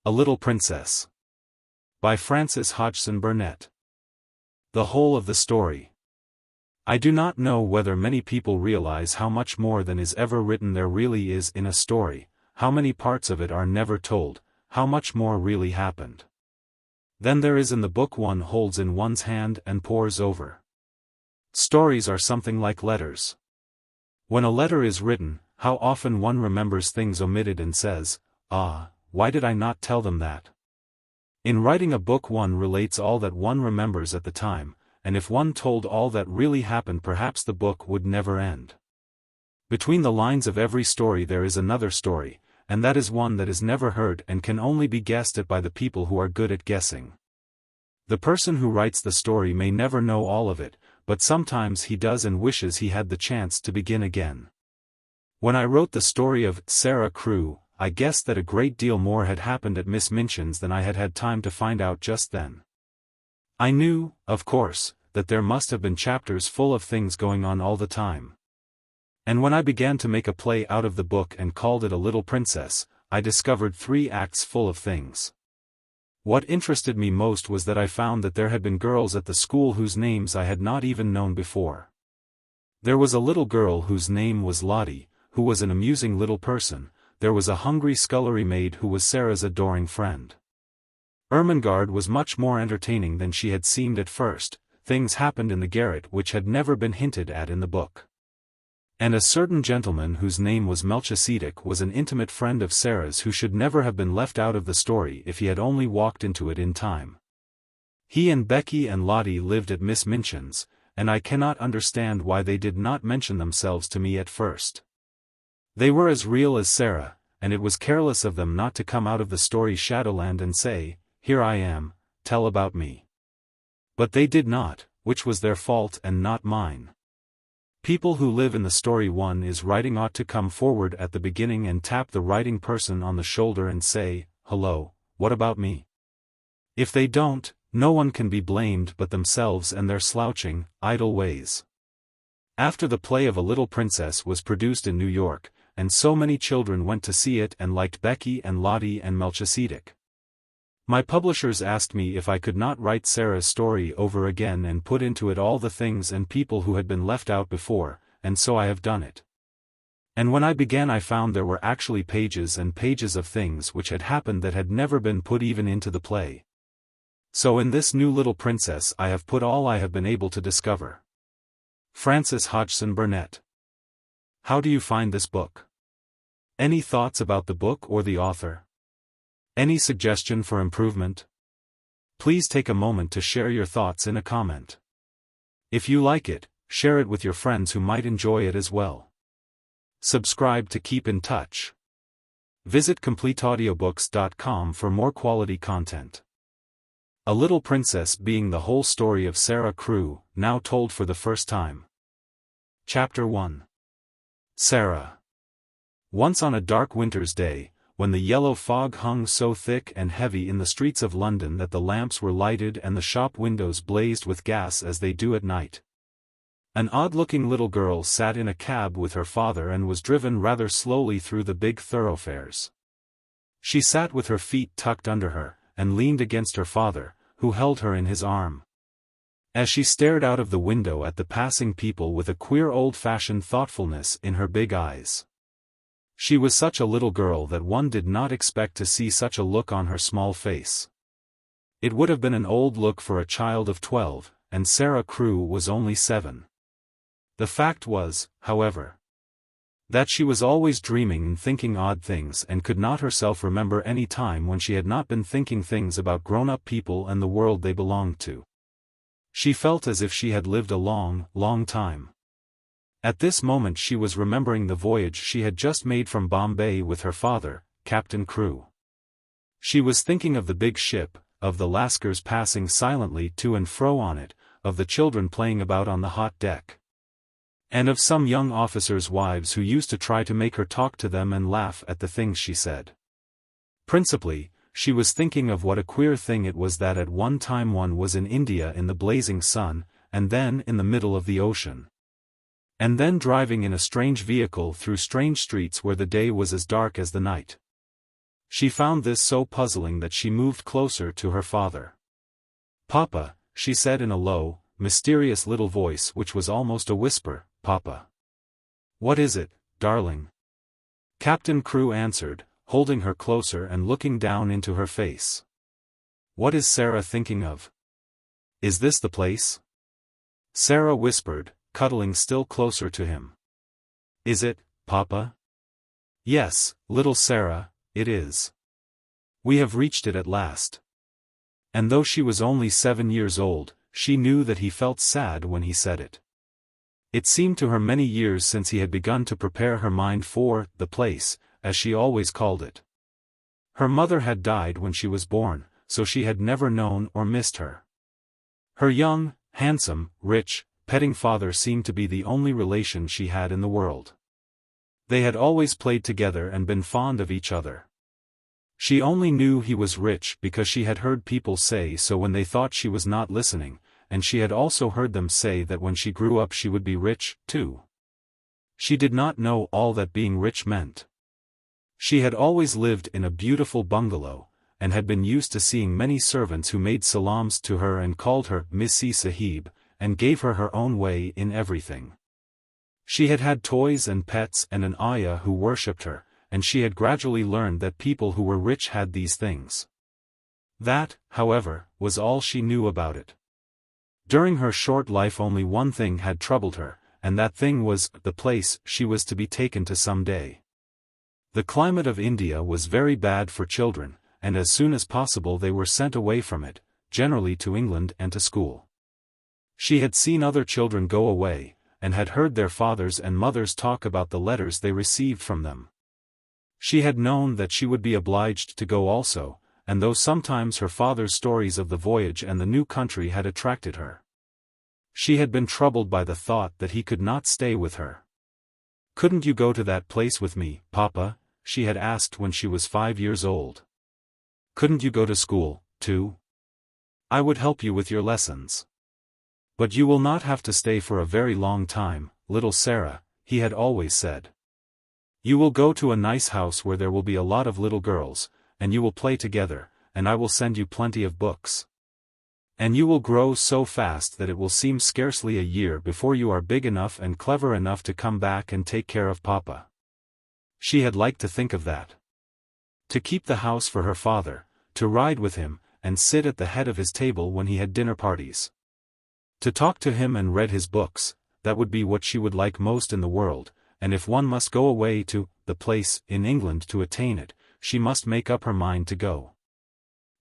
A Little Princess. By Frances Hodgson Burnett. The whole of the story. I do not know whether many people realize how much more than is ever written there really is in a story, how many parts of it are never told, how much more really happened than there is in the book one holds in one's hand and pores over. Stories are something like letters. When a letter is written, how often one remembers things omitted and says, "Ah, why did I not tell them that?" In writing a book one relates all that one remembers at the time, and if one told all that really happened perhaps the book would never end. Between the lines of every story there is another story, and that is one that is never heard and can only be guessed at by the people who are good at guessing. The person who writes the story may never know all of it, but sometimes he does and wishes he had the chance to begin again. When I wrote the story of Sara Crewe, I guessed that a great deal more had happened at Miss Minchin's than I had had time to find out just then. I knew, of course, that there must have been chapters full of things going on all the time. And when I began to make a play out of the book and called it A Little Princess, I discovered 3 acts full of things. What interested me most was that I found that there had been girls at the school whose names I had not even known before. There was a little girl whose name was Lottie, who was an amusing little person. There was a hungry scullery maid who was Sara's adoring friend. Ermengarde was much more entertaining than she had seemed at first. Things happened in the garret which had never been hinted at in the book. And a certain gentleman whose name was Melchisedec was an intimate friend of Sara's who should never have been left out of the story if he had only walked into it in time. He and Becky and Lottie lived at Miss Minchin's, and I cannot understand why they did not mention themselves to me at first. They were as real as Sara, and it was careless of them not to come out of the story Shadowland and say, "Here I am, tell about me." But they did not, which was their fault and not mine. People who live in the story one is writing ought to come forward at the beginning and tap the writing person on the shoulder and say, "Hello, what about me?" If they don't, no one can be blamed but themselves and their slouching, idle ways. After the play of A Little Princess was produced in New York, and so many children went to see it and liked Becky and Lottie and Melchisedec, my publishers asked me if I could not write Sara's story over again and put into it all the things and people who had been left out before, and so I have done it. And when I began I found there were actually pages and pages of things which had happened that had never been put even into the play. So in this new Little Princess I have put all I have been able to discover. Frances Hodgson Burnett. How do you find this book? Any thoughts about the book or the author? Any suggestion for improvement? Please take a moment to share your thoughts in a comment. If you like it, share it with your friends who might enjoy it as well. Subscribe to keep in touch. Visit CompleteAudiobooks.com for more quality content. A Little Princess being the whole story of Sara Crewe, now told for the first time. Chapter 1. Sara. Once on a dark winter's day, when the yellow fog hung so thick and heavy in the streets of London that the lamps were lighted and the shop windows blazed with gas as they do at night, an odd-looking little girl sat in a cab with her father and was driven rather slowly through the big thoroughfares. She sat with her feet tucked under her, and leaned against her father, who held her in his arm. As she stared out of the window at the passing people with a queer old-fashioned thoughtfulness in her big eyes. She was such a little girl that one did not expect to see such a look on her small face. It would have been an old look for a child of 12, and Sara Crewe was only 7. The fact was, however, that she was always dreaming and thinking odd things and could not herself remember any time when she had not been thinking things about grown-up people and the world they belonged to. She felt as if she had lived a long, long time. At this moment she was remembering the voyage she had just made from Bombay with her father, Captain Crewe. She was thinking of the big ship, of the Lascars passing silently to and fro on it, of the children playing about on the hot deck, and of some young officers' wives who used to try to make her talk to them and laugh at the things she said. Principally, she was thinking of what a queer thing it was that at one time one was in India in the blazing sun, and then in the middle of the ocean, and then driving in a strange vehicle through strange streets where the day was as dark as the night. She found this so puzzling that she moved closer to her father. "Papa," she said in a low, mysterious little voice which was almost a whisper, "Papa." "What is it, darling?" Captain Crewe answered, holding her closer and looking down into her face. "What is Sara thinking of? Is this the place?" Sara whispered, cuddling still closer to him. "Is it, Papa?" "Yes, little Sara, it is. We have reached it at last." And though she was only 7 years old, she knew that he felt sad when he said it. It seemed to her many years since he had begun to prepare her mind for the place, as she always called it. Her mother had died when she was born, so she had never known or missed her. Her young, handsome, rich, petting father seemed to be the only relation she had in the world. They had always played together and been fond of each other. She only knew he was rich because she had heard people say so when they thought she was not listening, and she had also heard them say that when she grew up she would be rich, too. She did not know all that being rich meant. She had always lived in a beautiful bungalow, and had been used to seeing many servants who made salams to her and called her Missy Sahib, and gave her her own way in everything. She had had toys and pets and an ayah who worshipped her, and she had gradually learned that people who were rich had these things. That, however, was all she knew about it. During her short life only one thing had troubled her, and that thing was the place she was to be taken to some day. The climate of India was very bad for children, and as soon as possible they were sent away from it, generally to England and to school. She had seen other children go away, and had heard their fathers and mothers talk about the letters they received from them. She had known that she would be obliged to go also, and though sometimes her father's stories of the voyage and the new country had attracted her, she had been troubled by the thought that he could not stay with her. "Couldn't you go to that place with me, Papa?" she had asked when she was 5 years old. "Couldn't you go to school, too? I would help you with your lessons." "But you will not have to stay for a very long time, little Sara," he had always said. "You will go to a nice house where there will be a lot of little girls, and you will play together, and I will send you plenty of books. And you will grow so fast that it will seem scarcely a year before you are big enough and clever enough to come back and take care of Papa." She had liked to think of that. To keep the house for her father, to ride with him, and sit at the head of his table when he had dinner parties. To talk to him and read his books, that would be what she would like most in the world, and if one must go away to the place in England to attain it, she must make up her mind to go.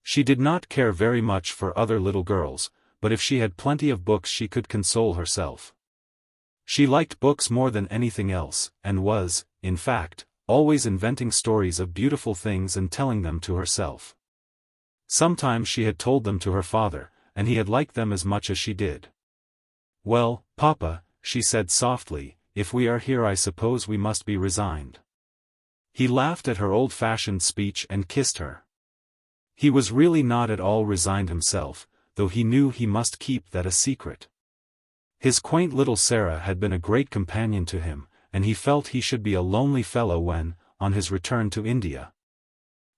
She did not care very much for other little girls, but if she had plenty of books she could console herself. She liked books more than anything else, and was, in fact, always inventing stories of beautiful things and telling them to herself. Sometimes she had told them to her father, and he had liked them as much as she did. "Well, Papa," she said softly, "if we are here I suppose we must be resigned." He laughed at her old-fashioned speech and kissed her. He was really not at all resigned himself, though he knew he must keep that a secret. His quaint little Sara had been a great companion to him, and he felt he should be a lonely fellow when, on his return to India,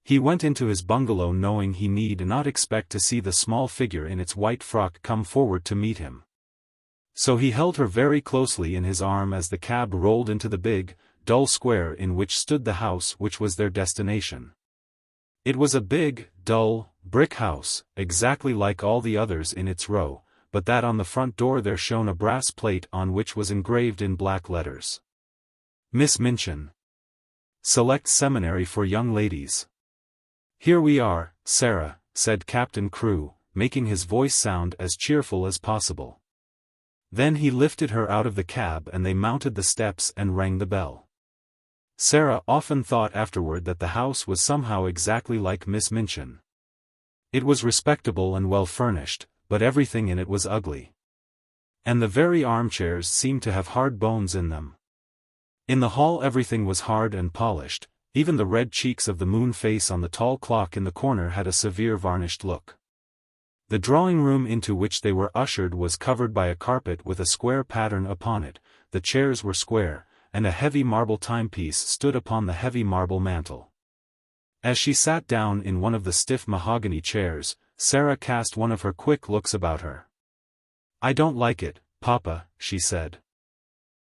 he went into his bungalow knowing he need not expect to see the small figure in its white frock come forward to meet him. So he held her very closely in his arm as the cab rolled into the big, dull square in which stood the house which was their destination. It was a big, dull, brick house, exactly like all the others in its row, but that on the front door there shone a brass plate on which was engraved in black letters, "Miss Minchin. Select Seminary for Young Ladies." "Here we are, Sara," said Captain Crewe, making his voice sound as cheerful as possible. Then he lifted her out of the cab and they mounted the steps and rang the bell. Sara often thought afterward that the house was somehow exactly like Miss Minchin. It was respectable and well furnished, but everything in it was ugly. And the very armchairs seemed to have hard bones in them. In the hall everything was hard and polished. Even the red cheeks of the moon face on the tall clock in the corner had a severe varnished look. The drawing room into which they were ushered was covered by a carpet with a square pattern upon it, the chairs were square, and a heavy marble timepiece stood upon the heavy marble mantel. As she sat down in one of the stiff mahogany chairs, Sara cast one of her quick looks about her. "I don't like it, Papa," she said.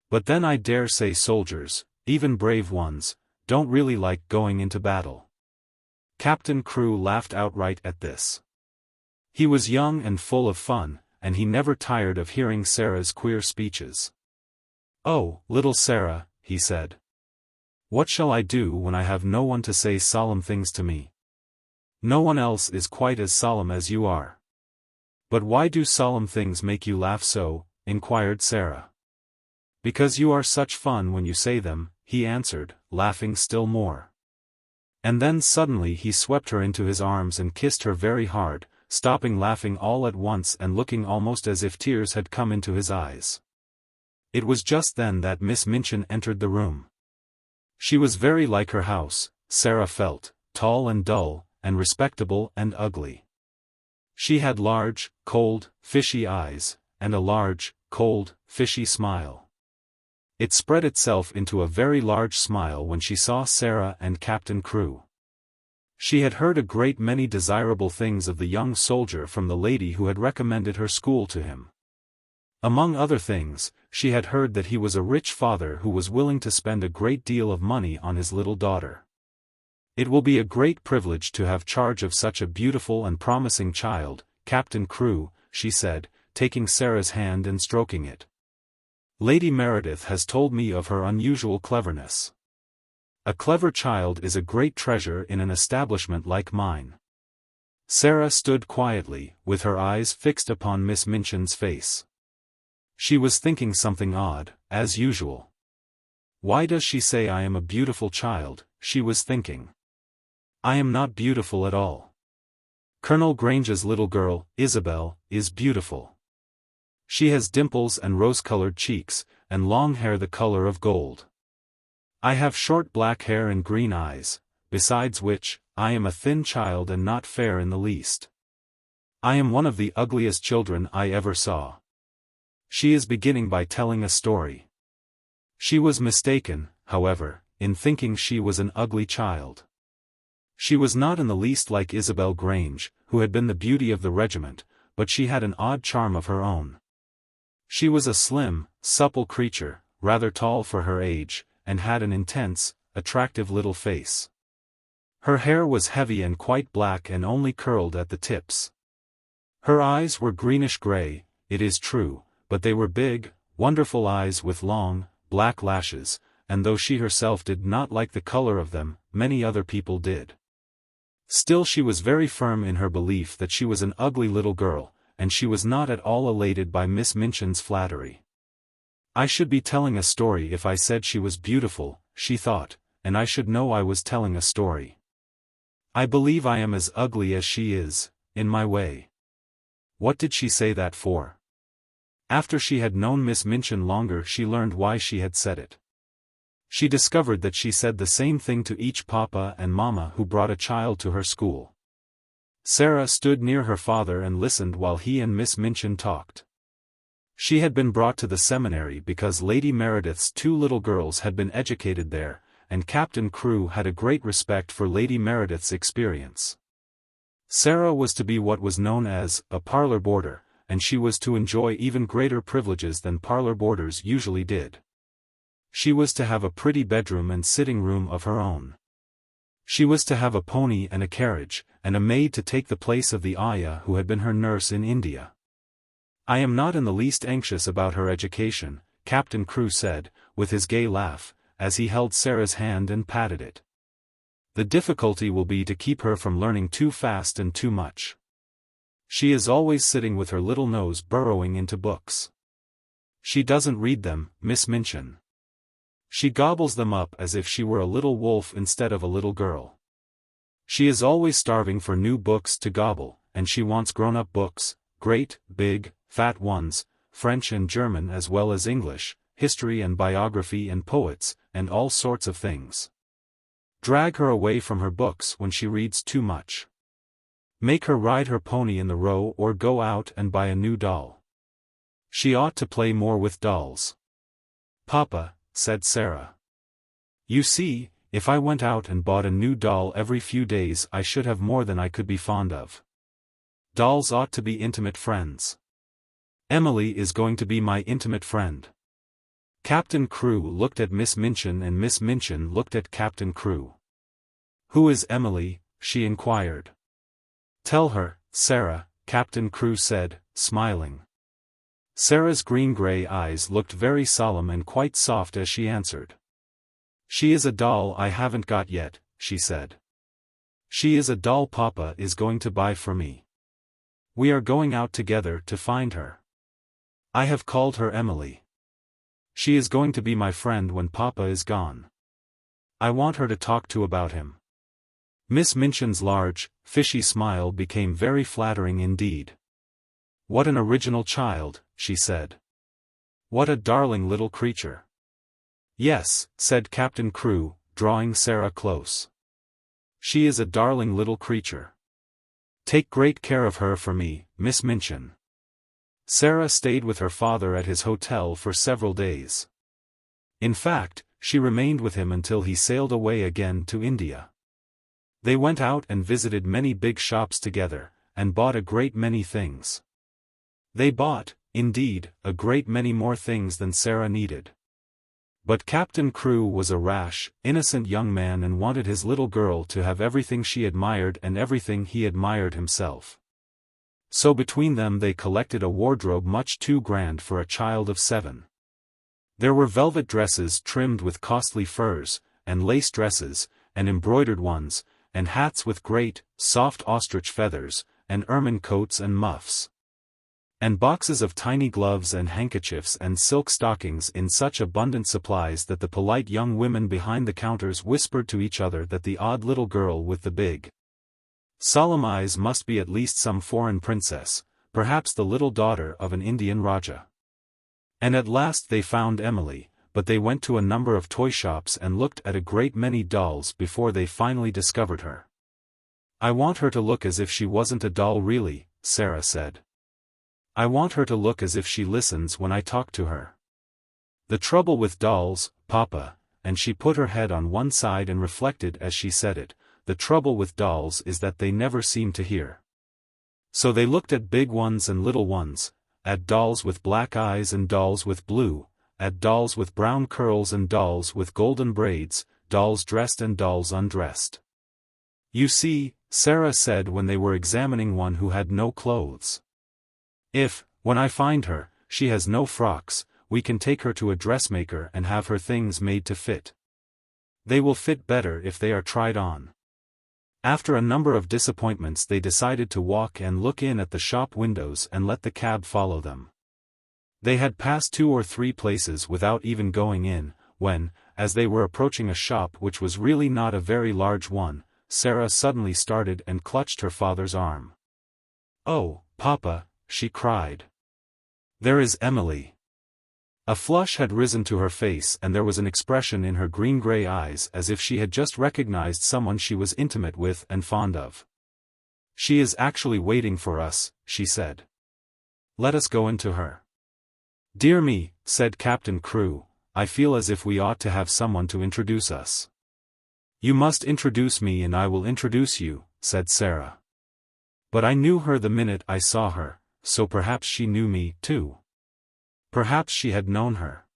"But then I dare say soldiers, even brave ones, don't really like going into battle." Captain Crewe laughed outright at this. He was young and full of fun, and he never tired of hearing Sara's queer speeches. "Oh, little Sara," he said. "What shall I do when I have no one to say solemn things to me? No one else is quite as solemn as you are." "But why do solemn things make you laugh so?" inquired Sara. "Because you are such fun when you say them," he answered, laughing still more. And then suddenly he swept her into his arms and kissed her very hard, stopping laughing all at once and looking almost as if tears had come into his eyes. It was just then that Miss Minchin entered the room. She was very like her house, Sara felt, tall and dull, and respectable and ugly. She had large, cold, fishy eyes, and a large, cold, fishy smile. It spread itself into a very large smile when she saw Sara and Captain Crewe. She had heard a great many desirable things of the young soldier from the lady who had recommended her school to him. Among other things, she had heard that he was a rich father who was willing to spend a great deal of money on his little daughter. "It will be a great privilege to have charge of such a beautiful and promising child, Captain Crewe," she said, taking Sara's hand and stroking it. "Lady Meredith has told me of her unusual cleverness. A clever child is a great treasure in an establishment like mine." Sara stood quietly, with her eyes fixed upon Miss Minchin's face. She was thinking something odd, as usual. "Why does she say I am a beautiful child?" she was thinking. "I am not beautiful at all. Colonel Grange's little girl, Isabel, is beautiful. She has dimples and rose-colored cheeks, and long hair the color of gold. I have short black hair and green eyes, besides which, I am a thin child and not fair in the least. I am one of the ugliest children I ever saw." She is beginning by telling a story. She was mistaken, however, in thinking she was an ugly child. She was not in the least like Isabel Grange, who had been the beauty of the regiment, but she had an odd charm of her own. She was a slim, supple creature, rather tall for her age, and had an intense, attractive little face. Her hair was heavy and quite black and only curled at the tips. Her eyes were greenish-gray, it is true, but they were big, wonderful eyes with long, black lashes, and though she herself did not like the color of them, many other people did. Still she was very firm in her belief that she was an ugly little girl, and she was not at all elated by Miss Minchin's flattery. "I should be telling a story if I said she was beautiful," she thought, "and I should know I was telling a story. I believe I am as ugly as she is, in my way." What did she say that for? After she had known Miss Minchin longer she learned why she had said it. She discovered that she said the same thing to each papa and mamma who brought a child to her school. Sara stood near her father and listened while he and Miss Minchin talked. She had been brought to the seminary because Lady Meredith's two little girls had been educated there, and Captain Crewe had a great respect for Lady Meredith's experience. Sara was to be what was known as a parlor boarder, and she was to enjoy even greater privileges than parlor boarders usually did. She was to have a pretty bedroom and sitting room of her own. She was to have a pony and a carriage, and a maid to take the place of the ayah who had been her nurse in India. "I am not in the least anxious about her education," Captain Crewe said, with his gay laugh, as he held Sara's hand and patted it. "The difficulty will be to keep her from learning too fast and too much. She is always sitting with her little nose burrowing into books. She doesn't read them, Miss Minchin. She gobbles them up as if she were a little wolf instead of a little girl. She is always starving for new books to gobble, and she wants grown-up books, great, big, fat ones, French and German as well as English, history and biography and poets, and all sorts of things. Drag her away from her books when she reads too much. Make her ride her pony in the Row or go out and buy a new doll. She ought to play more with dolls." "Papa," said Sara. "You see, if I went out and bought a new doll every few days I should have more than I could be fond of. Dolls ought to be intimate friends. Emily is going to be my intimate friend. Captain Crewe looked at Miss Minchin and Miss Minchin looked at Captain Crewe. Who is Emily? She inquired. Tell her, Sara, Captain Crewe said, smiling. Sara's green-gray eyes looked very solemn and quite soft as she answered. She is a doll I haven't got yet, she said. She is a doll Papa is going to buy for me. We are going out together to find her. I have called her Emily. She is going to be my friend when Papa is gone. I want her to talk to about him. Miss Minchin's large, fishy smile became very flattering indeed. What an original child, she said. What a darling little creature. Yes, said Captain Crewe, drawing Sara close. She is a darling little creature. Take great care of her for me, Miss Minchin. Sara stayed with her father at his hotel for several days. In fact, she remained with him until he sailed away again to India. They went out and visited many big shops together, and bought a great many things. They bought, indeed, a great many more things than Sara needed. But Captain Crewe was a rash, innocent young man and wanted his little girl to have everything she admired and everything he admired himself. So between them they collected a wardrobe much too grand for a child of 7. There were velvet dresses trimmed with costly furs, and lace dresses, and embroidered ones, and hats with great, soft ostrich feathers, and ermine coats and muffs. And boxes of tiny gloves and handkerchiefs and silk stockings in such abundant supplies that the polite young women behind the counters whispered to each other that the odd little girl with the big, solemn eyes must be at least some foreign princess, perhaps the little daughter of an Indian Raja. And at last they found Emily, but they went to a number of toy shops and looked at a great many dolls before they finally discovered her. I want her to look as if she wasn't a doll really, Sara said. I want her to look as if she listens when I talk to her. The trouble with dolls, Papa, and she put her head on one side and reflected as she said it, the trouble with dolls is that they never seem to hear. So they looked at big ones and little ones, at dolls with black eyes and dolls with blue, at dolls with brown curls and dolls with golden braids, dolls dressed and dolls undressed. You see, Sara said when they were examining one who had no clothes. If, when I find her, she has no frocks, we can take her to a dressmaker and have her things made to fit. They will fit better if they are tried on. After a number of disappointments they decided to walk and look in at the shop windows and let the cab follow them. They had passed 2 or 3 places without even going in, when, as they were approaching a shop which was really not a very large one, Sara suddenly started and clutched her father's arm. "Oh, Papa," she cried. "There is Emily." A flush had risen to her face and there was an expression in her green-gray eyes as if she had just recognized someone she was intimate with and fond of. "She is actually waiting for us," she said. "Let us go into her." "Dear me," said Captain Crewe, "I feel as if we ought to have someone to introduce us." "You must introduce me and I will introduce you," said Sara. "But I knew her the minute I saw her, so perhaps she knew me, too." Perhaps she had known her.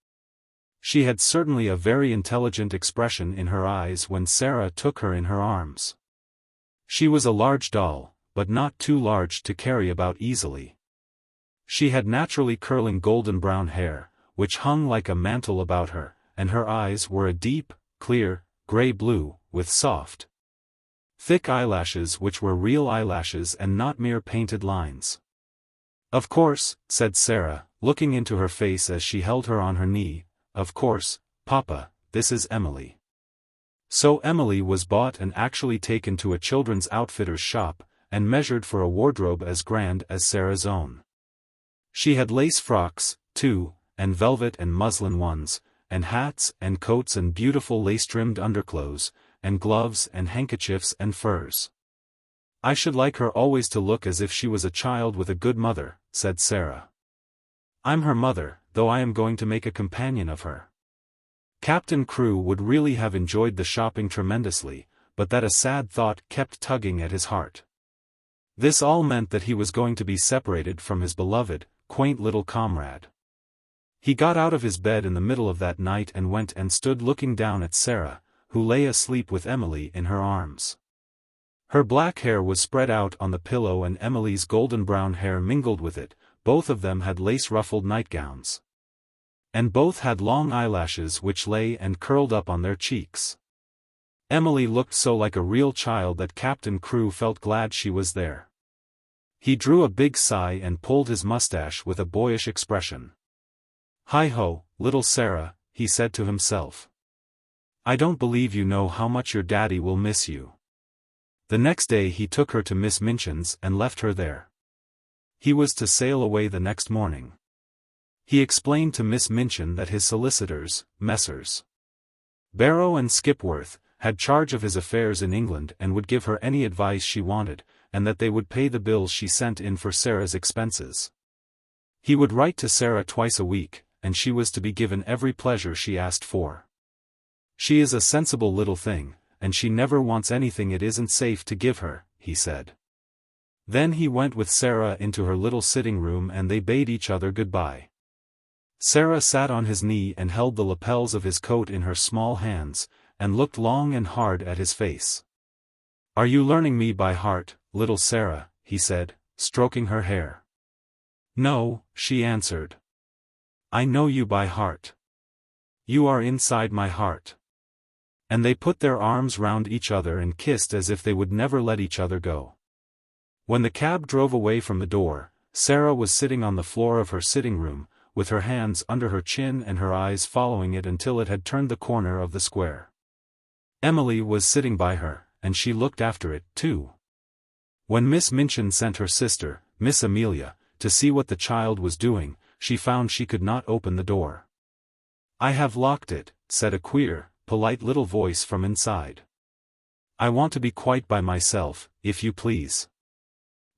She had certainly a very intelligent expression in her eyes when Sara took her in her arms. She was a large doll, but not too large to carry about easily. She had naturally curling golden brown hair, which hung like a mantle about her, and her eyes were a deep, clear, gray blue, with soft, thick eyelashes which were real eyelashes and not mere painted lines. "Of course," said Sara, looking into her face as she held her on her knee, "of course, Papa, this is Emily." So Emily was bought and actually taken to a children's outfitter's shop, and measured for a wardrobe as grand as Sara's own. She had lace frocks, too, and velvet and muslin ones, and hats and coats and beautiful lace-trimmed underclothes, and gloves and handkerchiefs and furs. "I should like her always to look as if she was a child with a good mother," said Sara. "I'm her mother, though I am going to make a companion of her." Captain Crewe would really have enjoyed the shopping tremendously, but that a sad thought kept tugging at his heart. This all meant that he was going to be separated from his beloved, quaint little comrade. He got out of his bed in the middle of that night and went and stood looking down at Sara, who lay asleep with Emily in her arms. Her black hair was spread out on the pillow and Emily's golden brown hair mingled with it. Both of them had lace-ruffled nightgowns. And both had long eyelashes which lay and curled up on their cheeks. Emily looked so like a real child that Captain Crewe felt glad she was there. He drew a big sigh and pulled his mustache with a boyish expression. "Hi-ho, little Sara," he said to himself. "I don't believe you know how much your daddy will miss you." The next day he took her to Miss Minchin's and left her there. He was to sail away the next morning. He explained to Miss Minchin that his solicitors, Messrs. Barrow and Skipworth, had charge of his affairs in England and would give her any advice she wanted, and that they would pay the bills she sent in for Sara's expenses. He would write to Sara twice a week, and she was to be given every pleasure she asked for. "She is a sensible little thing, and she never wants anything it isn't safe to give her," he said. Then he went with Sara into her little sitting room and they bade each other goodbye. Sara sat on his knee and held the lapels of his coat in her small hands, and looked long and hard at his face. "Are you learning me by heart, little Sara?" he said, stroking her hair. "No," she answered. "I know you by heart. You are inside my heart." And they put their arms round each other and kissed as if they would never let each other go. When the cab drove away from the door, Sara was sitting on the floor of her sitting room, with her hands under her chin and her eyes following it until it had turned the corner of the square. Emily was sitting by her, and she looked after it, too. When Miss Minchin sent her sister, Miss Amelia, to see what the child was doing, she found she could not open the door. "I have locked it," said a queer, polite little voice from inside. "I want to be quite by myself, if you please."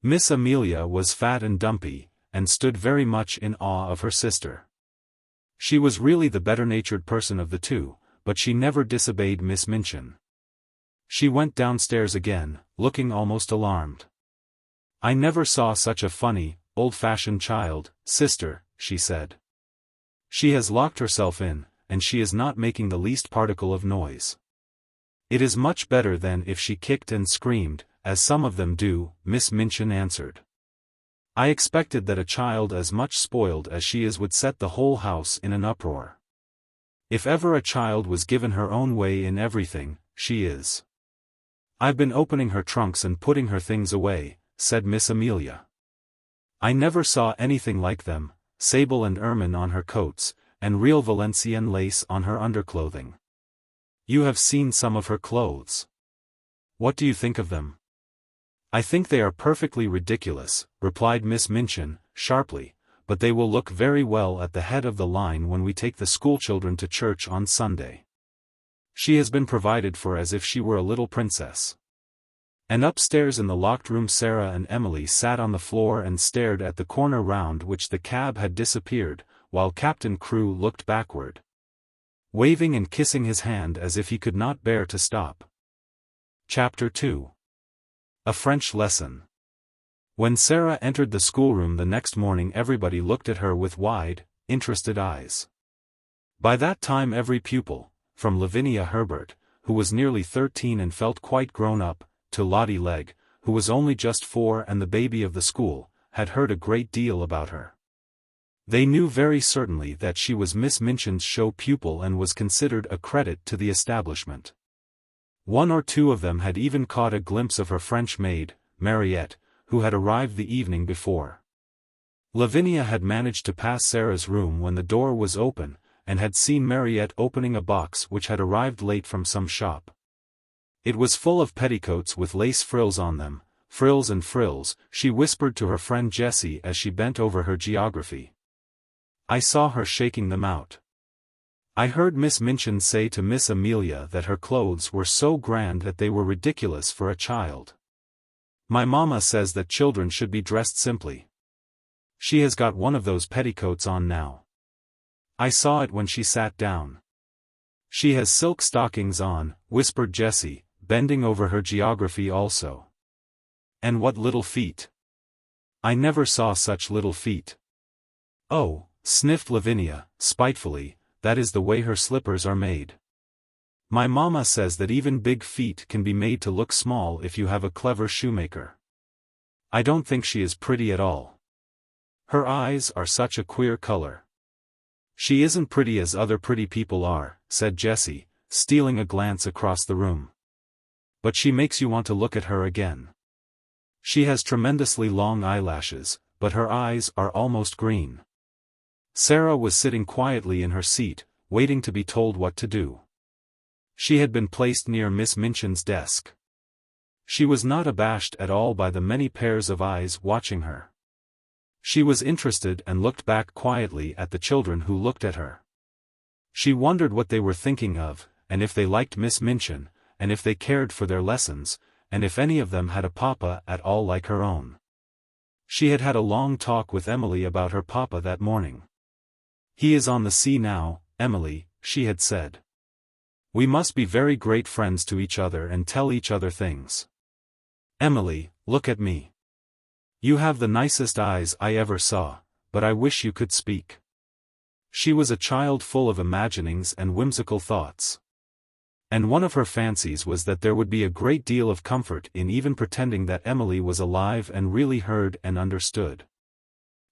Miss Amelia was fat and dumpy, and stood very much in awe of her sister. She was really the better-natured person of the two, but she never disobeyed Miss Minchin. She went downstairs again, looking almost alarmed. "I never saw such a funny, old-fashioned child, sister," she said. "She has locked herself in, and she is not making the least particle of noise. It is much better than if she kicked and screamed, as some of them do," Miss Minchin answered. "I expected that a child as much spoiled as she is would set the whole house in an uproar. If ever a child was given her own way in everything, she is. I've been opening her trunks and putting her things away," said Miss Amelia. "I never saw anything like them, sable and ermine on her coats, and real Valenciennes lace on her underclothing. You have seen some of her clothes. What do you think of them?" "I think they are perfectly ridiculous," replied Miss Minchin, sharply, "but they will look very well at the head of the line when we take the schoolchildren to church on Sunday. She has been provided for as if she were a little princess." And upstairs in the locked room Sara and Emily sat on the floor and stared at the corner round which the cab had disappeared, while Captain Crewe looked backward, waving and kissing his hand as if he could not bear to stop. Chapter 2. A French Lesson. When Sara entered the schoolroom the next morning everybody looked at her with wide, interested eyes. By that time every pupil, from Lavinia Herbert, who was nearly 13 and felt quite grown up, to Lottie Legg, who was only just 4 and the baby of the school, had heard a great deal about her. They knew very certainly that she was Miss Minchin's show pupil and was considered a credit to the establishment. One or two of them had even caught a glimpse of her French maid, Mariette, who had arrived the evening before. Lavinia had managed to pass Sara's room when the door was open, and had seen Mariette opening a box which had arrived late from some shop. It was full of petticoats with lace frills on them, frills and frills, she whispered to her friend Jessie as she bent over her geography. "I saw her shaking them out. I heard Miss Minchin say to Miss Amelia that her clothes were so grand that they were ridiculous for a child. My mamma says that children should be dressed simply. She has got one of those petticoats on now. I saw it when she sat down. She has silk stockings on, whispered Jessie, bending over her geography also. And what little feet! I never saw such little feet. Oh, sniffed Lavinia, spitefully, that is the way her slippers are made. My mamma says that even big feet can be made to look small if you have a clever shoemaker. I don't think she is pretty at all. Her eyes are such a queer color. She isn't pretty as other pretty people are, said Jessie, stealing a glance across the room. But she makes you want to look at her again. She has tremendously long eyelashes, but her eyes are almost green. Sara was sitting quietly in her seat, waiting to be told what to do. She had been placed near Miss Minchin's desk. She was not abashed at all by the many pairs of eyes watching her. She was interested and looked back quietly at the children who looked at her. She wondered what they were thinking of, and if they liked Miss Minchin, and if they cared for their lessons, and if any of them had a papa at all like her own. She had had a long talk with Emily about her papa that morning. He is on the sea now, Emily, she had said. We must be very great friends to each other and tell each other things. Emily, look at me. You have the nicest eyes I ever saw, but I wish you could speak. She was a child full of imaginings and whimsical thoughts. And one of her fancies was that there would be a great deal of comfort in even pretending that Emily was alive and really heard and understood.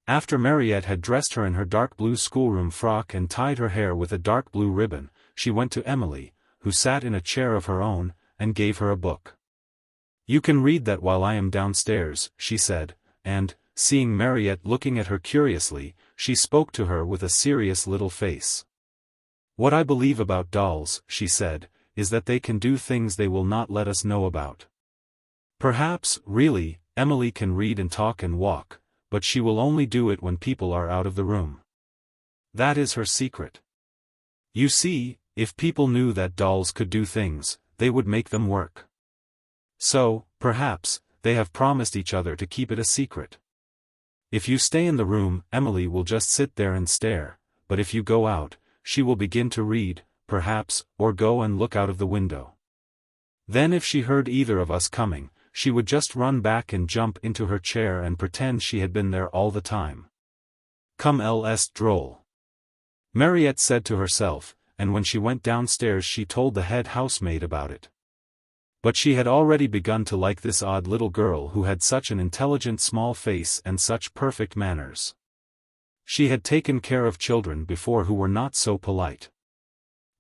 After Mariette had dressed her in her dark blue schoolroom frock and tied her hair with a dark blue ribbon, she went to Emily, who sat in a chair of her own, and gave her a book. You can read that while I am downstairs, she said, and, seeing Mariette looking at her curiously, she spoke to her with a serious little face. What I believe about dolls, she said, is that they can do things they will not let us know about. Perhaps, really, Emily can read and talk and walk, but she will only do it when people are out of the room. That is her secret. You see, if people knew that dolls could do things, they would make them work. So, perhaps, they have promised each other to keep it a secret. If you stay in the room, Emily will just sit there and stare, but if you go out, she will begin to read, perhaps, or go and look out of the window. Then if she heard either of us coming, she would just run back and jump into her chair and pretend she had been there all the time. Come ls droll. Mariette said to herself, and when she went downstairs she told the head housemaid about it. But she had already begun to like this odd little girl who had such an intelligent small face and such perfect manners. She had taken care of children before who were not so polite.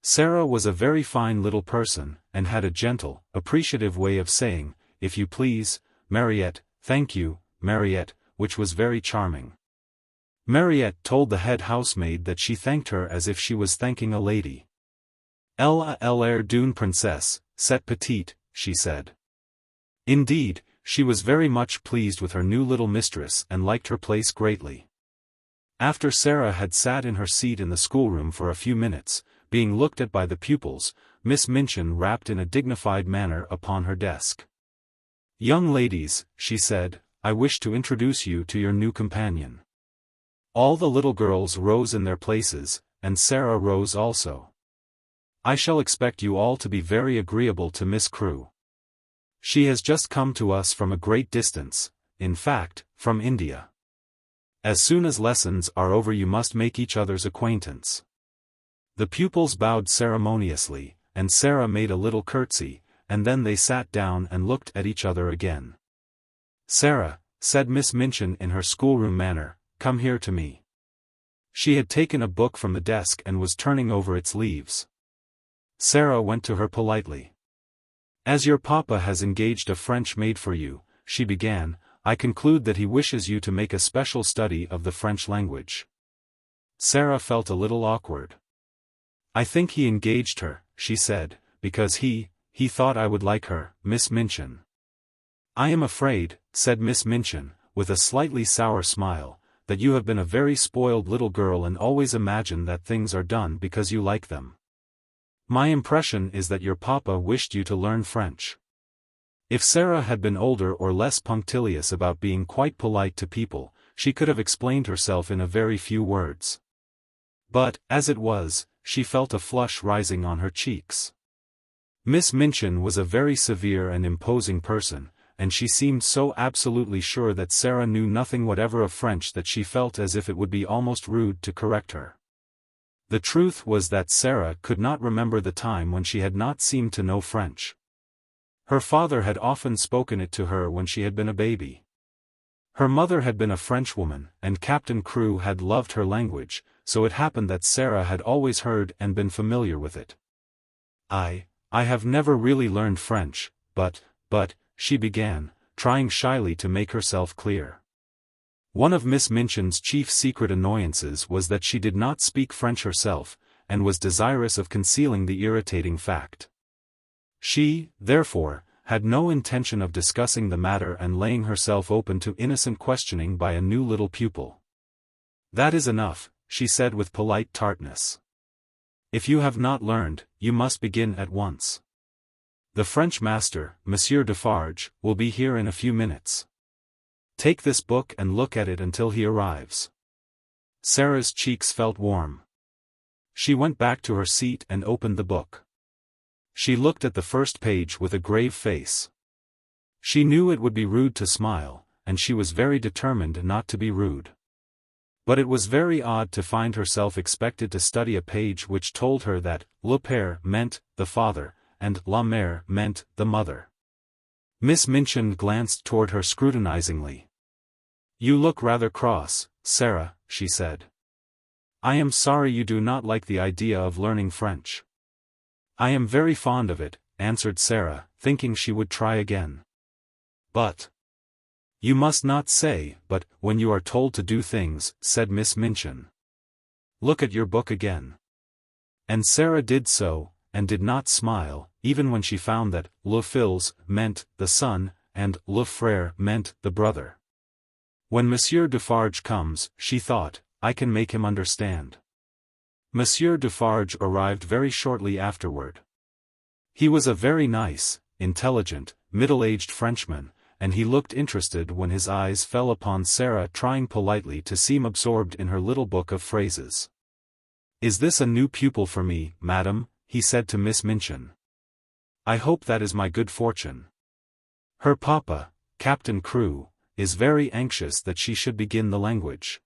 Sara was a very fine little person, and had a gentle, appreciative way of saying, if you please, Mariette, thank you, Mariette, which was very charming. Mariette told the head housemaid that she thanked her as if she was thanking a lady. Elle a l'air d'une princesse, cette petite, she said. Indeed, she was very much pleased with her new little mistress and liked her place greatly. After Sara had sat in her seat in the schoolroom for a few minutes, being looked at by the pupils, Miss Minchin rapped in a dignified manner upon her desk. Young ladies, she said, I wish to introduce you to your new companion. All the little girls rose in their places, and Sara rose also. I shall expect you all to be very agreeable to Miss Crewe. She has just come to us from a great distance, in fact, from India. As soon as lessons are over you must make each other's acquaintance. The pupils bowed ceremoniously, and Sara made a little curtsy, and then they sat down and looked at each other again. Sara, said Miss Minchin in her schoolroom manner, come here to me. She had taken a book from the desk and was turning over its leaves. Sara went to her politely. As your papa has engaged a French maid for you, she began, I conclude that he wishes you to make a special study of the French language. Sara felt a little awkward. I think he engaged her, she said, because he thought I would like her, Miss Minchin. I am afraid, said Miss Minchin, with a slightly sour smile, that you have been a very spoiled little girl and always imagine that things are done because you like them. My impression is that your papa wished you to learn French. If Sara had been older or less punctilious about being quite polite to people, she could have explained herself in a very few words. But, as it was, she felt a flush rising on her cheeks. Miss Minchin was a very severe and imposing person, and she seemed so absolutely sure that Sara knew nothing whatever of French that she felt as if it would be almost rude to correct her. The truth was that Sara could not remember the time when she had not seemed to know French. Her father had often spoken it to her when she had been a baby. Her mother had been a Frenchwoman, and Captain Crewe had loved her language, so it happened that Sara had always heard and been familiar with it. I have never really learned French, but, she began, trying shyly to make herself clear. One of Miss Minchin's chief secret annoyances was that she did not speak French herself, and was desirous of concealing the irritating fact. She, therefore, had no intention of discussing the matter and laying herself open to innocent questioning by a new little pupil. "That is enough," she said with polite tartness. "If you have not learned, you must begin at once. The French master, Monsieur Defarge, will be here in a few minutes. Take this book and look at it until he arrives." Sara's cheeks felt warm. She went back to her seat and opened the book. She looked at the first page with a grave face. She knew it would be rude to smile, and she was very determined not to be rude. But it was very odd to find herself expected to study a page which told her that le père meant the father, and la mère meant the mother. Miss Minchin glanced toward her scrutinizingly. "You look rather cross, Sara," she said. "I am sorry you do not like the idea of learning French." "I am very fond of it," answered Sara, thinking she would try again. "But you must not say but when you are told to do things," said Miss Minchin. "Look at your book again." And Sara did so, and did not smile, even when she found that le fils meant the son, and le frère meant the brother. When Monsieur Defarge comes, she thought, I can make him understand. Monsieur Defarge arrived very shortly afterward. He was a very nice, intelligent, middle-aged Frenchman, and he looked interested when his eyes fell upon Sara, trying politely to seem absorbed in her little book of phrases. "Is this a new pupil for me, madam?" he said to Miss Minchin. "I hope that is my good fortune. Her papa, Captain Crewe, is very anxious that she should begin the language.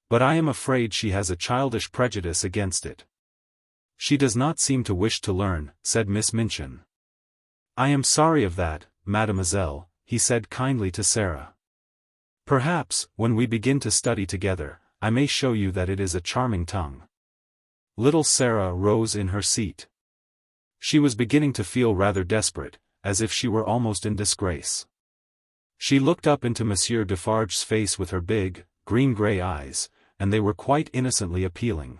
But I am afraid she has a childish prejudice against it. She does not seem to wish to learn," said Miss Minchin. "I am sorry of that, mademoiselle," he said kindly to Sara. "Perhaps, when we begin to study together, I may show you that it is a charming tongue." Little Sara rose in her seat. She was beginning to feel rather desperate, as if she were almost in disgrace. She looked up into Monsieur Defarge's face with her big, green-grey eyes, and they were quite innocently appealing.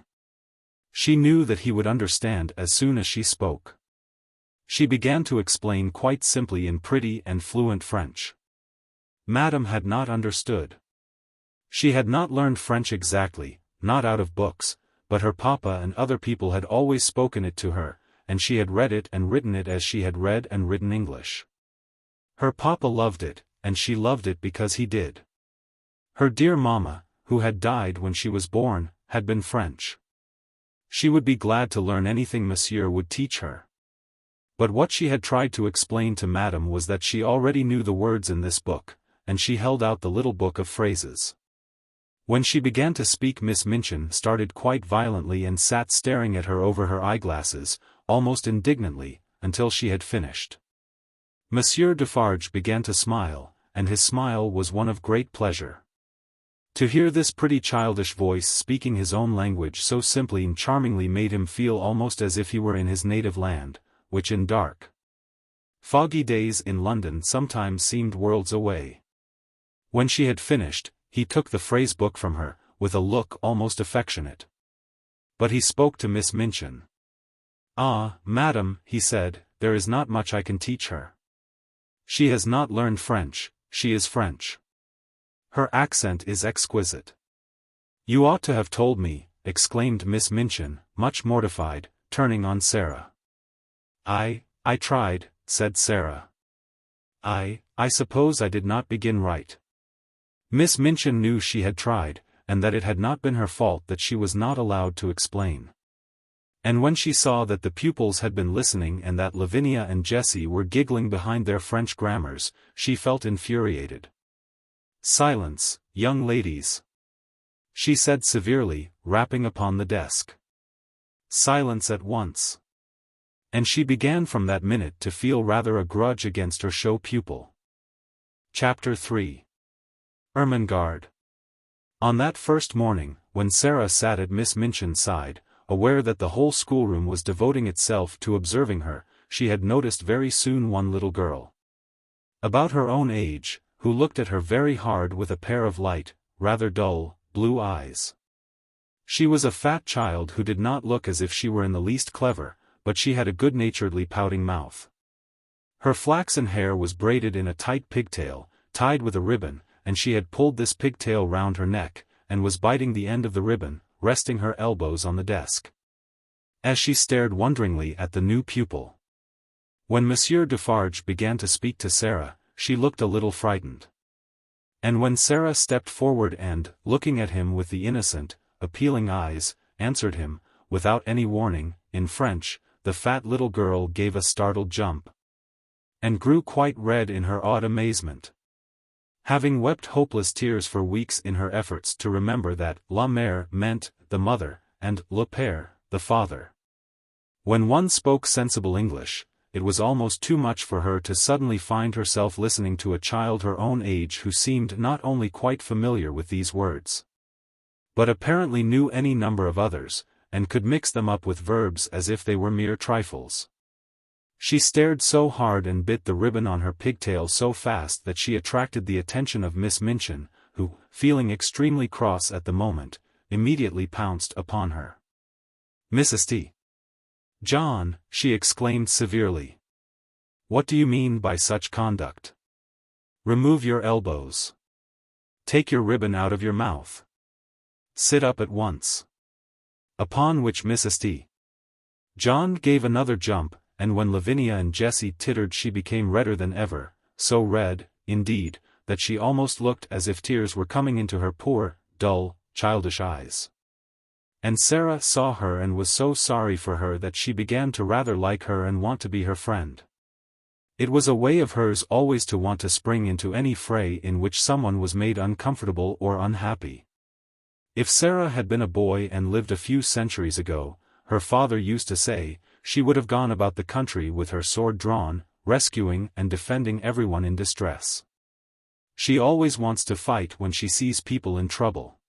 She knew that he would understand as soon as she spoke. She began to explain quite simply in pretty and fluent French. Madame had not understood. She had not learned French exactly, not out of books, but her papa and other people had always spoken it to her, and she had read it and written it as she had read and written English. Her papa loved it, and she loved it because he did. Her dear mamma, who had died when she was born, had been French. She would be glad to learn anything Monsieur would teach her. But what she had tried to explain to Madame was that she already knew the words in this book, and she held out the little book of phrases. When she began to speak, Miss Minchin started quite violently and sat staring at her over her eyeglasses, almost indignantly, until she had finished. Monsieur Defarge began to smile, and his smile was one of great pleasure. To hear this pretty childish voice speaking his own language so simply and charmingly made him feel almost as if he were in his native land, which in dark, foggy days in London sometimes seemed worlds away. When she had finished, he took the phrase book from her, with a look almost affectionate. But he spoke to Miss Minchin. "Ah, madam," he said, "there is not much I can teach her. She has not learned French, she is French. Her accent is exquisite." "You ought to have told me," exclaimed Miss Minchin, much mortified, turning on Sara. I tried," said Sara. I suppose I did not begin right." Miss Minchin knew she had tried, and that it had not been her fault that she was not allowed to explain. And when she saw that the pupils had been listening and that Lavinia and Jessie were giggling behind their French grammars, she felt infuriated. "Silence, young ladies," she said severely, rapping upon the desk. "Silence at once." And she began from that minute to feel rather a grudge against her show pupil. Chapter 3. Ermengarde. On that first morning, when Sara sat at Miss Minchin's side, aware that the whole schoolroom was devoting itself to observing her, she had noticed very soon one little girl, about her own age, who looked at her very hard with a pair of light, rather dull, blue eyes. She was a fat child who did not look as if she were in the least clever, but she had a good-naturedly pouting mouth. Her flaxen hair was braided in a tight pigtail, tied with a ribbon, and she had pulled this pigtail round her neck, and was biting the end of the ribbon, resting her elbows on the desk, as she stared wonderingly at the new pupil. When Monsieur Defarge began to speak to Sara, she looked a little frightened. And when Sara stepped forward and, looking at him with the innocent, appealing eyes, answered him, without any warning, in French, the fat little girl gave a startled jump, and grew quite red in her odd amazement. Having wept hopeless tears for weeks in her efforts to remember that la mère meant the mother, and le père, the father. When one spoke sensible English, it was almost too much for her to suddenly find herself listening to a child her own age who seemed not only quite familiar with these words, but apparently knew any number of others, and could mix them up with verbs as if they were mere trifles. She stared so hard and bit the ribbon on her pigtail so fast that she attracted the attention of Miss Minchin, who, feeling extremely cross at the moment, immediately pounced upon her. "Mrs. T. John," she exclaimed severely. "What do you mean by such conduct? Remove your elbows. Take your ribbon out of your mouth. Sit up at once." Upon which Mrs. T. John gave another jump, and when Lavinia and Jessie tittered she became redder than ever, so red, indeed, that she almost looked as if tears were coming into her poor, dull, childish eyes. And Sara saw her and was so sorry for her that she began to rather like her and want to be her friend. It was a way of hers always to want to spring into any fray in which someone was made uncomfortable or unhappy. If Sara had been a boy and lived a few centuries ago, her father used to say, she would have gone about the country with her sword drawn, rescuing and defending everyone in distress. She always wants to fight when she sees people in trouble.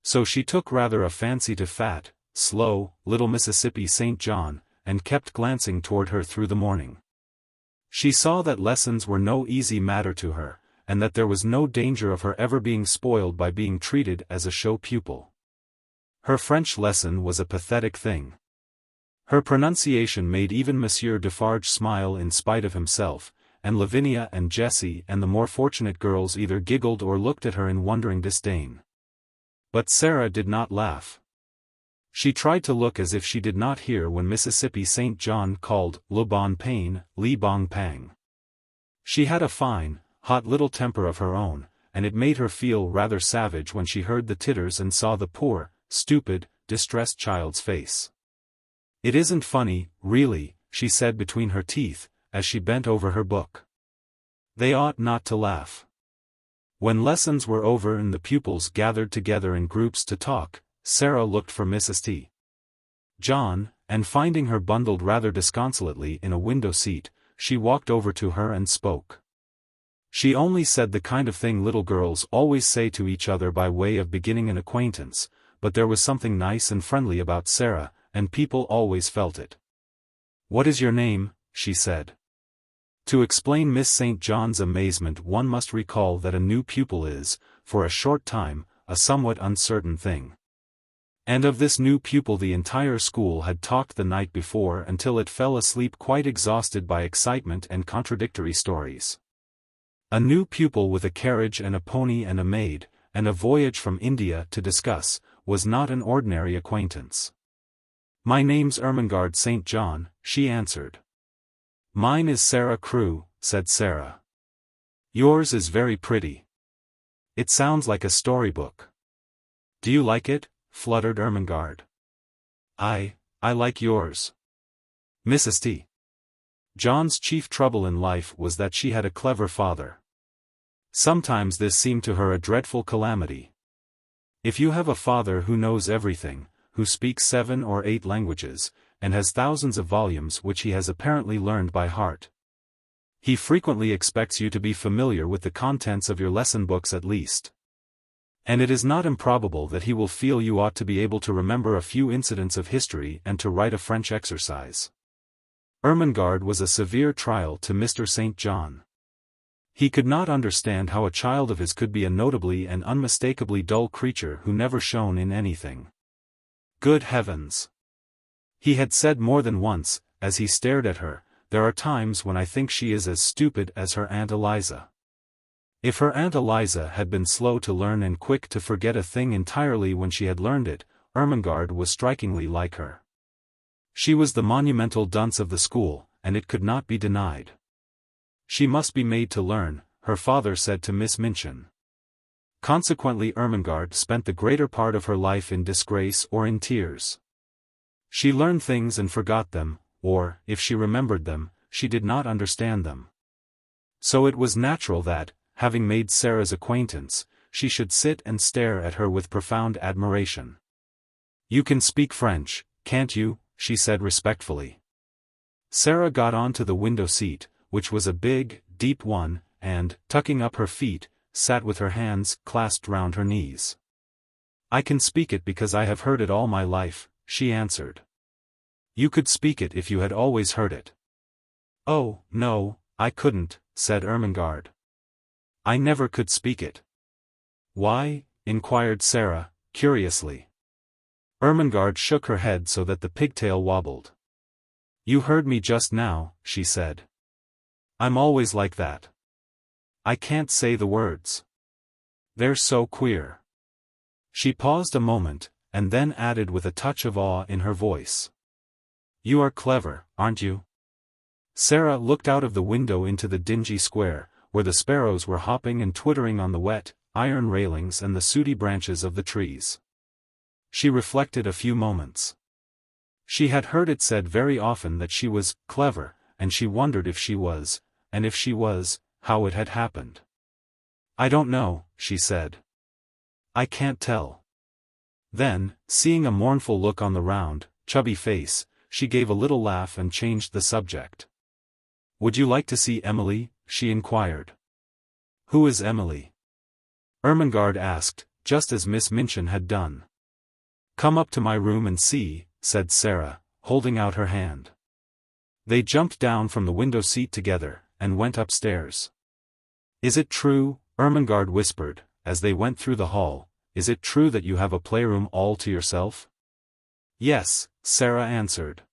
So she took rather a fancy to fat, slow, little Mississippi St. John, and kept glancing toward her through the morning. She saw that lessons were no easy matter to her, and that there was no danger of her ever being spoiled by being treated as a show pupil. Her French lesson was a pathetic thing. Her pronunciation made even Monsieur Defarge smile in spite of himself, and Lavinia and Jessie and the more fortunate girls either giggled or looked at her in wondering disdain. But Sara did not laugh. She tried to look as if she did not hear when Mississippi St. John called le bon pain, li bong pang. She had a fine, hot little temper of her own, and it made her feel rather savage when she heard the titters and saw the poor, stupid, distressed child's face. "It isn't funny, really," she said between her teeth, as she bent over her book. "They ought not to laugh." When lessons were over and the pupils gathered together in groups to talk, Sara looked for Mrs. T. John, and finding her bundled rather disconsolately in a window seat, she walked over to her and spoke. She only said the kind of thing little girls always say to each other by way of beginning an acquaintance, but there was something nice and friendly about Sara, and people always felt it. "What is your name?" she said. To explain Miss St. John's amazement one must recall that a new pupil is, for a short time, a somewhat uncertain thing. And of this new pupil the entire school had talked the night before until it fell asleep quite exhausted by excitement and contradictory stories. A new pupil with a carriage and a pony and a maid, and a voyage from India to discuss, was not an ordinary acquaintance. "My name's Ermengarde St. John," she answered. "Mine is Sara Crewe," said Sara. "Yours is very pretty. It sounds like a storybook." Do you like it? Fluttered Ermengarde. I like yours. Mrs. T. John's chief trouble in life was that she had a clever father. Sometimes this seemed to her a dreadful calamity. If you have a father who knows everything, who speaks 7 or 8 languages, and has thousands of volumes which he has apparently learned by heart, he frequently expects you to be familiar with the contents of your lesson books at least. And it is not improbable that he will feel you ought to be able to remember a few incidents of history and to write a French exercise. Ermengarde was a severe trial to Mr. St. John. He could not understand how a child of his could be a notably and unmistakably dull creature who never shone in anything. Good heavens! He had said more than once, as he stared at her, there are times when I think she is as stupid as her Aunt Eliza. If her Aunt Eliza had been slow to learn and quick to forget a thing entirely when she had learned it, Ermengarde was strikingly like her. She was the monumental dunce of the school, and it could not be denied. She must be made to learn, her father said to Miss Minchin. Consequently Ermengarde spent the greater part of her life in disgrace or in tears. She learned things and forgot them, or, if she remembered them, she did not understand them. So it was natural that, having made Sara's acquaintance, she should sit and stare at her with profound admiration. "You can speak French, can't you?" she said respectfully. Sara got on to the window seat, which was a big, deep one, and, tucking up her feet, sat with her hands clasped round her knees. "I can speak it because I have heard it all my life," she answered. "You could speak it if you had always heard it." "Oh, no, I couldn't," said Ermengarde. "I never could speak it." "Why?" inquired Sara, curiously. Ermengarde shook her head so that the pigtail wobbled. "You heard me just now," she said. "I'm always like that. I can't say the words. They're so queer." She paused a moment, and then added with a touch of awe in her voice. "You are clever, aren't you?" Sara looked out of the window into the dingy square, where the sparrows were hopping and twittering on the wet, iron railings and the sooty branches of the trees. She reflected a few moments. She had heard it said very often that she was clever, and she wondered if she was, and if she was, how it had happened. "I don't know," she said. "I can't tell." Then, seeing a mournful look on the round, chubby face, she gave a little laugh and changed the subject. "Would you like to see Emily?" she inquired. "Who is Emily?" Ermengarde asked, just as Miss Minchin had done. "Come up to my room and see," said Sara, holding out her hand. They jumped down from the window seat together, and went upstairs. "Is it true?" Ermengarde whispered, as they went through the hall, "is it true that you have a playroom all to yourself?" "Yes," Sara answered.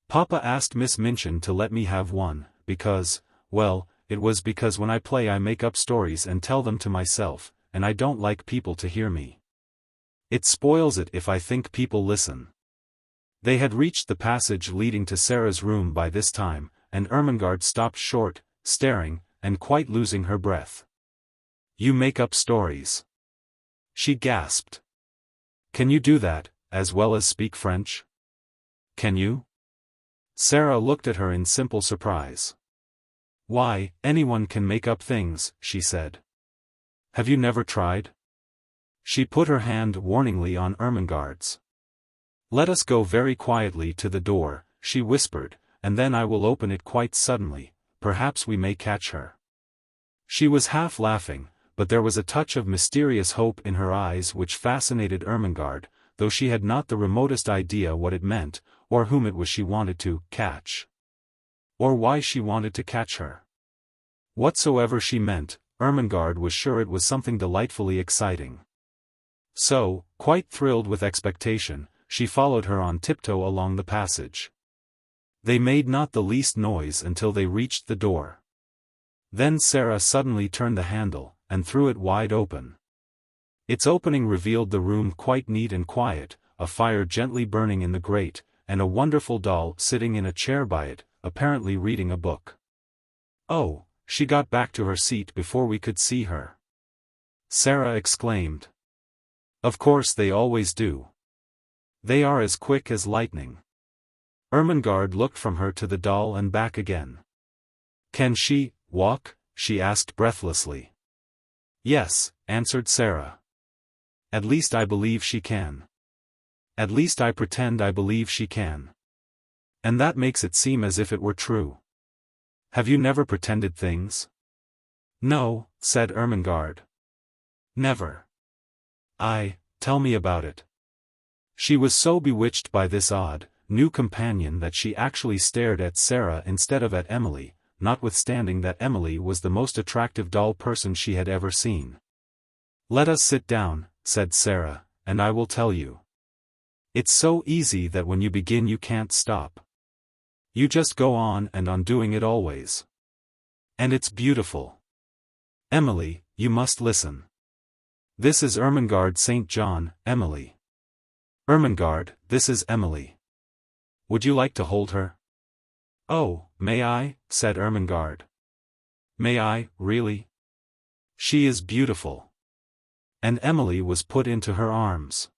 "Papa asked Miss Minchin to let me have one, because, well, it was because when I play I make up stories and tell them to myself, and I don't like people to hear me. It spoils it if I think people listen." They had reached the passage leading to Sara's room by this time, and Ermengarde stopped short, staring, and quite losing her breath. "You make up stories?" she gasped. "Can you do that, as well as speak French? Can you?" Sara looked at her in simple surprise. "Why, anyone can make up things," she said. "Have you never tried?" She put her hand warningly on Ermengarde's. "Let us go very quietly to the door," she whispered, "and then I will open it quite suddenly, perhaps we may catch her." She was half laughing, but there was a touch of mysterious hope in her eyes which fascinated Ermengarde, though she had not the remotest idea what it meant, or whom it was she wanted to catch. Or why she wanted to catch her. Whatsoever she meant, Ermengarde was sure it was something delightfully exciting. So, quite thrilled with expectation, she followed her on tiptoe along the passage. They made not the least noise until they reached the door. Then Sara suddenly turned the handle, and threw it wide open. Its opening revealed the room quite neat and quiet, a fire gently burning in the grate, and a wonderful doll sitting in a chair by it, apparently reading a book. "Oh, she got back to her seat before we could see her," Sara exclaimed. Of course they always do. They are as quick as lightning. Ermengarde looked from her to the doll and back again. Can she walk? She asked breathlessly. Yes, answered Sara. At least I believe she can. At least I pretend I believe she can. And that makes it seem as if it were true. Have you never pretended things? No, said Ermengarde. Never. Tell me about it. She was so bewitched by this odd, new companion that she actually stared at Sara instead of at Emily, notwithstanding that Emily was the most attractive doll person she had ever seen. Let us sit down, said Sara, and I will tell you. It's so easy that when you begin you can't stop. You just go on and on doing it always. And it's beautiful. Emily, you must listen. This is Ermengarde St. John, Emily. Ermengarde, this is Emily. Would you like to hold her? Oh, may I? Said Ermengarde. May I, really? She is beautiful. And Emily was put into her arms.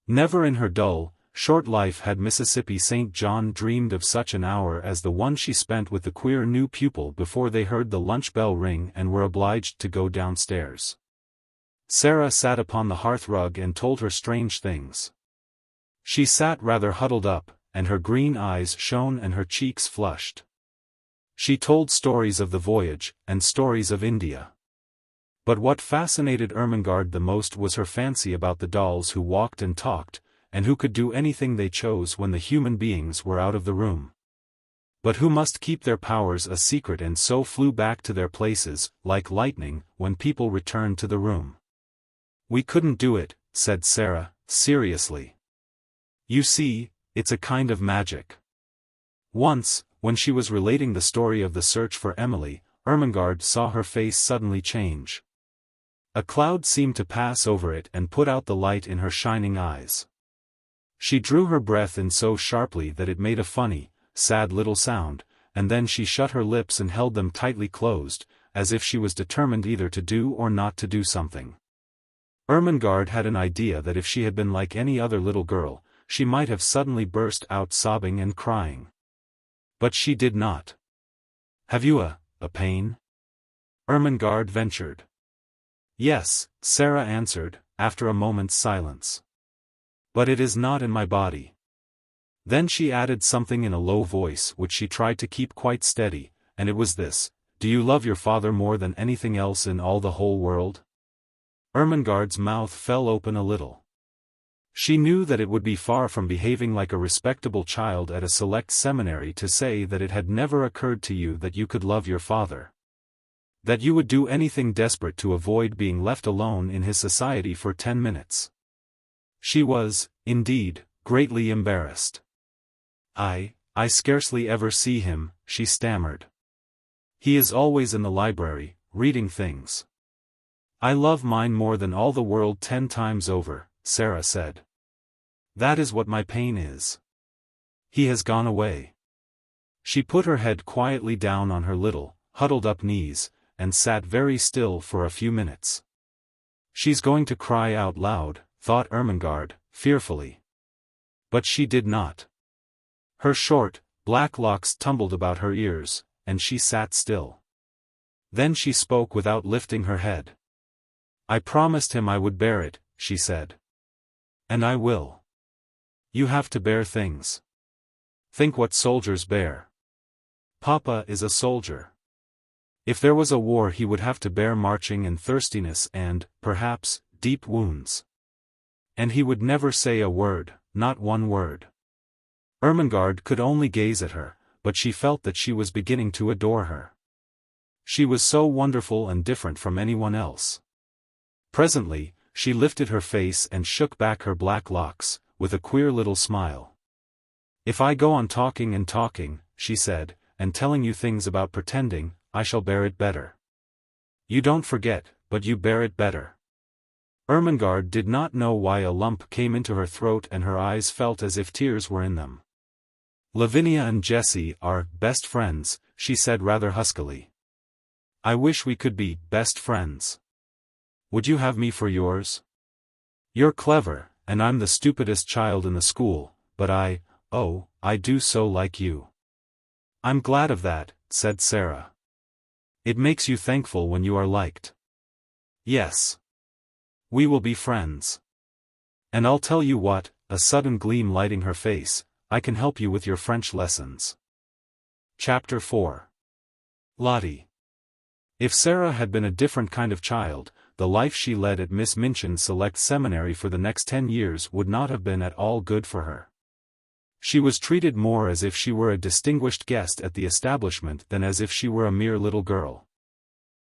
Never in her dull, short life had Mississippi St. John dreamed of such an hour as the one she spent with the queer new pupil before they heard the lunch bell ring and were obliged to go downstairs. Sara sat upon the hearthrug and told her strange things. She sat rather huddled up, and her green eyes shone and her cheeks flushed. She told stories of the voyage, and stories of India. But what fascinated Ermengarde the most was her fancy about the dolls who walked and talked, and who could do anything they chose when the human beings were out of the room. But who must keep their powers a secret and so flew back to their places, like lightning, when people returned to the room. We couldn't do it, said Sara, seriously. You see, it's a kind of magic. Once, when she was relating the story of the search for Emily, Ermengarde saw her face suddenly change. A cloud seemed to pass over it and put out the light in her shining eyes. She drew her breath in so sharply that it made a funny, sad little sound, and then she shut her lips and held them tightly closed, as if she was determined either to do or not to do something. Ermengarde had an idea that if she had been like any other little girl, she might have suddenly burst out sobbing and crying. But she did not. Have you a pain? Ermengarde ventured. Yes, Sara answered, after a moment's silence. But it is not in my body. Then she added something in a low voice which she tried to keep quite steady, and it was this: Do you love your father more than anything else in all the whole world? Ermengarde's mouth fell open a little. She knew that it would be far from behaving like a respectable child at a select seminary to say that it had never occurred to you that you could love your father. That you would do anything desperate to avoid being left alone in his society for 10 minutes. She was, indeed, greatly embarrassed. I scarcely ever see him, she stammered. He is always in the library, reading things. I love mine more than all the world 10 times over, Sara said. That is what my pain is. He has gone away. She put her head quietly down on her little, huddled-up knees, and sat very still for a few minutes. She's going to cry out loud, thought Ermengarde, fearfully. But she did not. Her short, black locks tumbled about her ears, and she sat still. Then she spoke without lifting her head. I promised him I would bear it, she said. And I will. You have to bear things. Think what soldiers bear. Papa is a soldier. If there was a war he would have to bear marching and thirstiness and, perhaps, deep wounds. And he would never say a word, not one word. Ermengarde could only gaze at her, but she felt that she was beginning to adore her. She was so wonderful and different from anyone else. Presently, she lifted her face and shook back her black locks, with a queer little smile. If I go on talking and talking, she said, and telling you things about pretending, I shall bear it better. You don't forget, but you bear it better. Ermengarde did not know why a lump came into her throat and her eyes felt as if tears were in them. Lavinia and Jessie are best friends, she said rather huskily. I wish we could be best friends. Would you have me for yours? You're clever, and I'm the stupidest child in the school, but I do so like you." "I'm glad of that," said Sara. "It makes you thankful when you are liked." "Yes. We will be friends. And I'll tell you what," a sudden gleam lighting her face, "I can help you with your French lessons." Chapter 4. Lottie. If Sara had been a different kind of child, the life she led at Miss Minchin's select seminary for the next 10 years would not have been at all good for her. She was treated more as if she were a distinguished guest at the establishment than as if she were a mere little girl.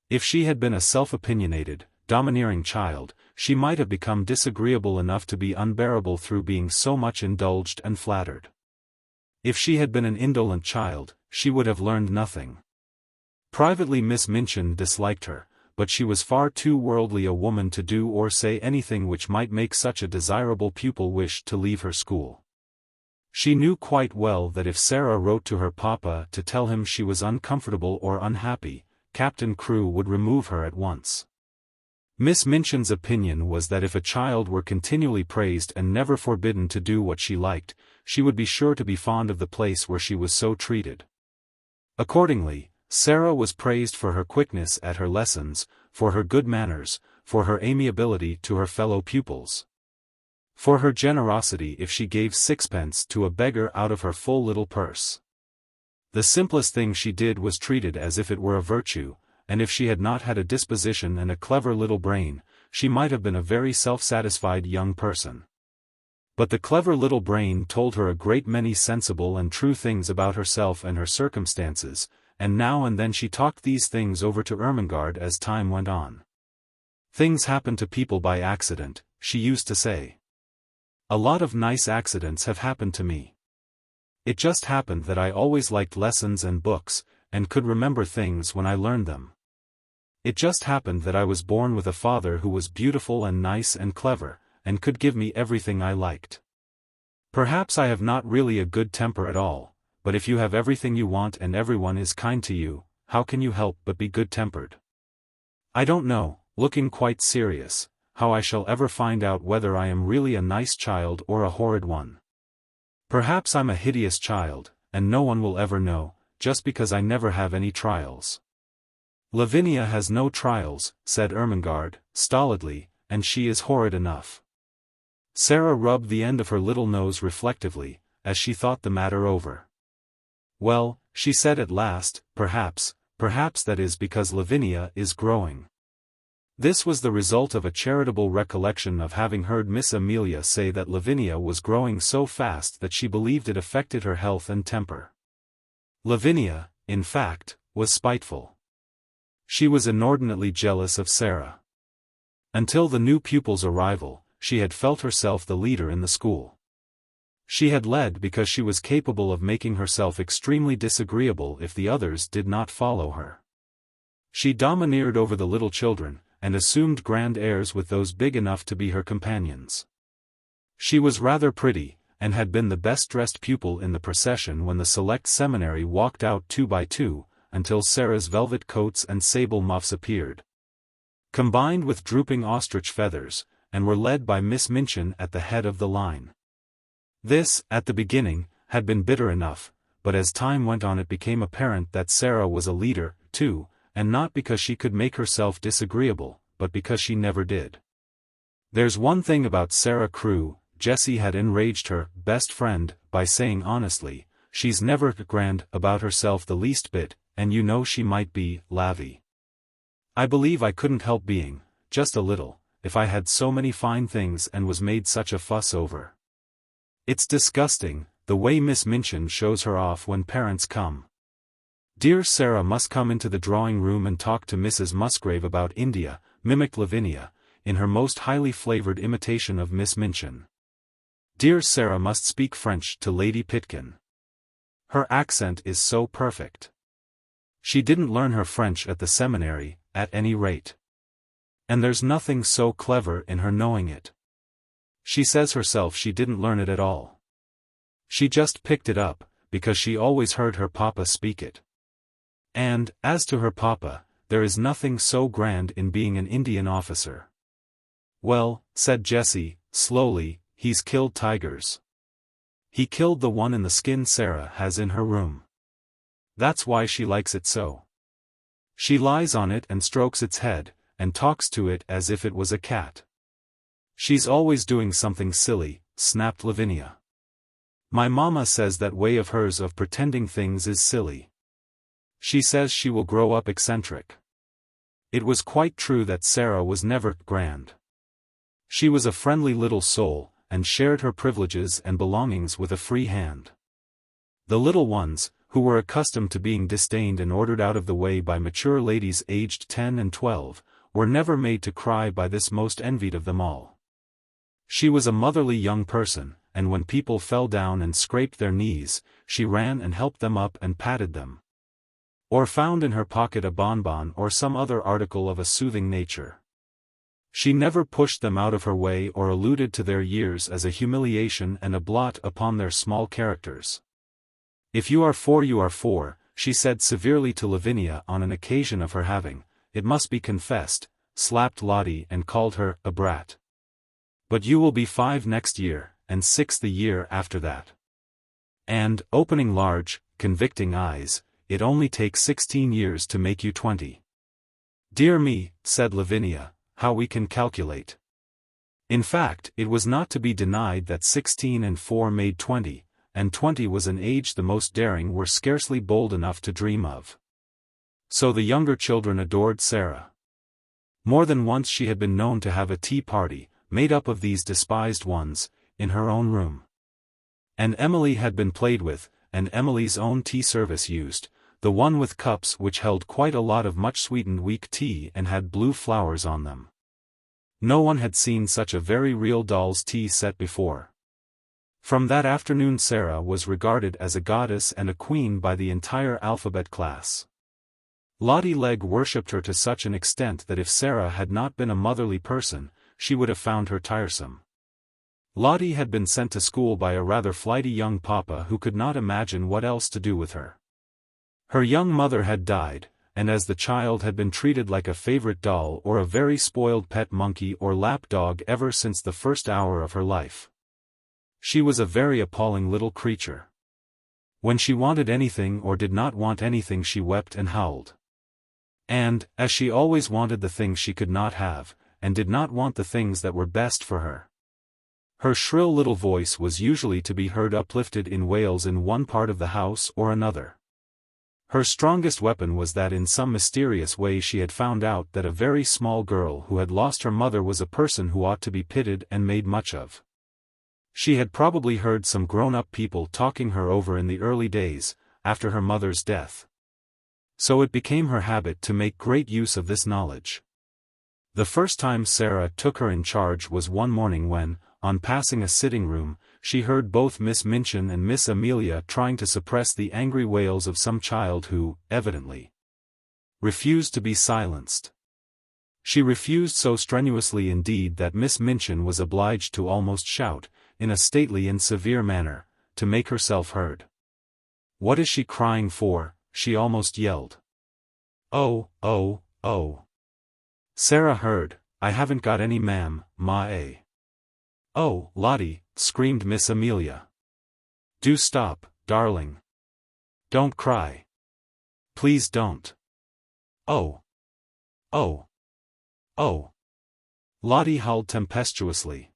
If she had been a self-opinionated, domineering child, she might have become disagreeable enough to be unbearable through being so much indulged and flattered. If she had been an indolent child, she would have learned nothing. Privately Miss Minchin disliked her, but she was far too worldly a woman to do or say anything which might make such a desirable pupil wish to leave her school. She knew quite well that if Sara wrote to her papa to tell him she was uncomfortable or unhappy, Captain Crewe would remove her at once. Miss Minchin's opinion was that if a child were continually praised and never forbidden to do what she liked, she would be sure to be fond of the place where she was so treated. Accordingly, Sara was praised for her quickness at her lessons, for her good manners, for her amiability to her fellow pupils, for her generosity if she gave sixpence to a beggar out of her full little purse. The simplest thing she did was treated as if it were a virtue, and if she had not had a disposition and a clever little brain, she might have been a very self-satisfied young person. But the clever little brain told her a great many sensible and true things about herself and her circumstances, and now and then she talked these things over to Ermengarde as time went on. "Things happen to people by accident," she used to say. "A lot of nice accidents have happened to me. It just happened that I always liked lessons and books, and could remember things when I learned them. It just happened that I was born with a father who was beautiful and nice and clever, and could give me everything I liked. Perhaps I have not really a good temper at all, but if you have everything you want and everyone is kind to you, how can you help but be good-tempered? I don't know," looking quite serious, "how I shall ever find out whether I am really a nice child or a horrid one. Perhaps I'm a hideous child, and no one will ever know, just because I never have any trials." "Lavinia has no trials," said Ermengarde, stolidly, "and she is horrid enough." Sara rubbed the end of her little nose reflectively, as she thought the matter over. "Well," she said at last, perhaps that is because Lavinia is growing." This was the result of a charitable recollection of having heard Miss Amelia say that Lavinia was growing so fast that she believed it affected her health and temper. Lavinia, in fact, was spiteful. She was inordinately jealous of Sara. Until the new pupil's arrival, she had felt herself the leader in the school. She had led because she was capable of making herself extremely disagreeable if the others did not follow her. She domineered over the little children, and assumed grand airs with those big enough to be her companions. She was rather pretty, and had been the best-dressed pupil in the procession when the select seminary walked out 2 by 2, until Sara's velvet coats and sable muffs appeared, combined with drooping ostrich feathers, and were led by Miss Minchin at the head of the line. This, at the beginning, had been bitter enough, but as time went on it became apparent that Sara was a leader, too, and not because she could make herself disagreeable, but because she never did. "There's one thing about Sara Crewe," Jessie had enraged her best friend by saying honestly, "she's never grand about herself the least bit, and you know she might be, Lavvy. I believe I couldn't help being, just a little, if I had so many fine things and was made such a fuss over. It's disgusting, the way Miss Minchin shows her off when parents come. Dear Sara must come into the drawing room and talk to Mrs. Musgrave about India," mimicked Lavinia, in her most highly flavored imitation of Miss Minchin. "Dear Sara must speak French to Lady Pitkin. Her accent is so perfect. She didn't learn her French at the seminary, at any rate. And there's nothing so clever in her knowing it. She says herself she didn't learn it at all. She just picked it up, because she always heard her papa speak it. And, as to her papa, there is nothing so grand in being an Indian officer. Well, said Jessie, slowly, he's killed tigers. He killed the one in the skin Sara has in her room. That's why she likes it so. She lies on it and strokes its head, and talks to it as if it was a cat. She's always doing something silly, snapped Lavinia. My mama says that way of hers of pretending things is silly. She says she will grow up eccentric. It was quite true that Sara was never grand. She was a friendly little soul, and shared her privileges and belongings with a free hand. The little ones, who were accustomed to being disdained and ordered out of the way by mature ladies aged 10 and 12, were never made to cry by this most envied of them all. She was a motherly young person, and when people fell down and scraped their knees, she ran and helped them up and patted them. Or found in her pocket a bonbon or some other article of a soothing nature. She never pushed them out of her way or alluded to their years as a humiliation and a blot upon their small characters. If you are four, she said severely to Lavinia on an occasion of her having, it must be confessed, slapped Lottie and called her a brat. But you will be 5 next year, and 6 the year after that. And, opening large, convicting eyes, it only takes 16 years to make you 20. Dear me, said Lavinia, how we can calculate. In fact, it was not to be denied that 16 and 4 made 20, and 20 was an age the most daring were scarcely bold enough to dream of. So the younger children adored Sara. More than once she had been known to have a tea party, made up of these despised ones, in her own room. And Emily had been played with, and Emily's own tea service used, the one with cups which held quite a lot of much sweetened weak tea and had blue flowers on them. No one had seen such a very real doll's tea set before. From that afternoon Sara was regarded as a goddess and a queen by the entire alphabet class. Lottie Legge worshipped her to such an extent that if Sara had not been a motherly person, she would have found her tiresome. Lottie had been sent to school by a rather flighty young papa who could not imagine what else to do with her. Her young mother had died, and as the child had been treated like a favorite doll or a very spoiled pet monkey or lap dog ever since the first hour of her life. She was a very appalling little creature. When she wanted anything or did not want anything she wept and howled. And, as she always wanted the things she could not have, and did not want the things that were best for her. Her shrill little voice was usually to be heard uplifted in wails in one part of the house or another. Her strongest weapon was that in some mysterious way she had found out that a very small girl who had lost her mother was a person who ought to be pitied and made much of. She had probably heard some grown-up people talking her over in the early days, after her mother's death. So it became her habit to make great use of this knowledge. The first time Sara took her in charge was one morning when, on passing a sitting room, she heard both Miss Minchin and Miss Amelia trying to suppress the angry wails of some child who, evidently, refused to be silenced. She refused so strenuously indeed that Miss Minchin was obliged to almost shout, in a stately and severe manner, to make herself heard. "What is she crying for?" she almost yelled. "Oh, oh, oh." Sara heard, "I haven't got any ma'am, ma. "Oh, Lottie," screamed Miss Amelia. "Do stop, darling. Don't cry. Please don't. Oh. Oh. Oh." Lottie howled tempestuously.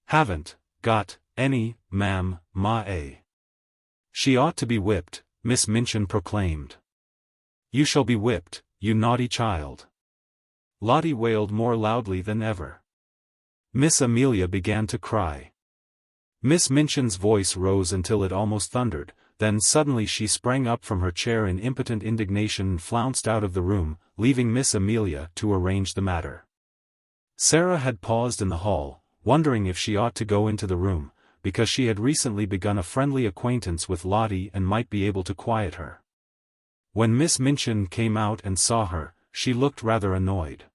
"Haven't got any, ma'am, ma. She ought to be whipped," Miss Minchin proclaimed. "You shall be whipped, you naughty child." Lottie wailed more loudly than ever. Miss Amelia began to cry. Miss Minchin's voice rose until it almost thundered, then suddenly she sprang up from her chair in impotent indignation and flounced out of the room, leaving Miss Amelia to arrange the matter. Sara had paused in the hall, wondering if she ought to go into the room, because she had recently begun a friendly acquaintance with Lottie and might be able to quiet her. When Miss Minchin came out and saw her, she looked rather annoyed.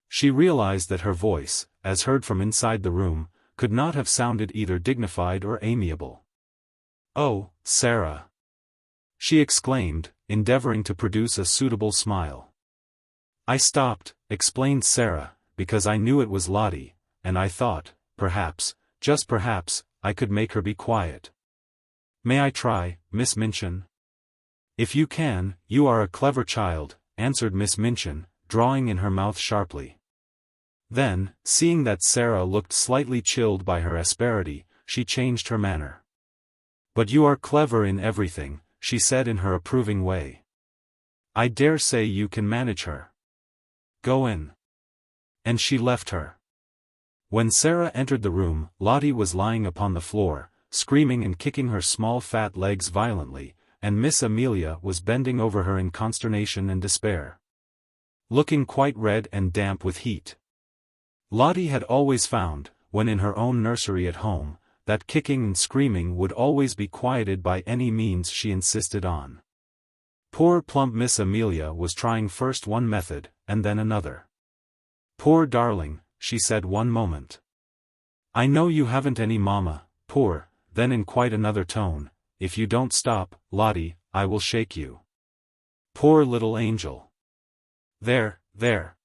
She realized that her voice, as heard from inside the room, could not have sounded either dignified or amiable. "Oh, Sara!" she exclaimed, endeavoring to produce a suitable smile. "I stopped," explained Sara, because I knew it was Lottie, and I thought, perhaps, just perhaps, I could make her be quiet. May I try, Miss Minchin? If you can, you are a clever child, answered Miss Minchin, drawing in her mouth sharply. Then, seeing that Sara looked slightly chilled by her asperity, she changed her manner. But you are clever in everything, she said in her approving way. I dare say you can manage her. Go in. And she left her. When Sara entered the room, Lottie was lying upon the floor, screaming and kicking her small fat legs violently, and Miss Amelia was bending over her in consternation and despair, looking quite red and damp with heat. Lottie had always found, when in her own nursery at home, that kicking and screaming would always be quieted by any means she insisted on. Poor plump Miss Amelia was trying first one method, and then another. Poor darling, she said one moment. I know you haven't any mamma, poor, then in quite another tone, if you don't stop, Lottie, I will shake you. Poor little angel. There, there.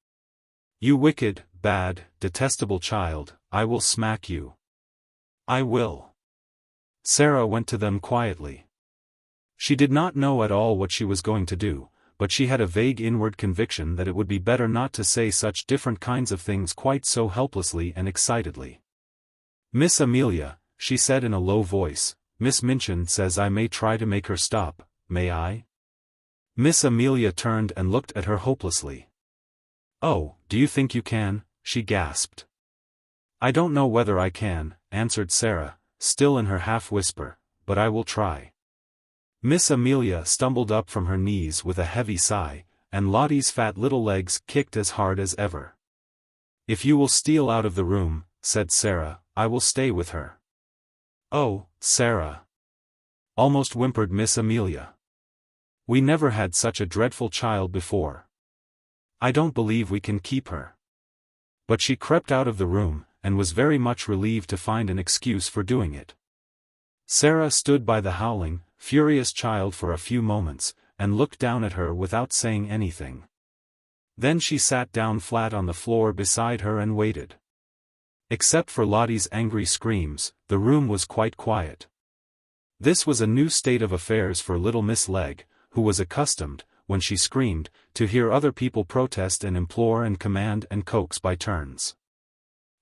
You wicked, bad, detestable child, I will smack you. I will. Sara went to them quietly. She did not know at all what she was going to do, but she had a vague inward conviction that it would be better not to say such different kinds of things quite so helplessly and excitedly. Miss Amelia, she said in a low voice, Miss Minchin says I may try to make her stop, may I? Miss Amelia turned and looked at her hopelessly. Oh, do you think you can? She gasped. I don't know whether I can, answered Sara, still in her half-whisper, but I will try. Miss Amelia stumbled up from her knees with a heavy sigh, and Lottie's fat little legs kicked as hard as ever. If you will steal out of the room, said Sara, I will stay with her. Oh, Sara! Almost whimpered Miss Amelia. We never had such a dreadful child before. I don't believe we can keep her. But she crept out of the room, and was very much relieved to find an excuse for doing it. Sara stood by the howling, furious child for a few moments, and looked down at her without saying anything. Then she sat down flat on the floor beside her and waited. Except for Lottie's angry screams, the room was quite quiet. This was a new state of affairs for little Miss Legg, who was accustomed, when she screamed, to hear other people protest and implore and command and coax by turns.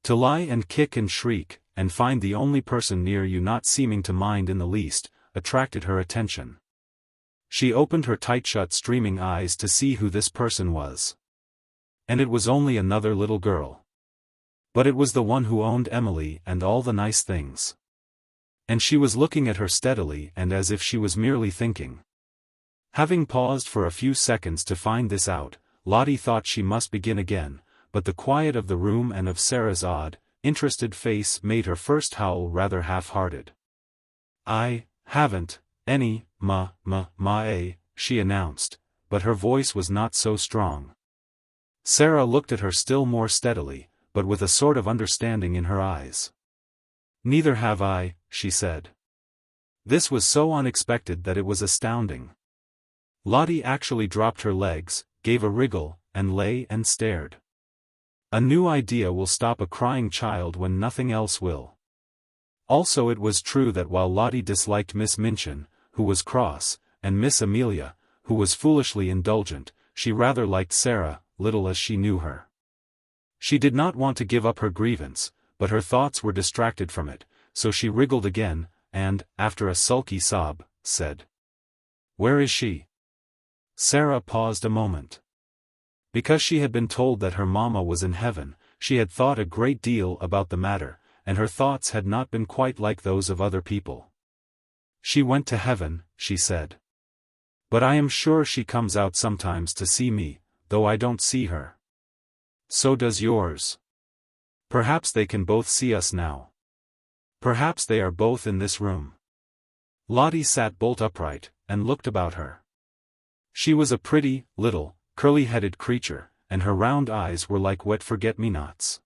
To lie and kick and shriek, and find the only person near you not seeming to mind in the least, attracted her attention. She opened her tight-shut streaming eyes to see who this person was. And it was only another little girl. But it was the one who owned Emily and all the nice things. And she was looking at her steadily and as if she was merely thinking. Having paused for a few seconds to find this out, Lottie thought she must begin again, but the quiet of the room and of Sara's odd, interested face made her first howl rather half-hearted. I haven't any, she announced, but her voice was not so strong. Sara looked at her still more steadily, but with a sort of understanding in her eyes. Neither have I, she said. This was so unexpected that it was astounding. Lottie actually dropped her legs, gave a wriggle, and lay and stared. A new idea will stop a crying child when nothing else will. Also it was true that while Lottie disliked Miss Minchin, who was cross, and Miss Amelia, who was foolishly indulgent, she rather liked Sara, little as she knew her. She did not want to give up her grievance, but her thoughts were distracted from it, so she wriggled again, and, after a sulky sob, said, Where is she? Sara paused a moment. Because she had been told that her mamma was in heaven, she had thought a great deal about the matter, and her thoughts had not been quite like those of other people. She went to heaven, she said. But I am sure she comes out sometimes to see me, though I don't see her. So does yours. Perhaps they can both see us now. Perhaps they are both in this room. Lottie sat bolt upright, and looked about her. She was a pretty, little, curly-headed creature, and her round eyes were like wet forget-me-nots.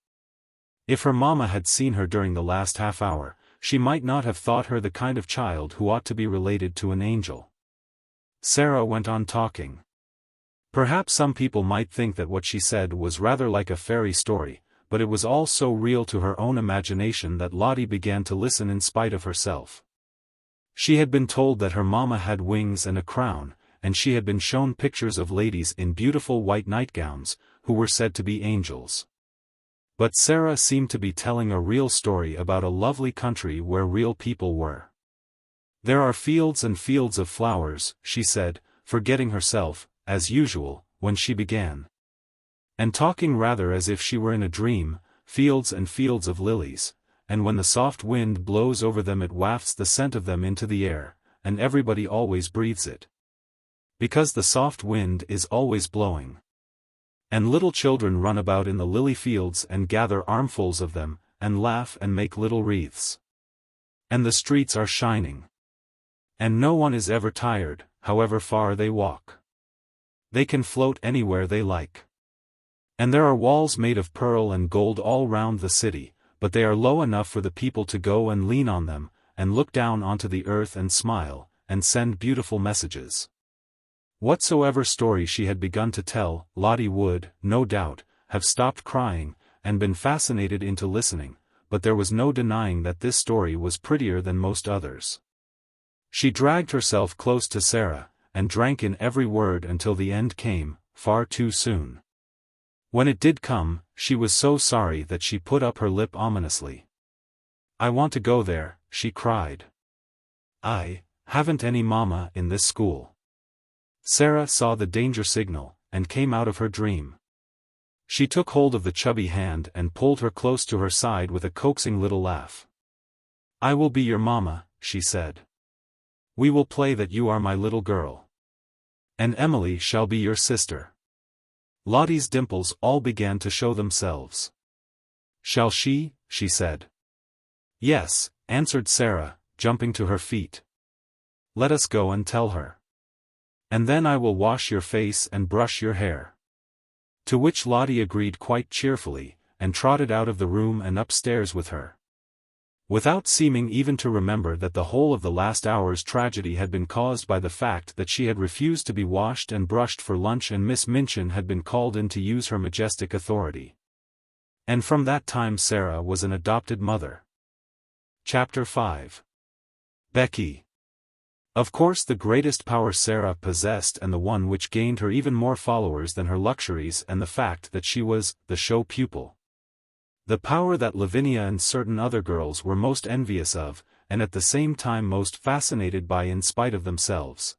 If her mamma had seen her during the last half-hour, she might not have thought her the kind of child who ought to be related to an angel. Sara went on talking. Perhaps some people might think that what she said was rather like a fairy story, but it was all so real to her own imagination that Lottie began to listen in spite of herself. She had been told that her mama had wings and a crown, and she had been shown pictures of ladies in beautiful white nightgowns, who were said to be angels. But Sara seemed to be telling a real story about a lovely country where real people were. "There are fields and fields of flowers," she said, forgetting herself, as usual, when she began. And talking rather as if she were in a dream, "fields and fields of lilies, and when the soft wind blows over them it wafts the scent of them into the air, and everybody always breathes it. Because the soft wind is always blowing. And little children run about in the lily fields and gather armfuls of them, and laugh and make little wreaths. And the streets are shining. And no one is ever tired, however far they walk. They can float anywhere they like. And there are walls made of pearl and gold all round the city, but they are low enough for the people to go and lean on them, and look down onto the earth and smile, and send beautiful messages." Whatsoever story she had begun to tell, Lottie would, no doubt, have stopped crying, and been fascinated into listening, but there was no denying that this story was prettier than most others. She dragged herself close to Sara, and drank in every word until the end came, far too soon. When it did come, she was so sorry that she put up her lip ominously. "I want to go there," she cried. "I haven't any mama in this school." Sara saw the danger signal, and came out of her dream. She took hold of the chubby hand and pulled her close to her side with a coaxing little laugh. "I will be your mama," she said. "We will play that you are my little girl. And Emily shall be your sister." Lottie's dimples all began to show themselves. "Shall she?" she said. "Yes," answered Sara, jumping to her feet. "Let us go and tell her. And then I will wash your face and brush your hair." To which Lottie agreed quite cheerfully, and trotted out of the room and upstairs with her. Without seeming even to remember that the whole of the last hour's tragedy had been caused by the fact that she had refused to be washed and brushed for lunch and Miss Minchin had been called in to use her majestic authority. And from that time Sara was an adopted mother. Chapter 5. Becky. Of course the greatest power Sara possessed and the one which gained her even more followers than her luxuries and the fact that she was the show pupil. The power that Lavinia and certain other girls were most envious of, and at the same time most fascinated by in spite of themselves,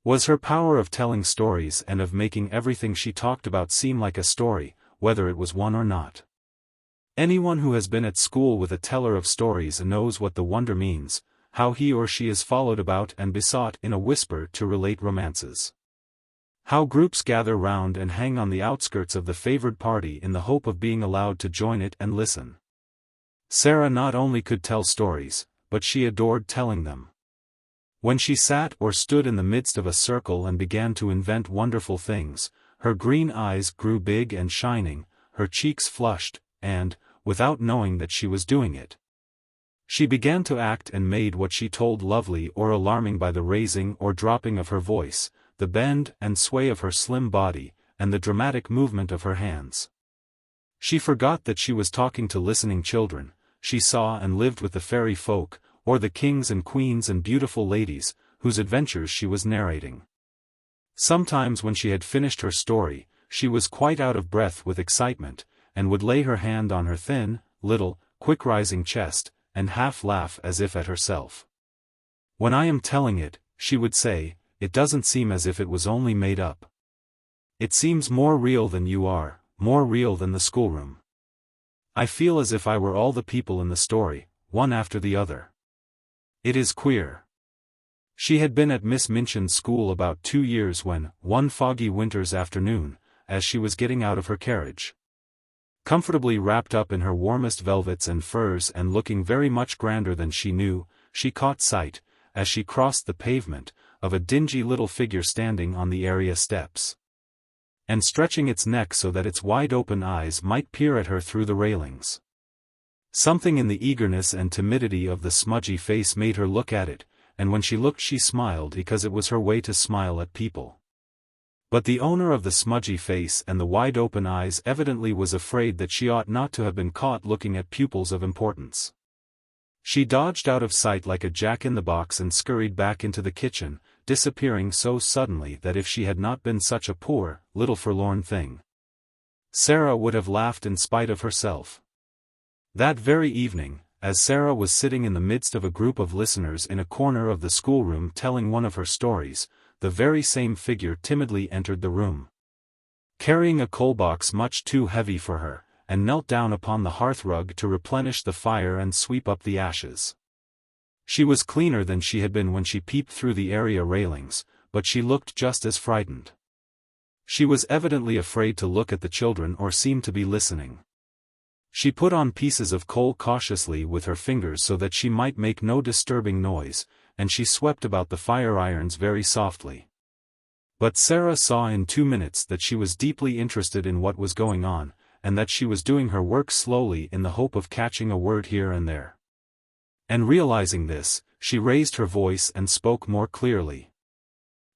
was her power of telling stories and of making everything she talked about seem like a story, whether it was one or not. Anyone who has been at school with a teller of stories knows what the wonder means, how he or she is followed about and besought in a whisper to relate romances. How groups gather round and hang on the outskirts of the favored party in the hope of being allowed to join it and listen. Sara not only could tell stories, but she adored telling them. When she sat or stood in the midst of a circle and began to invent wonderful things, her green eyes grew big and shining, her cheeks flushed, and, without knowing that she was doing it, she began to act and made what she told lovely or alarming by the raising or dropping of her voice, the bend and sway of her slim body, and the dramatic movement of her hands. She forgot that she was talking to listening children, she saw and lived with the fairy folk, or the kings and queens and beautiful ladies, whose adventures she was narrating. Sometimes when she had finished her story, she was quite out of breath with excitement, and would lay her hand on her thin, little, quick-rising chest, and half laugh as if at herself. "When I am telling it," she would say, "it doesn't seem as if it was only made up. It seems more real than you are, more real than the schoolroom. I feel as if I were all the people in the story, one after the other. It is queer." She had been at Miss Minchin's school about 2 years when, one foggy winter's afternoon, as she was getting out of her carriage, comfortably wrapped up in her warmest velvets and furs and looking very much grander than she knew, she caught sight, as she crossed the pavement, of a dingy little figure standing on the area steps, and stretching its neck so that its wide-open eyes might peer at her through the railings. Something in the eagerness and timidity of the smudgy face made her look at it, and when she looked she smiled because it was her way to smile at people. But the owner of the smudgy face and the wide-open eyes evidently was afraid that she ought not to have been caught looking at pupils of importance. She dodged out of sight like a jack-in-the-box and scurried back into the kitchen, disappearing so suddenly that if she had not been such a poor, little forlorn thing, Sara would have laughed in spite of herself. That very evening, as Sara was sitting in the midst of a group of listeners in a corner of the schoolroom telling one of her stories, the very same figure timidly entered the room, carrying a coal box much too heavy for her, and knelt down upon the hearthrug to replenish the fire and sweep up the ashes. She was cleaner than she had been when she peeped through the area railings, but she looked just as frightened. She was evidently afraid to look at the children or seem to be listening. She put on pieces of coal cautiously with her fingers so that she might make no disturbing noise, and she swept about the fire irons very softly. But Sara saw in 2 minutes that she was deeply interested in what was going on, and that she was doing her work slowly in the hope of catching a word here and there. And realizing this, she raised her voice and spoke more clearly.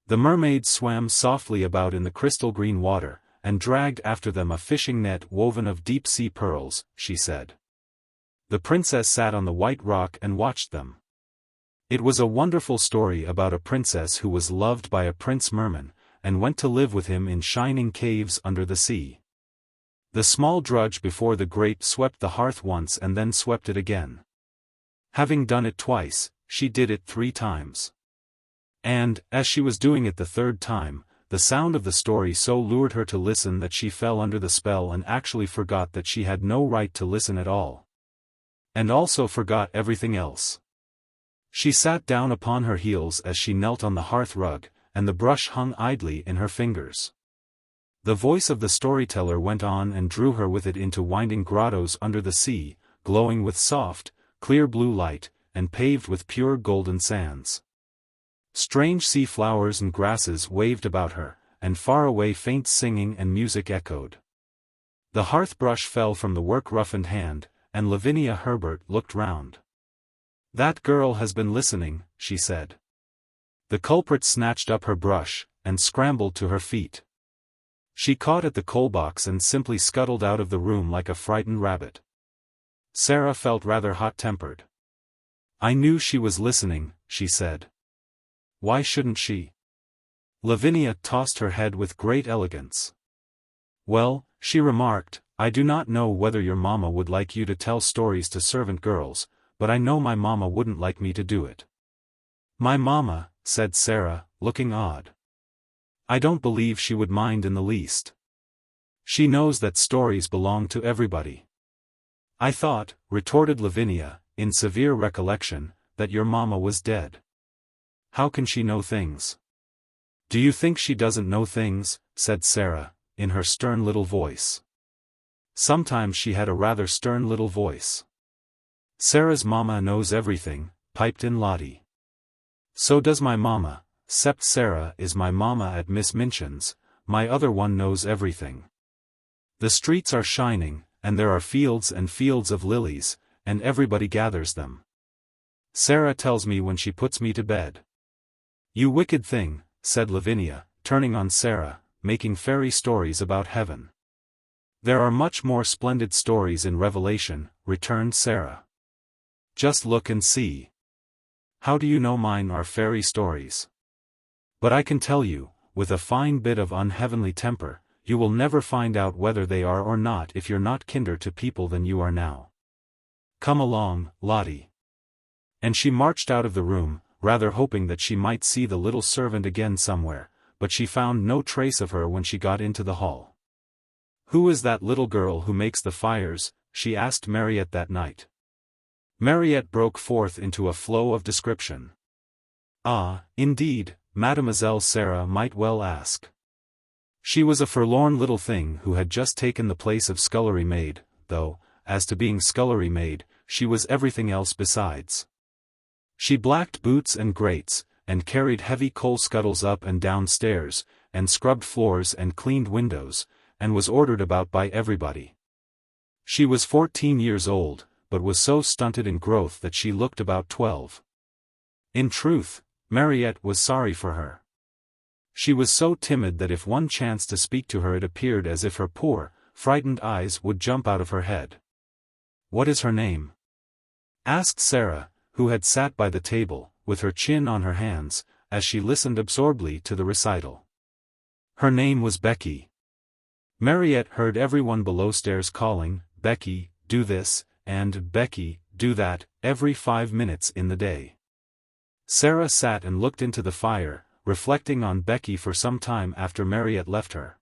The mermaids swam softly about in the crystal-green water, and dragged after them a fishing net woven of deep-sea pearls, she said. The princess sat on the white rock and watched them. It was a wonderful story about a princess who was loved by a prince merman, and went to live with him in shining caves under the sea. The small drudge before the grate swept the hearth once and then swept it again. Having done it twice, she did it 3 times. And, as she was doing it the 3rd time, the sound of the story so lured her to listen that she fell under the spell and actually forgot that she had no right to listen at all. And also forgot everything else. She sat down upon her heels as she knelt on the hearth rug, and the brush hung idly in her fingers. The voice of the storyteller went on and drew her with it into winding grottos under the sea, glowing with soft, clear blue light, and paved with pure golden sands. Strange sea flowers and grasses waved about her, and far away faint singing and music echoed. The hearth brush fell from the work-roughened hand, and Lavinia Herbert looked round. "That girl has been listening," she said. The culprit snatched up her brush, and scrambled to her feet. She caught at the coal box and simply scuttled out of the room like a frightened rabbit. Sara felt rather hot-tempered. "I knew she was listening," she said. "Why shouldn't she?" Lavinia tossed her head with great elegance. "Well," she remarked, "I do not know whether your mamma would like you to tell stories to servant girls, but I know my mamma wouldn't like me to do it." "My mamma," said Sara, looking odd. "I don't believe she would mind in the least. She knows that stories belong to everybody." "I thought," retorted Lavinia, in severe recollection, "that your mamma was dead. How can she know things?" "Do you think she doesn't know things?" said Sara, in her stern little voice. Sometimes she had a rather stern little voice. "Sara's mamma knows everything," piped in Lottie. "So does my mamma, 'cept Sara is my mamma at Miss Minchin's, my other one knows everything. The streets are shining, and there are fields and fields of lilies, and everybody gathers them. Sara tells me when she puts me to bed." "You wicked thing," said Lavinia, turning on Sara, "making fairy stories about heaven." "There are much more splendid stories in Revelation," returned Sara. "Just look and see." "How do you know mine are fairy stories?" "But I can tell you, with a fine bit of unheavenly temper, you will never find out whether they are or not if you're not kinder to people than you are now. Come along, Lottie." And she marched out of the room, rather hoping that she might see the little servant again somewhere, but she found no trace of her when she got into the hall. "Who is that little girl who makes the fires?" she asked Mariette that night. Mariette broke forth into a flow of description. "Ah, indeed, Mademoiselle Sara might well ask. She was a forlorn little thing who had just taken the place of scullery maid, though, as to being scullery maid, she was everything else besides. She blacked boots and grates, and carried heavy coal scuttles up and down stairs, and scrubbed floors and cleaned windows, and was ordered about by everybody. She was 14 years old, but was so stunted in growth that she looked about 12. In truth, Mariette was sorry for her. She was so timid that if one chanced to speak to her it appeared as if her poor, frightened eyes would jump out of her head. "What is her name?" asked Sara, who had sat by the table, with her chin on her hands, as she listened absorbedly to the recital. Her name was Becky. Mariette heard everyone below stairs calling, "Becky, do this," and "Becky, do that," every 5 minutes in the day. Sara sat and looked into the fire, reflecting on Becky for some time after Mariette left her.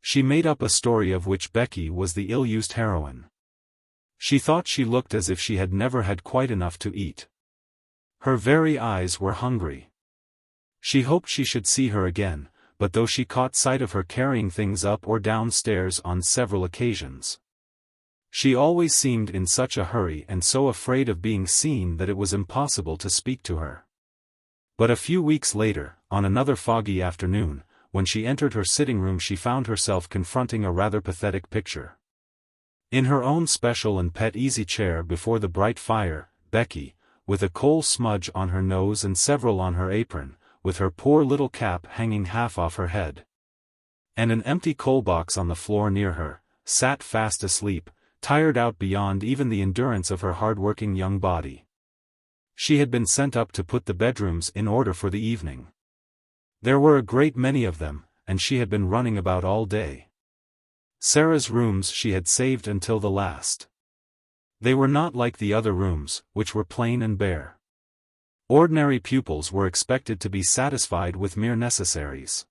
She made up a story of which Becky was the ill-used heroine. She thought she looked as if she had never had quite enough to eat. Her very eyes were hungry. She hoped she should see her again, but though she caught sight of her carrying things up or down stairs on several occasions, she always seemed in such a hurry and so afraid of being seen that it was impossible to speak to her. But a few weeks later, on another foggy afternoon, when she entered her sitting room she found herself confronting a rather pathetic picture. In her own special and pet easy chair before the bright fire, Becky, with a coal smudge on her nose and several on her apron, with her poor little cap hanging half off her head, and an empty coal box on the floor near her, sat fast asleep, tired out beyond even the endurance of her hard-working young body. She had been sent up to put the bedrooms in order for the evening. There were a great many of them, and she had been running about all day. Sara's rooms she had saved until the last. They were not like the other rooms, which were plain and bare. Ordinary pupils were expected to be satisfied with mere necessaries.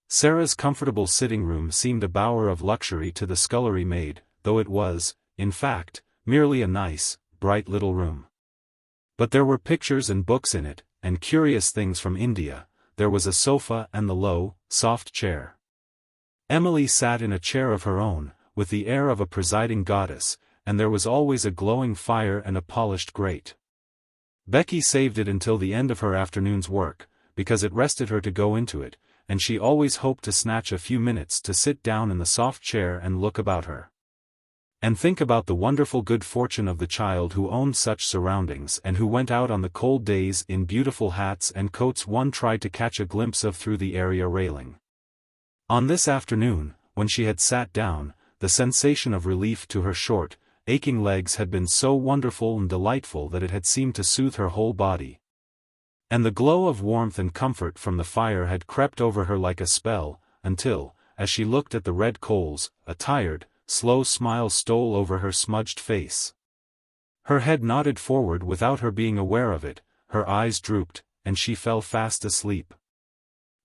Sara's comfortable sitting room seemed a bower of luxury to the scullery maid, though it was, in fact, merely a nice, bright little room. But there were pictures and books in it, and curious things from India. There was a sofa and the low, soft chair. Emily sat in a chair of her own, with the air of a presiding goddess, and there was always a glowing fire and a polished grate. Becky saved it until the end of her afternoon's work, because it rested her to go into it, and she always hoped to snatch a few minutes to sit down in the soft chair and look about her, and think about the wonderful good fortune of the child who owned such surroundings and who went out on the cold days in beautiful hats and coats one tried to catch a glimpse of through the area railing. On this afternoon, when she had sat down, the sensation of relief to her short, aching legs had been so wonderful and delightful that it had seemed to soothe her whole body. And the glow of warmth and comfort from the fire had crept over her like a spell, until, as she looked at the red coals, a tired, slow smile stole over her smudged face. Her head nodded forward without her being aware of it, her eyes drooped, and she fell fast asleep.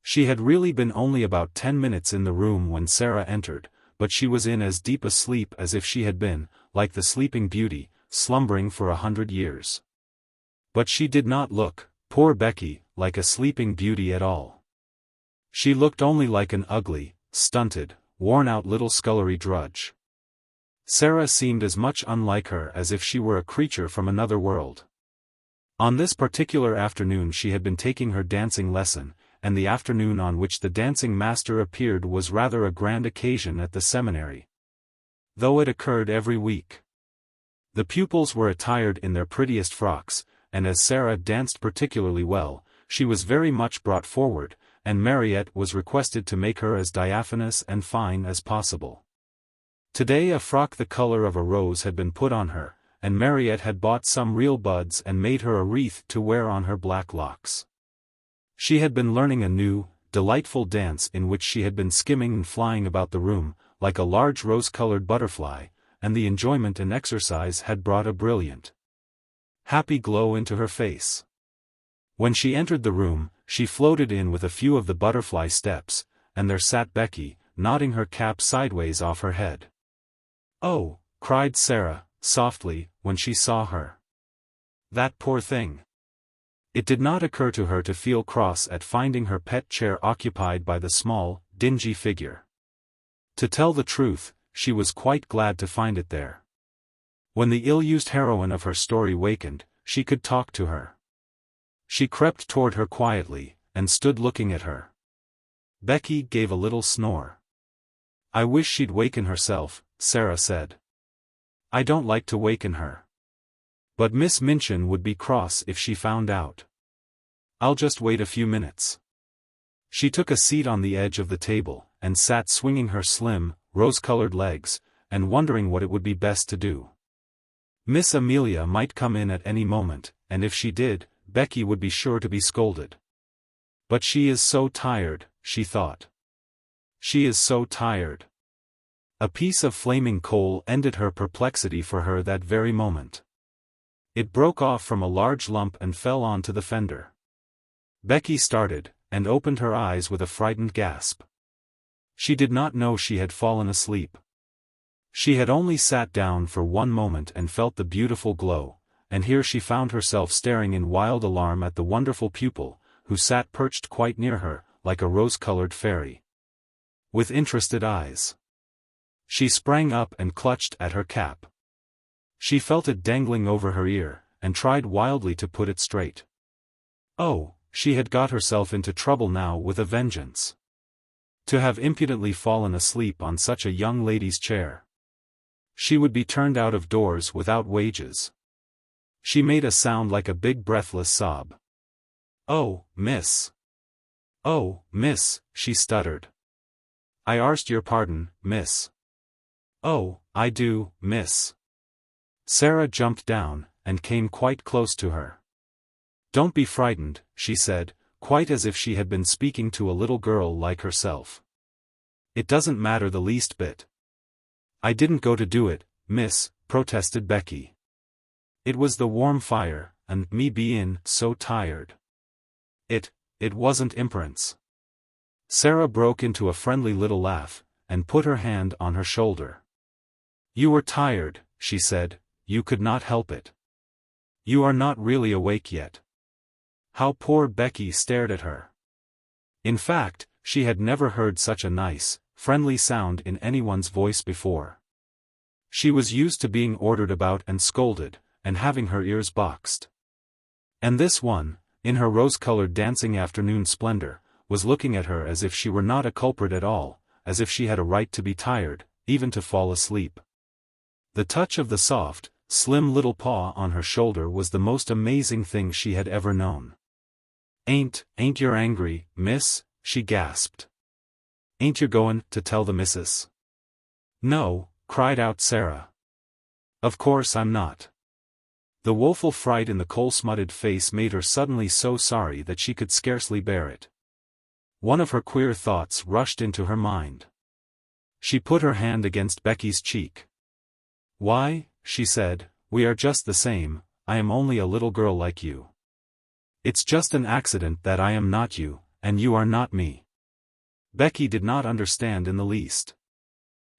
She had really been only about 10 minutes in the room when Sara entered, but she was in as deep a sleep as if she had been, like the Sleeping Beauty, slumbering for 100 years. But she did not look, poor Becky, like a Sleeping Beauty at all. She looked only like an ugly, stunted, worn-out little scullery drudge. Sara seemed as much unlike her as if she were a creature from another world. On this particular afternoon she had been taking her dancing lesson, and the afternoon on which the dancing master appeared was rather a grand occasion at the seminary, though it occurred every week. The pupils were attired in their prettiest frocks, and as Sara danced particularly well, she was very much brought forward, and Mariette was requested to make her as diaphanous and fine as possible. Today a frock the color of a rose had been put on her, and Mariette had bought some real buds and made her a wreath to wear on her black locks. She had been learning a new, delightful dance in which she had been skimming and flying about the room, like a large rose-colored butterfly, and the enjoyment and exercise had brought a brilliant, happy glow into her face. When she entered the room, she floated in with a few of the butterfly steps, and there sat Becky, nodding her cap sideways off her head. "Oh," cried Sara, softly, when she saw her. "That poor thing." It did not occur to her to feel cross at finding her pet chair occupied by the small, dingy figure. To tell the truth, she was quite glad to find it there. When the ill-used heroine of her story wakened, she could talk to her. She crept toward her quietly, and stood looking at her. Becky gave a little snore. "I wish she'd waken herself," Sara said. "I don't like to waken her. But Miss Minchin would be cross if she found out. I'll just wait a few minutes." She took a seat on the edge of the table, and sat swinging her slim, rose-colored legs, and wondering what it would be best to do. Miss Amelia might come in at any moment, and if she did, Becky would be sure to be scolded. But she is so tired, she thought. She is so tired. A piece of flaming coal ended her perplexity for her that very moment. It broke off from a large lump and fell onto the fender. Becky started, and opened her eyes with a frightened gasp. She did not know she had fallen asleep. She had only sat down for one moment and felt the beautiful glow, and here she found herself staring in wild alarm at the wonderful pupil, who sat perched quite near her, like a rose-colored fairy. With interested eyes. She sprang up and clutched at her cap. She felt it dangling over her ear, and tried wildly to put it straight. Oh, she had got herself into trouble now with a vengeance. To have impudently fallen asleep on such a young lady's chair. She would be turned out of doors without wages. She made a sound like a big breathless sob. "Oh, miss. Oh, miss," she stuttered. "I arst your pardon, miss." "Oh, I do, miss." Sara jumped down, and came quite close to her. "Don't be frightened," she said, quite as if she had been speaking to a little girl like herself. "It doesn't matter the least bit." "I didn't go to do it, miss," protested Becky. "It was the warm fire, and me bein' so tired. It wasn't imperence." Sara broke into a friendly little laugh, and put her hand on her shoulder. "You were tired," she said, "you could not help it. You are not really awake yet." How poor Becky stared at her. In fact, she had never heard such a nice, friendly sound in anyone's voice before. She was used to being ordered about and scolded, and having her ears boxed. And this one, in her rose-colored dancing afternoon splendor, was looking at her as if she were not a culprit at all, as if she had a right to be tired, even to fall asleep. The touch of the soft, slim little paw on her shoulder was the most amazing thing she had ever known. Ain't you're angry, miss?" she gasped. "Ain't you goin' to tell the missus?" "No," cried out Sara. "Of course I'm not." The woeful fright in the coal-smutted face made her suddenly so sorry that she could scarcely bear it. One of her queer thoughts rushed into her mind. She put her hand against Becky's cheek. "Why," she said, "we are just the same, I am only a little girl like you. It's just an accident that I am not you, and you are not me." Becky did not understand in the least.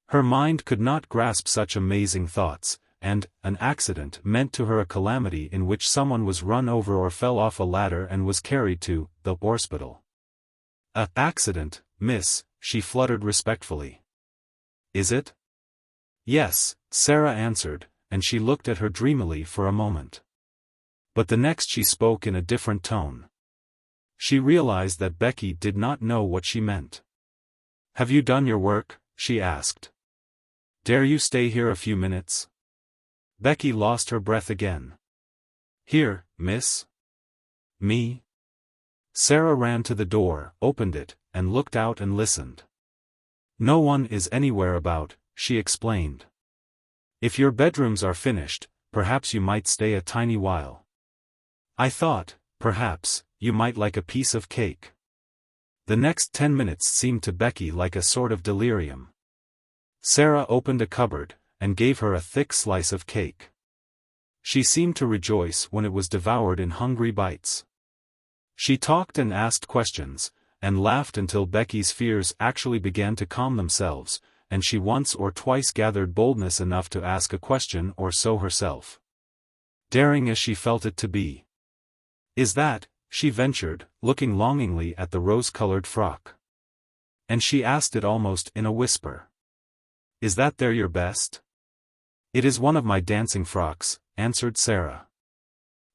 Her mind could not grasp such amazing thoughts, and an accident meant to her a calamity in which someone was run over or fell off a ladder and was carried to the hospital. "A accident, miss," she fluttered respectfully. "Is it?" "Yes," Sara answered, and she looked at her dreamily for a moment. But the next she spoke in a different tone. She realized that Becky did not know what she meant. "Have you done your work?" she asked. "Dare you stay here a few minutes?" Becky lost her breath again. "Here, miss?" "Me?" Sara ran to the door, opened it, and looked out and listened. "No one is anywhere about," she explained. "If your bedrooms are finished, perhaps you might stay a tiny while. I thought, perhaps, you might like a piece of cake." The next 10 minutes seemed to Becky like a sort of delirium. Sara opened a cupboard, and gave her a thick slice of cake. She seemed to rejoice when it was devoured in hungry bites. She talked and asked questions, and laughed until Becky's fears actually began to calm themselves, and she once or twice gathered boldness enough to ask a question or so herself. Daring as she felt it to be. "Is that," she ventured, looking longingly at the rose-colored frock. And she asked it almost in a whisper. "Is that there your best?" "It is one of my dancing frocks," answered Sara.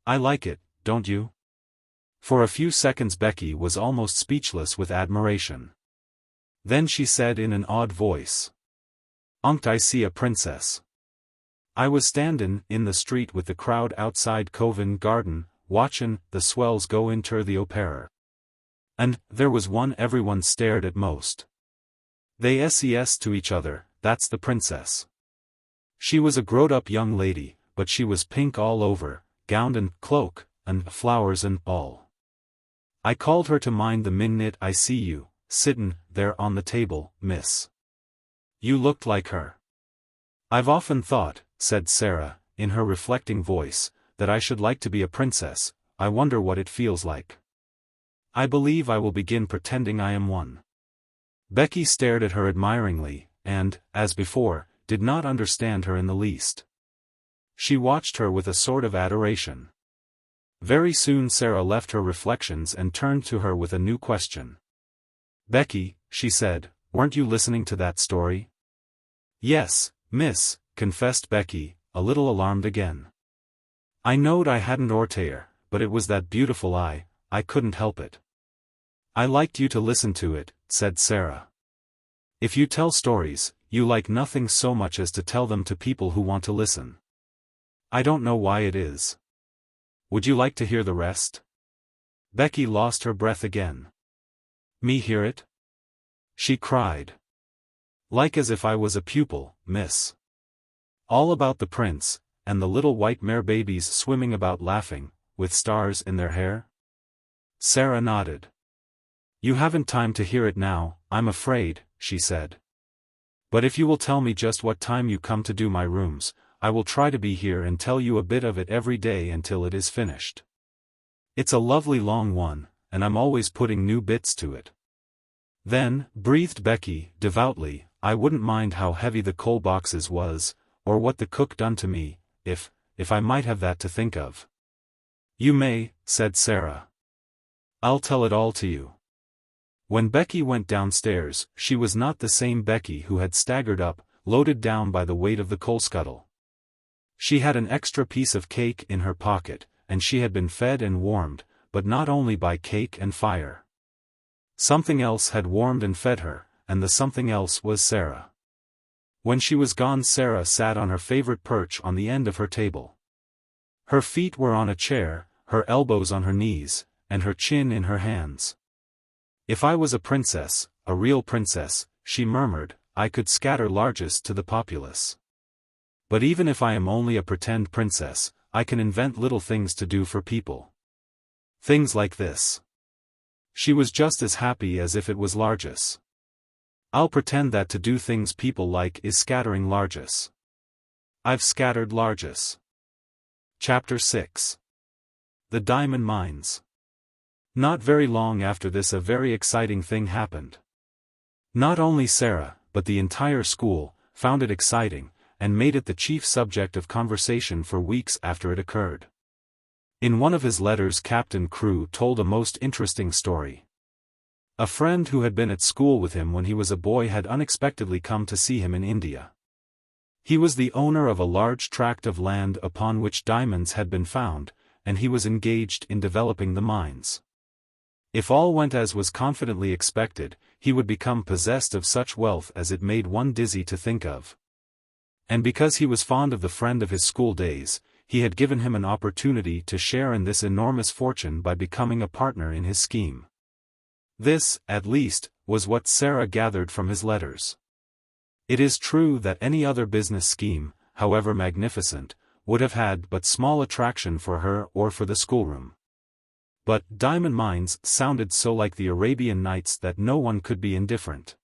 "I like it, don't you?" For a few seconds Becky was almost speechless with admiration. Then she said in an odd voice. "Unct I see a princess. I was standin' in the street with the crowd outside Covent Garden, watchin' the swells go inter the opera. And there was one everyone stared at most. They ses to each other, that's the princess. She was a grown-up young lady, but she was pink all over, gown and cloak, and flowers and all. I called her to mind the minute I see you, sittin' there on the table, miss. You looked like her. I've often thought, said Sara, in her reflecting voice, that I should like to be a princess. I wonder what it feels like. I believe I will begin pretending I am one. Becky stared at her admiringly, and, as before, did not understand her in the least. She watched her with a sort of adoration. Very soon Sara left her reflections and turned to her with a new question. Becky, she said, weren't you listening to that story? Yes, miss, confessed Becky, a little alarmed again. I knowed I hadn't ortair, but it was that beautiful I couldn't help it. I liked you to listen to it, said Sara. If you tell stories, you like nothing so much as to tell them to people who want to listen. I don't know why it is. Would you like to hear the rest? Becky lost her breath again. Me hear it? She cried. Like as if I was a pupil, miss. All about the prince, and the little white mare babies swimming about laughing, with stars in their hair? Sara nodded. You haven't time to hear it now, I'm afraid, she said. But if you will tell me just what time you come to do my rooms, I will try to be here and tell you a bit of it every day until it is finished. It's a lovely long one, and I'm always putting new bits to it. Then, breathed Becky, devoutly, I wouldn't mind how heavy the coal boxes was, or what the cook done to me, if I might have that to think of. You may, said Sara. I'll tell it all to you. When Becky went downstairs, she was not the same Becky who had staggered up, loaded down by the weight of the coal scuttle. She had an extra piece of cake in her pocket, and she had been fed and warmed, but not only by cake and fire. Something else had warmed and fed her, and the something else was Sara. When she was gone, Sara sat on her favorite perch on the end of her table. Her feet were on a chair, her elbows on her knees, and her chin in her hands. If I was a princess, a real princess, she murmured, I could scatter largesse to the populace. But even if I am only a pretend princess, I can invent little things to do for people. Things like this. She was just as happy as if it was largesse. I'll pretend that to do things people like is scattering largesse. I've scattered largesse. Chapter 6. The Diamond Mines. Not very long after this a very exciting thing happened. Not only Sara, but the entire school, found it exciting, and made it the chief subject of conversation for weeks after it occurred. In one of his letters Captain Crewe told a most interesting story. A friend who had been at school with him when he was a boy had unexpectedly come to see him in India. He was the owner of a large tract of land upon which diamonds had been found, and he was engaged in developing the mines. If all went as was confidently expected, he would become possessed of such wealth as it made one dizzy to think of. And because he was fond of the friend of his school days, he had given him an opportunity to share in this enormous fortune by becoming a partner in his scheme. This, at least, was what Sara gathered from his letters. It is true that any other business scheme, however magnificent, would have had but small attraction for her or for the schoolroom. But diamond mines sounded so like the Arabian Nights that no one could be indifferent.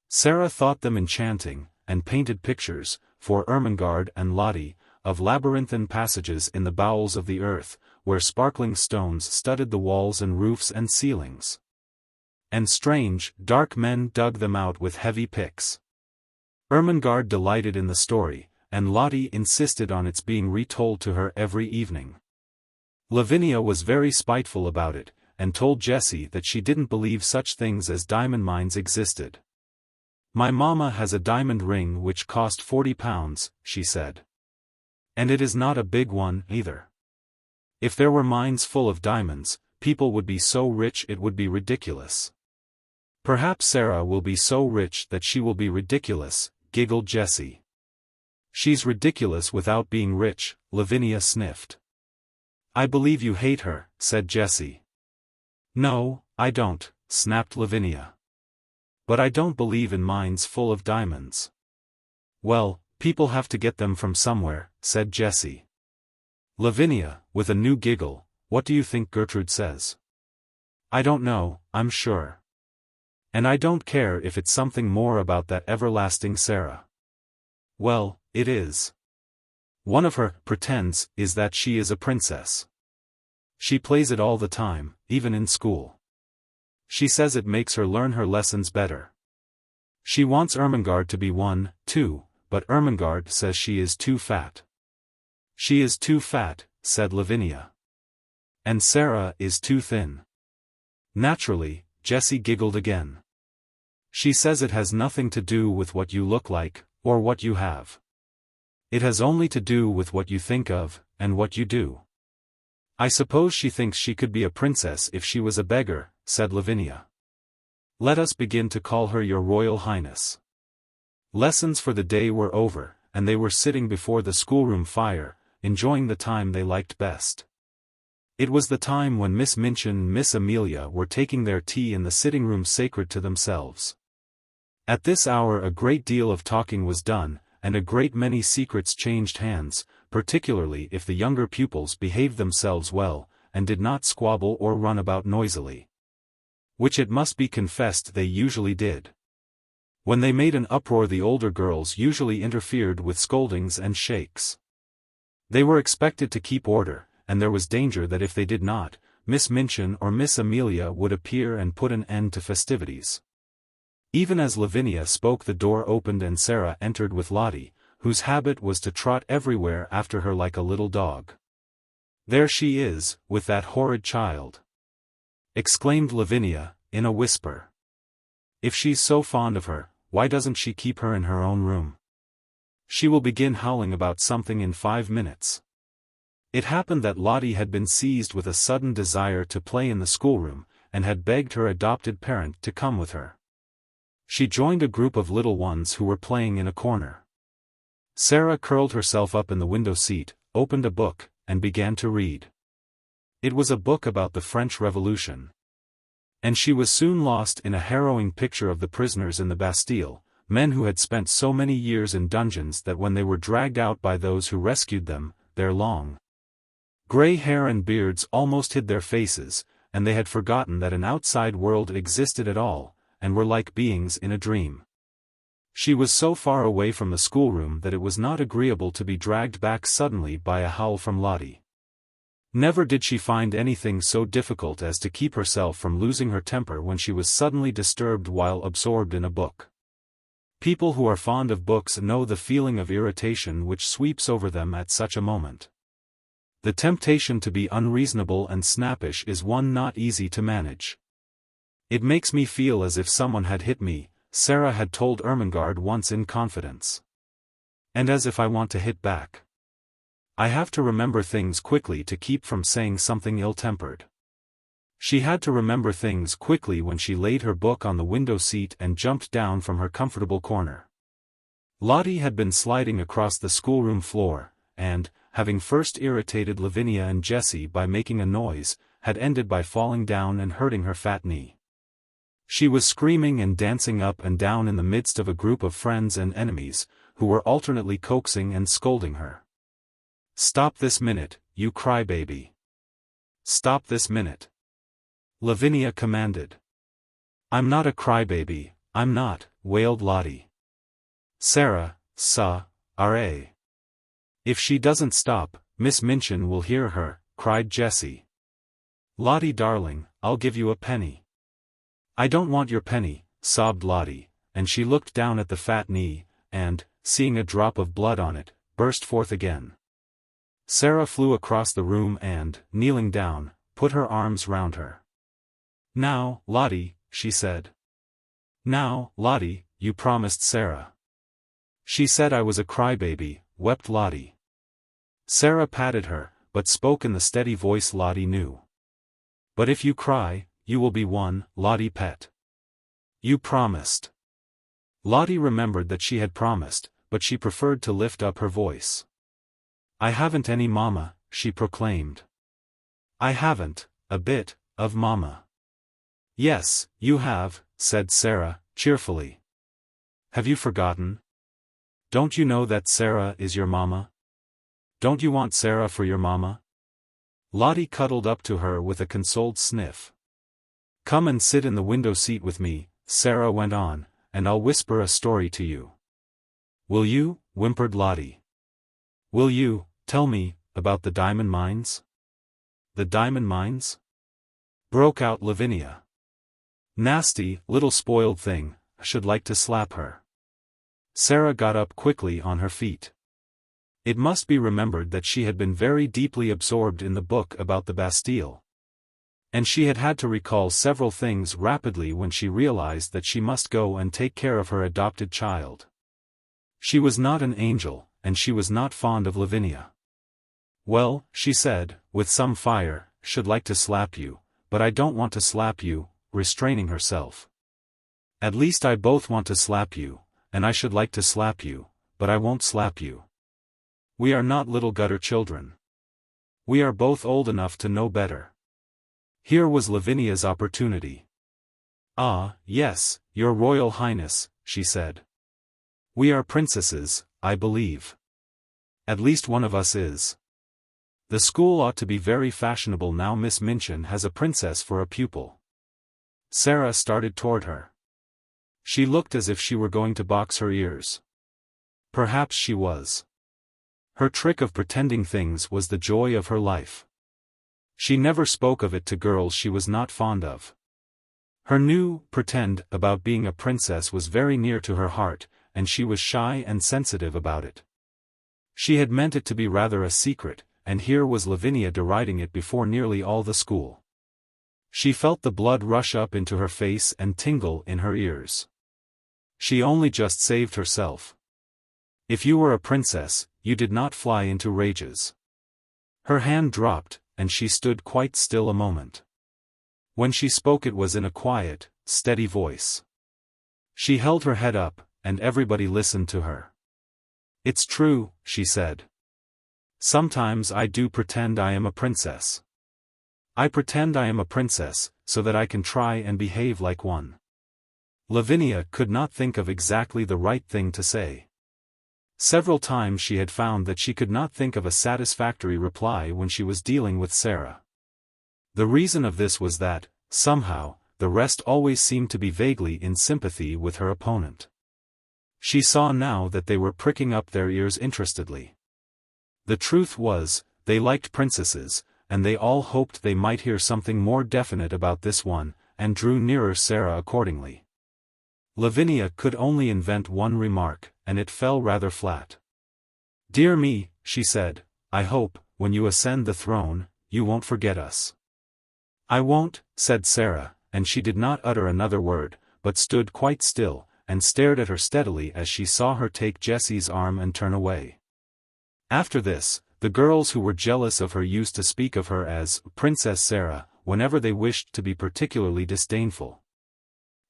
Sara thought them enchanting, and painted pictures, for Ermengarde and Lottie, of labyrinthine passages in the bowels of the earth, where sparkling stones studded the walls and roofs and ceilings. And strange, dark men dug them out with heavy picks. Ermengarde delighted in the story, and Lottie insisted on its being retold to her every evening. Lavinia was very spiteful about it, and told Jessie that she didn't believe such things as diamond mines existed. My mamma has a diamond ring which cost £40, she said. And it is not a big one, either. If there were mines full of diamonds, people would be so rich it would be ridiculous. Perhaps Sara will be so rich that she will be ridiculous, giggled Jessie. She's ridiculous without being rich, Lavinia sniffed. I believe you hate her, said Jessie. No, I don't, snapped Lavinia. But I don't believe in mines full of diamonds. Well, people have to get them from somewhere, said Jessie. Lavinia, with a new giggle, what do you think Gertrude says? I don't know, I'm sure. And I don't care if it's something more about that everlasting Sara. Well, it is. One of her pretends is that she is a princess. She plays it all the time, even in school. She says it makes her learn her lessons better. She wants Ermengarde to be one, too, but Ermengarde says she is too fat. She is too fat, said Lavinia. And Sara is too thin. Naturally, Jessie giggled again. She says it has nothing to do with what you look like, or what you have. It has only to do with what you think of, and what you do. I suppose she thinks she could be a princess if she was a beggar, said Lavinia. Let us begin to call her your Royal Highness. Lessons for the day were over, and they were sitting before the schoolroom fire, enjoying the time they liked best. It was the time when Miss Minchin and Miss Amelia were taking their tea in the sitting room sacred to themselves. At this hour a great deal of talking was done, and a great many secrets changed hands, particularly if the younger pupils behaved themselves well, and did not squabble or run about noisily. Which it must be confessed they usually did. When they made an uproar the older girls usually interfered with scoldings and shakes. They were expected to keep order, and there was danger that if they did not, Miss Minchin or Miss Amelia would appear and put an end to festivities. Even as Lavinia spoke the door opened and Sara entered with Lottie, whose habit was to trot everywhere after her like a little dog. There she is, with that horrid child! Exclaimed Lavinia, in a whisper. If she's so fond of her, why doesn't she keep her in her own room? She will begin howling about something in 5 minutes. It happened that Lottie had been seized with a sudden desire to play in the schoolroom, and had begged her adopted parent to come with her. She joined a group of little ones who were playing in a corner. Sara curled herself up in the window seat, opened a book, and began to read. It was a book about the French Revolution. And she was soon lost in a harrowing picture of the prisoners in the Bastille, men who had spent so many years in dungeons that when they were dragged out by those who rescued them, their long gray hair and beards almost hid their faces, and they had forgotten that an outside world existed at all, and were like beings in a dream. She was so far away from the schoolroom that it was not agreeable to be dragged back suddenly by a howl from Lottie. Never did she find anything so difficult as to keep herself from losing her temper when she was suddenly disturbed while absorbed in a book. People who are fond of books know the feeling of irritation which sweeps over them at such a moment. The temptation to be unreasonable and snappish is one not easy to manage. It makes me feel as if someone had hit me, Sara had told Ermengarde once in confidence. And as if I want to hit back. I have to remember things quickly to keep from saying something ill-tempered. She had to remember things quickly when she laid her book on the window seat and jumped down from her comfortable corner. Lottie had been sliding across the schoolroom floor, and, having first irritated Lavinia and Jessie by making a noise, had ended by falling down and hurting her fat knee. She was screaming and dancing up and down in the midst of a group of friends and enemies, who were alternately coaxing and scolding her. "Stop this minute, you crybaby! Stop this minute!" Lavinia commanded. "I'm not a crybaby, I'm not," wailed Lottie. "Sara, R.A. If she doesn't stop, Miss Minchin will hear her," cried Jessie. "Lottie darling, I'll give you a penny." "I don't want your penny," sobbed Lottie, and she looked down at the fat knee, and, seeing a drop of blood on it, burst forth again. Sara flew across the room and, kneeling down, put her arms round her. "Now, Lottie," she said. "Now, Lottie, you promised Sara." "She said I was a crybaby," wept Lottie. Sara patted her, but spoke in the steady voice Lottie knew. "But if you cry, you will be one, Lottie pet. You promised." Lottie remembered that she had promised, but she preferred to lift up her voice. "I haven't any mama," she proclaimed. "I haven't a bit of mama." Yes, you have, said Sara, cheerfully. Have you forgotten? Don't you know that Sara is your mama? Don't you want Sara for your mama? Lottie cuddled up to her with a consoled sniff. Come and sit in the window seat with me, Sara went on, and I'll whisper a story to you. Will you? Whimpered Lottie. Will you tell me about the diamond mines? The diamond mines? Broke out Lavinia. Nasty, little spoiled thing, I should like to slap her. Sara got up quickly on her feet. It must be remembered that she had been very deeply absorbed in the book about the Bastille. And she had had to recall several things rapidly when she realized that she must go and take care of her adopted child. She was not an angel, and she was not fond of Lavinia. Well, she said, with some fire, should like to slap you, but I don't want to slap you, restraining herself. At least I both want to slap you, and I should like to slap you, but I won't slap you. We are not little gutter children. We are both old enough to know better. Here was Lavinia's opportunity. Ah, yes, your Royal Highness, she said. We are princesses, I believe. At least one of us is. The school ought to be very fashionable now Miss Minchin has a princess for a pupil. Sara started toward her. She looked as if she were going to box her ears. Perhaps she was. Her trick of pretending things was the joy of her life. She never spoke of it to girls she was not fond of. Her new pretend about being a princess was very near to her heart, and she was shy and sensitive about it. She had meant it to be rather a secret, and here was Lavinia deriding it before nearly all the school. She felt the blood rush up into her face and tingle in her ears. She only just saved herself. If you were a princess, you did not fly into rages. Her hand dropped, and she stood quite still a moment. When she spoke it was in a quiet, steady voice. She held her head up, and everybody listened to her. It's true, she said. Sometimes I do pretend I am a princess. I pretend I am a princess, so that I can try and behave like one. Lavinia could not think of exactly the right thing to say. Several times she had found that she could not think of a satisfactory reply when she was dealing with Sara. The reason of this was that, somehow, the rest always seemed to be vaguely in sympathy with her opponent. She saw now that they were pricking up their ears interestedly. The truth was, they liked princesses, and they all hoped they might hear something more definite about this one, and drew nearer Sara accordingly. Lavinia could only invent one remark, and it fell rather flat. Dear me, she said, I hope, when you ascend the throne, you won't forget us. I won't, said Sara, and she did not utter another word, but stood quite still, and stared at her steadily as she saw her take Jessie's arm and turn away. After this, the girls who were jealous of her used to speak of her as Princess Sara, whenever they wished to be particularly disdainful.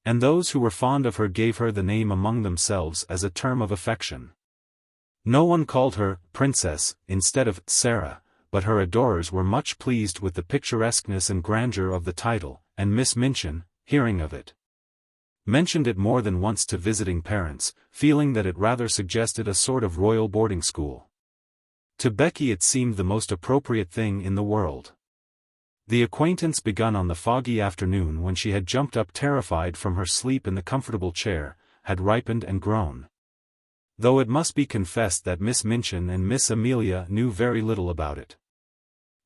And those who were fond of her gave her the name among themselves as a term of affection. No one called her Princess instead of Sara, but her adorers were much pleased with the picturesqueness and grandeur of the title, and Miss Minchin, hearing of it, mentioned it more than once to visiting parents, feeling that it rather suggested a sort of royal boarding school. To Becky it seemed the most appropriate thing in the world. The acquaintance begun on the foggy afternoon when she had jumped up terrified from her sleep in the comfortable chair, had ripened and grown. Though it must be confessed that Miss Minchin and Miss Amelia knew very little about it.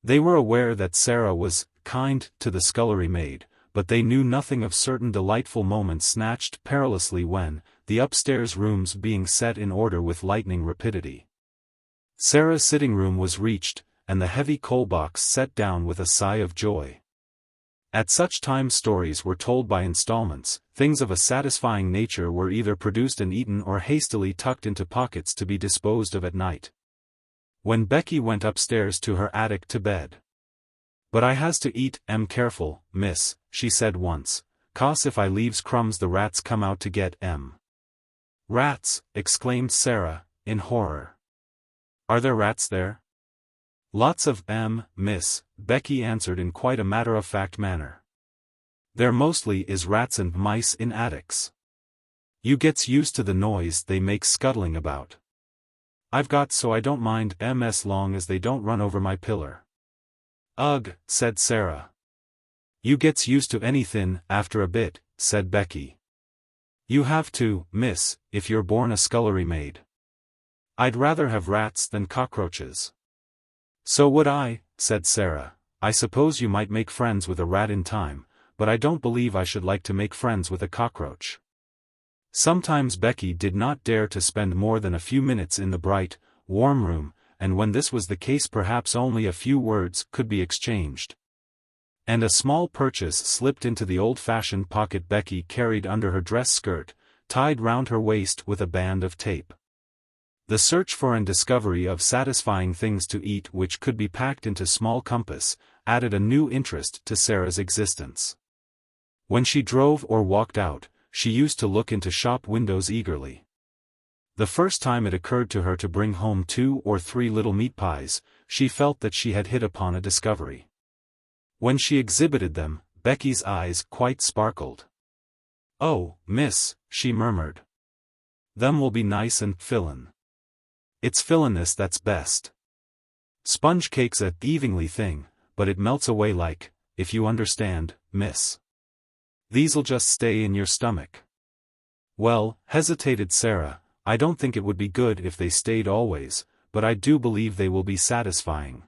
They were aware that Sara was kind to the scullery maid, but they knew nothing of certain delightful moments snatched perilously when, the upstairs rooms being set in order with lightning rapidity, Sara's sitting room was reached, and the heavy coal box set down with a sigh of joy. At such times stories were told by installments, things of a satisfying nature were either produced and eaten or hastily tucked into pockets to be disposed of at night. When Becky went upstairs to her attic to bed. But I has to eat, careful, miss, she said once, 'cause if I leaves crumbs the rats come out to get 'em. Rats, exclaimed Sara, in horror. Are there rats there? Lots of 'em, miss, Becky answered in quite a matter-of-fact manner. There mostly is rats and mice in attics. You gets used to the noise they make scuttling about. I've got so I don't mind as long as they don't run over my pillar. Ugh, said Sara. You gets used to anythin' after a bit, said Becky. You have to, miss, if you're born a scullery maid. I'd rather have rats than cockroaches. So would I, said Sara. I suppose you might make friends with a rat in time, but I don't believe I should like to make friends with a cockroach. Sometimes Becky did not dare to spend more than a few minutes in the bright, warm room, and when this was the case perhaps only a few words could be exchanged. And a small purchase slipped into the old-fashioned pocket Becky carried under her dress skirt, tied round her waist with a band of tape. The search for and discovery of satisfying things to eat which could be packed into small compass, added a new interest to Sara's existence. When she drove or walked out, she used to look into shop windows eagerly. The first time it occurred to her to bring home 2 or 3 little meat pies, she felt that she had hit upon a discovery. When she exhibited them, Becky's eyes quite sparkled. "Oh, miss," she murmured. "Them will be nice and fillin'. It's filliness that's best. Sponge cake's a evenly thing, but it melts away like, if you understand, miss. These'll just stay in your stomach." "Well," hesitated Sara, "I don't think it would be good if they stayed always, but I do believe they will be satisfying."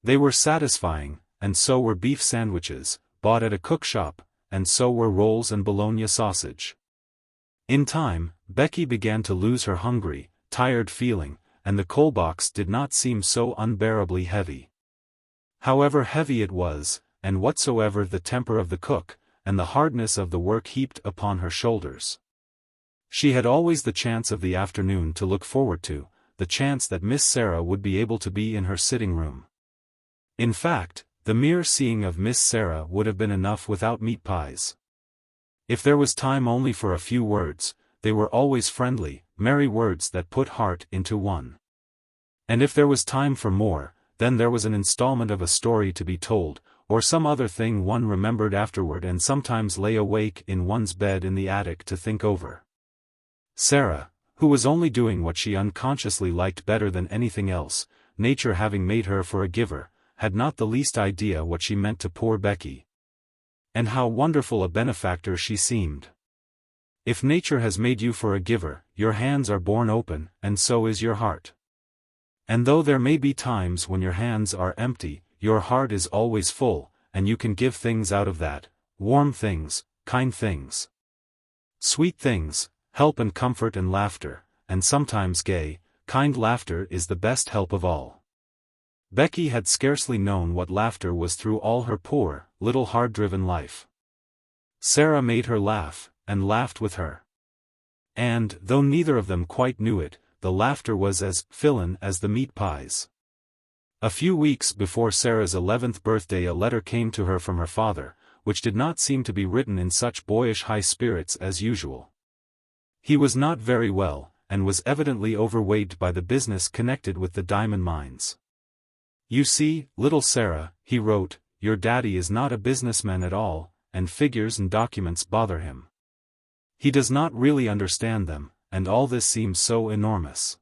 They were satisfying, and so were beef sandwiches, bought at a cook shop, and so were rolls and bologna sausage. In time, Becky began to lose her hungry, tired feeling, and the coal box did not seem so unbearably heavy. However heavy it was, and whatsoever the temper of the cook, and the hardness of the work heaped upon her shoulders, she had always the chance of the afternoon to look forward to, the chance that Miss Sara would be able to be in her sitting room. In fact, the mere seeing of Miss Sara would have been enough without meat pies. If there was time only for a few words, they were always friendly, merry words that put heart into one. And if there was time for more, then there was an installment of a story to be told, or some other thing one remembered afterward and sometimes lay awake in one's bed in the attic to think over. Sara, who was only doing what she unconsciously liked better than anything else, nature having made her for a giver, had not the least idea what she meant to poor Becky. And how wonderful a benefactor she seemed. If nature has made you for a giver, your hands are borne open, and so is your heart. And though there may be times when your hands are empty, your heart is always full, and you can give things out of that, warm things, kind things, sweet things, help and comfort and laughter, and sometimes gay, kind laughter is the best help of all. Becky had scarcely known what laughter was through all her poor, little hard-driven life. Sara made her laugh, and laughed with her. And, though neither of them quite knew it, the laughter was as fillin' as the meat pies. A few weeks before Sara's 11th birthday a letter came to her from her father, which did not seem to be written in such boyish high spirits as usual. He was not very well, and was evidently overweighted by the business connected with the diamond mines. "You see, little Sara," he wrote, "your daddy is not a businessman at all, and figures and documents bother him. He does not really understand them, and all this seems so enormous.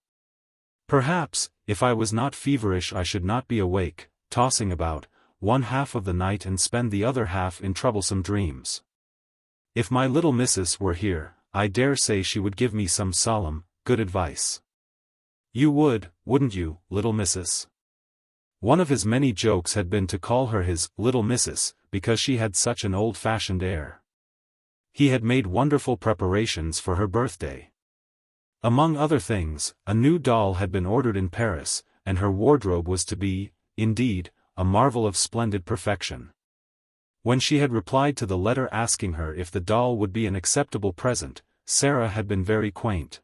Perhaps, if I was not feverish I should not be awake, tossing about, 1/2 of the night and spend the other half in troublesome dreams. If my little missus were here, I dare say she would give me some solemn, good advice. You would, wouldn't you, little missus?" One of his many jokes had been to call her his little missus, because she had such an old-fashioned air. He had made wonderful preparations for her birthday. Among other things, a new doll had been ordered in Paris, and her wardrobe was to be, indeed, a marvel of splendid perfection. When she had replied to the letter asking her if the doll would be an acceptable present, Sara had been very quaint.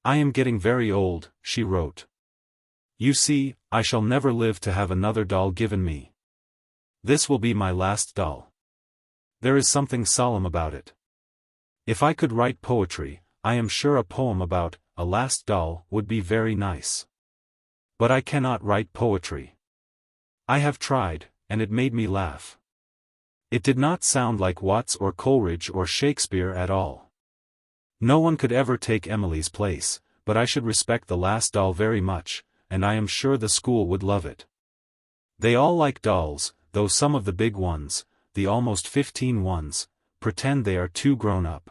"I am getting very old," she wrote. "You see, I shall never live to have another doll given me. This will be my last doll. There is something solemn about it. If I could write poetry, I am sure a poem about a last doll would be very nice. But I cannot write poetry. I have tried, and it made me laugh. It did not sound like Watts or Coleridge or Shakespeare at all. No one could ever take Emily's place, but I should respect the last doll very much, and I am sure the school would love it. They all like dolls, though some of the big ones, the almost 15 ones, pretend they are too grown up.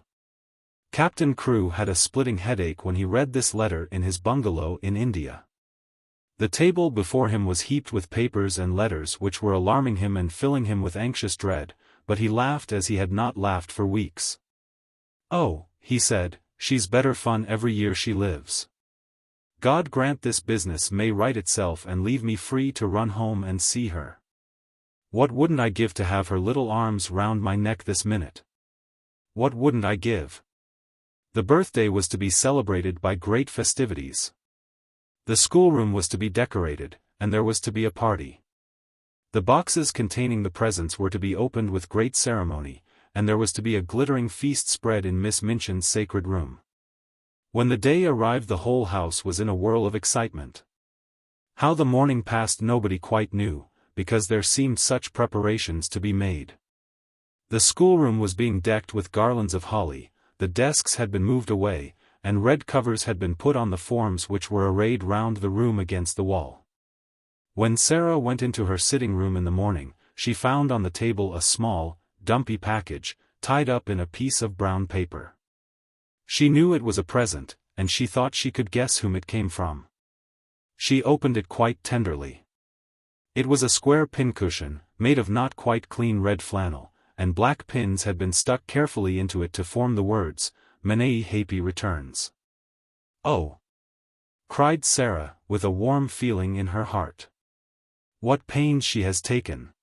Captain Crewe had a splitting headache when he read this letter in his bungalow in India. The table before him was heaped with papers and letters which were alarming him and filling him with anxious dread, but he laughed as he had not laughed for weeks. "Oh," he said, "she's better fun every year she lives. God grant this business may right itself and leave me free to run home and see her. What wouldn't I give to have her little arms round my neck this minute? What wouldn't I give?" The birthday was to be celebrated by great festivities. The schoolroom was to be decorated, and there was to be a party. The boxes containing the presents were to be opened with great ceremony, and there was to be a glittering feast spread in Miss Minchin's sacred room. When the day arrived the whole house was in a whirl of excitement. How the morning passed nobody quite knew, because there seemed such preparations to be made. The schoolroom was being decked with garlands of holly, the desks had been moved away, and red covers had been put on the forms which were arrayed round the room against the wall. When Sara went into her sitting room in the morning, she found on the table a small, dumpy package, tied up in a piece of brown paper. She knew it was a present, and she thought she could guess whom it came from. She opened it quite tenderly. It was a square pincushion, made of not quite clean red flannel, and black pins had been stuck carefully into it to form the words, "Mene Happy Returns." "Oh!" cried Sara, with a warm feeling in her heart. "What pains she has taken!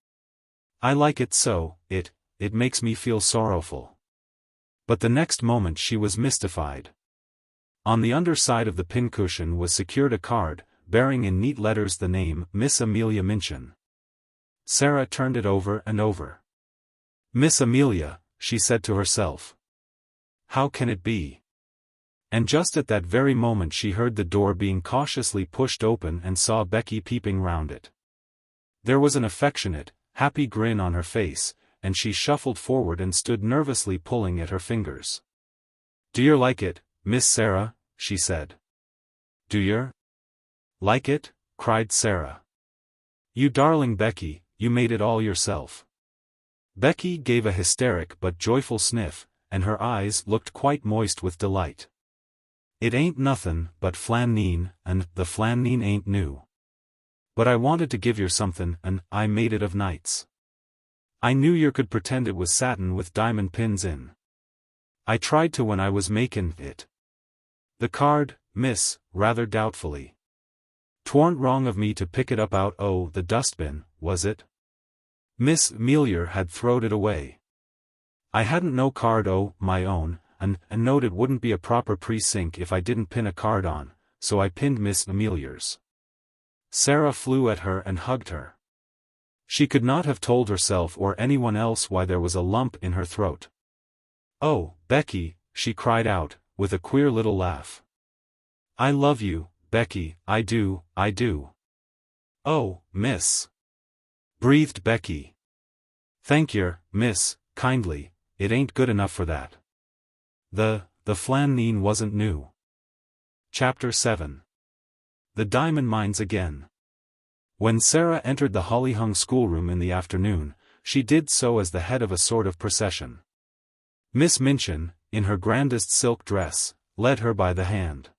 I like it so, it makes me feel sorrowful." But the next moment she was mystified. On the underside of the pincushion was secured a card, bearing in neat letters the name Miss Amelia Minchin. Sara turned it over and over. "Miss Amelia," she said to herself. "How can it be?" And just at that very moment she heard the door being cautiously pushed open and saw Becky peeping round it. There was an affectionate, happy grin on her face, and she shuffled forward and stood nervously pulling at her fingers. "Do yer like it, Miss Sara?" she said. "Do yer like it?" cried Sara. "You darling Becky, you made it all yourself." Becky gave a hysteric but joyful sniff, and her eyes looked quite moist with delight. "It ain't nothin' but flaneen, and the flaneen ain't new. But I wanted to give yer somethin', and I made it of nights. I knew yer could pretend it was satin with diamond pins in. I tried to when I was makin' it. The card, miss," rather doubtfully. "'Twarn't wrong of me to pick it up out o' the dustbin, was it?" Miss Amelia had throwed it away. "I hadn't no card o' my own, and knowed it wouldn't be a proper precinct if I didn't pin a card on, so I pinned Miss Amelia's." Sara flew at her and hugged her. She could not have told herself or anyone else why there was a lump in her throat. "Oh, Becky," she cried out, with a queer little laugh. "I love you, Becky, I do, I do." "Oh, miss," breathed Becky. "Thank yer, miss, kindly, it ain't good enough for that. The flaneen wasn't new." Chapter 7. The Diamond Mines Again. When Sara entered the holly-hung schoolroom in the afternoon, she did so as the head of a sort of procession. Miss Minchin, in her grandest silk dress, led her by the hand.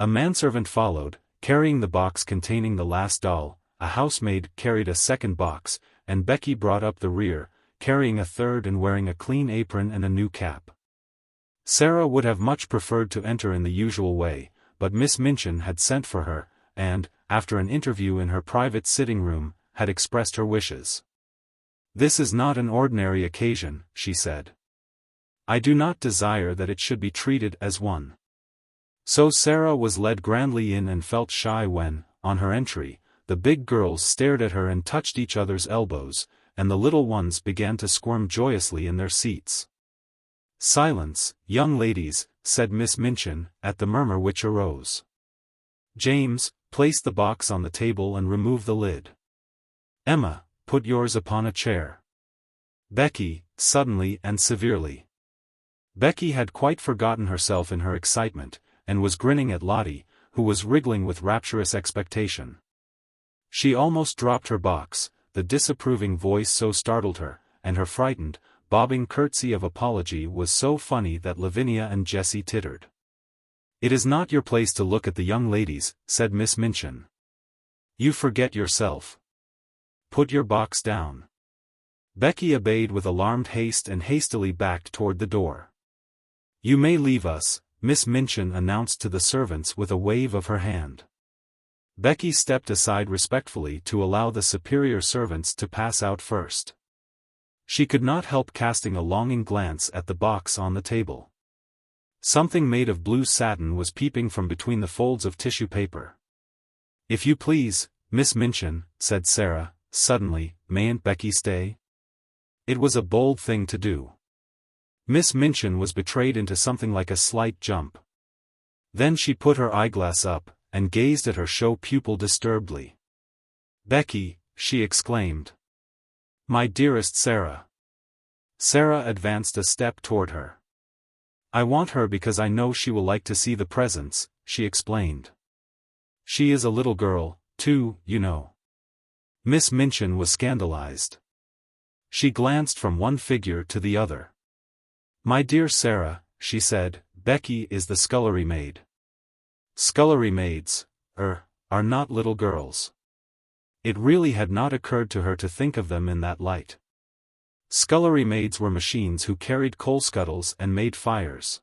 A manservant followed, carrying the box containing the last doll, a housemaid carried a second box, and Becky brought up the rear, carrying a third and wearing a clean apron and a new cap. Sara would have much preferred to enter in the usual way, but Miss Minchin had sent for her, and, after an interview in her private sitting room, had expressed her wishes. "This is not an ordinary occasion," she said. "I do not desire that it should be treated as one." So Sara was led grandly in and felt shy when, on her entry, the big girls stared at her and touched each other's elbows, and the little ones began to squirm joyously in their seats. "Silence, young ladies," said Miss Minchin, at the murmur which arose. "James, place the box on the table and remove the lid. Emma, put yours upon a chair. Becky, suddenly and severely. Becky had quite forgotten herself in her excitement, and was grinning at Lottie, who was wriggling with rapturous expectation. She almost dropped her box, the disapproving voice so startled her, and her frightened, bobbing curtsy of apology was so funny that Lavinia and Jessie tittered. "It is not your place to look at the young ladies," said Miss Minchin. "You forget yourself. Put your box down." Becky obeyed with alarmed haste and hastily backed toward the door. "You may leave us," Miss Minchin announced to the servants with a wave of her hand. Becky stepped aside respectfully to allow the superior servants to pass out first. She could not help casting a longing glance at the box on the table. Something made of blue satin was peeping from between the folds of tissue paper. "If you please, Miss Minchin," said Sara, suddenly, "mayn't Becky stay?" It was a bold thing to do. Miss Minchin was betrayed into something like a slight jump. Then she put her eyeglass up, and gazed at her show pupil disturbedly. "Becky," she exclaimed. "My dearest Sara." Sara advanced a step toward her. "I want her because I know she will like to see the presents," she explained. "She is a little girl, too, you know." Miss Minchin was scandalized. She glanced from one figure to the other. "My dear Sara," she said, "Becky is the scullery maid." Scullery maids, are not little girls. It really had not occurred to her to think of them in that light. Scullery maids were machines who carried coal scuttles and made fires.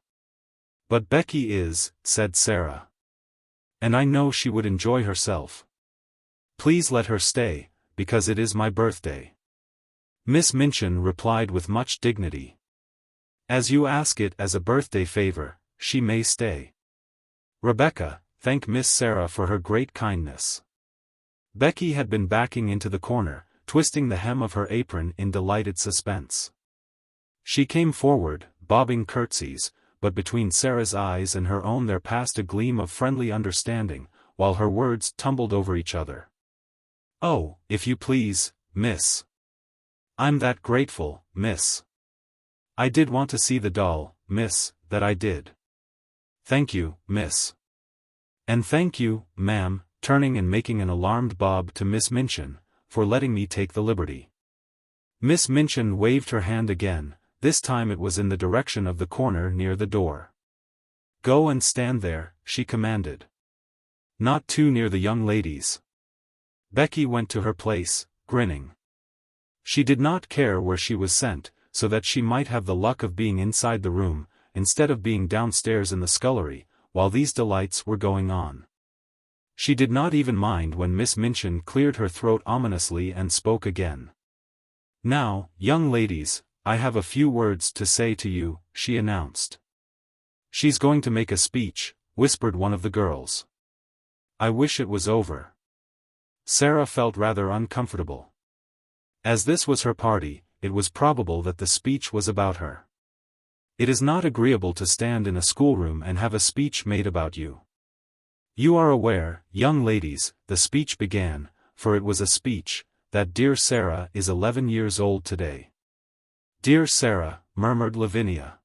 "But Becky is," said Sara. "And I know she would enjoy herself. Please let her stay, because it is my birthday." Miss Minchin replied with much dignity. "As you ask it as a birthday favor, she may stay. Rebecca, thank Miss Sara for her great kindness." Becky had been backing into the corner, twisting the hem of her apron in delighted suspense. She came forward, bobbing curtsies, but between Sara's eyes and her own there passed a gleam of friendly understanding, while her words tumbled over each other. "Oh, if you please, miss. I'm that grateful, miss. I did want to see the doll, miss, that I did. Thank you, miss. And thank you, ma'am," turning and making an alarmed bob to Miss Minchin, "for letting me take the liberty." Miss Minchin waved her hand again, this time it was in the direction of the corner near the door. "Go and stand there," she commanded. "Not too near the young ladies." Becky went to her place, grinning. She did not care where she was sent, so that she might have the luck of being inside the room, instead of being downstairs in the scullery, while these delights were going on. She did not even mind when Miss Minchin cleared her throat ominously and spoke again. "Now, young ladies, I have a few words to say to you," she announced. "She's going to make a speech," whispered one of the girls. "I wish it was over." Sara felt rather uncomfortable. As this was her party, it was probable that the speech was about her. It is not agreeable to stand in a schoolroom and have a speech made about you. "You are aware, young ladies," the speech began, for it was a speech, "that dear Sara is 11 years old today." "Dear Sara," murmured Lavinia.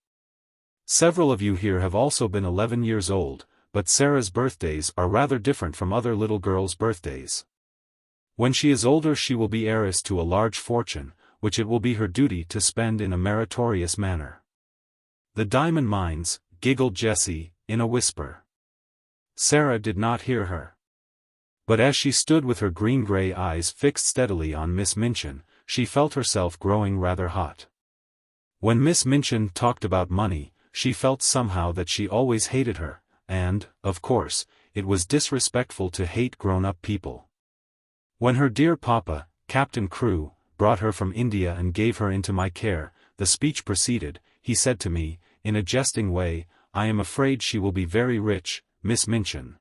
"Several of you here have also been 11 years old, but Sara's birthdays are rather different from other little girls' birthdays. When she is older she will be heiress to a large fortune, which it will be her duty to spend in a meritorious manner." "The diamond mines," giggled Jessie, in a whisper. Sara did not hear her. But as she stood with her green-gray eyes fixed steadily on Miss Minchin, she felt herself growing rather hot. When Miss Minchin talked about money, she felt somehow that she always hated her, and, of course, it was disrespectful to hate grown-up people. When her dear papa, Captain Crewe, brought her from India and gave her into my care, the speech proceeded, he said to me, in a jesting way, "I am afraid she will be very rich, Miss Minchin."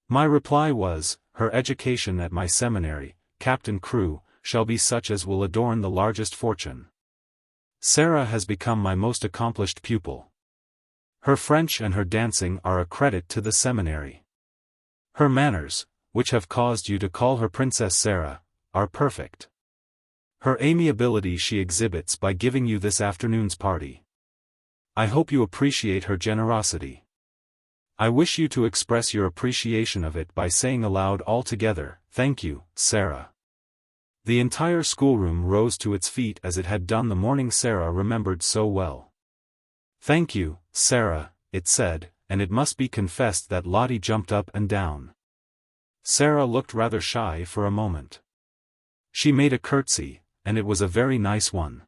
My reply was, "Her education at my seminary, Captain Crewe, shall be such as will adorn the largest fortune. Sara has become my most accomplished pupil. Her French and her dancing are a credit to the seminary. Her manners, which have caused you to call her Princess Sara, are perfect. Her amiability she exhibits by giving you this afternoon's party. I hope you appreciate her generosity. I wish you to express your appreciation of it by saying aloud all together, "Thank you, Sara." The entire schoolroom rose to its feet as it had done the morning Sara remembered so well. "Thank you, Sara," it said, and it must be confessed that Lottie jumped up and down. Sara looked rather shy for a moment. She made a curtsy, and it was a very nice one.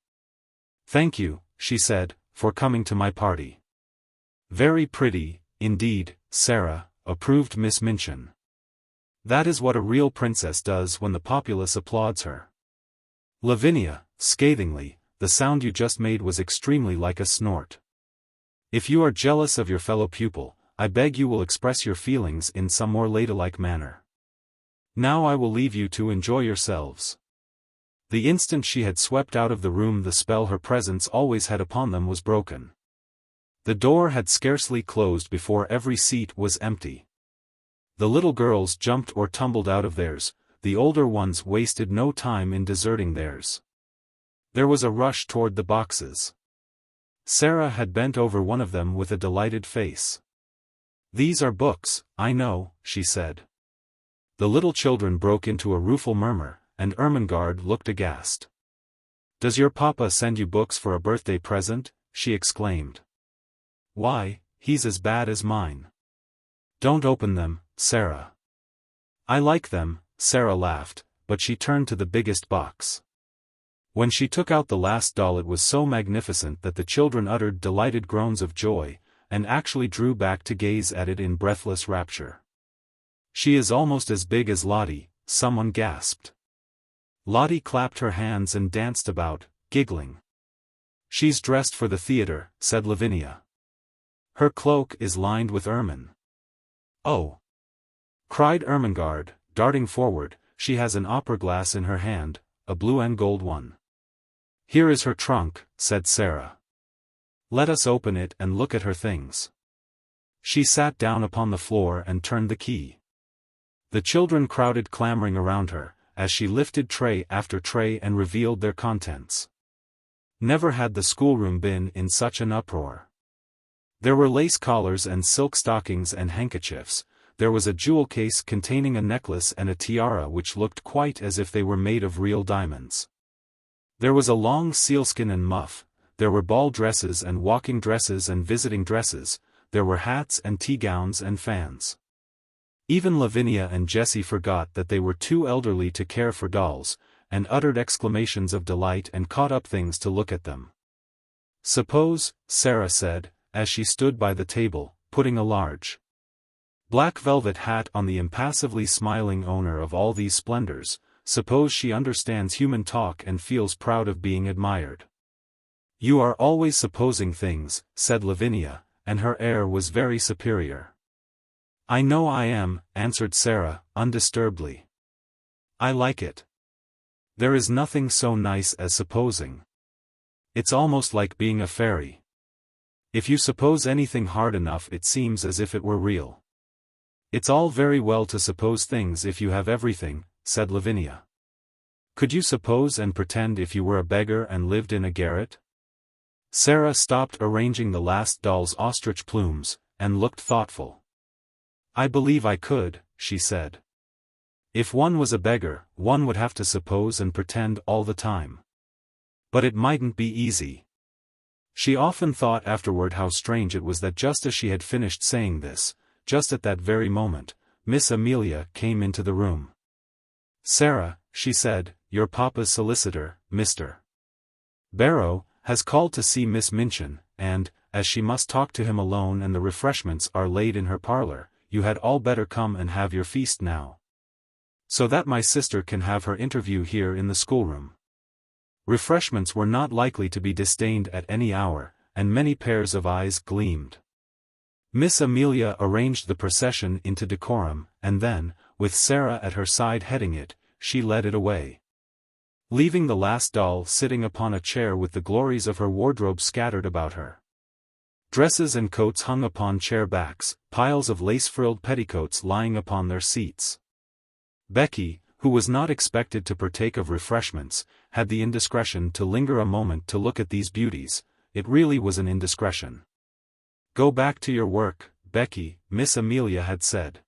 "Thank you," she said, "for coming to my party." "Very pretty, indeed, Sara," approved Miss Minchin. "That is what a real princess does when the populace applauds her." "Lavinia," scathingly, "the sound you just made was extremely like a snort. If you are jealous of your fellow pupil, I beg you will express your feelings in some more ladylike manner. Now I will leave you to enjoy yourselves." The instant she had swept out of the room the spell her presence always had upon them was broken. The door had scarcely closed before every seat was empty. The little girls jumped or tumbled out of theirs, the older ones wasted no time in deserting theirs. There was a rush toward the boxes. Sara had bent over one of them with a delighted face. "These are books, I know," she said. The little children broke into a rueful murmur, and Ermengarde looked aghast. "Does your papa send you books for a birthday present?" she exclaimed. "Why, he's as bad as mine." "Don't open them, Sara." "I like them," Sara laughed, but she turned to the biggest box. When she took out the last doll it was so magnificent that the children uttered delighted groans of joy, and actually drew back to gaze at it in breathless rapture. "She is almost as big as Lottie," someone gasped. Lottie clapped her hands and danced about, giggling. "She's dressed for the theater," said Lavinia. "Her cloak is lined with ermine." "Oh!" cried Ermengarde, darting forward. "She has an opera glass in her hand, a blue and gold one." "Here is her trunk," said Sara. "Let us open it and look at her things." She sat down upon the floor and turned the key. The children crowded clamoring around her, as she lifted tray after tray and revealed their contents. Never had the schoolroom been in such an uproar. There were lace collars and silk stockings and handkerchiefs, there was a jewel case containing a necklace and a tiara which looked quite as if they were made of real diamonds. There was a long sealskin and muff, there were ball dresses and walking dresses and visiting dresses, there were hats and tea gowns and fans. Even Lavinia and Jessie forgot that they were too elderly to care for dolls, and uttered exclamations of delight and caught up things to look at them. "Suppose," Sara said, as she stood by the table, putting a large black velvet hat on the impassively smiling owner of all these splendors, "suppose she understands human talk and feels proud of being admired." "You are always supposing things," said Lavinia, and her air was very superior. "I know I am," answered Sara, undisturbedly. "I like it. There is nothing so nice as supposing. It's almost like being a fairy. If you suppose anything hard enough it seems as if it were real." "It's all very well to suppose things if you have everything," said Lavinia. "Could you suppose and pretend if you were a beggar and lived in a garret?" Sara stopped arranging the last doll's ostrich plumes, and looked thoughtful. "I believe I could," she said. "If one was a beggar, one would have to suppose and pretend all the time. But it mightn't be easy." She often thought afterward how strange it was that just as she had finished saying this, just at that very moment, Miss Amelia came into the room. "Sara," she said, "your papa's solicitor, Mr. Barrow, has called to see Miss Minchin, and, as she must talk to him alone and the refreshments are laid in her parlor, you had all better come and have your feast now. So that my sister can have her interview here in the schoolroom." Refreshments were not likely to be disdained at any hour, and many pairs of eyes gleamed. Miss Amelia arranged the procession into decorum, and then, with Sara at her side heading it, she led it away. Leaving the last doll sitting upon a chair with the glories of her wardrobe scattered about her. Dresses and coats hung upon chair backs, piles of lace-frilled petticoats lying upon their seats. Becky, who was not expected to partake of refreshments, had the indiscretion to linger a moment to look at these beauties. It really was an indiscretion. "Go back to your work, Becky," Miss Amelia had said.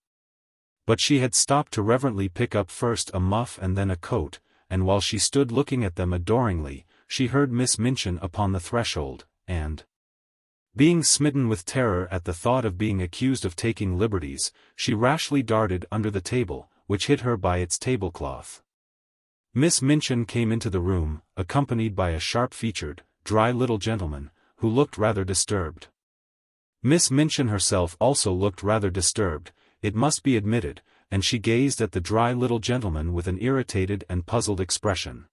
But she had stopped to reverently pick up first a muff and then a coat, and while she stood looking at them adoringly, she heard Miss Minchin upon the threshold, and, being smitten with terror at the thought of being accused of taking liberties, she rashly darted under the table, which hit her by its tablecloth. Miss Minchin came into the room, accompanied by a sharp-featured, dry little gentleman, who looked rather disturbed. Miss Minchin herself also looked rather disturbed, it must be admitted, and she gazed at the dry little gentleman with an irritated and puzzled expression.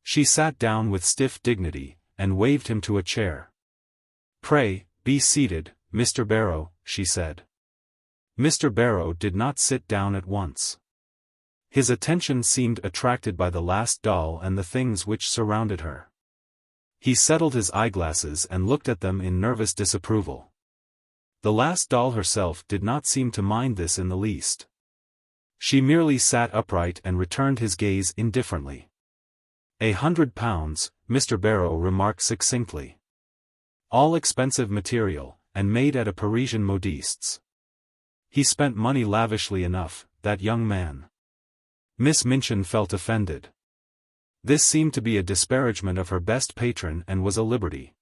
She sat down with stiff dignity, and waved him to a chair. "Pray, be seated, Mr. Barrow," she said. Mr. Barrow did not sit down at once. His attention seemed attracted by the last doll and the things which surrounded her. He settled his eyeglasses and looked at them in nervous disapproval. The last doll herself did not seem to mind this in the least. She merely sat upright and returned his gaze indifferently. £100, Mr. Barrow remarked succinctly. "All expensive material, and made at a Parisian modiste's. He spent money lavishly enough, that young man." Miss Minchin felt offended. This seemed to be a disparagement of her best patron and was a liberty.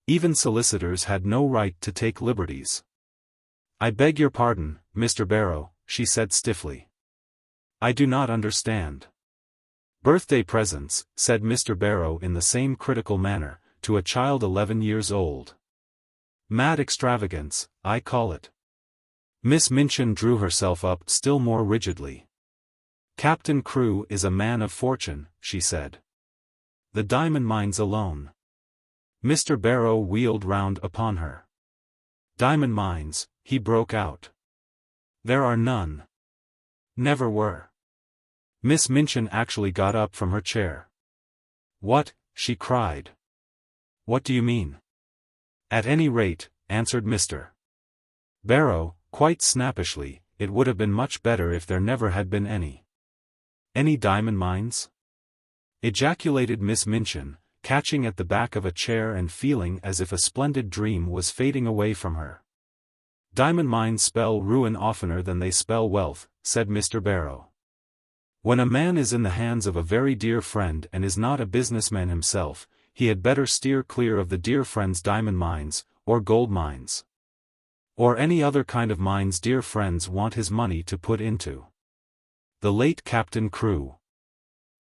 Even solicitors had no right to take liberties. "I beg your pardon, Mr. Barrow," she said stiffly. "I do not understand." "Birthday presents," said Mr. Barrow in the same critical manner, to a child 11 years old. "Mad extravagance, I call it." Miss Minchin drew herself up still more rigidly. "Captain Crewe is a man of fortune," she said. "The diamond mines alone." Mr. Barrow wheeled round upon her. "Diamond mines," he broke out. "There are none. Never were." Miss Minchin actually got up from her chair. "What?" she cried. "What do you mean?" "At any rate," answered Mr. Barrow, quite snappishly, "it would have been much better if there never had been any." "Any diamond mines?" ejaculated Miss Minchin, catching at the back of a chair and feeling as if a splendid dream was fading away from her. "Diamond mines spell ruin oftener than they spell wealth," said Mr. Barrow. "When a man is in the hands of a very dear friend and is not a businessman himself, he had better steer clear of the dear friend's diamond mines, or gold mines. Or any other kind of mines dear friends want his money to put into. The late Captain Crewe."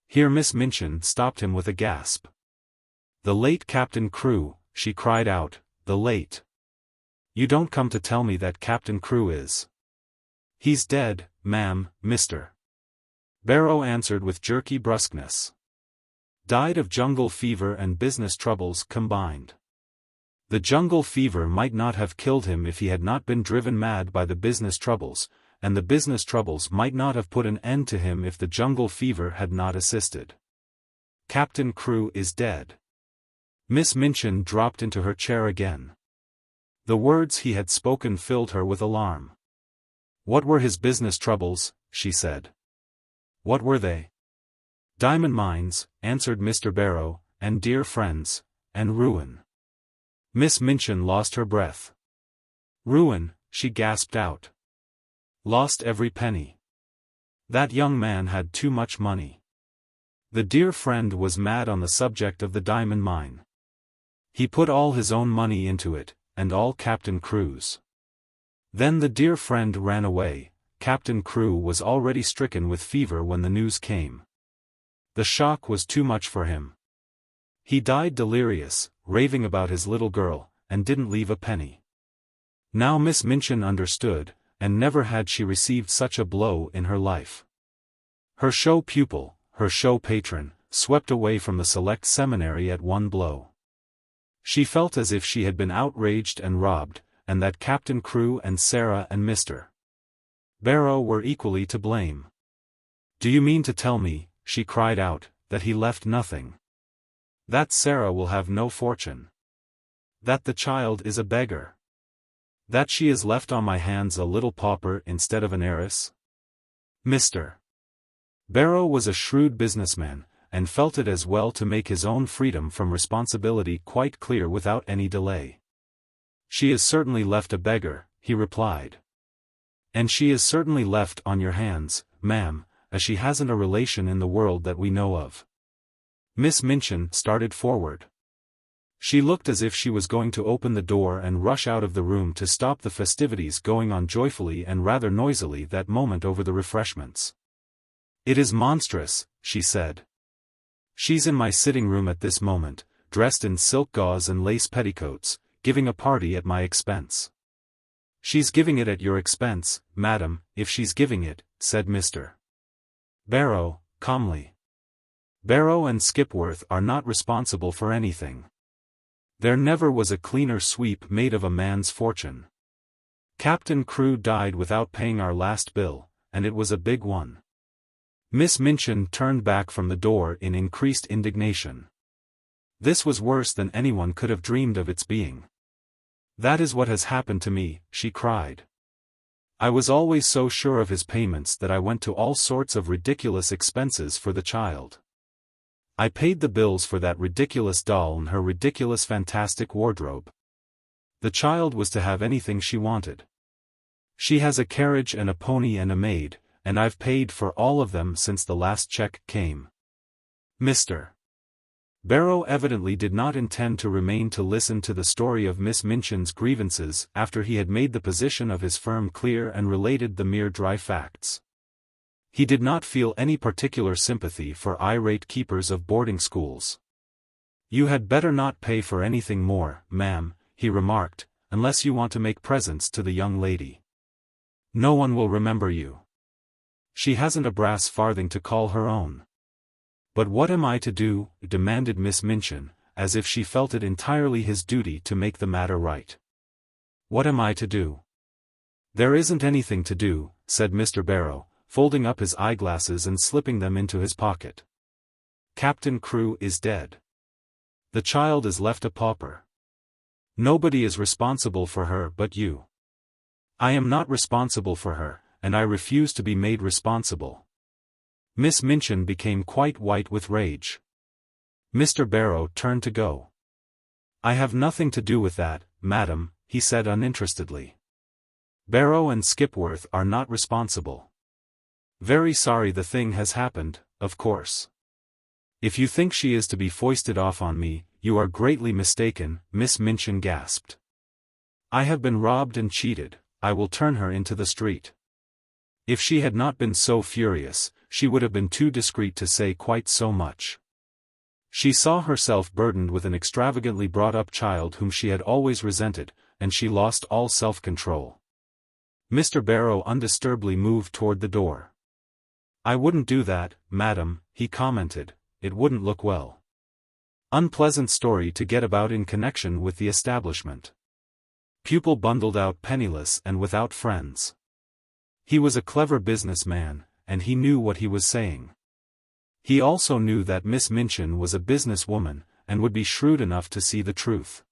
Here Miss Minchin stopped him with a gasp. "The late Captain Crewe," she cried out, "the late. You don't come to tell me that Captain Crewe is—" "He's dead, ma'am, Mr. Barrow answered with jerky brusqueness. "Died of jungle fever and business troubles combined. The jungle fever might not have killed him if he had not been driven mad by the business troubles, and the business troubles might not have put an end to him if the jungle fever had not assisted. Captain Crewe is dead." Miss Minchin dropped into her chair again. The words he had spoken filled her with alarm. "What were his business troubles?" she said. "What were they?" "Diamond mines," answered Mr. Barrow, "and dear friends, and ruin." Miss Minchin lost her breath. "Ruin," she gasped out. "Lost every penny. That young man had too much money. The dear friend was mad on the subject of the diamond mine. He put all his own money into it, and all Captain Crewe's. Then the dear friend ran away. Captain Crewe was already stricken with fever when the news came. The shock was too much for him. He died delirious, raving about his little girl, and didn't leave a penny." Now Miss Minchin understood, and never had she received such a blow in her life. Her show pupil, her show patron, swept away from the select seminary at one blow. She felt as if she had been outraged and robbed, and that Captain Crewe and Sara and Mr. Barrow were equally to blame. "Do you mean to tell me," she cried out, "that he left nothing? That Sara will have no fortune? That the child is a beggar? That she is left on my hands a little pauper instead of an heiress? Mr. Barrow was a shrewd businessman, and felt it as well to make his own freedom from responsibility quite clear without any delay. "She is certainly left a beggar," he replied. "And she is certainly left on your hands, ma'am, as she hasn't a relation in the world that we know of." Miss Minchin started forward. She looked as if she was going to open the door and rush out of the room to stop the festivities going on joyfully and rather noisily that moment over the refreshments. "It is monstrous," she said. "She's in my sitting room at this moment, dressed in silk gauze and lace petticoats, giving a party at my expense." "She's giving it at your expense, madam, if she's giving it," said Mr. Barrow, calmly. "Barrow and Skipworth are not responsible for anything. There never was a cleaner sweep made of a man's fortune. Captain Crewe died without paying our last bill, and it was a big one." Miss Minchin turned back from the door in increased indignation. This was worse than anyone could have dreamed of its being. "That is what has happened to me," she cried. "I was always so sure of his payments that I went to all sorts of ridiculous expenses for the child. I paid the bills for that ridiculous doll and her ridiculous fantastic wardrobe. The child was to have anything she wanted. She has a carriage and a pony and a maid, and I've paid for all of them since the last check came." Mr. Barrow evidently did not intend to remain to listen to the story of Miss Minchin's grievances after he had made the position of his firm clear and related the mere dry facts. He did not feel any particular sympathy for irate keepers of boarding schools. "You had better not pay for anything more, ma'am," he remarked, "unless you want to make presents to the young lady. No one will remember you. She hasn't a brass farthing to call her own." "But what am I to do?" demanded Miss Minchin, as if she felt it entirely his duty to make the matter right. "What am I to do?" "There isn't anything to do," said Mr. Barrow, folding up his eyeglasses and slipping them into his pocket. "Captain Crewe is dead. The child is left a pauper. Nobody is responsible for her but you. I am not responsible for her, and I refuse to be made responsible." Miss Minchin became quite white with rage. Mr. Barrow turned to go. "I have nothing to do with that, madam," he said uninterestedly. "Barrow and Skipworth are not responsible. Very sorry the thing has happened, of course. If you think she is to be foisted off on me, you are greatly mistaken," Miss Minchin gasped. "I have been robbed and cheated. I will turn her into the street." If she had not been so furious, she would have been too discreet to say quite so much. She saw herself burdened with an extravagantly brought-up child whom she had always resented, and she lost all self-control. Mr. Barrow undisturbedly moved toward the door. "I wouldn't do that, madam," he commented, "it wouldn't look well. Unpleasant story to get about in connection with the establishment. Pupil bundled out penniless and without friends." He was a clever businessman, and he knew what he was saying. He also knew that Miss Minchin was a businesswoman, and would be shrewd enough to see the truth.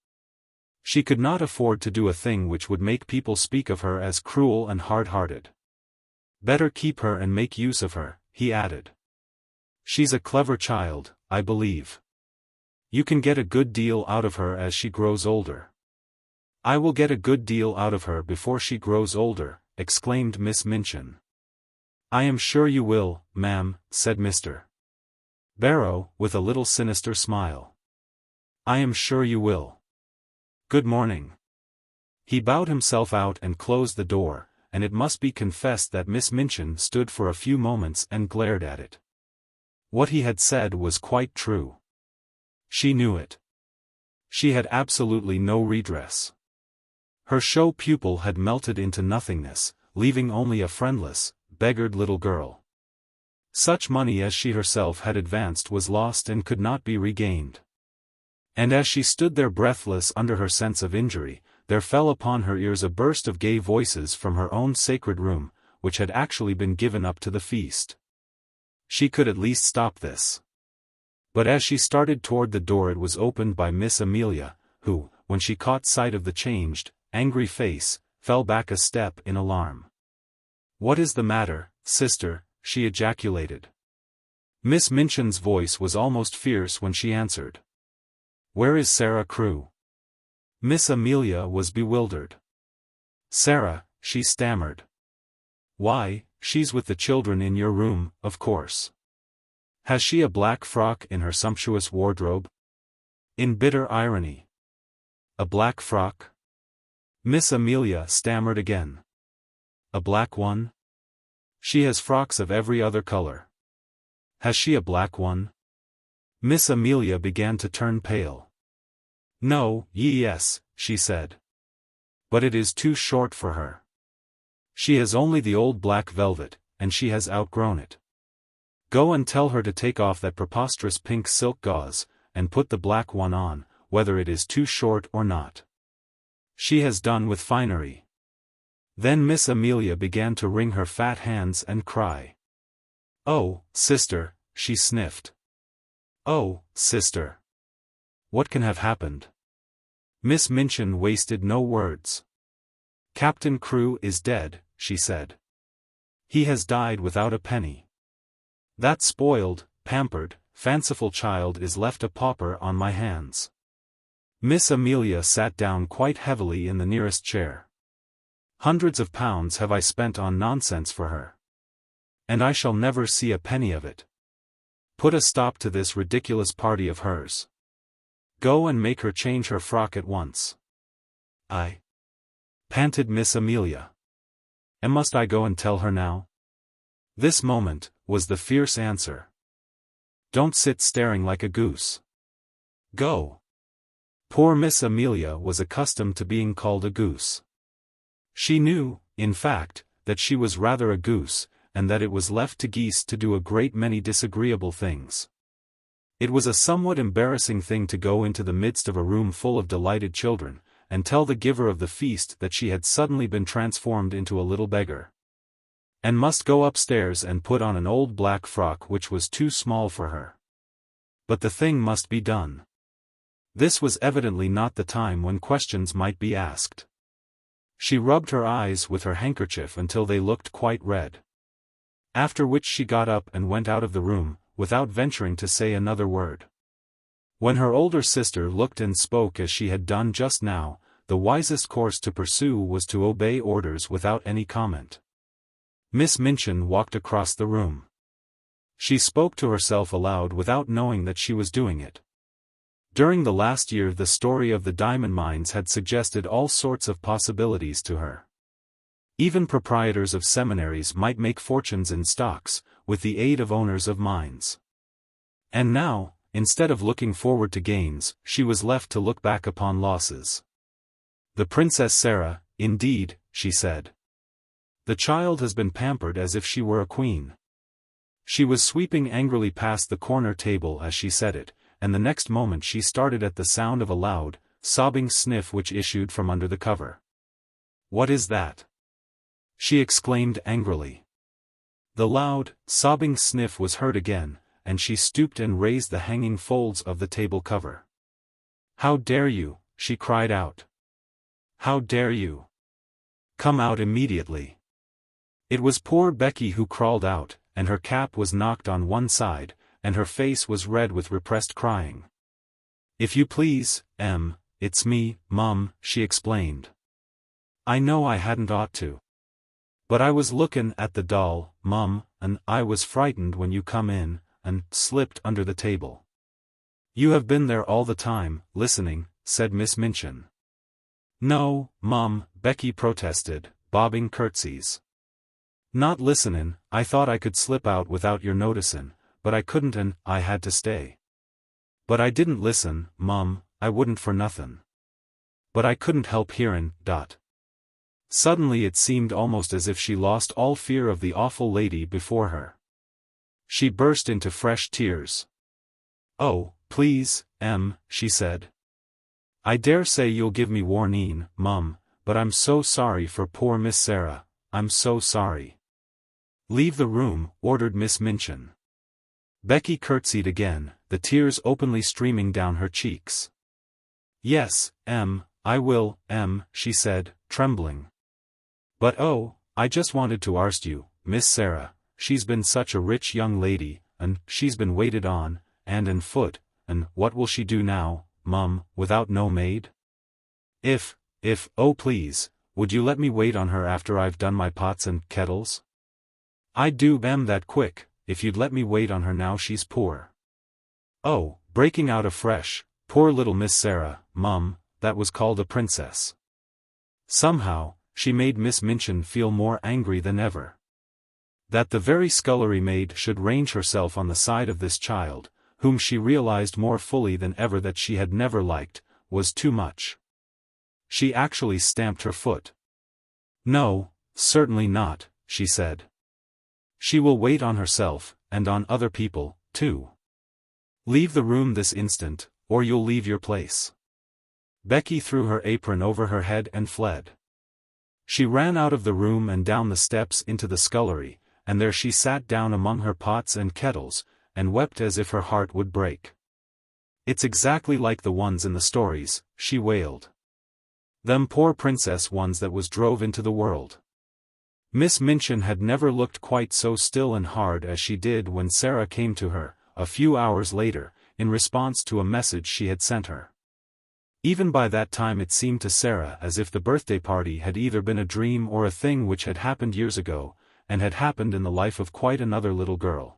She could not afford to do a thing which would make people speak of her as cruel and hard-hearted. "Better keep her and make use of her," he added. "She's a clever child, I believe. You can get a good deal out of her as she grows older." "I will get a good deal out of her before she grows older," exclaimed Miss Minchin. "I am sure you will, ma'am," said Mr. Barrow, with a little sinister smile. "I am sure you will. Good morning." He bowed himself out and closed the door, and it must be confessed that Miss Minchin stood for a few moments and glared at it. What he had said was quite true. She knew it. She had absolutely no redress. Her show pupil had melted into nothingness, leaving only a friendless, beggared little girl. Such money as she herself had advanced was lost and could not be regained. And as she stood there breathless under her sense of injury, there fell upon her ears a burst of gay voices from her own sacred room, which had actually been given up to the feast. She could at least stop this. But as she started toward the door, it was opened by Miss Amelia, who, when she caught sight of the changed, angry face, fell back a step in alarm. "What is the matter, sister?" she ejaculated. Miss Minchin's voice was almost fierce when she answered. "Where is Sara Crewe?" Miss Amelia was bewildered. "Sara," she stammered. "Why, she's with the children in your room, of course. Has she a black frock in her sumptuous wardrobe?" In bitter irony. "A black frock?" Miss Amelia stammered again. "A black one? She has frocks of every other color. Has she a black one?" Miss Amelia began to turn pale. "No, yes," she said. "But it is too short for her. She has only the old black velvet, and she has outgrown it. Go and tell her to take off that preposterous pink silk gauze, and put the black one on, whether it is too short or not. She has done with finery." Then Miss Amelia began to wring her fat hands and cry. "Oh, sister," she sniffed. "Oh, sister. What can have happened?" Miss Minchin wasted no words. "Captain Crewe is dead," she said. "He has died without a penny. That spoiled, pampered, fanciful child is left a pauper on my hands." Miss Amelia sat down quite heavily in the nearest chair. "Hundreds of pounds have I spent on nonsense for her. And I shall never see a penny of it. Put a stop to this ridiculous party of hers. Go and make her change her frock at once." "I?" panted Miss Amelia. "And must I go and tell her now?" "This moment," was the fierce answer. "Don't sit staring like a goose. Go." Poor Miss Amelia was accustomed to being called a goose. She knew, in fact, that she was rather a goose, and that it was left to geese to do a great many disagreeable things. It was a somewhat embarrassing thing to go into the midst of a room full of delighted children, and tell the giver of the feast that she had suddenly been transformed into a little beggar, and must go upstairs and put on an old black frock which was too small for her. But the thing must be done. This was evidently not the time when questions might be asked. She rubbed her eyes with her handkerchief until they looked quite red. After which she got up and went out of the room, without venturing to say another word. When her older sister looked and spoke as she had done just now, the wisest course to pursue was to obey orders without any comment. Miss Minchin walked across the room. She spoke to herself aloud without knowing that she was doing it. During the last year the story of the diamond mines had suggested all sorts of possibilities to her. Even proprietors of seminaries might make fortunes in stocks, with the aid of owners of mines. And now, instead of looking forward to gains, she was left to look back upon losses. "The Princess Sara, indeed," she said. "The child has been pampered as if she were a queen." She was sweeping angrily past the corner table as she said it, and the next moment she started at the sound of a loud, sobbing sniff which issued from under the cover. "What is that?" she exclaimed angrily. The loud, sobbing sniff was heard again, and she stooped and raised the hanging folds of the table cover. "How dare you?" she cried out. "How dare you? Come out immediately." It was poor Becky who crawled out, and her cap was knocked on one side, and her face was red with repressed crying. "If you please, it's me, Mum," she explained. "I know I hadn't ought to. But I was lookin' at the doll, Mum, and I was frightened when you come in, and slipped under the table." "You have been there all the time, listening," said Miss Minchin. "No, Mum," Becky protested, bobbing curtsies. "Not listenin', I thought I could slip out without your noticin', but I couldn't and I had to stay. But I didn't listen, Mum, I wouldn't for nothin'. But I couldn't help hearin', . Suddenly it seemed almost as if she lost all fear of the awful lady before her. She burst into fresh tears. "Oh, please, she said. "I dare say you'll give me warneen, Mum, but I'm so sorry for poor Miss Sara, I'm so sorry." "Leave the room," ordered Miss Minchin. Becky curtsied again, the tears openly streaming down her cheeks. "Yes, I will, she said, trembling. "But oh, I just wanted to arst you, Miss Sara, she's been such a rich young lady, and she's been waited on, hand and foot, and what will she do now, mum, without no maid? Oh please, would you let me wait on her after I've done my pots and kettles? I'd do that quick, if you'd let me wait on her now she's poor. Oh, breaking out afresh, poor little Miss Sara, mum, that was called a princess. Somehow, she made Miss Minchin feel more angry than ever. That the very scullery maid should range herself on the side of this child, whom she realized more fully than ever that she had never liked, was too much. She actually stamped her foot. No, certainly not, she said. She will wait on herself, and on other people, too. Leave the room this instant, or you'll leave your place. Becky threw her apron over her head and fled. She ran out of the room and down the steps into the scullery, and there she sat down among her pots and kettles, and wept as if her heart would break. It's exactly like the ones in the stories, she wailed. Them poor princess ones that was drove into the world. Miss Minchin had never looked quite so still and hard as she did when Sara came to her, a few hours later, in response to a message she had sent her. Even by that time it seemed to Sara as if the birthday party had either been a dream or a thing which had happened years ago, and had happened in the life of quite another little girl.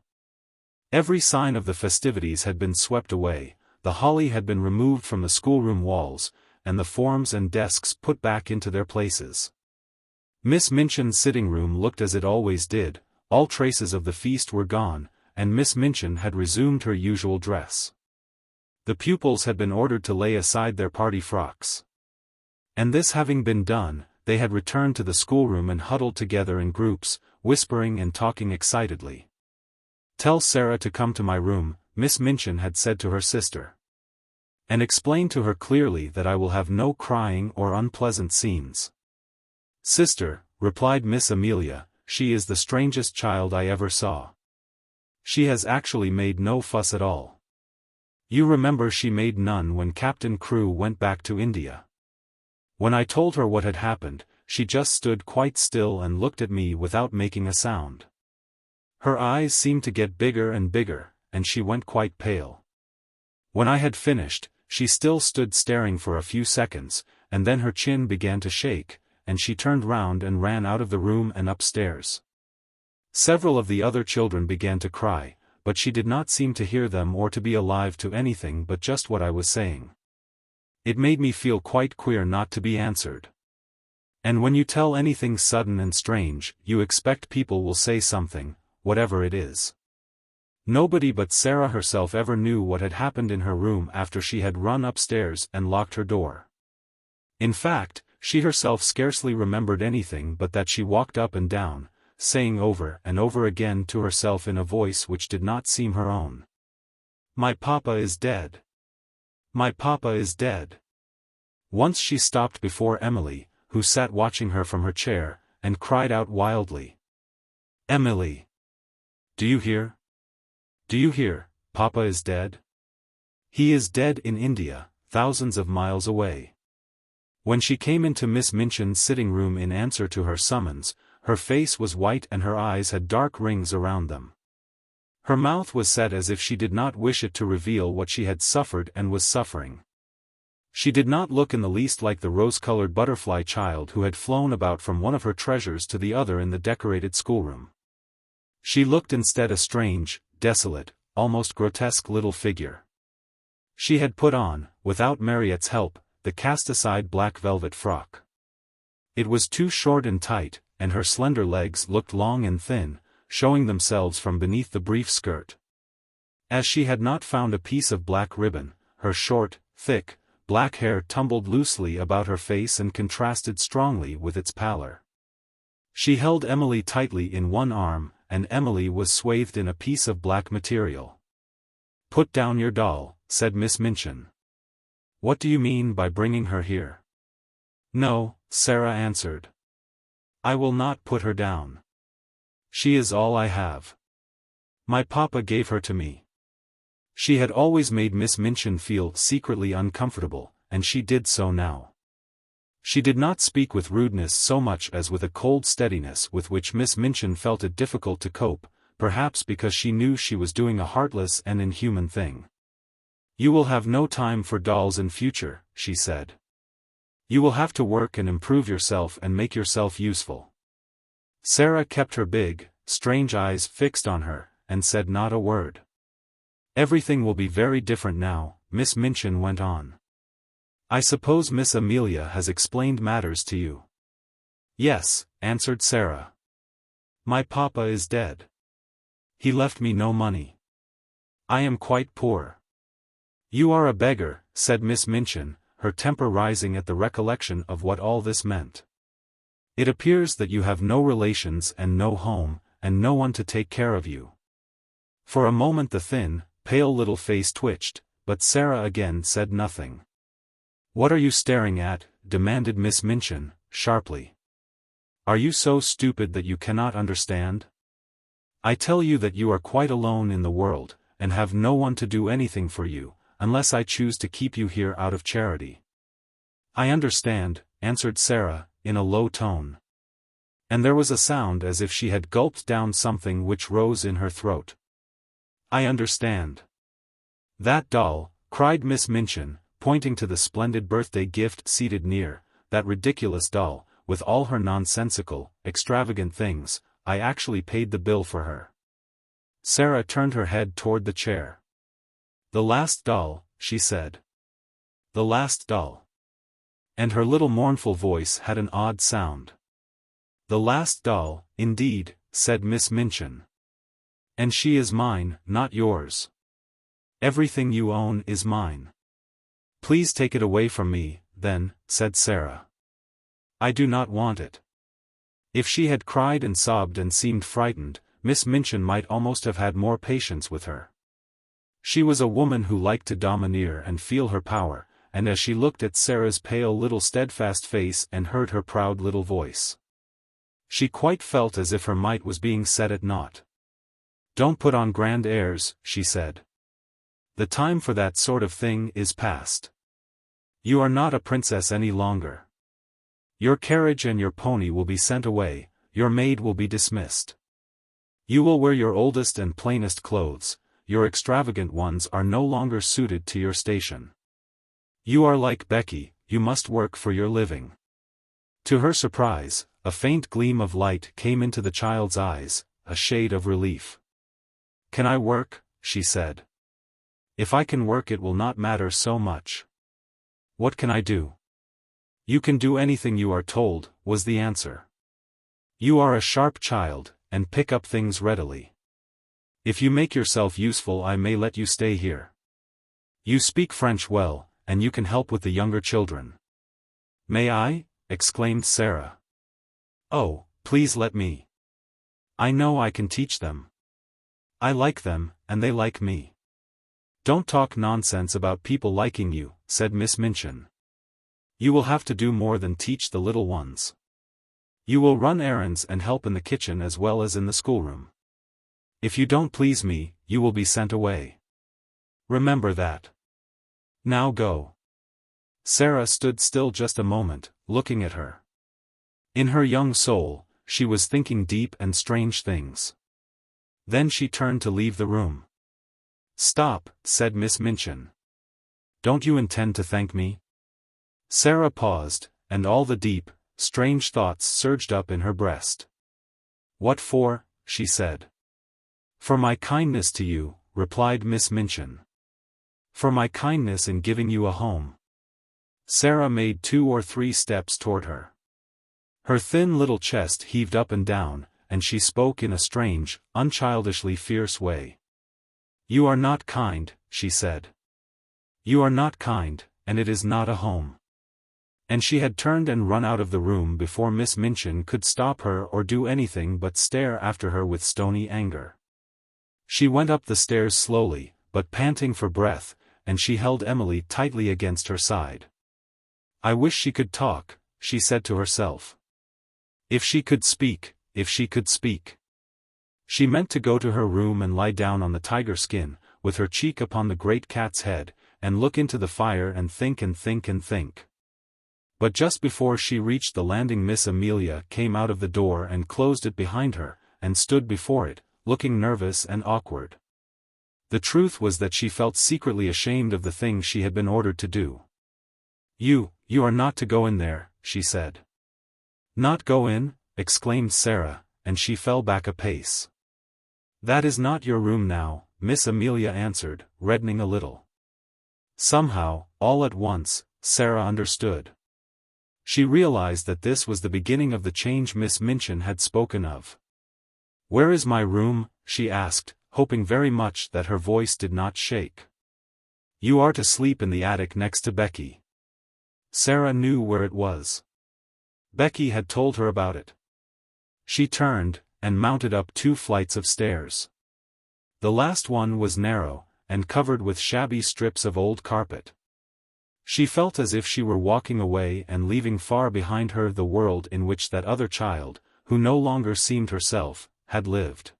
Every sign of the festivities had been swept away, the holly had been removed from the schoolroom walls, and the forms and desks put back into their places. Miss Minchin's sitting room looked as it always did, all traces of the feast were gone, and Miss Minchin had resumed her usual dress. The pupils had been ordered to lay aside their party frocks. And this having been done, they had returned to the schoolroom and huddled together in groups, whispering and talking excitedly. "Tell Sara to come to my room," Miss Minchin had said to her sister. "And explain to her clearly that I will have no crying or unpleasant scenes." "Sister," replied Miss Amelia, "she is the strangest child I ever saw. She has actually made no fuss at all. You remember she made none when Captain Crewe went back to India. When I told her what had happened, she just stood quite still and looked at me without making a sound. Her eyes seemed to get bigger and bigger, and she went quite pale. When I had finished, she still stood staring for a few seconds, and then her chin began to shake, and she turned round and ran out of the room and upstairs. Several of the other children began to cry, but she did not seem to hear them or to be alive to anything but just what I was saying. It made me feel quite queer not to be answered. And when you tell anything sudden and strange, you expect people will say something, whatever it is. Nobody but Sara herself ever knew what had happened in her room after she had run upstairs and locked her door. In fact, she herself scarcely remembered anything but that she walked up and down, saying over and over again to herself in a voice which did not seem her own, "My papa is dead. My papa is dead." Once she stopped before Emily, who sat watching her from her chair, and cried out wildly, "Emily! Do you hear? Do you hear, Papa is dead? He is dead in India, thousands of miles away." When she came into Miss Minchin's sitting room in answer to her summons, her face was white and her eyes had dark rings around them. Her mouth was set as if she did not wish it to reveal what she had suffered and was suffering. She did not look in the least like the rose-colored butterfly child who had flown about from one of her treasures to the other in the decorated schoolroom. She looked instead a strange, desolate, almost grotesque little figure. She had put on, without Mariette's help, the cast-aside black velvet frock. It was too short and tight, and her slender legs looked long and thin, showing themselves from beneath the brief skirt. As she had not found a piece of black ribbon, her short, thick, black hair tumbled loosely about her face and contrasted strongly with its pallor. She held Emily tightly in one arm, and Emily was swathed in a piece of black material. "Put down your doll," said Miss Minchin. "What do you mean by bringing her here?" "No," Sara answered. "I will not put her down. She is all I have. My papa gave her to me." She had always made Miss Minchin feel secretly uncomfortable, and she did so now. She did not speak with rudeness so much as with a cold steadiness with which Miss Minchin felt it difficult to cope, perhaps because she knew she was doing a heartless and inhuman thing. "You will have no time for dolls in future," she said. "You will have to work and improve yourself and make yourself useful." Sara kept her big, strange eyes fixed on her, and said not a word. "Everything will be very different now," Miss Minchin went on. "I suppose Miss Amelia has explained matters to you?" "Yes," answered Sara. "My papa is dead. He left me no money. I am quite poor." "You are a beggar," said Miss Minchin, her temper rising at the recollection of what all this meant. "It appears that you have no relations and no home, and no one to take care of you." For a moment the thin, pale little face twitched, but Sara again said nothing. "What are you staring at?" demanded Miss Minchin, sharply. "Are you so stupid that you cannot understand? I tell you that you are quite alone in the world, and have no one to do anything for you, unless I choose to keep you here out of charity." "I understand," answered Sara, in a low tone. And there was a sound as if she had gulped down something which rose in her throat. "I understand." "That doll," cried Miss Minchin, pointing to the splendid birthday gift seated near, "that ridiculous doll, with all her nonsensical, extravagant things, I actually paid the bill for her." Sara turned her head toward the chair. "The last doll," she said. "The last doll." And her little mournful voice had an odd sound. "The last doll, indeed," said Miss Minchin. "And she is mine, not yours. Everything you own is mine." "Please take it away from me, then," said Sara. "I do not want it." If she had cried and sobbed and seemed frightened, Miss Minchin might almost have had more patience with her. She was a woman who liked to domineer and feel her power, and as she looked at Sara's pale little steadfast face and heard her proud little voice, she quite felt as if her might was being set at naught. "Don't put on grand airs," she said. "The time for that sort of thing is past. You are not a princess any longer. Your carriage and your pony will be sent away, your maid will be dismissed. You will wear your oldest and plainest clothes, your extravagant ones are no longer suited to your station. You are like Becky, you must work for your living." To her surprise, a faint gleam of light came into the child's eyes, a shade of relief. "Can I work?" she said. "If I can work it will not matter so much." "What can I do?" "You can do anything you are told," was the answer. "You are a sharp child, and pick up things readily. If you make yourself useful I may let you stay here. You speak French well, and you can help with the younger children." "May I?" exclaimed Sara. "Oh, please let me. I know I can teach them. I like them, and they like me." "Don't talk nonsense about people liking you," said Miss Minchin. "You will have to do more than teach the little ones. You will run errands and help in the kitchen as well as in the schoolroom. If you don't please me, you will be sent away. Remember that. Now go." Sara stood still just a moment, looking at her. In her young soul, she was thinking deep and strange things. Then she turned to leave the room. "Stop," said Miss Minchin. "Don't you intend to thank me?" Sara paused, and all the deep, strange thoughts surged up in her breast. "What for?" she said. "For my kindness to you," replied Miss Minchin. "For my kindness in giving you a home." Sara made 2 or 3 steps toward her. Her thin little chest heaved up and down, and she spoke in a strange, unchildishly fierce way. "You are not kind," she said. "You are not kind, and it is not a home." And she had turned and run out of the room before Miss Minchin could stop her or do anything but stare after her with stony anger. She went up the stairs slowly, but panting for breath, and she held Emily tightly against her side. "I wish she could talk," she said to herself. If she could speak, if she could speak. She meant to go to her room and lie down on the tiger skin, with her cheek upon the great cat's head, and look into the fire and think and think and think. But just before she reached the landing Miss Amelia came out of the door and closed it behind her, and stood before it, looking nervous and awkward. The truth was that she felt secretly ashamed of the thing she had been ordered to do. You are not to go in there," she said. "Not go in?" exclaimed Sara, and she fell back a pace. "That is not your room now," Miss Amelia answered, reddening a little. Somehow, all at once, Sara understood. She realized that this was the beginning of the change Miss Minchin had spoken of. "Where is my room?" she asked, hoping very much that her voice did not shake. "You are to sleep in the attic next to Becky." Sara knew where it was. Becky had told her about it. She turned, and mounted up 2 flights of stairs. The last one was narrow, and covered with shabby strips of old carpet. She felt as if she were walking away and leaving far behind her the world in which that other child, who no longer seemed herself, had lived.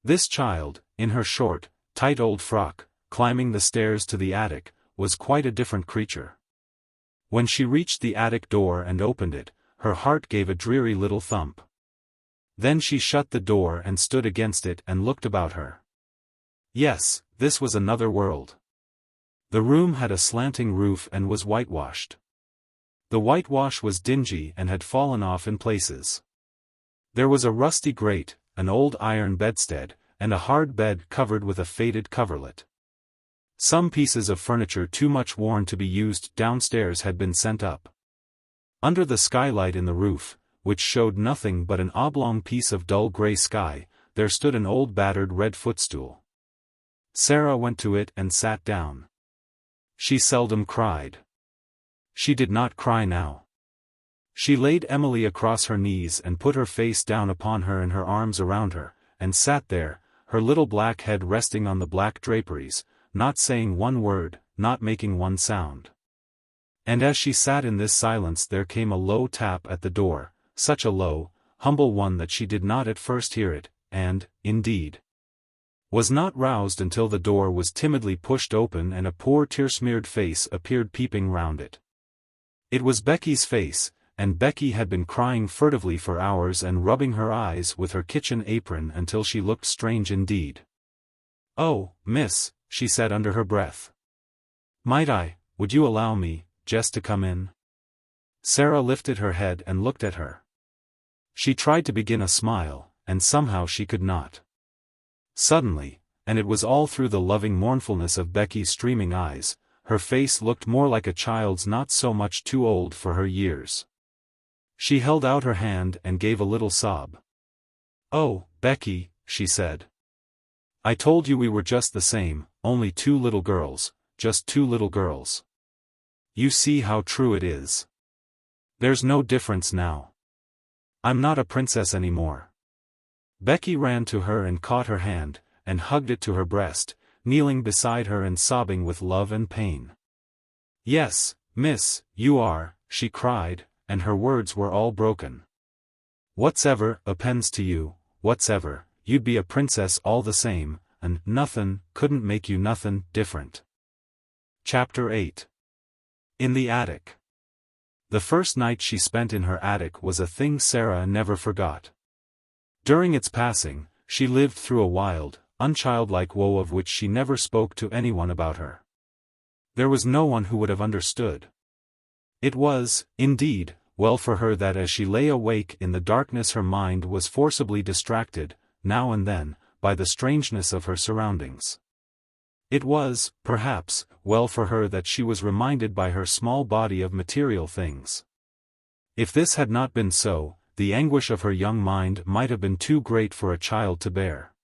This child, in her short, tight old frock, climbing the stairs to the attic, was quite a different creature. When she reached the attic door and opened it, her heart gave a dreary little thump. Then she shut the door and stood against it and looked about her. Yes, this was another world. The room had a slanting roof and was whitewashed. The whitewash was dingy and had fallen off in places. There was a rusty grate, an old iron bedstead, and a hard bed covered with a faded coverlet. Some pieces of furniture too much worn to be used downstairs had been sent up. Under the skylight in the roof, which showed nothing but an oblong piece of dull gray sky, there stood an old battered red footstool. Sara went to it and sat down. She seldom cried. She did not cry now. She laid Emily across her knees and put her face down upon her and her arms around her, and sat there, her little black head resting on the black draperies, not saying one word, not making one sound. And as she sat in this silence there came a low tap at the door, such a low, humble one that she did not at first hear it, and, indeed, was not roused until the door was timidly pushed open and a poor tear-smeared face appeared peeping round it. It was Becky's face, and Becky had been crying furtively for hours and rubbing her eyes with her kitchen apron until she looked strange indeed. "Oh, miss," she said under her breath. Would you allow me, just to come in?" Sara lifted her head and looked at her. She tried to begin a smile, and somehow she could not. Suddenly, and it was all through the loving mournfulness of Becky's streaming eyes, her face looked more like a child's not so much too old for her years. She held out her hand and gave a little sob. "Oh, Becky," she said. "I told you we were just the same, only 2 little girls, just 2 little girls. You see how true it is. There's no difference now. I'm not a princess anymore." Becky ran to her and caught her hand, and hugged it to her breast, kneeling beside her and sobbing with love and pain. "Yes, miss, you are," she cried, and her words were all broken. "What's-ever appends to you, what's-ever, you'd be a princess all the same, and nothin' couldn't make you nothin' different." Chapter 8. In the attic. The first night she spent in her attic was a thing Sara never forgot. During its passing, she lived through a wild, unchildlike woe of which she never spoke to anyone about her. There was no one who would have understood. It was, indeed, well for her that as she lay awake in the darkness her mind was forcibly distracted, now and then, by the strangeness of her surroundings. It was, perhaps, well for her that she was reminded by her small body of material things. If this had not been so, the anguish of her young mind might have been too great for a child to bear.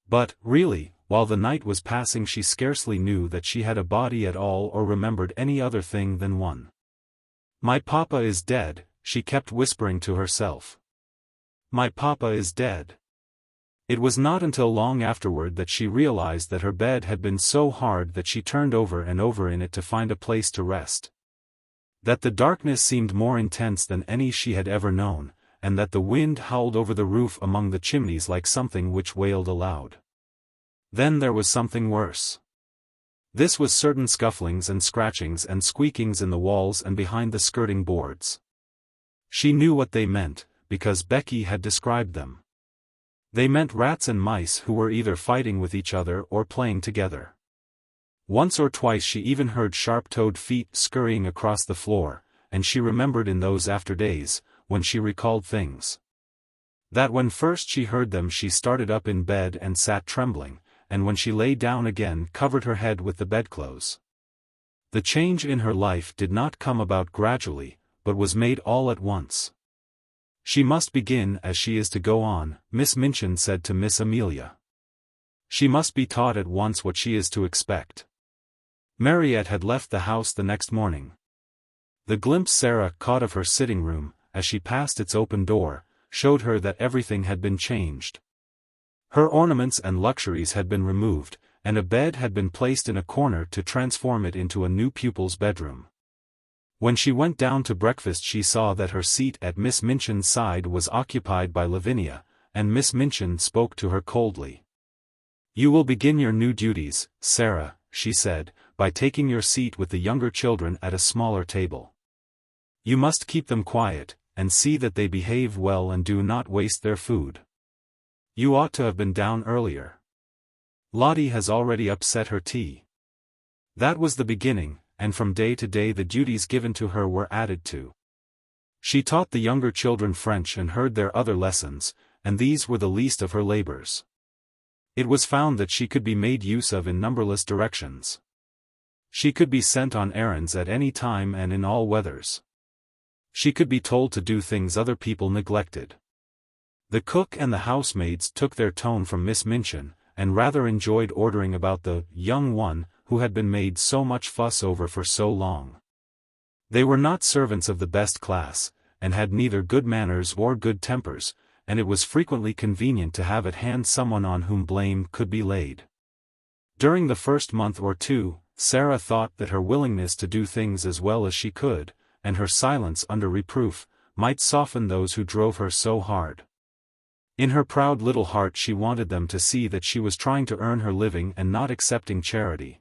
But, really, while the night was passing she scarcely knew that she had a body at all or remembered any other thing than one. "My papa is dead," she kept whispering to herself. "My papa is dead." It was not until long afterward that she realized that her bed had been so hard that she turned over and over in it to find a place to rest. That the darkness seemed more intense than any she had ever known, and that the wind howled over the roof among the chimneys like something which wailed aloud. Then there was something worse. This was certain scufflings and scratchings and squeakings in the walls and behind the skirting boards. She knew what they meant, because Becky had described them. They meant rats and mice who were either fighting with each other or playing together. Once or twice she even heard sharp-toed feet scurrying across the floor, and she remembered in those after days, when she recalled things, that when first she heard them she started up in bed and sat trembling, and when she lay down again covered her head with the bedclothes. The change in her life did not come about gradually, but was made all at once. She must begin as she is to go on, Miss Minchin said to Miss Amelia. She must be taught at once what she is to expect. Mariette had left the house the next morning. The glimpse Sara caught of her sitting room, as she passed its open door, showed her that everything had been changed. Her ornaments and luxuries had been removed, and a bed had been placed in a corner to transform it into a new pupil's bedroom. When she went down to breakfast she saw that her seat at Miss Minchin's side was occupied by Lavinia, and Miss Minchin spoke to her coldly. "You will begin your new duties, Sara," she said, "by taking your seat with the younger children at a smaller table. You must keep them quiet, and see that they behave well and do not waste their food. You ought to have been down earlier. Lottie has already upset her tea." That was the beginning, and from day to day the duties given to her were added to. She taught the younger children French and heard their other lessons, and these were the least of her labors. It was found that she could be made use of in numberless directions. She could be sent on errands at any time and in all weathers. She could be told to do things other people neglected. The cook and the housemaids took their tone from Miss Minchin, and rather enjoyed ordering about the young one who had been made so much fuss over for so long. They were not servants of the best class, and had neither good manners or good tempers, and it was frequently convenient to have at hand someone on whom blame could be laid. During the first month or two, Sara thought that her willingness to do things as well as she could, and her silence under reproof, might soften those who drove her so hard. In her proud little heart she wanted them to see that she was trying to earn her living and not accepting charity.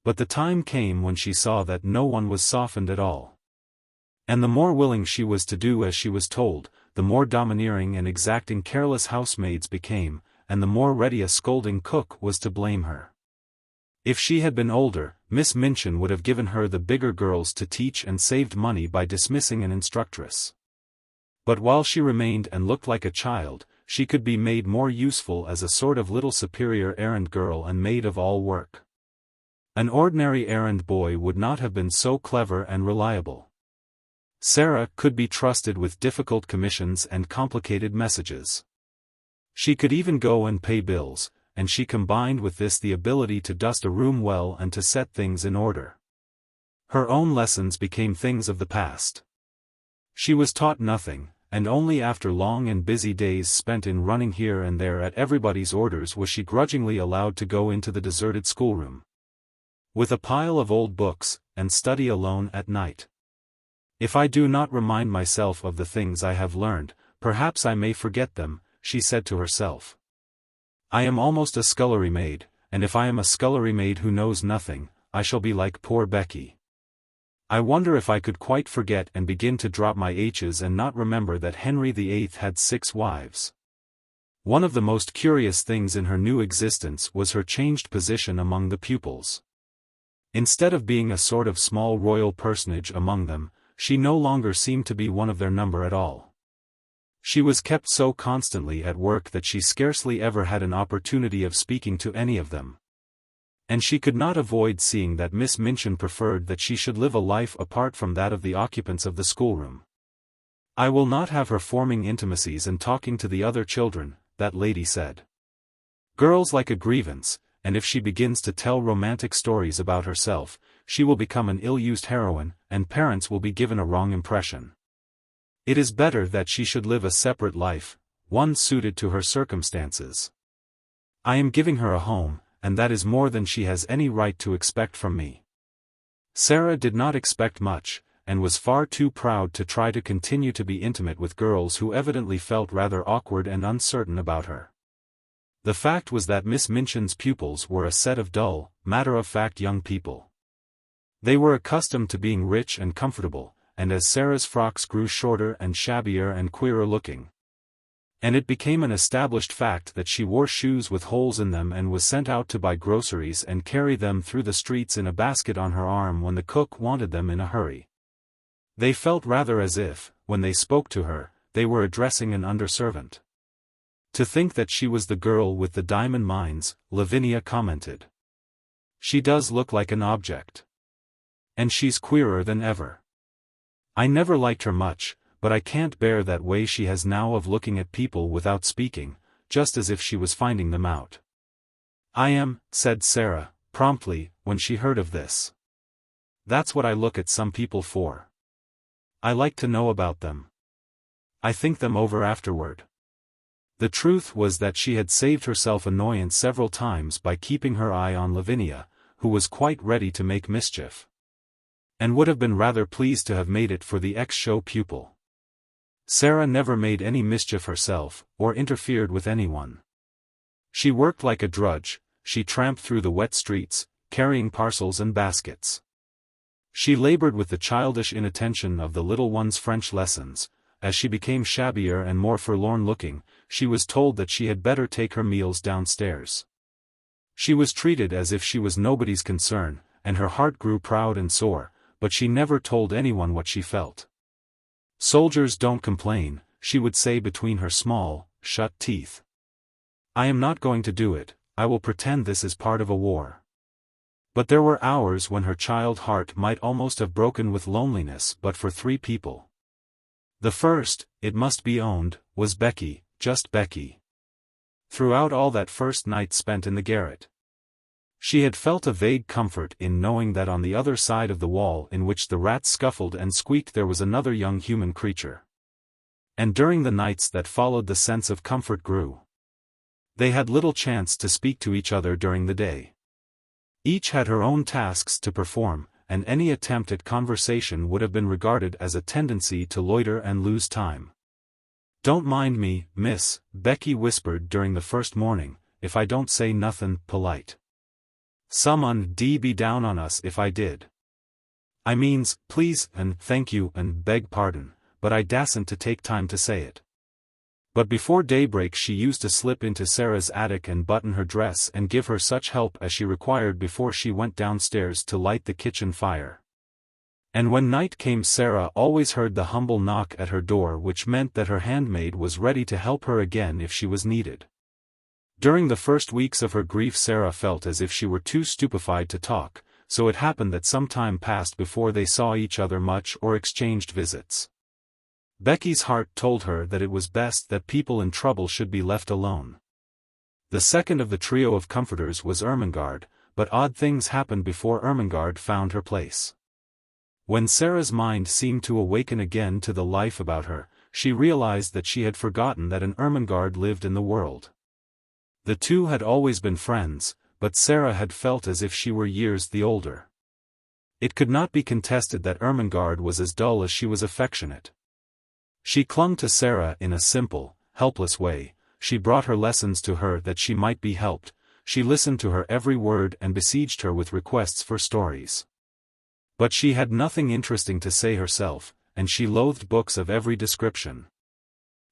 But the time came when she saw that no one was softened at all. And the more willing she was to do as she was told, the more domineering and exacting careless housemaids became, and the more ready a scolding cook was to blame her. If she had been older, Miss Minchin would have given her the bigger girls to teach and saved money by dismissing an instructress. But while she remained and looked like a child, she could be made more useful as a sort of little superior errand girl and maid of all work. An ordinary errand boy would not have been so clever and reliable. Sara could be trusted with difficult commissions and complicated messages. She could even go and pay bills, and she combined with this the ability to dust a room well and to set things in order. Her own lessons became things of the past. She was taught nothing, and only after long and busy days spent in running here and there at everybody's orders was she grudgingly allowed to go into the deserted schoolroom, with a pile of old books, and study alone at night. "If I do not remind myself of the things I have learned, perhaps I may forget them," she said to herself. "I am almost a scullery maid, and if I am a scullery maid who knows nothing, I shall be like poor Becky. I wonder if I could quite forget and begin to drop my H's and not remember that Henry VIII had 6 wives." One of the most curious things in her new existence was her changed position among the pupils. Instead of being a sort of small royal personage among them, she no longer seemed to be one of their number at all. She was kept so constantly at work that she scarcely ever had an opportunity of speaking to any of them. And she could not avoid seeing that Miss Minchin preferred that she should live a life apart from that of the occupants of the schoolroom. "I will not have her forming intimacies and talking to the other children," that lady said. "Girls like a grievance, and if she begins to tell romantic stories about herself, she will become an ill-used heroine, and parents will be given a wrong impression. It is better that she should live a separate life, one suited to her circumstances. I am giving her a home, and that is more than she has any right to expect from me." Sara did not expect much, and was far too proud to try to continue to be intimate with girls who evidently felt rather awkward and uncertain about her. The fact was that Miss Minchin's pupils were a set of dull, matter-of-fact young people. They were accustomed to being rich and comfortable, and as Sara's frocks grew shorter and shabbier and queerer looking, And it became an established fact that she wore shoes with holes in them and was sent out to buy groceries and carry them through the streets in a basket on her arm when the cook wanted them in a hurry. They felt rather as if, when they spoke to her, they were addressing an underservant. To think that she was the girl with the diamond mines, Lavinia commented. She does look like an object. And she's queerer than ever. I never liked her much, but I can't bear that way she has now of looking at people without speaking, just as if she was finding them out. I am, said Sara, promptly, when she heard of this. That's what I look at some people for. I like to know about them. I think them over afterward. The truth was that she had saved herself annoyance several times by keeping her eye on Lavinia, who was quite ready to make mischief. And would have been rather pleased to have made it for the XVIII pupil. Sara never made any mischief herself, or interfered with anyone. She worked like a drudge, she tramped through the wet streets, carrying parcels and baskets. She labored with the childish inattention of the little one's French lessons. As she became shabbier and more forlorn-looking, she was told that she had better take her meals downstairs. She was treated as if she was nobody's concern, and her heart grew proud and sore, but she never told anyone what she felt. Soldiers don't complain, she would say between her small, shut teeth. I am not going to do it, I will pretend this is part of a war. But there were hours when her child heart might almost have broken with loneliness but for three people. The first, it must be owned, was Becky, just Becky. Throughout all that first night spent in the garret, she had felt a vague comfort in knowing that on the other side of the wall in which the rats scuffled and squeaked there was another young human creature. And during the nights that followed the sense of comfort grew. They had little chance to speak to each other during the day. Each had her own tasks to perform, and any attempt at conversation would have been regarded as a tendency to loiter and lose time. Don't mind me, miss, Becky whispered during the first morning, if I don't say nothin' polite. Some'un be down on us if I did. I means, please, and thank you, and beg pardon, but I dasn't to take time to say it. But before daybreak she used to slip into Sara's attic and button her dress and give her such help as she required before she went downstairs to light the kitchen fire. And when night came Sara always heard the humble knock at her door, which meant that her handmaid was ready to help her again if she was needed. During the first weeks of her grief Sara felt as if she were too stupefied to talk, so it happened that some time passed before they saw each other much or exchanged visits. Becky's heart told her that it was best that people in trouble should be left alone. The second of the trio of comforters was Ermengarde, but odd things happened before Ermengarde found her place. When Sara's mind seemed to awaken again to the life about her, she realized that she had forgotten that an Ermengarde lived in the world. The two had always been friends, but Sara had felt as if she were years the older. It could not be contested that Ermengarde was as dull as she was affectionate. She clung to Sara in a simple, helpless way, she brought her lessons to her that she might be helped, she listened to her every word and besieged her with requests for stories. But she had nothing interesting to say herself, and she loathed books of every description.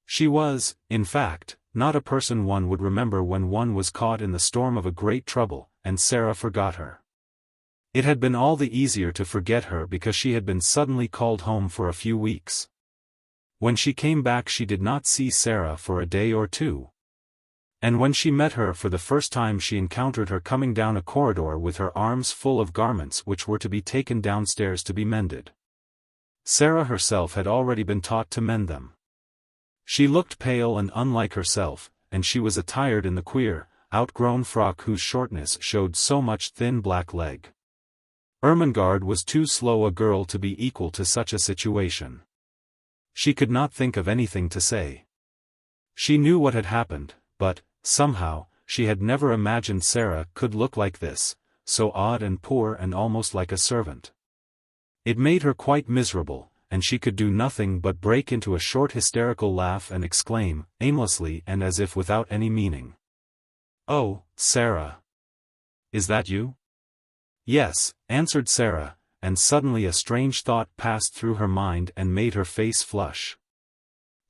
She was, in fact, not a person one would remember when one was caught in the storm of a great trouble, and Sara forgot her. It had been all the easier to forget her because she had been suddenly called home for a few weeks. When she came back she did not see Sara for a day or two. And when she met her for the first time she encountered her coming down a corridor with her arms full of garments which were to be taken downstairs to be mended. Sara herself had already been taught to mend them. She looked pale and unlike herself, and she was attired in the queer, outgrown frock whose shortness showed so much thin black leg. Ermengarde was too slow a girl to be equal to such a situation. She could not think of anything to say. She knew what had happened, but, somehow, she had never imagined Sara could look like this, so odd and poor and almost like a servant. It made her quite miserable, and she could do nothing but break into a short hysterical laugh and exclaim, aimlessly and as if without any meaning. "Oh, Sara! Is that you?" "Yes," answered Sara, and suddenly a strange thought passed through her mind and made her face flush.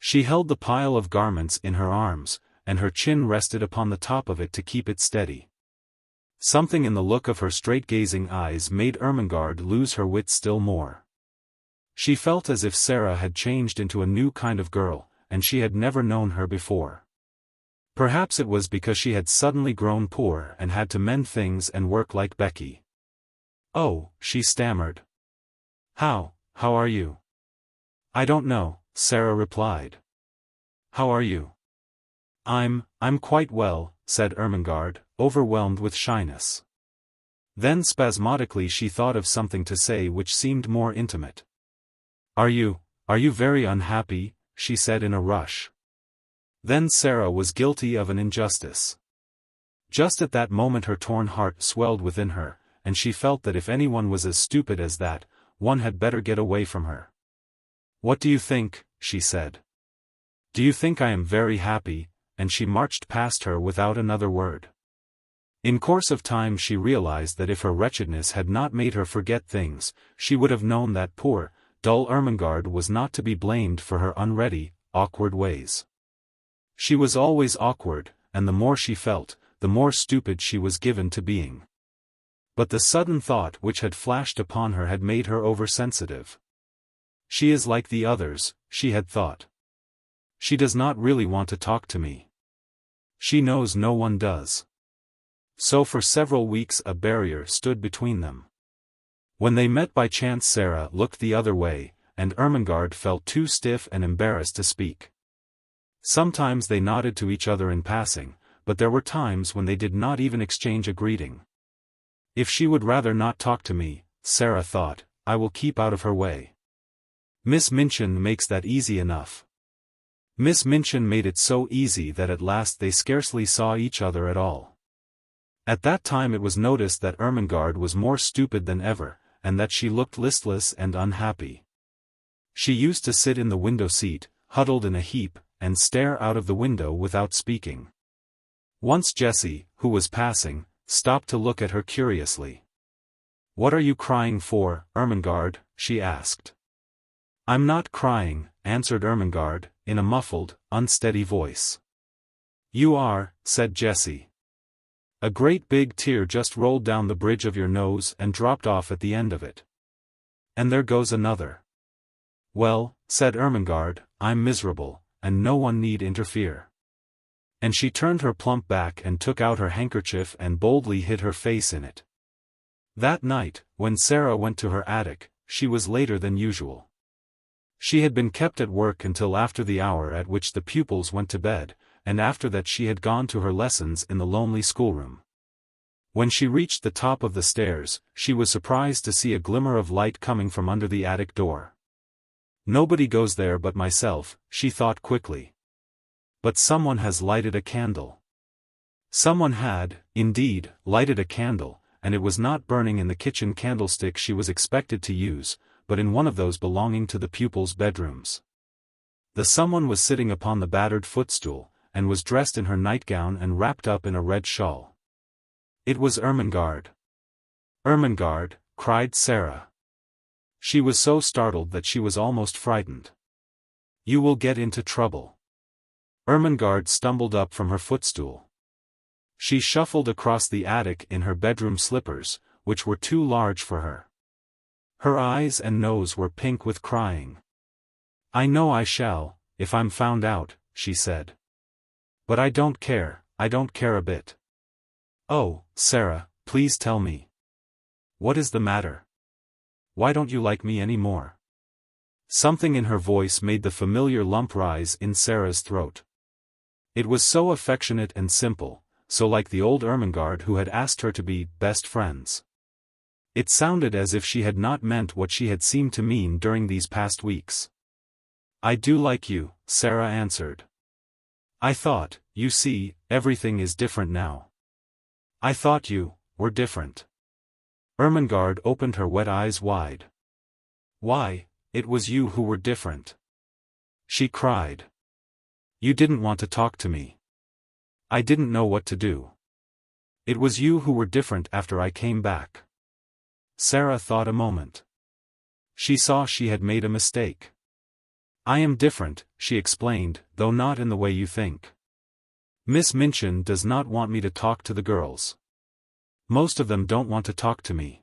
She held the pile of garments in her arms, and her chin rested upon the top of it to keep it steady. Something in the look of her straight-gazing eyes made Ermengarde lose her wits still more. She felt as if Sara had changed into a new kind of girl, and she had never known her before. Perhaps it was because she had suddenly grown poor and had to mend things and work like Becky. "Oh," she stammered. How are you?" "I don't know," Sara replied. "How are you?" I'm quite well," said Ermengarde, overwhelmed with shyness. Then spasmodically she thought of something to say which seemed more intimate. Are you very unhappy?" she said in a rush. Then Sara was guilty of an injustice. Just at that moment her torn heart swelled within her, and she felt that if anyone was as stupid as that, one had better get away from her. "What do you think?" she said. "Do you think I am very happy?" And she marched past her without another word. In course of time she realized that if her wretchedness had not made her forget things, she would have known that poor, dull Ermengarde was not to be blamed for her unready, awkward ways. She was always awkward, and the more she felt, the more stupid she was given to being. But the sudden thought which had flashed upon her had made her oversensitive. She is like the others, she had thought. She does not really want to talk to me. She knows no one does. So for several weeks a barrier stood between them. When they met by chance Sara looked the other way, and Ermengarde felt too stiff and embarrassed to speak. Sometimes they nodded to each other in passing, but there were times when they did not even exchange a greeting. If she would rather not talk to me, Sara thought, I will keep out of her way. Miss Minchin makes that easy enough. Miss Minchin made it so easy that at last they scarcely saw each other at all. At that time it was noticed that Ermengarde was more stupid than ever, and that she looked listless and unhappy. She used to sit in the window seat, huddled in a heap, and stare out of the window without speaking. Once Jessie, who was passing, stopped to look at her curiously. "What are you crying for, Ermengarde?" she asked. "I'm not crying," answered Ermengarde, in a muffled, unsteady voice. "You are," said Jessie. "A great big tear just rolled down the bridge of your nose and dropped off at the end of it. And there goes another." "Well," said Ermengarde, "I'm miserable, and no one need interfere." And she turned her plump back and took out her handkerchief and boldly hid her face in it. That night, when Sara went to her attic, she was later than usual. She had been kept at work until after the hour at which the pupils went to bed, and after that she had gone to her lessons in the lonely schoolroom. When she reached the top of the stairs, she was surprised to see a glimmer of light coming from under the attic door. Nobody goes there but myself, she thought quickly. But someone has lighted a candle. Someone had, indeed, lighted a candle, and it was not burning in the kitchen candlestick she was expected to use, but in one of those belonging to the pupils' bedrooms. The someone was sitting upon the battered footstool, and was dressed in her nightgown and wrapped up in a red shawl. It was Ermengarde. "Ermengarde," cried Sara. She was so startled that she was almost frightened. "You will get into trouble." Ermengarde stumbled up from her footstool. She shuffled across the attic in her bedroom slippers, which were too large for her. Her eyes and nose were pink with crying. "I know I shall, if I'm found out," she said. "But I don't care a bit." "Oh, Sara, please tell me. What is the matter? Why don't you like me any more?" Something in her voice made the familiar lump rise in Sara's throat. It was so affectionate and simple, so like the old Ermengarde who had asked her to be best friends. It sounded as if she had not meant what she had seemed to mean during these past weeks. "I do like you," Sara answered. "I thought, you see, everything is different now. I thought you were different." Ermengarde opened her wet eyes wide. "Why, it was you who were different," she cried. "You didn't want to talk to me. I didn't know what to do. It was you who were different after I came back." Sara thought a moment. She saw she had made a mistake. I am different, she explained, though not in the way you think. Miss Minchin does not want me to talk to the girls. Most of them don't want to talk to me.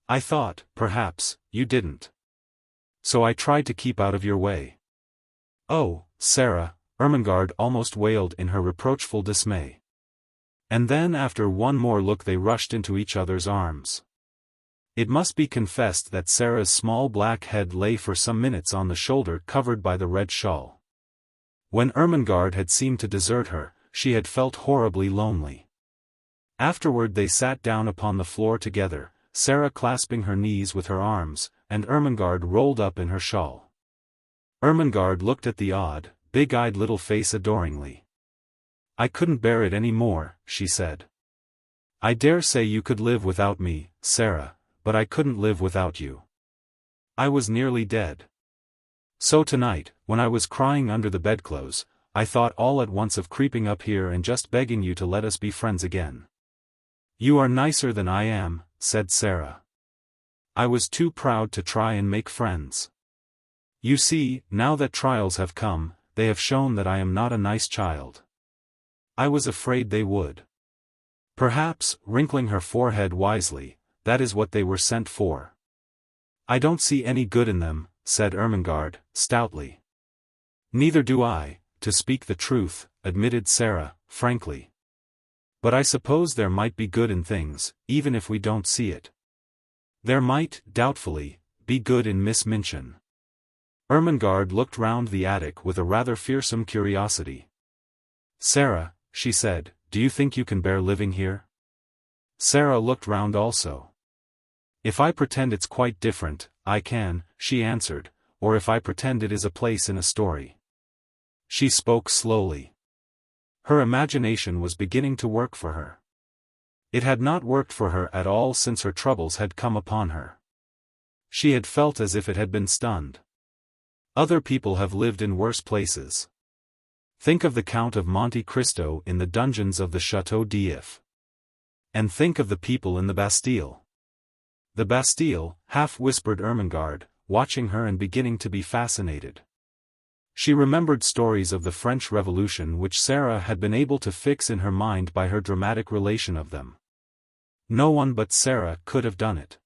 I thought, perhaps, you didn't. So I tried to keep out of your way. Oh, Sara, Ermengarde almost wailed in her reproachful dismay. And then after one more look they rushed into each other's arms. It must be confessed that Sara's small black head lay for some minutes on the shoulder covered by the red shawl. When Ermengarde had seemed to desert her, she had felt horribly lonely. Afterward they sat down upon the floor together, Sara clasping her knees with her arms, and Ermengarde rolled up in her shawl. Ermengarde looked at the odd, big-eyed little face adoringly. I couldn't bear it any more, she said. I dare say you could live without me, Sara, but I couldn't live without you. I was nearly dead. So tonight, when I was crying under the bedclothes, I thought all at once of creeping up here and just begging you to let us be friends again. You are nicer than I am, said Sara. I was too proud to try and make friends. You see, now that trials have come, they have shown that I am not a nice child. I was afraid they would. Perhaps, wrinkling her forehead wisely, that is what they were sent for. I don't see any good in them, said Ermengarde, stoutly. Neither do I, to speak the truth, admitted Sara, frankly. But I suppose there might be good in things, even if we don't see it. There might, doubtfully, be good in Miss Minchin. Ermengarde looked round the attic with a rather fearsome curiosity. Sara, she said, do you think you can bear living here? Sara looked round also. If I pretend it's quite different, I can, she answered, or if I pretend it is a place in a story. She spoke slowly. Her imagination was beginning to work for her. It had not worked for her at all since her troubles had come upon her. She had felt as if it had been stunned. Other people have lived in worse places. Think of the Count of Monte Cristo in the dungeons of the Château d'If. And think of the people in the Bastille. The Bastille, half-whispered Ermengarde, watching her and beginning to be fascinated. She remembered stories of the French Revolution which Sara had been able to fix in her mind by her dramatic relation of them. No one but Sara could have done it.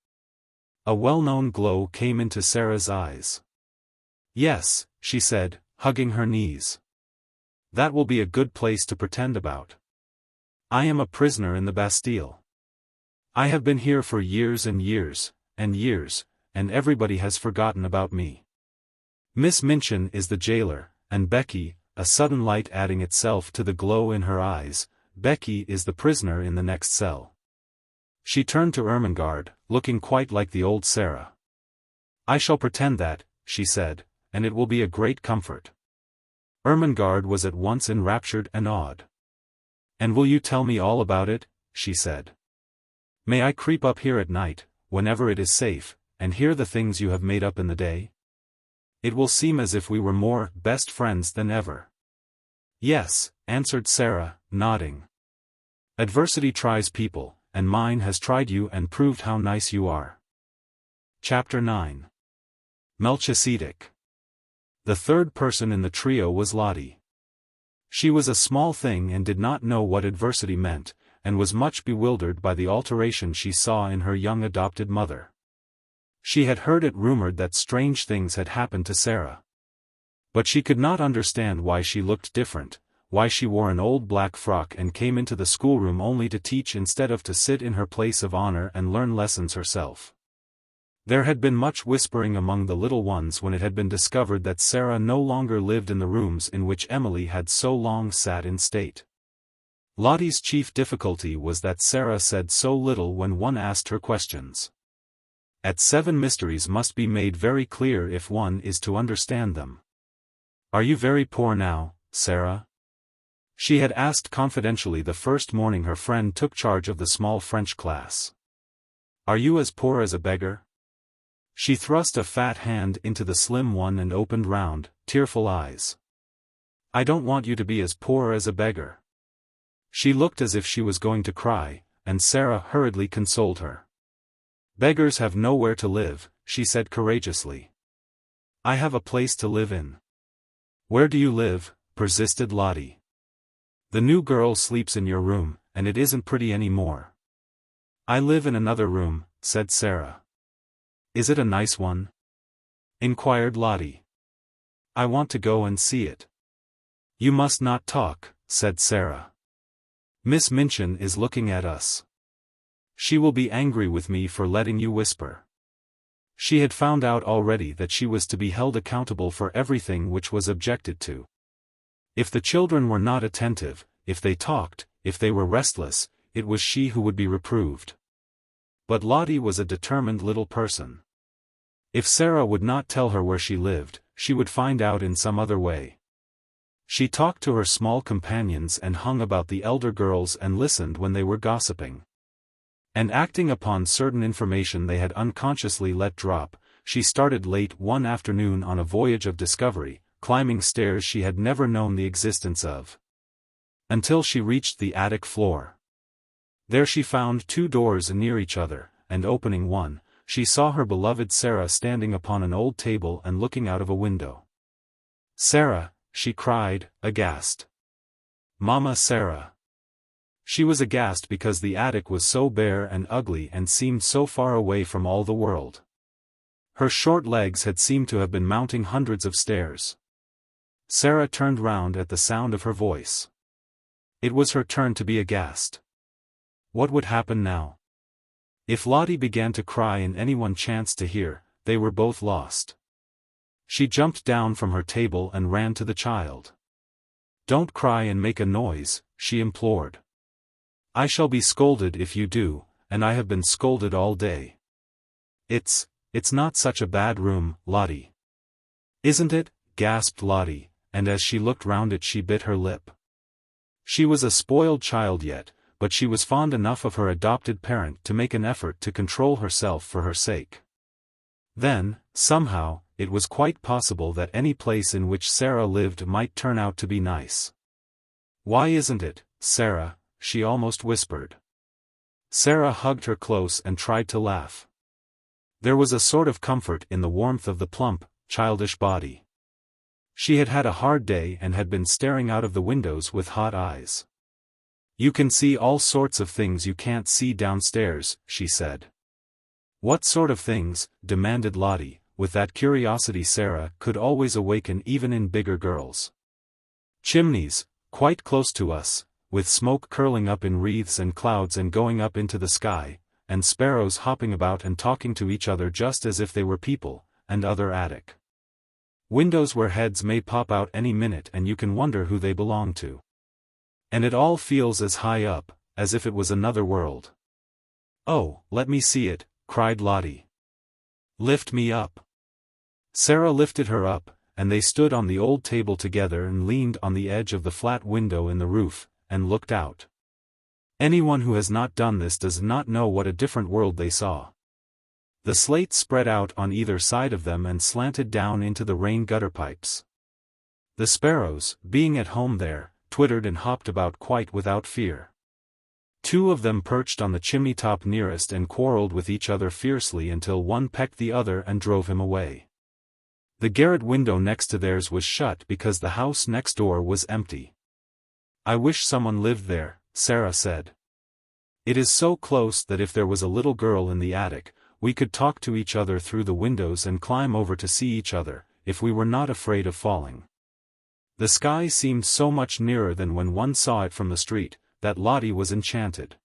A well-known glow came into Sara's eyes. Yes, she said, hugging her knees. That will be a good place to pretend about. I am a prisoner in the Bastille. I have been here for years and years, and years, and everybody has forgotten about me. Miss Minchin is the jailer, and Becky, a sudden light adding itself to the glow in her eyes, Becky is the prisoner in the next cell. She turned to Ermengarde, looking quite like the old Sara. I shall pretend that, she said, and it will be a great comfort. Ermengarde was at once enraptured and awed. And will you tell me all about it? She said. May I creep up here at night, whenever it is safe, and hear the things you have made up in the day? It will seem as if we were more best friends than ever. Yes, answered Sara, nodding. Adversity tries people, and mine has tried you and proved how nice you are. Chapter 9. Melchisedec. The third person in the trio was Lottie. She was a small thing and did not know what adversity meant, and was much bewildered by the alteration she saw in her young adopted mother. She had heard it rumored that strange things had happened to Sara. But she could not understand why she looked different, why she wore an old black frock and came into the schoolroom only to teach instead of to sit in her place of honor and learn lessons herself. There had been much whispering among the little ones when it had been discovered that Sara no longer lived in the rooms in which Emily had so long sat in state. Lottie's chief difficulty was that Sara said so little when one asked her questions. XVII mysteries must be made very clear if one is to understand them. Are you very poor now, Sara? She had asked confidentially the first morning her friend took charge of the small French class. Are you as poor as a beggar? She thrust a fat hand into the slim one and opened round, tearful eyes. I don't want you to be as poor as a beggar. She looked as if she was going to cry, and Sara hurriedly consoled her. Beggars have nowhere to live, she said courageously. I have a place to live in. Where do you live? Persisted Lottie. The new girl sleeps in your room, and it isn't pretty anymore. I live in another room, said Sara. Is it a nice one? Inquired Lottie. I want to go and see it. You must not talk, said Sara. Miss Minchin is looking at us. She will be angry with me for letting you whisper. She had found out already that she was to be held accountable for everything which was objected to. If the children were not attentive, if they talked, if they were restless, it was she who would be reproved. But Lottie was a determined little person. If Sara would not tell her where she lived, she would find out in some other way. She talked to her small companions and hung about the elder girls and listened when they were gossiping. And acting upon certain information they had unconsciously let drop, she started late one afternoon on a voyage of discovery, climbing stairs she had never known the existence of. Until she reached the attic floor. There she found two doors near each other, and opening one, she saw her beloved Sara standing upon an old table and looking out of a window. Sara, she cried, aghast. Mama Sara. She was aghast because the attic was so bare and ugly and seemed so far away from all the world. Her short legs had seemed to have been mounting hundreds of stairs. Sara turned round at the sound of her voice. It was her turn to be aghast. What would happen now? If Lottie began to cry and anyone chanced to hear, they were both lost. She jumped down from her table and ran to the child. Don't cry and make a noise, she implored. I shall be scolded if you do, and I have been scolded all day. It's not such a bad room, Lottie. Isn't it? Gasped Lottie, and as she looked round it she bit her lip. She was a spoiled child yet, but she was fond enough of her adopted parent to make an effort to control herself for her sake. Then, somehow, it was quite possible that any place in which Sara lived might turn out to be nice. Why isn't it, Sara? She almost whispered. Sara hugged her close and tried to laugh. There was a sort of comfort in the warmth of the plump, childish body. She had had a hard day and had been staring out of the windows with hot eyes. You can see all sorts of things you can't see downstairs, she said. What sort of things? Demanded Lottie, with that curiosity Sara could always awaken even in bigger girls. Chimneys, quite close to us, with smoke curling up in wreaths and clouds and going up into the sky, and sparrows hopping about and talking to each other just as if they were people, and other attic windows where heads may pop out any minute and you can wonder who they belong to. And it all feels as high up, as if it was another world. Oh, let me see it, cried Lottie. Lift me up. Sara lifted her up, and they stood on the old table together and leaned on the edge of the flat window in the roof, and looked out. Anyone who has not done this does not know what a different world they saw. The slate spread out on either side of them and slanted down into the rain gutter pipes. The sparrows, being at home there, twittered and hopped about quite without fear. Two of them perched on the chimney top nearest and quarreled with each other fiercely until one pecked the other and drove him away. The garret window next to theirs was shut because the house next door was empty. I wish someone lived there, Sara said. It is so close that if there was a little girl in the attic, we could talk to each other through the windows and climb over to see each other, if we were not afraid of falling. The sky seemed so much nearer than when one saw it from the street, that Lottie was enchanted.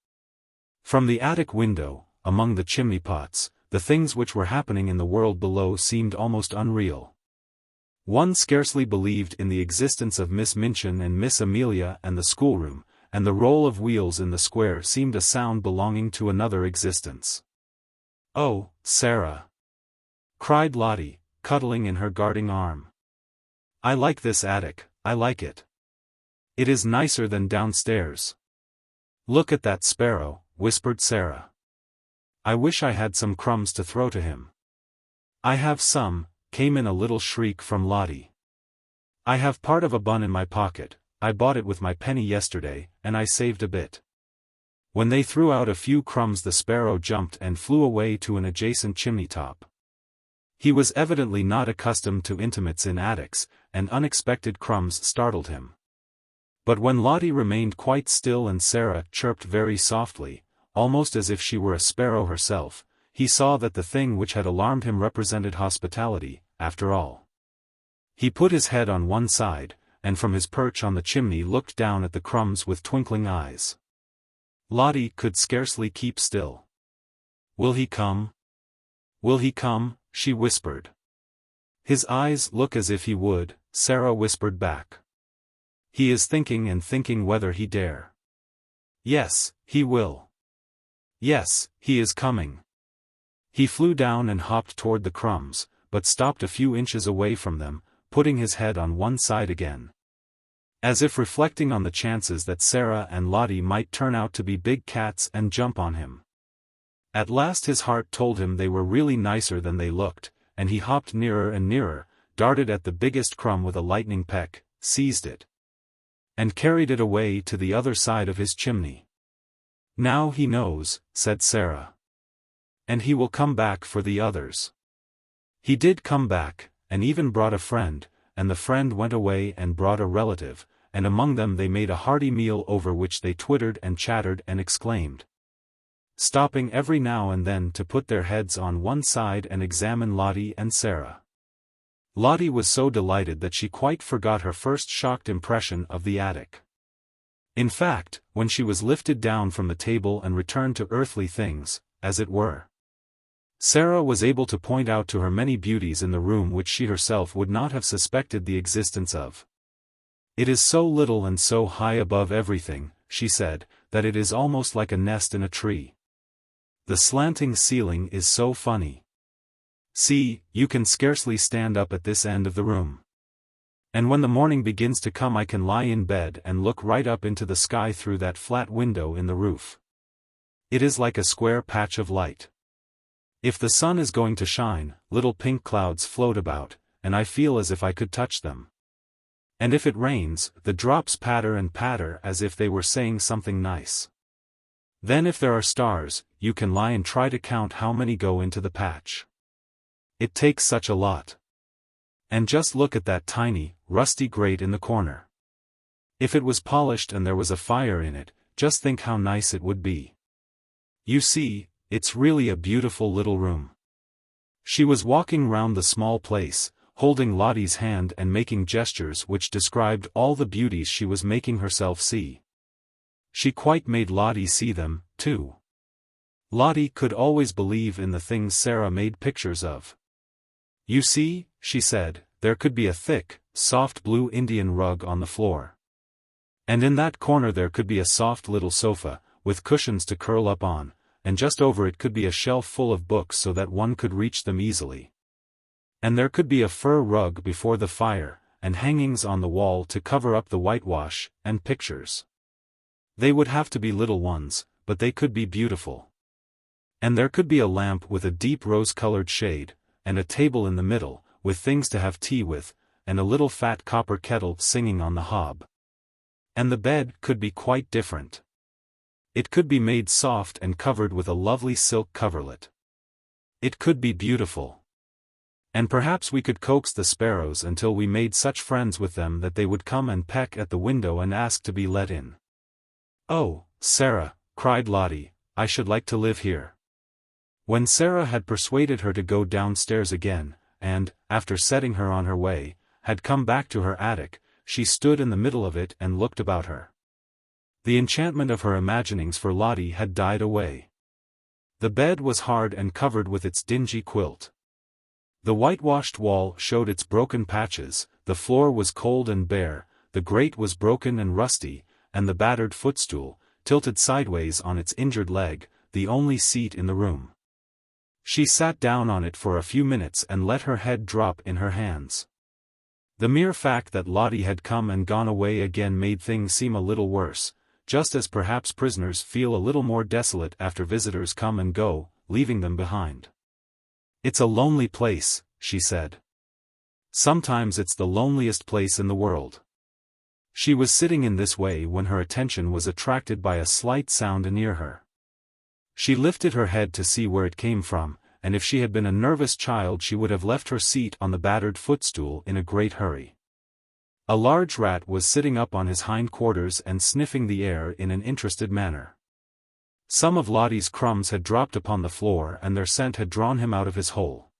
From the attic window, among the chimney pots, the things which were happening in the world below seemed almost unreal. One scarcely believed in the existence of Miss Minchin and Miss Amelia and the schoolroom, and the roll of wheels in the square seemed a sound belonging to another existence. Oh, Sara! Cried Lottie, cuddling in her guarding arm. I like this attic, I like it. It is nicer than downstairs. Look at that sparrow, whispered Sara. I wish I had some crumbs to throw to him. I have some, came in a little shriek from Lottie. I have part of a bun in my pocket, I bought it with my penny yesterday, and I saved a bit. When they threw out a few crumbs the sparrow jumped and flew away to an adjacent chimney top. He was evidently not accustomed to intimates in attics, and unexpected crumbs startled him. But when Lottie remained quite still and Sara chirped very softly, almost as if she were a sparrow herself, he saw that the thing which had alarmed him represented hospitality, after all. He put his head on one side, and from his perch on the chimney looked down at the crumbs with twinkling eyes. Lottie could scarcely keep still. "Will he come? Will he come?" she whispered. "His eyes look as if he would," Sara whispered back. "He is thinking and thinking whether he dare." "Yes, he will. Yes, he is coming." He flew down and hopped toward the crumbs, but stopped a few inches away from them, putting his head on one side again, as if reflecting on the chances that Sara and Lottie might turn out to be big cats and jump on him. At last his heart told him they were really nicer than they looked, and he hopped nearer and nearer, darted at the biggest crumb with a lightning peck, seized it, and carried it away to the other side of his chimney. "Now he knows," said Sara. "And he will come back for the others." He did come back, and even brought a friend, and the friend went away and brought a relative, and among them they made a hearty meal over which they twittered and chattered and exclaimed, stopping every now and then to put their heads on one side and examine Lottie and Sara. Lottie was so delighted that she quite forgot her first shocked impression of the attic. In fact, when she was lifted down from the table and returned to earthly things, as it were, Sara was able to point out to her many beauties in the room which she herself would not have suspected the existence of. "It is so little and so high above everything," she said, "that it is almost like a nest in a tree. The slanting ceiling is so funny. See, you can scarcely stand up at this end of the room. And when the morning begins to come I can lie in bed and look right up into the sky through that flat window in the roof. It is like a square patch of light. If the sun is going to shine, little pink clouds float about, and I feel as if I could touch them. And if it rains, the drops patter and patter as if they were saying something nice. Then if there are stars, you can lie and try to count how many go into the patch. It takes such a lot. And just look at that tiny, rusty grate in the corner. If it was polished and there was a fire in it, just think how nice it would be. You see, it's really a beautiful little room." She was walking round the small place, holding Lottie's hand and making gestures which described all the beauties she was making herself see. She quite made Lottie see them, too. Lottie could always believe in the things Sara made pictures of. "You see," she said, "there could be a thick, soft blue Indian rug on the floor. And in that corner there could be a soft little sofa, with cushions to curl up on, and just over it could be a shelf full of books so that one could reach them easily. And there could be a fur rug before the fire, and hangings on the wall to cover up the whitewash, and pictures. They would have to be little ones, but they could be beautiful. And there could be a lamp with a deep rose-colored shade, and a table in the middle, with things to have tea with, and a little fat copper kettle singing on the hob. And the bed could be quite different. It could be made soft and covered with a lovely silk coverlet. It could be beautiful. And perhaps we could coax the sparrows until we made such friends with them that they would come and peck at the window and ask to be let in." "Oh, Sara," cried Lottie, "I should like to live here." When Sara had persuaded her to go downstairs again, and, after setting her on her way, had come back to her attic, she stood in the middle of it and looked about her. The enchantment of her imaginings for Lottie had died away. The bed was hard and covered with its dingy quilt. The whitewashed wall showed its broken patches, the floor was cold and bare, the grate was broken and rusty, and the battered footstool, tilted sideways on its injured leg, the only seat in the room. She sat down on it for a few minutes and let her head drop in her hands. The mere fact that Lottie had come and gone away again made things seem a little worse, just as perhaps prisoners feel a little more desolate after visitors come and go, leaving them behind. "It's a lonely place," she said. "Sometimes it's the loneliest place in the world." She was sitting in this way when her attention was attracted by a slight sound near her. She lifted her head to see where it came from, and if she had been a nervous child she would have left her seat on the battered footstool in a great hurry. A large rat was sitting up on his hindquarters and sniffing the air in an interested manner. Some of Lottie's crumbs had dropped upon the floor and their scent had drawn him out of his hole.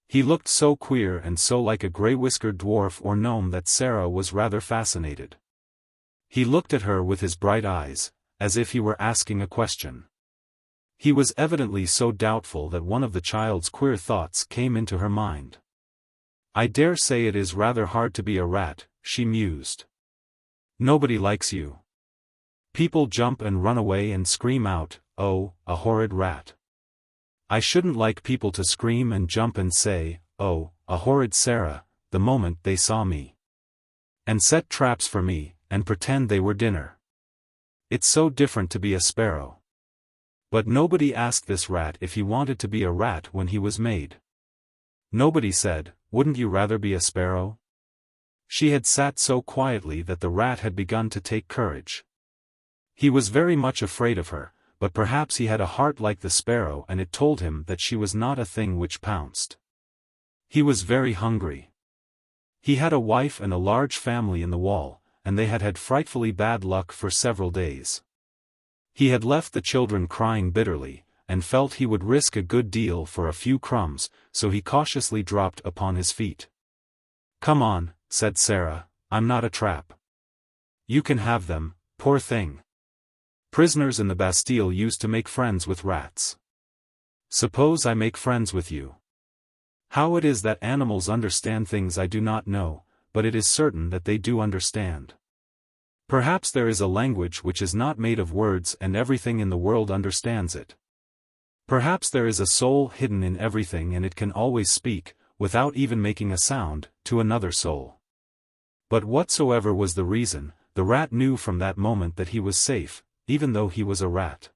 He looked so queer and so like a grey-whiskered dwarf or gnome that Sara was rather fascinated. He looked at her with his bright eyes, as if he were asking a question. He was evidently so doubtful that one of the child's queer thoughts came into her mind. "I dare say it is rather hard to be a rat," she mused. "Nobody likes you. People jump and run away and scream out, 'Oh, a horrid rat.' I shouldn't like people to scream and jump and say, 'Oh, a horrid Sara,' the moment they saw me. And set traps for me, and pretend they were dinner. It's so different to be a sparrow." But nobody asked this rat if he wanted to be a rat when he was made. Nobody said, "Wouldn't you rather be a sparrow?" She had sat so quietly that the rat had begun to take courage. He was very much afraid of her, but perhaps he had a heart like the sparrow and it told him that she was not a thing which pounced. He was very hungry. He had a wife and a large family in the wall, and they had had frightfully bad luck for several days. He had left the children crying bitterly, and felt he would risk a good deal for a few crumbs, so he cautiously dropped upon his feet. "Come on," said Sara, "I'm not a trap. You can have them, poor thing. Prisoners in the Bastille used to make friends with rats. Suppose I make friends with you." How it is that animals understand things I do not know, but it is certain that they do understand. Perhaps there is a language which is not made of words and everything in the world understands it. Perhaps there is a soul hidden in everything and it can always speak, without even making a sound, to another soul. But whatsoever was the reason, the rat knew from that moment that he was safe, even though he was a rat.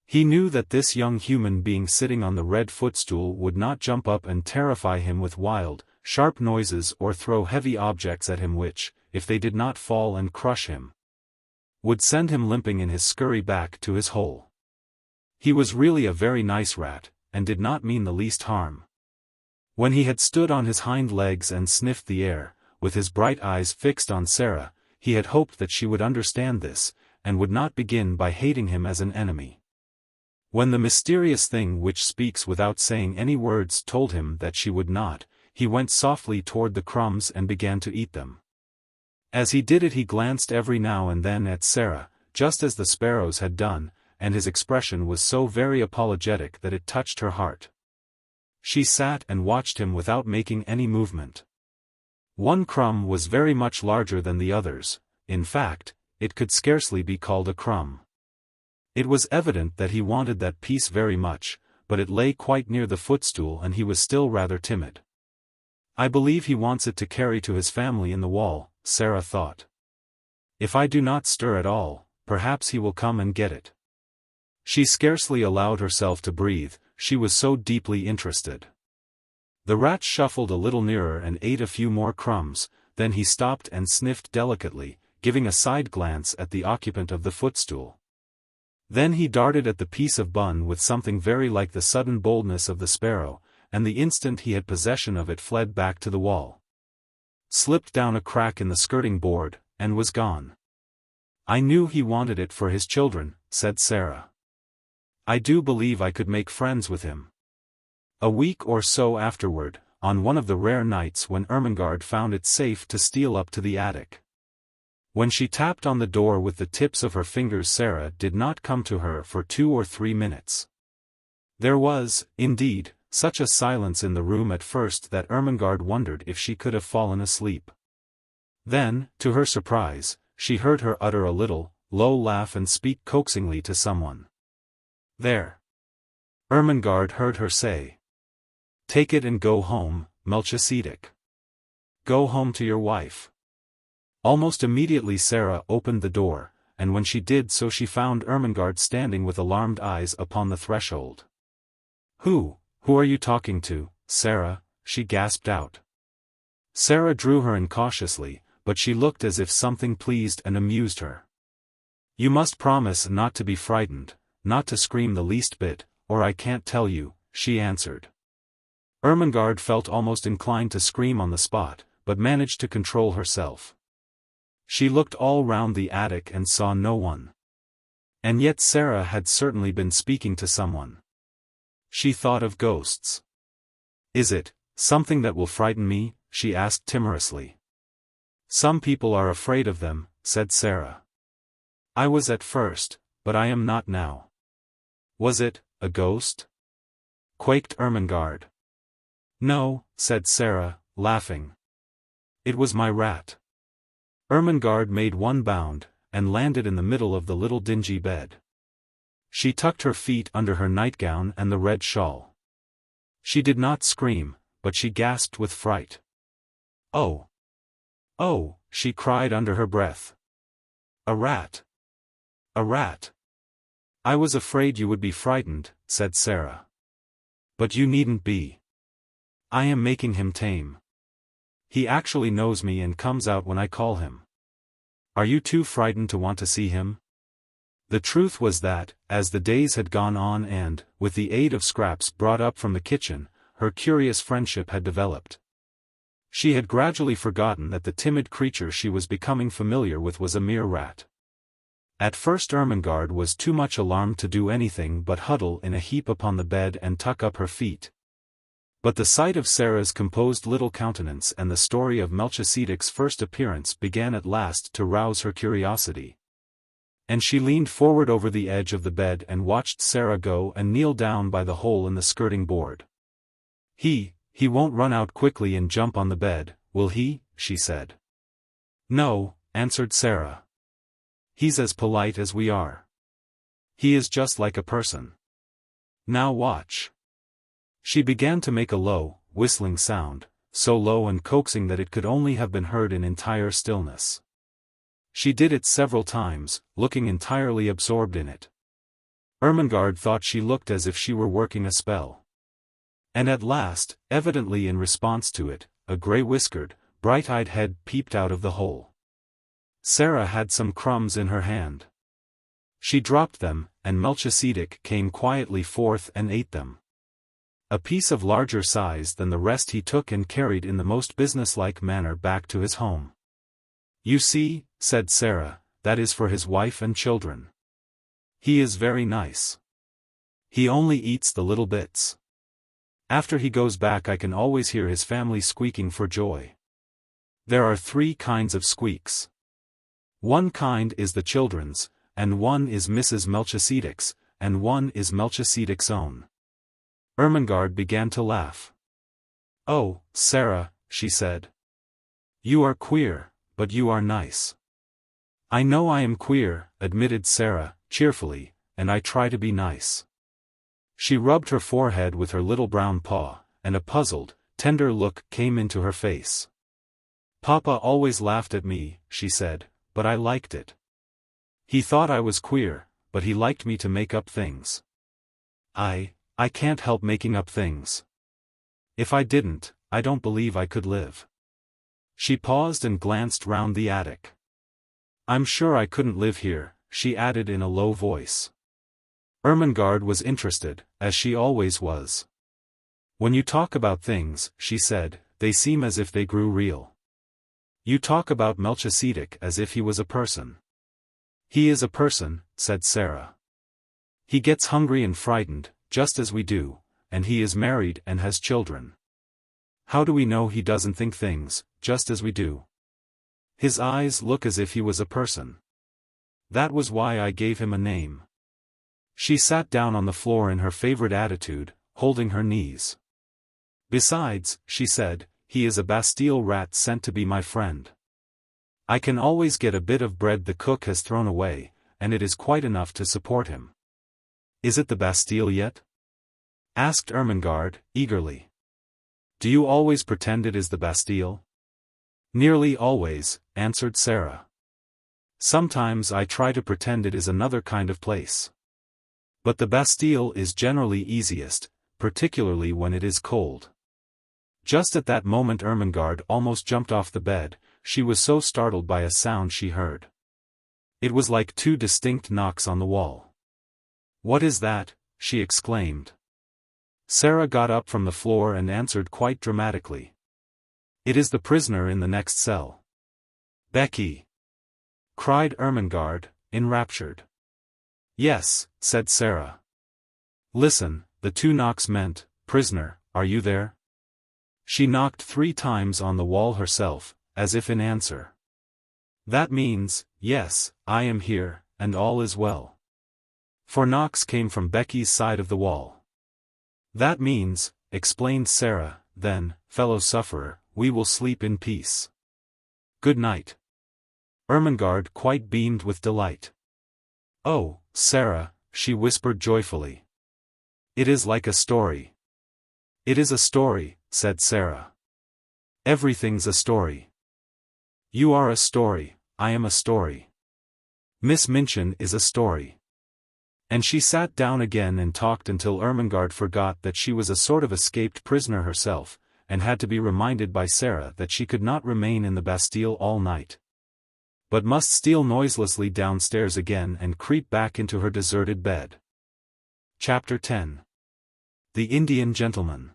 He knew that this young human being sitting on the red footstool would not jump up and terrify him with wild, sharp noises or throw heavy objects at him which, if they did not fall and crush him, would send him limping in his scurry back to his hole. He was really a very nice rat, and did not mean the least harm. When he had stood on his hind legs and sniffed the air, with his bright eyes fixed on Sara, he had hoped that she would understand this, and would not begin by hating him as an enemy. When the mysterious thing which speaks without saying any words told him that she would not, he went softly toward the crumbs and began to eat them. As he did it he glanced every now and then at Sara, just as the sparrows had done, and his expression was so very apologetic that it touched her heart. She sat and watched him without making any movement. One crumb was very much larger than the others, in fact, it could scarcely be called a crumb. It was evident that he wanted that piece very much, but it lay quite near the footstool and he was still rather timid. "I believe he wants it to carry to his family in the wall," Sara thought. "If I do not stir at all, perhaps he will come and get it." She scarcely allowed herself to breathe, she was so deeply interested. The rat shuffled a little nearer and ate a few more crumbs, then he stopped and sniffed delicately, giving a side glance at the occupant of the footstool. Then he darted at the piece of bun with something very like the sudden boldness of the sparrow, and the instant he had possession of it fled back to the wall. Slipped down a crack in the skirting board, and was gone. "I knew he wanted it for his children," said Sara. "I do believe I could make friends with him." A week or so afterward, on one of the rare nights when Ermengarde found it safe to steal up to the attic. When she tapped on the door with the tips of her fingers Sara did not come to her for 2 or 3 minutes. There was, indeed, such a silence in the room at first that Ermengarde wondered if she could have fallen asleep. Then, to her surprise, she heard her utter a little, low laugh and speak coaxingly to someone. "There." Ermengarde heard her say. "Take it and go home, Melchisedec. Go home to your wife." Almost immediately Sara opened the door, and when she did so she found Ermengarde standing with alarmed eyes upon the threshold. Who are you talking to, Sara?" she gasped out. Sara drew her in cautiously, but she looked as if something pleased and amused her. "You must promise not to be frightened, not to scream the least bit, or I can't tell you," she answered. Ermengarde felt almost inclined to scream on the spot, but managed to control herself. She looked all round the attic and saw no one. And yet Sara had certainly been speaking to someone. She thought of ghosts. "Is it something that will frighten me?" she asked timorously. "Some people are afraid of them," said Sara. "I was at first, but I am not now." "Was it a ghost?" quaked Ermengarde. "No," said Sara, laughing. "It was my rat." Ermengarde made one bound, and landed in the middle of the little dingy bed. She tucked her feet under her nightgown and the red shawl. She did not scream, but she gasped with fright. "Oh! Oh!" she cried under her breath. "A rat! A rat!" "I was afraid you would be frightened," said Sara. "But you needn't be. I am making him tame. He actually knows me and comes out when I call him. Are you too frightened to want to see him?" The truth was that, as the days had gone on and, with the aid of scraps brought up from the kitchen, her curious friendship had developed. She had gradually forgotten that the timid creature she was becoming familiar with was a mere rat. At first Ermengarde was too much alarmed to do anything but huddle in a heap upon the bed and tuck up her feet. But the sight of Sara's composed little countenance and the story of Melchisedec's first appearance began at last to rouse her curiosity. And she leaned forward over the edge of the bed and watched Sara go and kneel down by the hole in the skirting board. He won't run out quickly and jump on the bed, will he?" she said. "No," answered Sara. "He's as polite as we are. He is just like a person. Now watch." She began to make a low, whistling sound, so low and coaxing that it could only have been heard in entire stillness. She did it several times, looking entirely absorbed in it. Ermengarde thought she looked as if she were working a spell. And at last, evidently in response to it, a grey-whiskered, bright-eyed head peeped out of the hole. Sara had some crumbs in her hand. She dropped them, and Melchisedec came quietly forth and ate them. A piece of larger size than the rest he took and carried in the most businesslike manner back to his home. "You see," said Sara, "that is for his wife and children. He is very nice. He only eats the little bits. After he goes back I can always hear his family squeaking for joy. There are 3 kinds of squeaks. One kind is the children's, and one is Mrs. Melchisedec's, and one is Melchisedec's own." Ermengarde began to laugh. "Oh, Sara," she said. "You are queer, but you are nice." "I know I am queer," admitted Sara, cheerfully, "and I try to be nice." She rubbed her forehead with her little brown paw, and a puzzled, tender look came into her face. "Papa always laughed at me," she said, "but I liked it. He thought I was queer, but he liked me to make up things. I can't help making up things. If I didn't, I don't believe I could live." She paused and glanced round the attic. "I'm sure I couldn't live here," she added in a low voice. Ermengarde was interested, as she always was. "When you talk about things," she said, "they seem as if they grew real. You talk about Melchisedec as if he was a person." "He is a person," said Sara. "He gets hungry and frightened, just as we do, and he is married and has children. How do we know he doesn't think things, just as we do? His eyes look as if he was a person. That was why I gave him a name." She sat down on the floor in her favorite attitude, holding her knees. "Besides," she said, "he is a Bastille rat sent to be my friend. I can always get a bit of bread the cook has thrown away, and it is quite enough to support him." "Is it the Bastille yet?" asked Ermengarde, eagerly. "Do you always pretend it is the Bastille?" "Nearly always," answered Sara. "Sometimes I try to pretend it is another kind of place. But the Bastille is generally easiest, particularly when it is cold." Just at that moment Ermengarde almost jumped off the bed, she was so startled by a sound she heard. It was like 2 distinct knocks on the wall. "What is that?" she exclaimed. Sara got up from the floor and answered quite dramatically. "It is the prisoner in the next cell." "Becky!" cried Ermengarde, enraptured. "Yes," said Sara. "Listen, the 2 knocks meant, 'Prisoner, are you there?'" She knocked 3 times on the wall herself, as if in answer. "That means, 'Yes, I am here, and all is well.'" 4 knocks came from Becky's side of the wall. "That means," explained Sara, "then, fellow sufferer, we will sleep in peace. Good night." Ermengarde quite beamed with delight. "Oh, Sara," she whispered joyfully. "It is like a story." "It is a story," said Sara. "Everything's a story. You are a story, I am a story. Miss Minchin is a story." And she sat down again and talked until Ermengarde forgot that she was a sort of escaped prisoner herself, and had to be reminded by Sara that she could not remain in the Bastille all night, but must steal noiselessly downstairs again and creep back into her deserted bed. Chapter 10. The Indian Gentleman.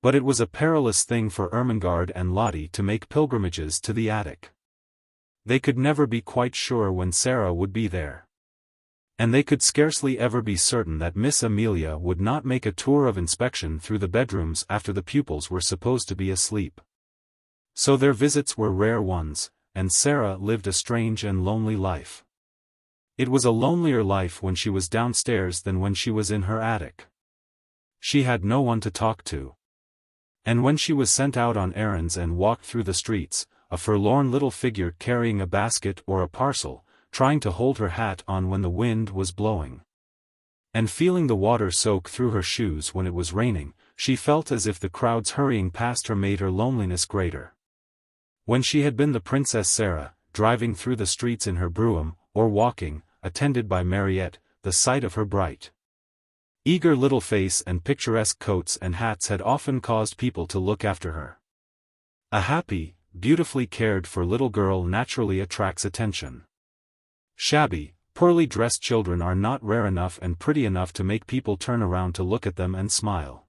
But it was a perilous thing for Ermengarde and Lottie to make pilgrimages to the attic. They could never be quite sure when Sara would be there. And they could scarcely ever be certain that Miss Amelia would not make a tour of inspection through the bedrooms after the pupils were supposed to be asleep. So their visits were rare ones, and Sara lived a strange and lonely life. It was a lonelier life when she was downstairs than when she was in her attic. She had no one to talk to. And when she was sent out on errands and walked through the streets, a forlorn little figure carrying a basket or a parcel, trying to hold her hat on when the wind was blowing, and feeling the water soak through her shoes when it was raining, she felt as if the crowds hurrying past her made her loneliness greater. When she had been the Princess Sara, driving through the streets in her brougham, or walking, attended by Mariette, the sight of her bright, eager little face and picturesque coats and hats had often caused people to look after her. A happy, beautifully cared for little girl naturally attracts attention. Shabby, poorly dressed children are not rare enough and pretty enough to make people turn around to look at them and smile.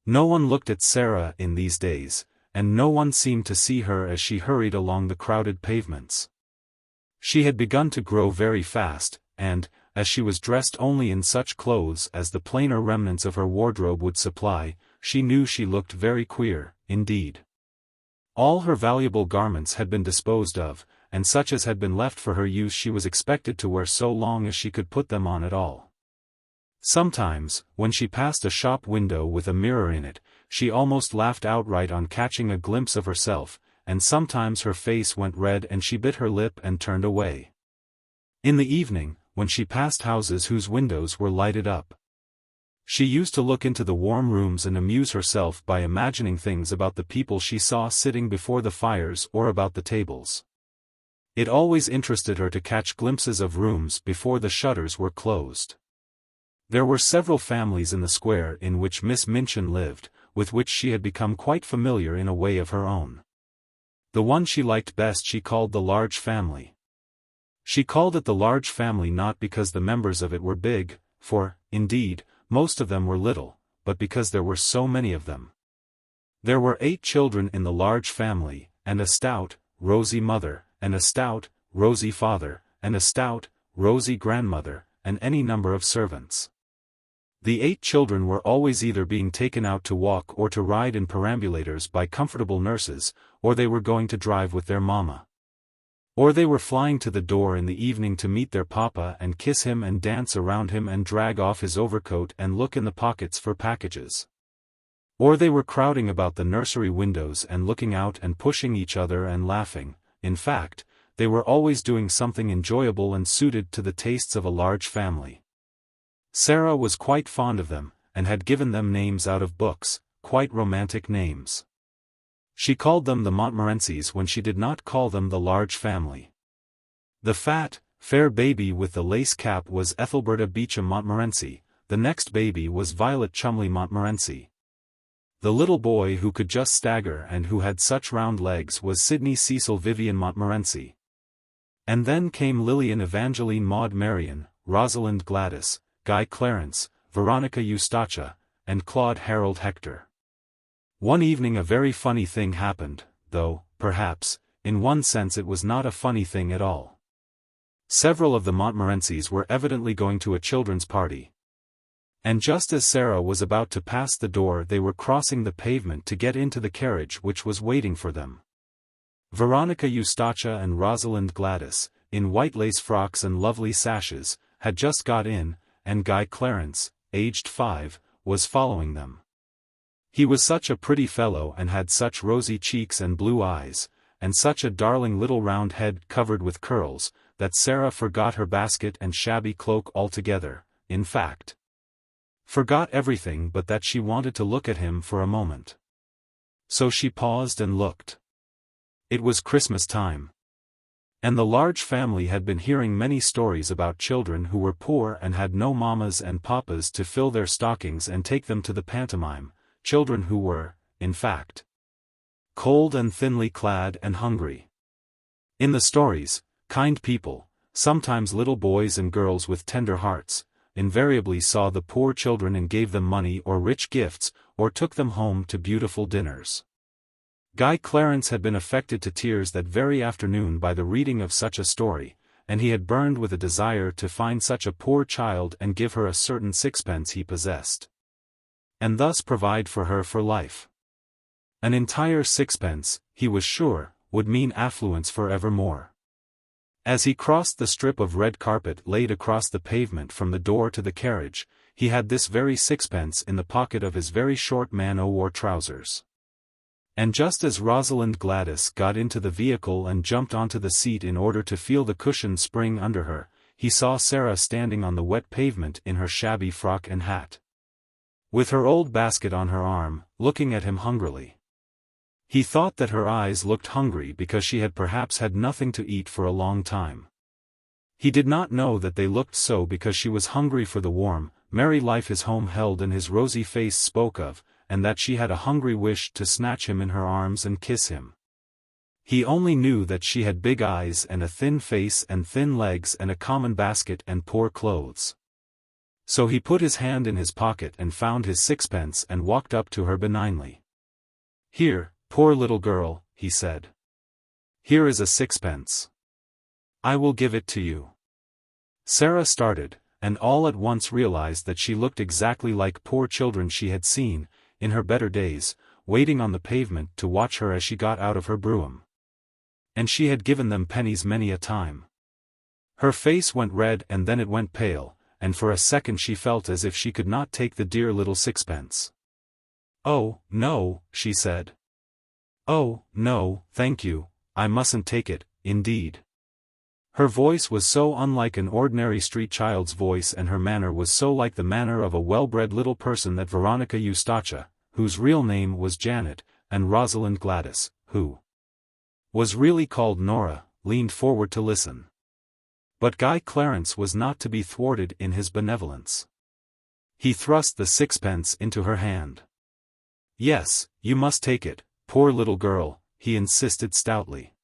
No one looked at Sara in these days, and no one seemed to see her as she hurried along the crowded pavements. She had begun to grow very fast, and, as she was dressed only in such clothes as the plainer remnants of her wardrobe would supply, she knew she looked very queer, indeed. All her valuable garments had been disposed of, and such as had been left for her use she was expected to wear so long as she could put them on at all. Sometimes, when she passed a shop window with a mirror in it, she almost laughed outright on catching a glimpse of herself, and sometimes her face went red and she bit her lip and turned away. In the evening, when she passed houses whose windows were lighted up, she used to look into the warm rooms and amuse herself by imagining things about the people she saw sitting before the fires or about the tables. It always interested her to catch glimpses of rooms before the shutters were closed. There were several families in the square in which Miss Minchin lived, with which she had become quite familiar in a way of her own. The one she liked best she called the large family. She called it the large family not because the members of it were big, for, indeed, most of them were little, but because there were so many of them. There were 8 children in the large family, and a stout, rosy mother, and a stout, rosy father, and a stout, rosy grandmother, and any number of servants. The 8 children were always either being taken out to walk or to ride in perambulators by comfortable nurses, or they were going to drive with their mamma. Or they were flying to the door in the evening to meet their papa and kiss him and dance around him and drag off his overcoat and look in the pockets for packages. Or they were crowding about the nursery windows and looking out and pushing each other and laughing. In fact, they were always doing something enjoyable and suited to the tastes of a large family. Sara was quite fond of them, and had given them names out of books, quite romantic names. She called them the Montmorencys when she did not call them the large family. The fat, fair baby with the lace cap was Ethelberta Beauchamp Montmorency, the next baby was Violet Chumley Montmorency. The little boy who could just stagger and who had such round legs was Sidney Cecil Vivian Montmorency. And then came Lillian Evangeline Maud Marian, Rosalind Gladys, Guy Clarence, Veronica Eustacia, and Claude Harold Hector. One evening a very funny thing happened, though, perhaps, in one sense it was not a funny thing at all. Several of the Montmorencys were evidently going to a children's party. And just as Sara was about to pass the door they were crossing the pavement to get into the carriage which was waiting for them. Veronica Eustacia and Rosalind Gladys, in white lace frocks and lovely sashes, had just got in, and Guy Clarence, aged 5, was following them. He was such a pretty fellow and had such rosy cheeks and blue eyes, and such a darling little round head covered with curls, that Sara forgot her basket and shabby cloak altogether, in fact. Forgot everything but that she wanted to look at him for a moment. So she paused and looked. It was Christmas time. And the large family had been hearing many stories about children who were poor and had no mammas and papas to fill their stockings and take them to the pantomime, children who were, in fact, cold and thinly clad and hungry. In the stories, kind people, sometimes little boys and girls with tender hearts, invariably saw the poor children and gave them money or rich gifts, or took them home to beautiful dinners. Guy Clarence had been affected to tears that very afternoon by the reading of such a story, and he had burned with a desire to find such a poor child and give her a certain sixpence he possessed. And thus provide for her for life. An entire sixpence, he was sure, would mean affluence for evermore. As he crossed the strip of red carpet laid across the pavement from the door to the carriage, he had this very sixpence in the pocket of his very short man-o'-war trousers. And just as Rosalind Gladys got into the vehicle and jumped onto the seat in order to feel the cushion spring under her, he saw Sara standing on the wet pavement in her shabby frock and hat, with her old basket on her arm, looking at him hungrily. He thought that her eyes looked hungry because she had perhaps had nothing to eat for a long time. He did not know that they looked so because she was hungry for the warm, merry life his home held and his rosy face spoke of, and that she had a hungry wish to snatch him in her arms and kiss him. He only knew that she had big eyes and a thin face and thin legs and a common basket and poor clothes. So he put his hand in his pocket and found his sixpence and walked up to her benignly. "Here, poor little girl," he said. "Here is a sixpence. I will give it to you." Sara started, and all at once realized that she looked exactly like poor children she had seen, in her better days, waiting on the pavement to watch her as she got out of her brougham. And she had given them pennies many a time. Her face went red and then it went pale, and for a second she felt as if she could not take the dear little sixpence. "Oh, no," she said. "Oh, no, thank you, I mustn't take it, indeed." Her voice was so unlike an ordinary street child's voice and her manner was so like the manner of a well-bred little person that Veronica Eustacia, whose real name was Janet, and Rosalind Gladys, who was really called Nora, leaned forward to listen. But Guy Clarence was not to be thwarted in his benevolence. He thrust the sixpence into her hand. "Yes, you must take it, poor little girl," he insisted stoutly.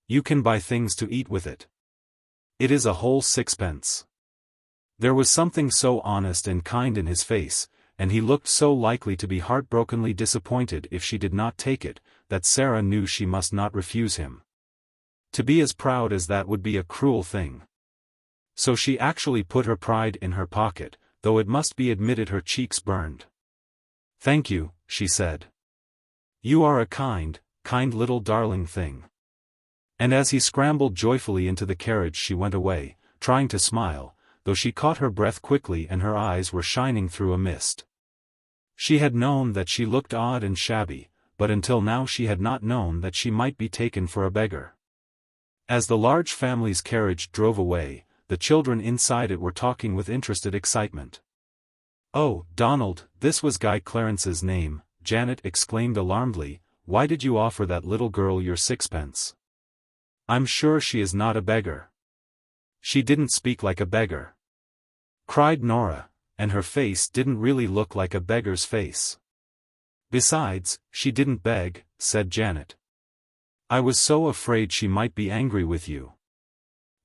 "You can buy things to eat with it. It is a whole sixpence." There was something so honest and kind in his face, and he looked so likely to be heartbrokenly disappointed if she did not take it, that Sara knew she must not refuse him. To be as proud as that would be a cruel thing. So she actually put her pride in her pocket, though it must be admitted her cheeks burned. "Thank you," she said. "You are a kind, kind little darling thing." And as he scrambled joyfully into the carriage she went away, trying to smile, though she caught her breath quickly and her eyes were shining through a mist. She had known that she looked odd and shabby, but until now she had not known that she might be taken for a beggar. As the large family's carriage drove away, the children inside it were talking with interested excitement. "Oh, Donald, this was Guy Clarence's name," Janet exclaimed alarmedly. "Why did you offer that little girl your sixpence? I'm sure she is not a beggar." "She didn't speak like a beggar," cried Nora, "and her face didn't really look like a beggar's face." "Besides, she didn't beg," said Janet. "I was so afraid she might be angry with you.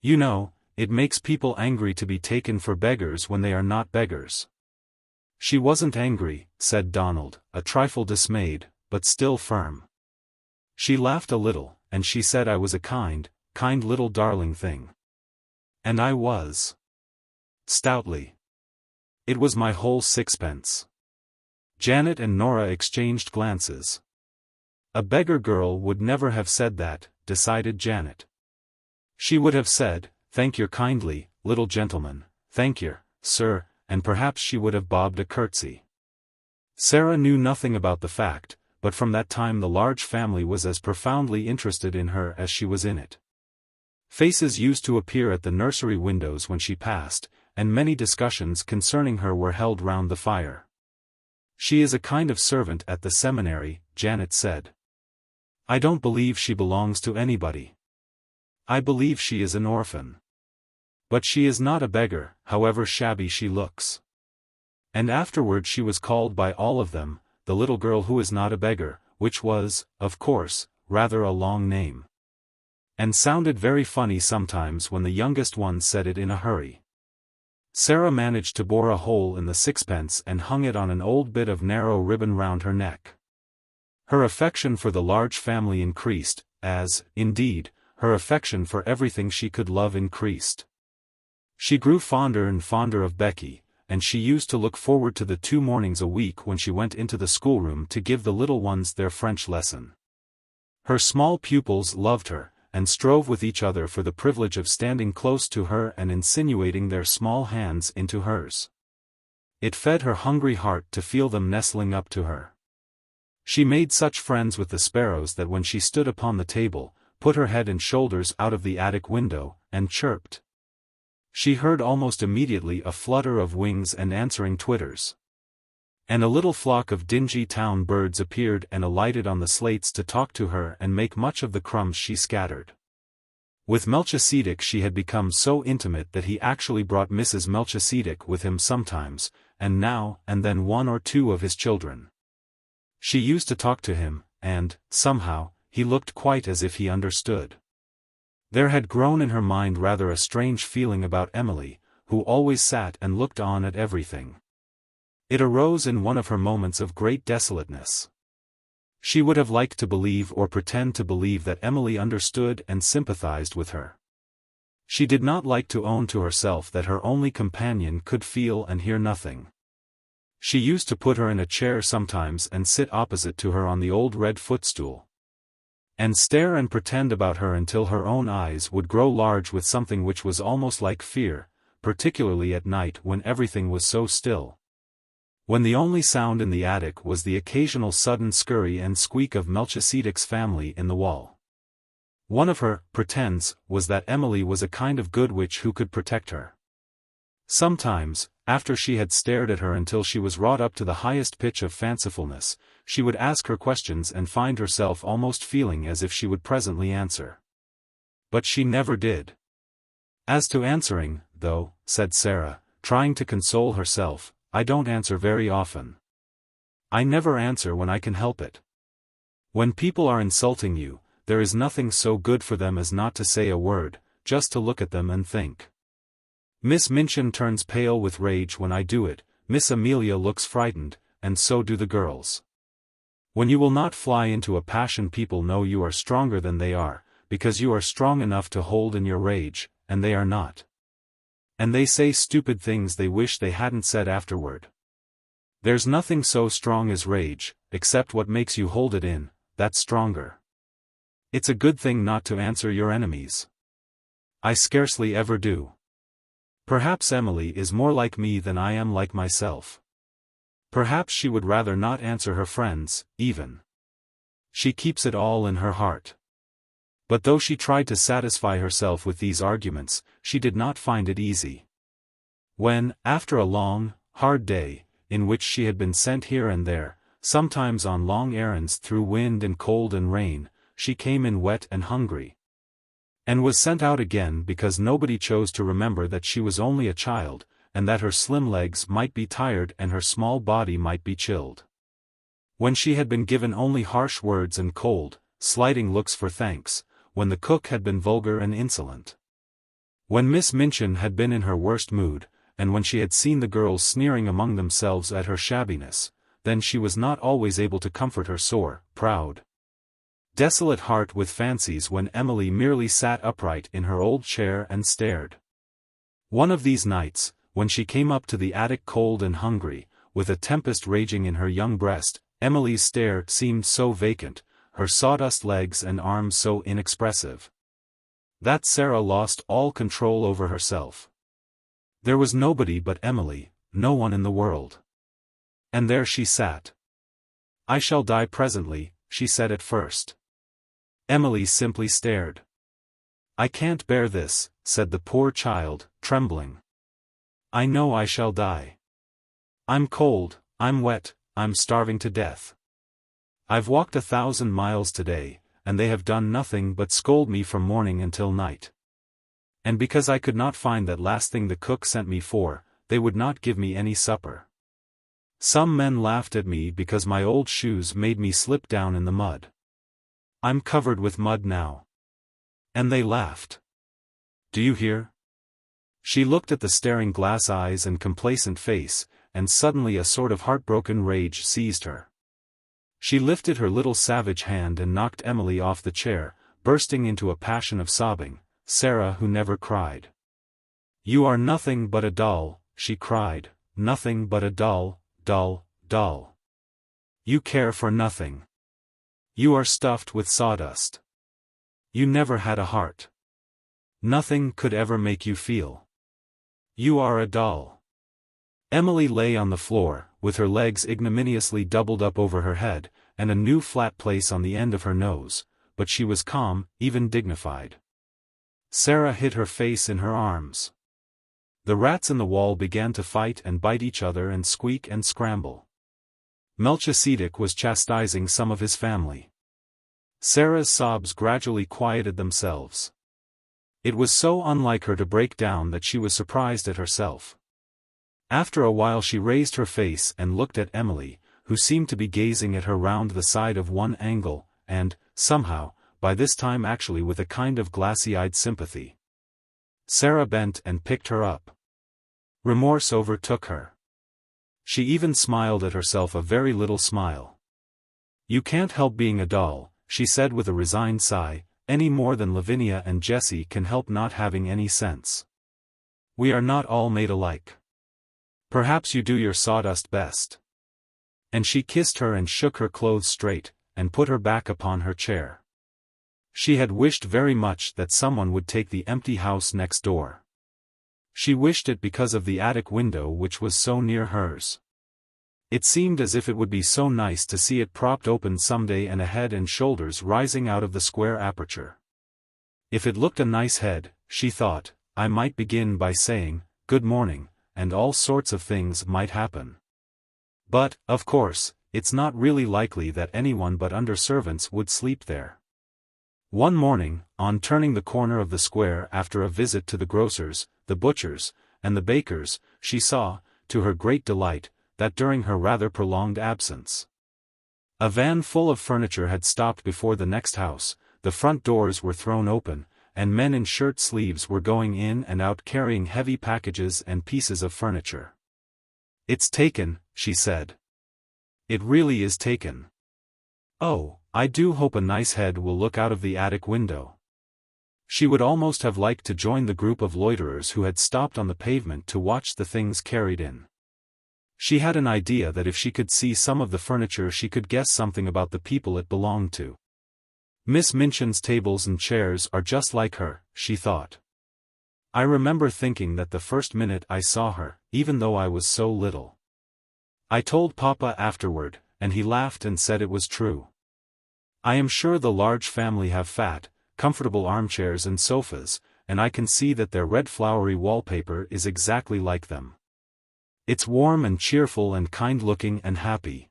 You know, it makes people angry to be taken for beggars when they are not beggars." She wasn't angry, said Donald, a trifle dismayed, but still firm. She laughed a little, and she said I was a kind little darling thing. And I was. Stoutly. It was my whole sixpence. Janet and Nora exchanged glances. A beggar girl would never have said that, decided Janet. She would have said, thank yer kindly, little gentleman, thank yer, sir, and perhaps she would have bobbed a curtsy. Sara knew nothing about the fact, but from that time the large family was as profoundly interested in her as she was in it. Faces used to appear at the nursery windows when she passed, and many discussions concerning her were held round the fire. She is a kind of servant at the seminary, Janet said. I don't believe she belongs to anybody. I believe she is an orphan. But she is not a beggar, however shabby she looks. And afterward she was called by all of them, the little girl who is not a beggar, which was, of course, rather a long name. And sounded very funny sometimes when the youngest one said it in a hurry. Sara managed to bore a hole in the sixpence and hung it on an old bit of narrow ribbon round her neck. Her affection for the large family increased, as, indeed, her affection for everything she could love increased. She grew fonder and fonder of Becky, and she used to look forward to the 2 mornings a week when she went into the schoolroom to give the little ones their French lesson. Her small pupils loved her, and strove with each other for the privilege of standing close to her and insinuating their small hands into hers. It fed her hungry heart to feel them nestling up to her. She made such friends with the sparrows that when she stood upon the table, put her head and shoulders out of the attic window, and chirped, she heard almost immediately a flutter of wings and answering twitters. And a little flock of dingy town birds appeared and alighted on the slates to talk to her and make much of the crumbs she scattered. With Melchisedec she had become so intimate that he actually brought Mrs. Melchisedec with him sometimes, and now and then 1 or 2 of his children. She used to talk to him, and, somehow, he looked quite as if he understood. There had grown in her mind rather a strange feeling about Emily, who always sat and looked on at everything. It arose in one of her moments of great desolateness. She would have liked to believe or pretend to believe that Emily understood and sympathized with her. She did not like to own to herself that her only companion could feel and hear nothing. She used to put her in a chair sometimes and sit opposite to her on the old red footstool, and stare and pretend about her until her own eyes would grow large with something which was almost like fear, particularly at night when everything was so still. When the only sound in the attic was the occasional sudden scurry and squeak of Melchisedec's family in the wall. One of her pretends was that Emily was a kind of good witch who could protect her. Sometimes, after she had stared at her until she was wrought up to the highest pitch of fancifulness, she would ask her questions and find herself almost feeling as if she would presently answer. But she never did. As to answering, though, said Sara, trying to console herself, I don't answer very often. I never answer when I can help it. When people are insulting you, there is nothing so good for them as not to say a word, just to look at them and think. Miss Minchin turns pale with rage when I do it, Miss Amelia looks frightened, and so do the girls. When you will not fly into a passion people know you are stronger than they are, because you are strong enough to hold in your rage, and they are not. And they say stupid things they wish they hadn't said afterward. There's nothing so strong as rage, except what makes you hold it in, that's stronger. It's a good thing not to answer your enemies. I scarcely ever do. Perhaps Emily is more like me than I am like myself. Perhaps she would rather not answer her friends, even. She keeps it all in her heart. But though she tried to satisfy herself with these arguments, she did not find it easy. When, after a long, hard day, in which she had been sent here and there, sometimes on long errands through wind and cold and rain, she came in wet and hungry, and was sent out again because nobody chose to remember that she was only a child, and that her slim legs might be tired and her small body might be chilled. When she had been given only harsh words and cold, slighting looks for thanks, when the cook had been vulgar and insolent. When Miss Minchin had been in her worst mood, and when she had seen the girls sneering among themselves at her shabbiness, then she was not always able to comfort her sore, proud, desolate heart with fancies when Emily merely sat upright in her old chair and stared. One of these nights, when she came up to the attic cold and hungry, with a tempest raging in her young breast, Emily's stare seemed so vacant, her sawdust legs and arms so inexpressive, that Sara lost all control over herself. There was nobody but Emily, no one in the world. And there she sat. "I shall die presently," she said at first. Emily simply stared. "I can't bear this," said the poor child, trembling. "I know I shall die. I'm cold, I'm wet, I'm starving to death. I've walked 1,000 miles today, and they have done nothing but scold me from morning until night. And because I could not find that last thing the cook sent me for, they would not give me any supper. Some men laughed at me because my old shoes made me slip down in the mud. I'm covered with mud now. And they laughed. Do you hear?" She looked at the staring glass eyes and complacent face, and suddenly a sort of heartbroken rage seized her. She lifted her little savage hand and knocked Emily off the chair, bursting into a passion of sobbing. "Sara, who never cried. You are nothing but a doll," she cried, "nothing but a doll, doll, doll. You care for nothing. You are stuffed with sawdust. You never had a heart. Nothing could ever make you feel. You are a doll." Emily lay on the floor, with her legs ignominiously doubled up over her head, and a new flat place on the end of her nose, but she was calm, even dignified. Sara hid her face in her arms. The rats in the wall began to fight and bite each other and squeak and scramble. Melchisedec was chastising some of his family. Sara's sobs gradually quieted themselves. It was so unlike her to break down that she was surprised at herself. After a while she raised her face and looked at Emily, who seemed to be gazing at her round the side of one angle, and, somehow, by this time actually with a kind of glassy-eyed sympathy. Sara bent and picked her up. Remorse overtook her. She even smiled at herself, a very little smile. "You can't help being a doll," she said with a resigned sigh, "any more than Lavinia and Jessie can help not having any sense. We are not all made alike. Perhaps you do your sawdust best." And she kissed her and shook her clothes straight, and put her back upon her chair. She had wished very much that someone would take the empty house next door. She wished it because of the attic window which was so near hers. It seemed as if it would be so nice to see it propped open someday and a head and shoulders rising out of the square aperture. If it looked a nice head, she thought, I might begin by saying, "Good morning," and all sorts of things might happen. But, of course, it's not really likely that anyone but under-servants would sleep there. One morning, on turning the corner of the square after a visit to the grocer's, the butcher's, and the baker's, she saw, to her great delight, that during her rather prolonged absence, a van full of furniture had stopped before the next house, the front doors were thrown open, and men in shirt sleeves were going in and out carrying heavy packages and pieces of furniture. "It's taken," she said. "It really is taken. Oh, I do hope a nice head will look out of the attic window." She would almost have liked to join the group of loiterers who had stopped on the pavement to watch the things carried in. She had an idea that if she could see some of the furniture she could guess something about the people it belonged to. "Miss Minchin's tables and chairs are just like her," she thought. "I remember thinking that the first minute I saw her, even though I was so little. I told Papa afterward, and he laughed and said it was true. I am sure the large family have fat, comfortable armchairs and sofas, and I can see that their red flowery wallpaper is exactly like them. It's warm and cheerful and kind-looking and happy."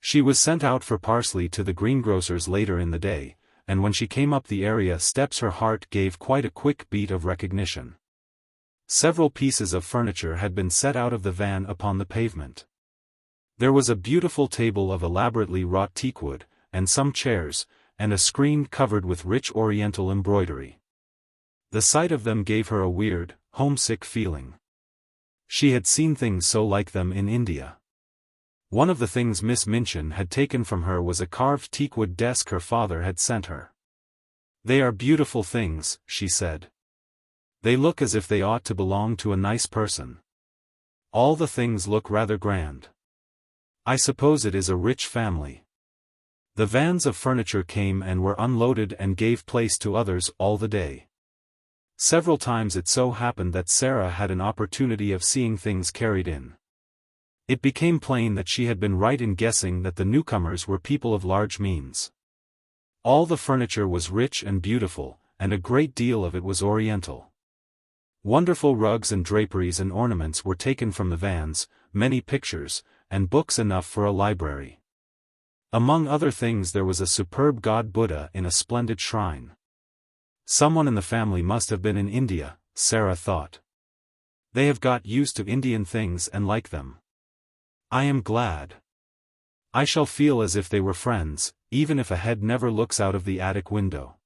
She was sent out for parsley to the greengrocer's later in the day, and when she came up the area steps her heart gave quite a quick beat of recognition. Several pieces of furniture had been set out of the van upon the pavement. There was a beautiful table of elaborately wrought teakwood, and some chairs, and a screen covered with rich oriental embroidery. The sight of them gave her a weird, homesick feeling. She had seen things so like them in India. One of the things Miss Minchin had taken from her was a carved teakwood desk her father had sent her. "They are beautiful things," she said. "They look as if they ought to belong to a nice person. All the things look rather grand. I suppose it is a rich family." The vans of furniture came and were unloaded and gave place to others all the day. Several times it so happened that Sara had an opportunity of seeing things carried in. It became plain that she had been right in guessing that the newcomers were people of large means. All the furniture was rich and beautiful, and a great deal of it was oriental. Wonderful rugs and draperies and ornaments were taken from the vans, many pictures, and books enough for a library. Among other things there was a superb god Buddha in a splendid shrine. Someone in the family must have been in India, Sara thought. They have got used to Indian things and like them. I am glad. I shall feel as if they were friends, even if a head never looks out of the attic window.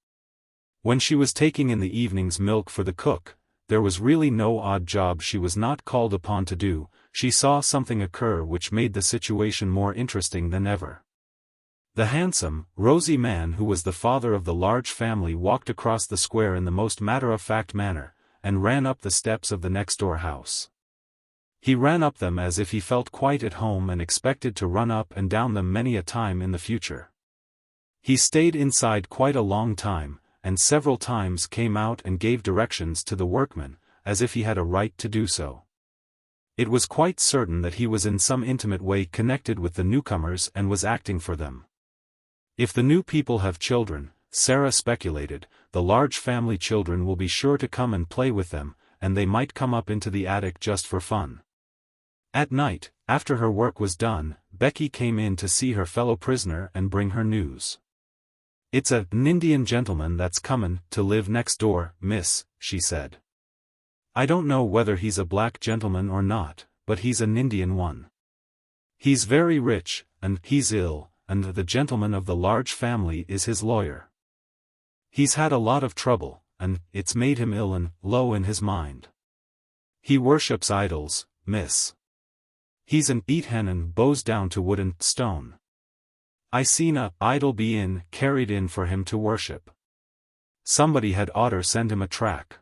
When she was taking in the evening's milk for the cook, there was really no odd job she was not called upon to do. She saw something occur which made the situation more interesting than ever. The handsome, rosy man who was the father of the large family walked across the square in the most matter-of-fact manner, and ran up the steps of the next-door house. He ran up them as if he felt quite at home and expected to run up and down them many a time in the future. He stayed inside quite a long time, and several times came out and gave directions to the workmen, as if he had a right to do so. It was quite certain that he was in some intimate way connected with the newcomers and was acting for them. If the new people have children, Sara speculated, the large family children will be sure to come and play with them, and they might come up into the attic just for fun. At night, after her work was done, Becky came in to see her fellow prisoner and bring her news. "It's an Indian gentleman that's comin' to live next door, miss," she said. "I don't know whether he's a black gentleman or not, but he's an Indian one. He's very rich, and he's ill, and the gentleman of the large family is his lawyer. He's had a lot of trouble, and it's made him ill and low in his mind. He worships idols, miss. He's an eat-hen and bows down to wood and stone. I seen a idol be carried in for him to worship. Somebody had oughter send him a track.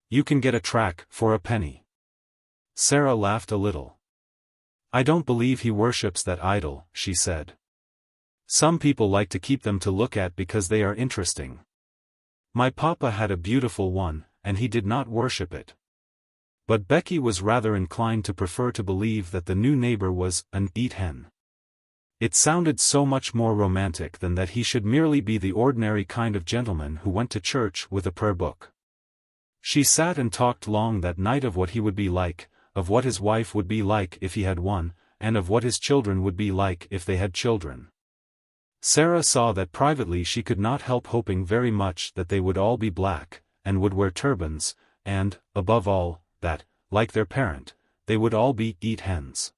You can get a track for a penny." Sara laughed a little. "I don't believe he worships that idol," she said. "Some people like to keep them to look at because they are interesting. My papa had a beautiful one, and he did not worship it." But Becky was rather inclined to prefer to believe that the new neighbor was an eat-hen. It sounded so much more romantic than that he should merely be the ordinary kind of gentleman who went to church with a prayer book. She sat and talked long that night of what he would be like, of what his wife would be like if he had one, and of what his children would be like if they had children. Sara saw that privately she could not help hoping very much that they would all be black, and would wear turbans, and, above all, that, like their parent, they would all be eat-hens.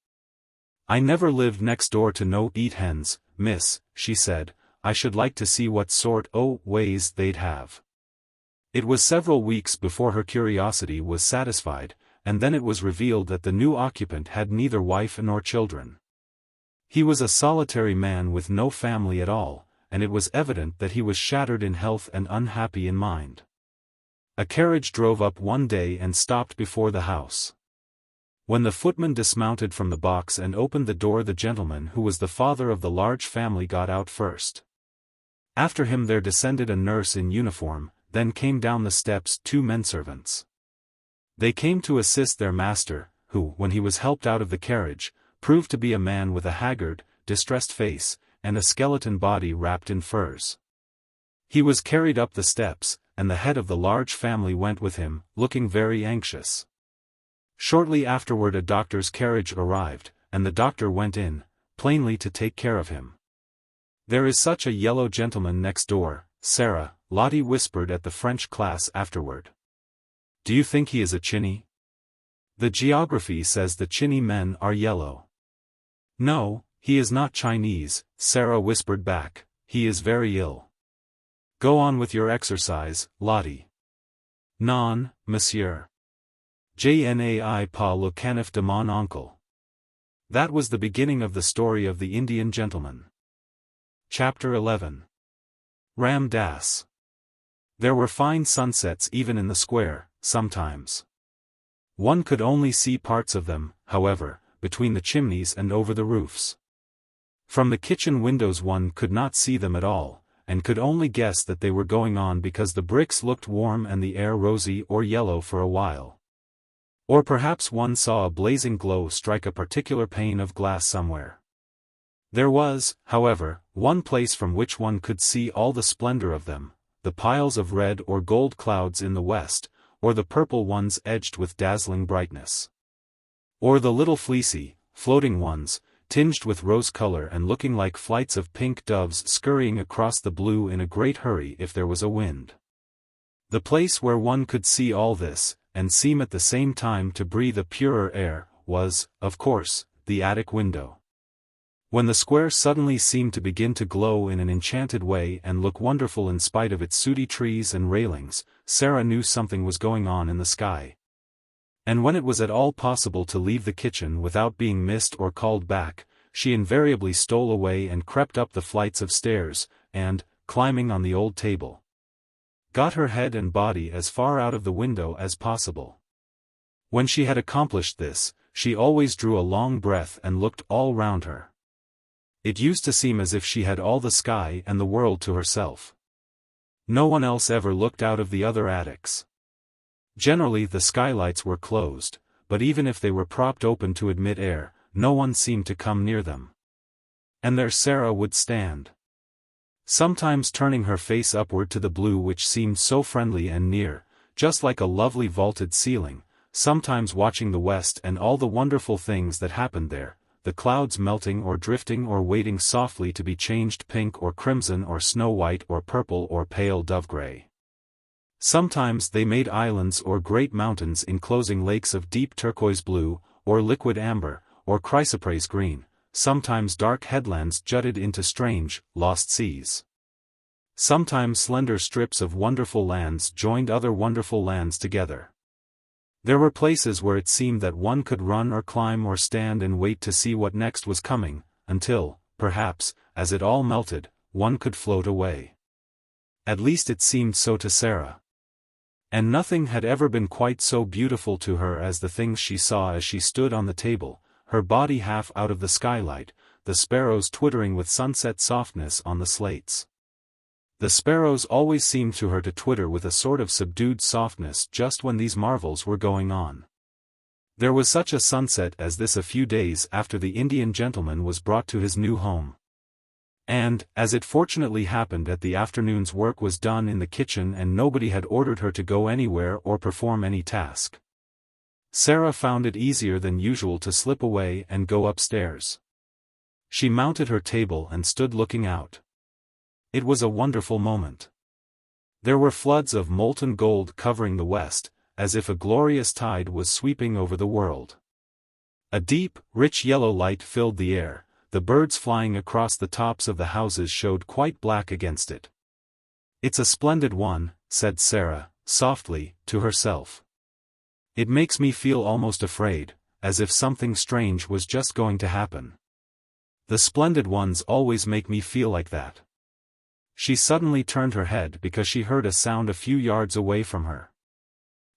"I never lived next door to no eat-hens, miss," she said. "I should like to see what sort o' ways they'd have." It was several weeks before her curiosity was satisfied, and then it was revealed that the new occupant had neither wife nor children. He was a solitary man with no family at all, and it was evident that he was shattered in health and unhappy in mind. A carriage drove up one day and stopped before the house. When the footman dismounted from the box and opened the door, the gentleman who was the father of the large family got out first. After him there descended a nurse in uniform, then came down the steps 2 menservants. They came to assist their master, who, when he was helped out of the carriage, proved to be a man with a haggard, distressed face, and a skeleton body wrapped in furs. He was carried up the steps, and the head of the large family went with him, looking very anxious. Shortly afterward a doctor's carriage arrived, and the doctor went in, plainly to take care of him. "There is such a yellow gentleman next door, Sara," Lottie whispered at the French class afterward. "Do you think he is a Chinny? The geography says the Chinny men are yellow." "No, he is not Chinese," Sara whispered back. "He is very ill. Go on with your exercise, Lottie." "Non, monsieur. Jnai pa le canif de mon oncle. That was the beginning of the story of the Indian gentleman. Chapter 11. Ram Das. There were fine sunsets even in the square, sometimes. One could only see parts of them, however, between the chimneys and over the roofs. From the kitchen windows one could not see them at all, and could only guess that they were going on because the bricks looked warm and the air rosy or yellow for a while. Or perhaps one saw a blazing glow strike a particular pane of glass somewhere. There was, however, one place from which one could see all the splendor of them, the piles of red or gold clouds in the west, or the purple ones edged with dazzling brightness. Or the little fleecy, floating ones, tinged with rose color and looking like flights of pink doves scurrying across the blue in a great hurry if there was a wind. The place where one could see all this, and seem at the same time to breathe a purer air, was, of course, the attic window. When the square suddenly seemed to begin to glow in an enchanted way and look wonderful in spite of its sooty trees and railings, Sara knew something was going on in the sky. And when it was at all possible to leave the kitchen without being missed or called back, she invariably stole away and crept up the flights of stairs, and, climbing on the old table, got her head and body as far out of the window as possible. When she had accomplished this, she always drew a long breath and looked all round her. It used to seem as if she had all the sky and the world to herself. No one else ever looked out of the other attics. Generally the skylights were closed, but even if they were propped open to admit air, no one seemed to come near them. And there Sara would stand, sometimes turning her face upward to the blue which seemed so friendly and near, just like a lovely vaulted ceiling, sometimes watching the west and all the wonderful things that happened there, the clouds melting or drifting or waiting softly to be changed pink or crimson or snow-white or purple or pale dove-gray. Sometimes they made islands or great mountains enclosing lakes of deep turquoise blue, or liquid amber, or chrysoprase green. Sometimes dark headlands jutted into strange, lost seas. Sometimes slender strips of wonderful lands joined other wonderful lands together. There were places where it seemed that one could run or climb or stand and wait to see what next was coming, until, perhaps, as it all melted, one could float away. At least it seemed so to Sara. And nothing had ever been quite so beautiful to her as the things she saw as she stood on the table, her body half out of the skylight, the sparrows twittering with sunset softness on the slates. The sparrows always seemed to her to twitter with a sort of subdued softness just when these marvels were going on. There was such a sunset as this a few days after the Indian gentleman was brought to his new home. And, as it fortunately happened that the afternoon's work was done in the kitchen and nobody had ordered her to go anywhere or perform any task, Sara found it easier than usual to slip away and go upstairs. She mounted her table and stood looking out. It was a wonderful moment. There were floods of molten gold covering the west, as if a glorious tide was sweeping over the world. A deep, rich yellow light filled the air. The birds flying across the tops of the houses showed quite black against it. "It's a splendid one," said Sara, softly, to herself. "It makes me feel almost afraid, as if something strange was just going to happen. The splendid ones always make me feel like that." She suddenly turned her head because she heard a sound a few yards away from her.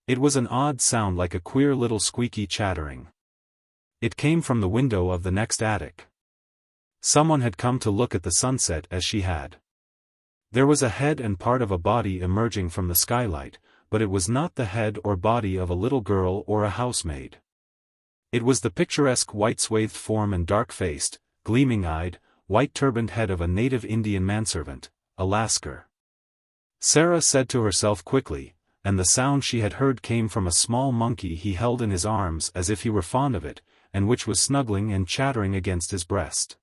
It was an odd sound like a queer little squeaky chattering. It came from the window of the next attic. Someone had come to look at the sunset as she had. There was a head and part of a body emerging from the skylight, but it was not the head or body of a little girl or a housemaid. It was the picturesque white-swathed form and dark-faced, gleaming-eyed, white-turbaned head of a native Indian manservant, a Lascar. Sara said to herself quickly, and the sound she had heard came from a small monkey he held in his arms as if he were fond of it, and which was snuggling and chattering against his breast.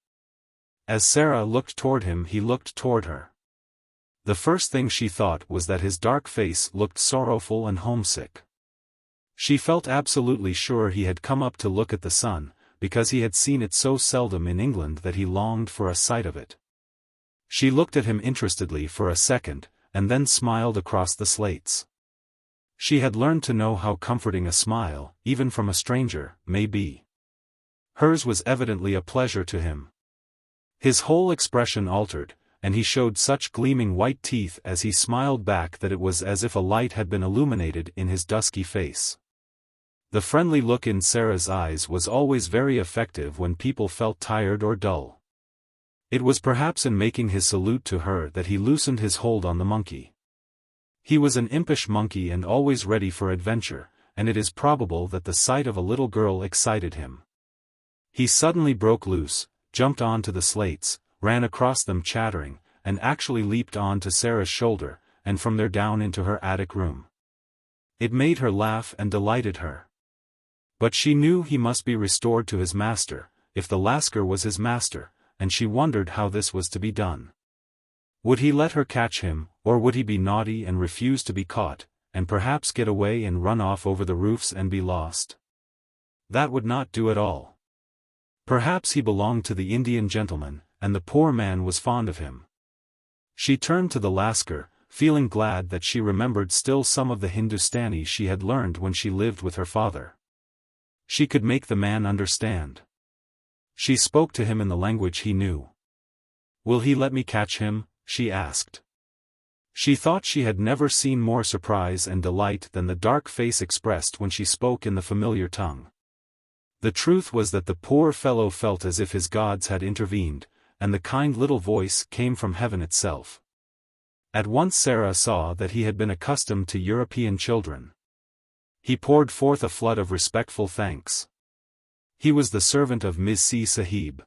As Sara looked toward him he looked toward her. The first thing she thought was that his dark face looked sorrowful and homesick. She felt absolutely sure he had come up to look at the sun, because he had seen it so seldom in England that he longed for a sight of it. She looked at him interestedly for a second, and then smiled across the slates. She had learned to know how comforting a smile, even from a stranger, may be. Hers was evidently a pleasure to him. His whole expression altered, and he showed such gleaming white teeth as he smiled back that it was as if a light had been illuminated in his dusky face. The friendly look in Sara's eyes was always very effective when people felt tired or dull. It was perhaps in making his salute to her that he loosened his hold on the monkey. He was an impish monkey and always ready for adventure, and it is probable that the sight of a little girl excited him. He suddenly broke loose, jumped onto the slates, ran across them chattering, and actually leaped on to Sara's shoulder, and from there down into her attic room. It made her laugh and delighted her. But she knew he must be restored to his master, if the Lascar was his master, and she wondered how this was to be done. Would he let her catch him, or would he be naughty and refuse to be caught, and perhaps get away and run off over the roofs and be lost? That would not do at all. Perhaps he belonged to the Indian gentleman, and the poor man was fond of him. She turned to the Lascar, feeling glad that she remembered still some of the Hindustani she had learned when she lived with her father. She could make the man understand. She spoke to him in the language he knew. "Will he let me catch him?" she asked. She thought she had never seen more surprise and delight than the dark face expressed when she spoke in the familiar tongue. The truth was that the poor fellow felt as if his gods had intervened, and the kind little voice came from heaven itself. At once Sara saw that he had been accustomed to European children. He poured forth a flood of respectful thanks. He was the servant of Minchin Sahib.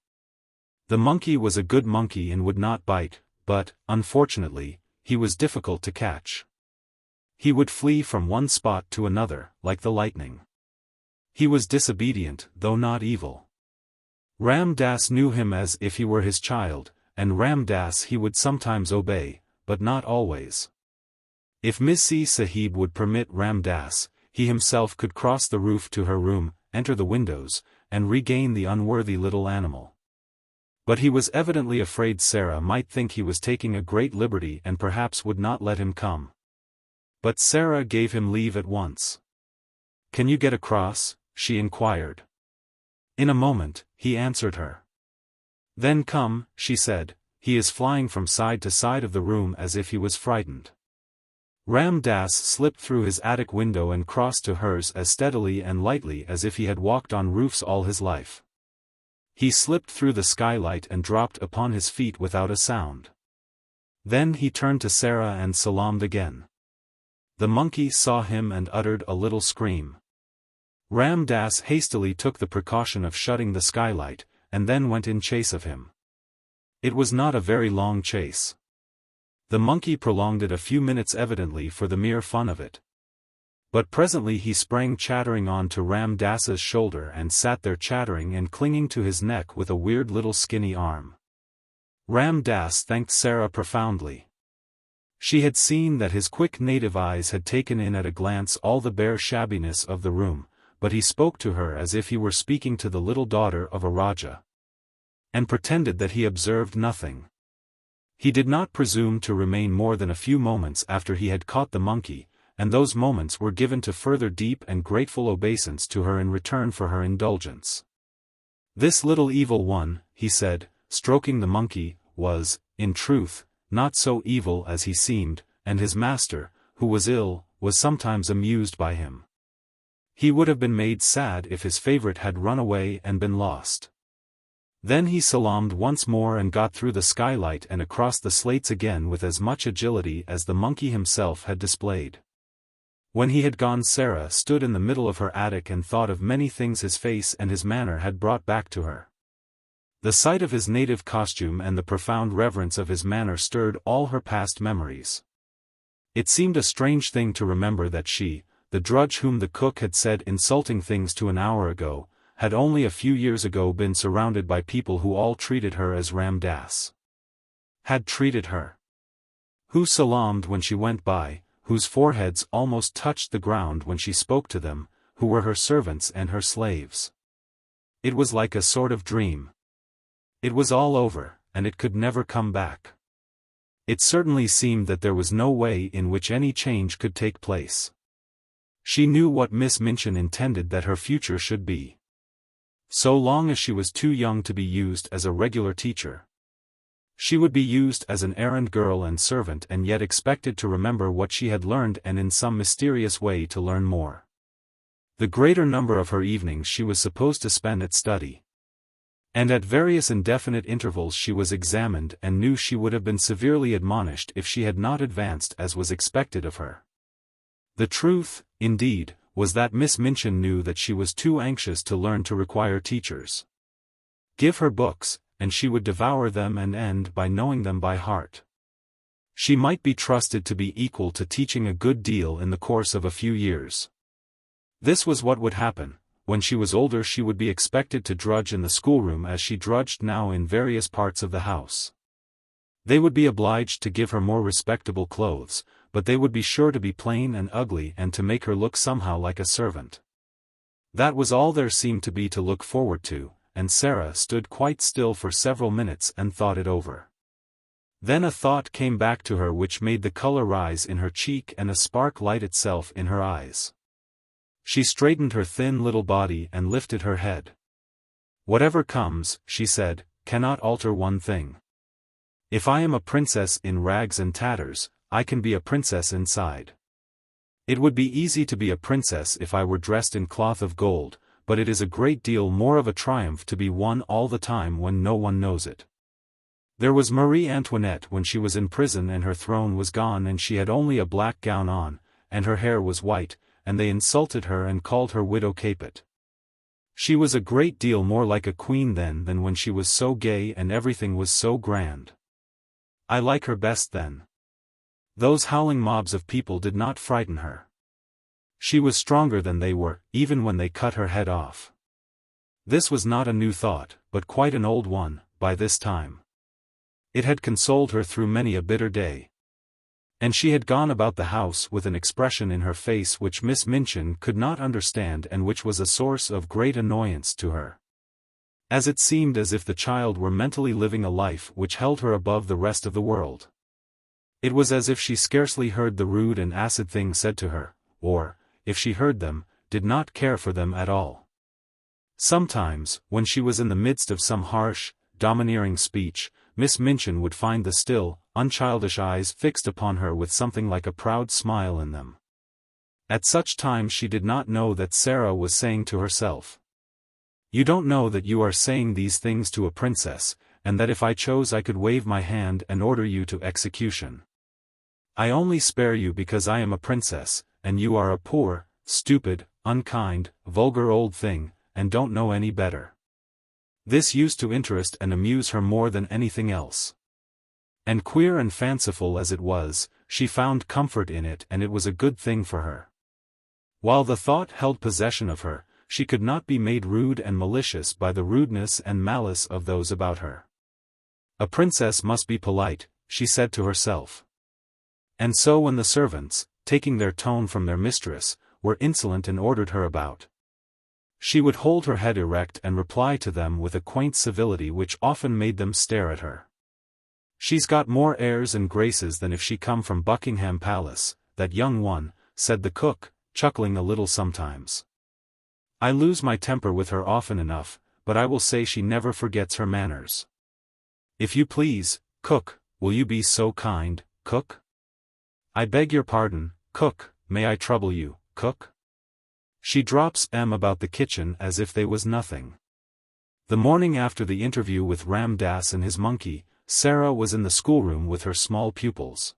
The monkey was a good monkey and would not bite, but, unfortunately, he was difficult to catch. He would flee from one spot to another, like the lightning. He was disobedient, though not evil. Ram Das knew him as if he were his child, and Ram Das he would sometimes obey, but not always. If Minchin Sahib would permit Ram Das, he himself could cross the roof to her room, enter the windows, and regain the unworthy little animal. But he was evidently afraid Sara might think he was taking a great liberty and perhaps would not let him come. But Sara gave him leave at once. "Can you get across?" she inquired. "In a moment," he answered her. "Then come," she said, "he is flying from side to side of the room as if he was frightened." Ram Das slipped through his attic window and crossed to hers as steadily and lightly as if he had walked on roofs all his life. He slipped through the skylight and dropped upon his feet without a sound. Then he turned to Sara and salaamed again. The monkey saw him and uttered a little scream. Ram Das hastily took the precaution of shutting the skylight, and then went in chase of him. It was not a very long chase. The monkey prolonged it a few minutes evidently for the mere fun of it. But presently he sprang chattering on to Ram Das's shoulder and sat there chattering and clinging to his neck with a weird little skinny arm. Ram Das thanked Sara profoundly. She had seen that his quick native eyes had taken in at a glance all the bare shabbiness of the room, but he spoke to her as if he were speaking to the little daughter of a Raja. And pretended that he observed nothing. He did not presume to remain more than a few moments after he had caught the monkey, and those moments were given to further deep and grateful obeisance to her in return for her indulgence. "This little evil one," he said, stroking the monkey, was, in truth, not so evil as he seemed, and his master, who was ill, was sometimes amused by him. He would have been made sad if his favorite had run away and been lost. Then he salaamed once more and got through the skylight and across the slates again with as much agility as the monkey himself had displayed. When he had gone, Sara stood in the middle of her attic and thought of many things his face and his manner had brought back to her. The sight of his native costume and the profound reverence of his manner stirred all her past memories. It seemed a strange thing to remember that she, the drudge whom the cook had said insulting things to an hour ago, had only a few years ago been surrounded by people who all treated her as Ram Das had treated her. Who salaamed when she went by, whose foreheads almost touched the ground when she spoke to them, who were her servants and her slaves. It was like a sort of dream. It was all over, and it could never come back. It certainly seemed that there was no way in which any change could take place. She knew what Miss Minchin intended that her future should be. So long as she was too young to be used as a regular teacher. She would be used as an errand girl and servant and yet expected to remember what she had learned and in some mysterious way to learn more. The greater number of her evenings she was supposed to spend at study. And at various indefinite intervals she was examined and knew she would have been severely admonished if she had not advanced as was expected of her. The truth, indeed, was that Miss Minchin knew that she was too anxious to learn to require teachers. Give her books, and she would devour them and end by knowing them by heart. She might be trusted to be equal to teaching a good deal in the course of a few years. This was what would happen. When she was older she would be expected to drudge in the schoolroom as she drudged now in various parts of the house. They would be obliged to give her more respectable clothes, but they would be sure to be plain and ugly and to make her look somehow like a servant. That was all there seemed to be to look forward to, and Sara stood quite still for several minutes and thought it over. Then a thought came back to her which made the color rise in her cheek and a spark light itself in her eyes. She straightened her thin little body and lifted her head. "Whatever comes," she said, "cannot alter one thing. If I am a princess in rags and tatters, I can be a princess inside. It would be easy to be a princess if I were dressed in cloth of gold, but it is a great deal more of a triumph to be one all the time when no one knows it. There was Marie Antoinette when she was in prison and her throne was gone and she had only a black gown on, and her hair was white, and they insulted her and called her Widow Capet. She was a great deal more like a queen then than when she was so gay and everything was so grand. I like her best then. Those howling mobs of people did not frighten her. She was stronger than they were, even when they cut her head off." This was not a new thought, but quite an old one, by this time. It had consoled her through many a bitter day. And she had gone about the house with an expression in her face which Miss Minchin could not understand and which was a source of great annoyance to her. As it seemed as if the child were mentally living a life which held her above the rest of the world. It was as if she scarcely heard the rude and acid things said to her, or, if she heard them, did not care for them at all. Sometimes, when she was in the midst of some harsh, domineering speech, Miss Minchin would find the still, unchildish eyes fixed upon her with something like a proud smile in them. At such times she did not know that Sara was saying to herself, "You don't know that you are saying these things to a princess, and that if I chose I could wave my hand and order you to execution. I only spare you because I am a princess, and you are a poor, stupid, unkind, vulgar old thing, and don't know any better." This used to interest and amuse her more than anything else. And queer and fanciful as it was, she found comfort in it and it was a good thing for her. While the thought held possession of her, she could not be made rude and malicious by the rudeness and malice of those about her. A princess must be polite, she said to herself. And so when the servants, taking their tone from their mistress, were insolent and ordered her about, she would hold her head erect and reply to them with a quaint civility which often made them stare at her. "She's got more airs and graces than if she come from Buckingham Palace, that young one," said the cook, chuckling a little sometimes. "I lose my temper with her often enough, but I will say she never forgets her manners." "If you please, cook, will you be so kind, cook?" "I beg your pardon, cook, may I trouble you, cook?" She drops about the kitchen as if they was nothing. The morning after the interview with Ram Dass and his monkey, Sara was in the schoolroom with her small pupils.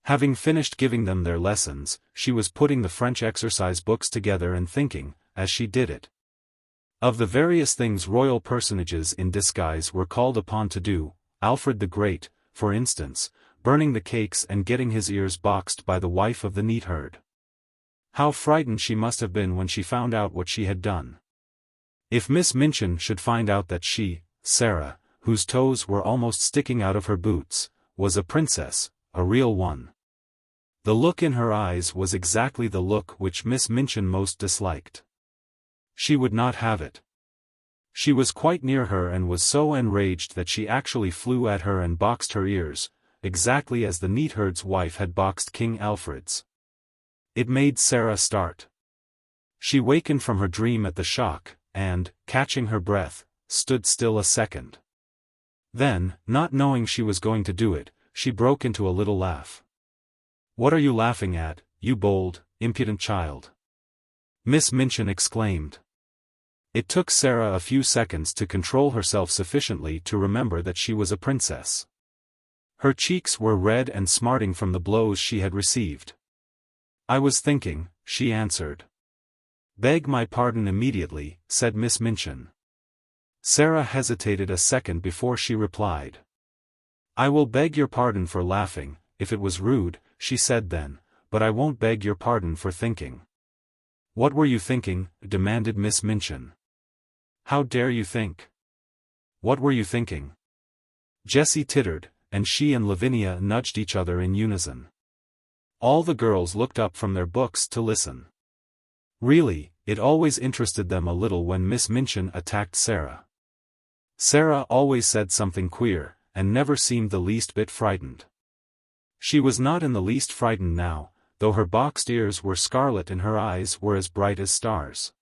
Having finished giving them their lessons, she was putting the French exercise books together and thinking, as she did it, of the various things royal personages in disguise were called upon to do, Alfred the Great, for instance, burning the cakes and getting his ears boxed by the wife of the neatherd. How frightened she must have been when she found out what she had done. If Miss Minchin should find out that she, Sara, whose toes were almost sticking out of her boots, was a princess, a real one. The look in her eyes was exactly the look which Miss Minchin most disliked. She would not have it. She was quite near her and was so enraged that she actually flew at her and boxed her ears, exactly as the neatherd's wife had boxed King Alfred's. It made Sara start. She wakened from her dream at the shock, and, catching her breath, stood still a second. Then, not knowing she was going to do it, she broke into a little laugh. "What are you laughing at, you bold, impudent child?" Miss Minchin exclaimed. It took Sara a few seconds to control herself sufficiently to remember that she was a princess. Her cheeks were red and smarting from the blows she had received. "I was thinking," she answered. "Beg my pardon immediately," said Miss Minchin. Sara hesitated a second before she replied. "I will beg your pardon for laughing, if it was rude," she said then, "but I won't beg your pardon for thinking." "What were you thinking?" demanded Miss Minchin. "How dare you think? What were you thinking?" Jessie tittered, and she and Lavinia nudged each other in unison. All the girls looked up from their books to listen. Really, it always interested them a little when Miss Minchin attacked Sara. Sara always said something queer, and never seemed the least bit frightened. She was not in the least frightened now, though her boxed ears were scarlet and her eyes were as bright as stars.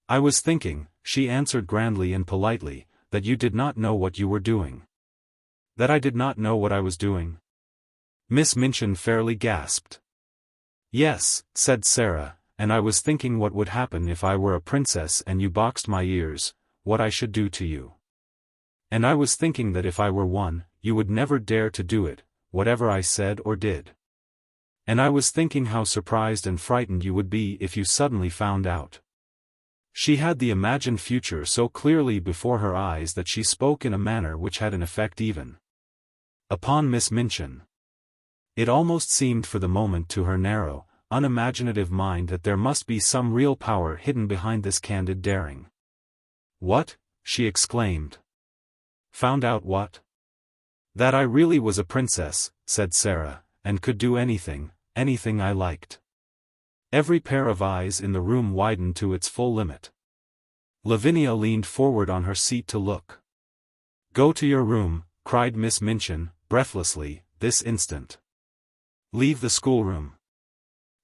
"I was thinking," she answered grandly and politely, "that you did not know what you were doing." "That I did not know what I was doing?" Miss Minchin fairly gasped. "Yes," said Sara, "and I was thinking what would happen if I were a princess and you boxed my ears, what I should do to you. And I was thinking that if I were one, you would never dare to do it, whatever I said or did. And I was thinking how surprised and frightened you would be if you suddenly found out." She had the imagined future so clearly before her eyes that she spoke in a manner which had an effect even upon Miss Minchin. It almost seemed for the moment to her narrow, unimaginative mind that there must be some real power hidden behind this candid daring. "What?" she exclaimed. "Found out what?" "That I really was a princess," said Sara, "and could do anything I liked." Every pair of eyes in the room widened to its full limit. Lavinia leaned forward on her seat to look. "Go to your room," cried Miss Minchin, breathlessly, "this instant. Leave the schoolroom.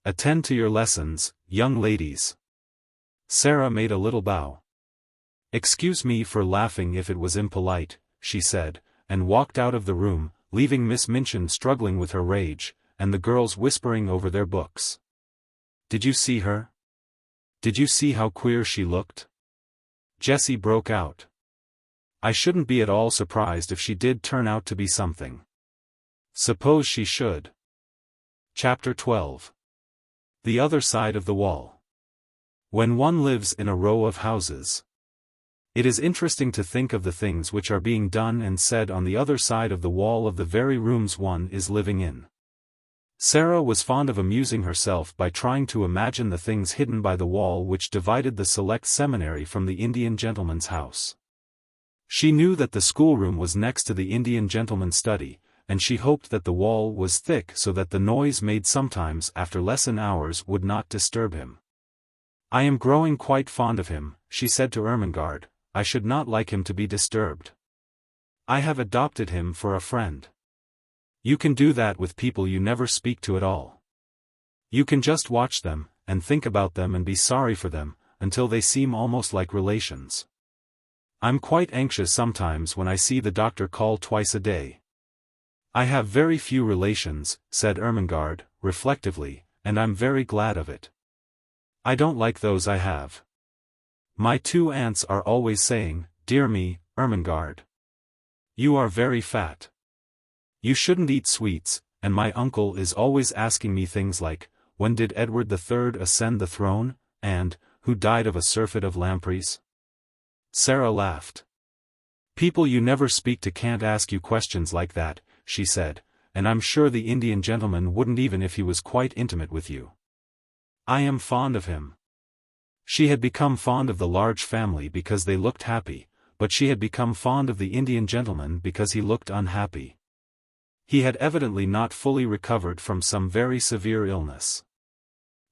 Attend to your lessons, young ladies." Sara made a little bow. "Excuse me for laughing if it was impolite," she said, and walked out of the room, leaving Miss Minchin struggling with her rage, and the girls whispering over their books. "Did you see her? Did you see how queer she looked?" Jessie broke out. "I shouldn't be at all surprised if she did turn out to be something. Suppose she should." Chapter 12. The Other Side of the Wall. When one lives in a row of houses, it is interesting to think of the things which are being done and said on the other side of the wall of the very rooms one is living in. Sara was fond of amusing herself by trying to imagine the things hidden by the wall which divided the select seminary from the Indian gentleman's house. She knew that the schoolroom was next to the Indian gentleman's study, and she hoped that the wall was thick so that the noise made sometimes after lesson hours would not disturb him. "I am growing quite fond of him," she said to Ermengarde. "I should not like him to be disturbed. I have adopted him for a friend." You can do that with people you never speak to at all. You can just watch them, and think about them and be sorry for them, until they seem almost like relations. I'm quite anxious sometimes when I see the doctor call twice a day. "I have very few relations," said Ermengarde, reflectively, "and I'm very glad of it. I don't like those I have. My 2 aunts are always saying, 'Dear me, Ermengarde, you are very fat. You shouldn't eat sweets,' and my uncle is always asking me things like, 'When did Edward III ascend the throne?' and, 'Who died of a surfeit of lampreys?'" Sara laughed. "People you never speak to can't ask you questions like that," she said, "and I'm sure the Indian gentleman wouldn't even if he was quite intimate with you. I am fond of him." She had become fond of the large family because they looked happy, but she had become fond of the Indian gentleman because he looked unhappy. He had evidently not fully recovered from some very severe illness.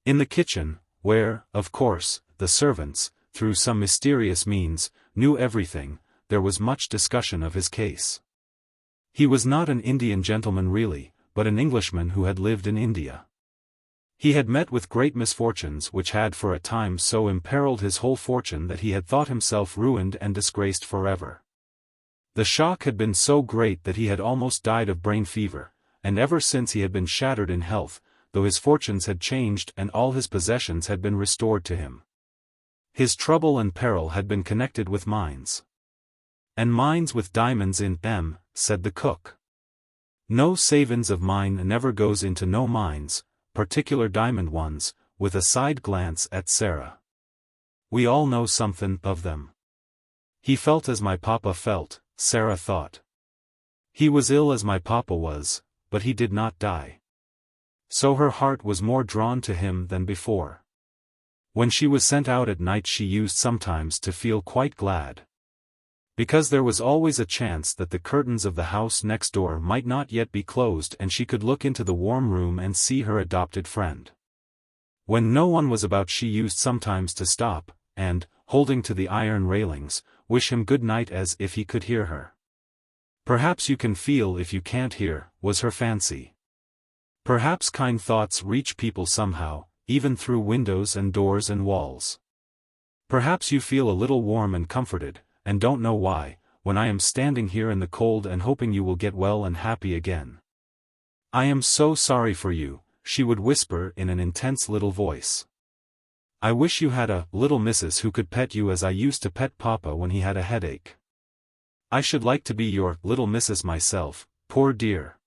In the kitchen, where, of course, the servants, through some mysterious means, knew everything, there was much discussion of his case. He was not an Indian gentleman really, but an Englishman who had lived in India. He had met with great misfortunes which had for a time so imperiled his whole fortune that he had thought himself ruined and disgraced forever. The shock had been so great that he had almost died of brain fever, and ever since he had been shattered in health, though his fortunes had changed and all his possessions had been restored to him. His trouble and peril had been connected with mines. "And mines with diamonds in them," said the cook. "No savins of mine never goes into no mines, particular diamond ones," with a side glance at Sara. "We all know something of them." He felt as my papa felt, Sara thought. He was ill as my papa was, but he did not die. So her heart was more drawn to him than before. When she was sent out at night she used sometimes to feel quite glad. Because there was always a chance that the curtains of the house next door might not yet be closed and she could look into the warm room and see her adopted friend. When no one was about she used sometimes to stop, and, holding to the iron railings, wish him good night as if he could hear her. "Perhaps you can feel if you can't hear," was her fancy. Perhaps kind thoughts reach people somehow, even through windows and doors and walls. Perhaps you feel a little warm and comforted, and don't know why, when I am standing here in the cold and hoping you will get well and happy again. "I am so sorry for you," she would whisper in an intense little voice. "I wish you had a little missus who could pet you as I used to pet Papa when he had a headache. I should like to be your little missus myself, poor dear.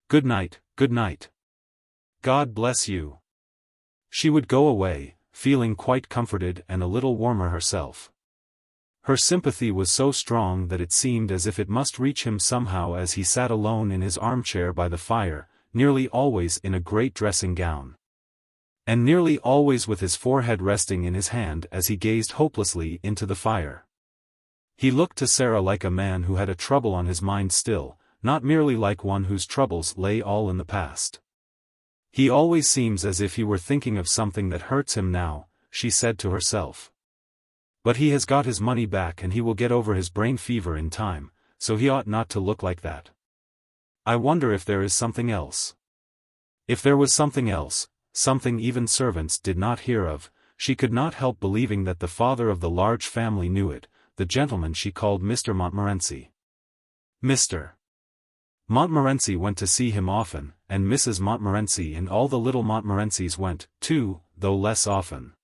Good night, good night. God bless you." She would go away, feeling quite comforted and a little warmer herself. Her sympathy was so strong that it seemed as if it must reach him somehow as he sat alone in his armchair by the fire, nearly always in a great dressing gown. And nearly always with his forehead resting in his hand as he gazed hopelessly into the fire. He looked to Sara like a man who had a trouble on his mind still, not merely like one whose troubles lay all in the past. "He always seems as if he were thinking of something that hurts him now," she said to herself. "But he has got his money back and he will get over his brain fever in time, so he ought not to look like that. I wonder if there is something else." If there was something else, something even servants did not hear of, she could not help believing that the father of the large family knew it, the gentleman she called Mr. Montmorency. Mr. Montmorency went to see him often, and Mrs. Montmorency and all the little Montmorencys went, too, though less often.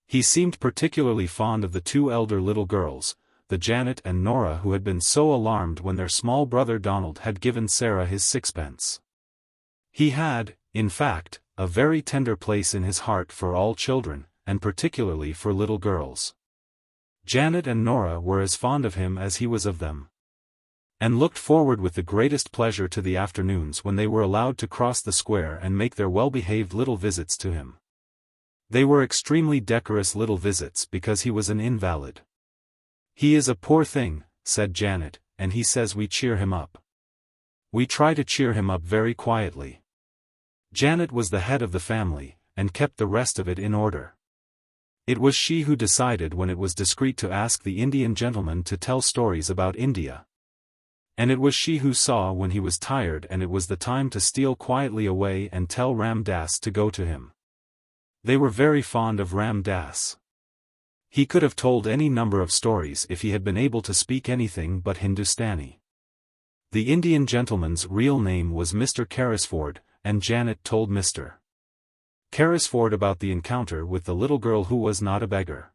He seemed particularly fond of the two elder little girls, the Janet and Nora who had been so alarmed when their small brother Donald had given Sara his sixpence. He had, in fact, a very tender place in his heart for all children, and particularly for little girls. Janet and Nora were as fond of him as he was of them, and looked forward with the greatest pleasure to the afternoons when they were allowed to cross the square and make their well-behaved little visits to him. They were extremely decorous little visits because he was an invalid. "He is a poor thing," said Janet, "and he says we cheer him up. We try to cheer him up very quietly." Janet was the head of the family, and kept the rest of it in order. It was she who decided when it was discreet to ask the Indian gentleman to tell stories about India. And it was she who saw when he was tired and it was the time to steal quietly away and tell Ram Dass to go to him. They were very fond of Ram Dass. He could have told any number of stories if he had been able to speak anything but Hindustani. The Indian gentleman's real name was Mr. Carrisford, and Janet told Mr. Carrisford about the encounter with the little girl who was not a beggar.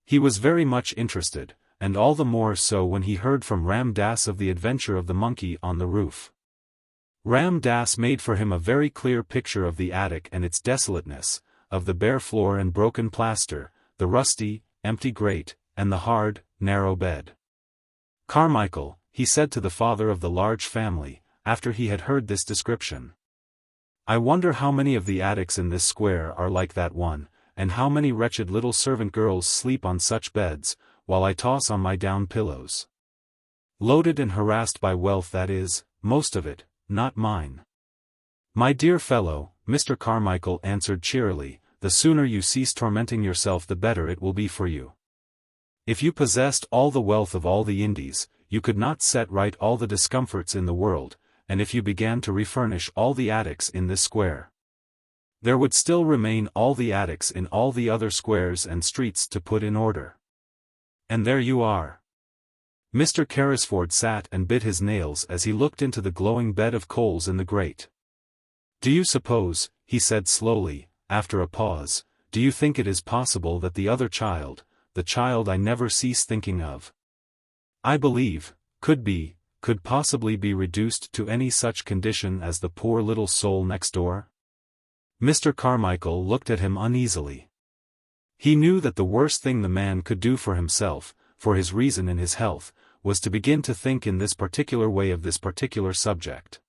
He was very much interested, and all the more so when he heard from Ram Dass of the adventure of the monkey on the roof. Ram Dass made for him a very clear picture of the attic and its desolateness, of the bare floor and broken plaster, the rusty, empty grate, and the hard, narrow bed. "Carmichael," he said to the father of the large family, after he had heard this description, "I wonder how many of the attics in this square are like that one, and how many wretched little servant girls sleep on such beds, while I toss on my down pillows. Loaded and harassed by wealth, that is, most of it, not mine." "My dear fellow," Mr. Carmichael answered cheerily, "the sooner you cease tormenting yourself the better it will be for you. If you possessed all the wealth of all the Indies, you could not set right all the discomforts in the world, and if you began to refurnish all the attics in this square, There would still remain all the attics in all the other squares and streets to put in order. And there you are. Mr. Carrisford sat and bit his nails as he looked into the glowing bed of coals in the grate. Do you suppose, he said slowly, after a pause, do you think it is possible that the other child, the child I never cease thinking of, I believe, could possibly be reduced to any such condition as the poor little soul next door? Mr. Carmichael looked at him uneasily. He knew that the worst thing the man could do for himself, for his reason and his health, was to begin to think in this particular way of this particular subject.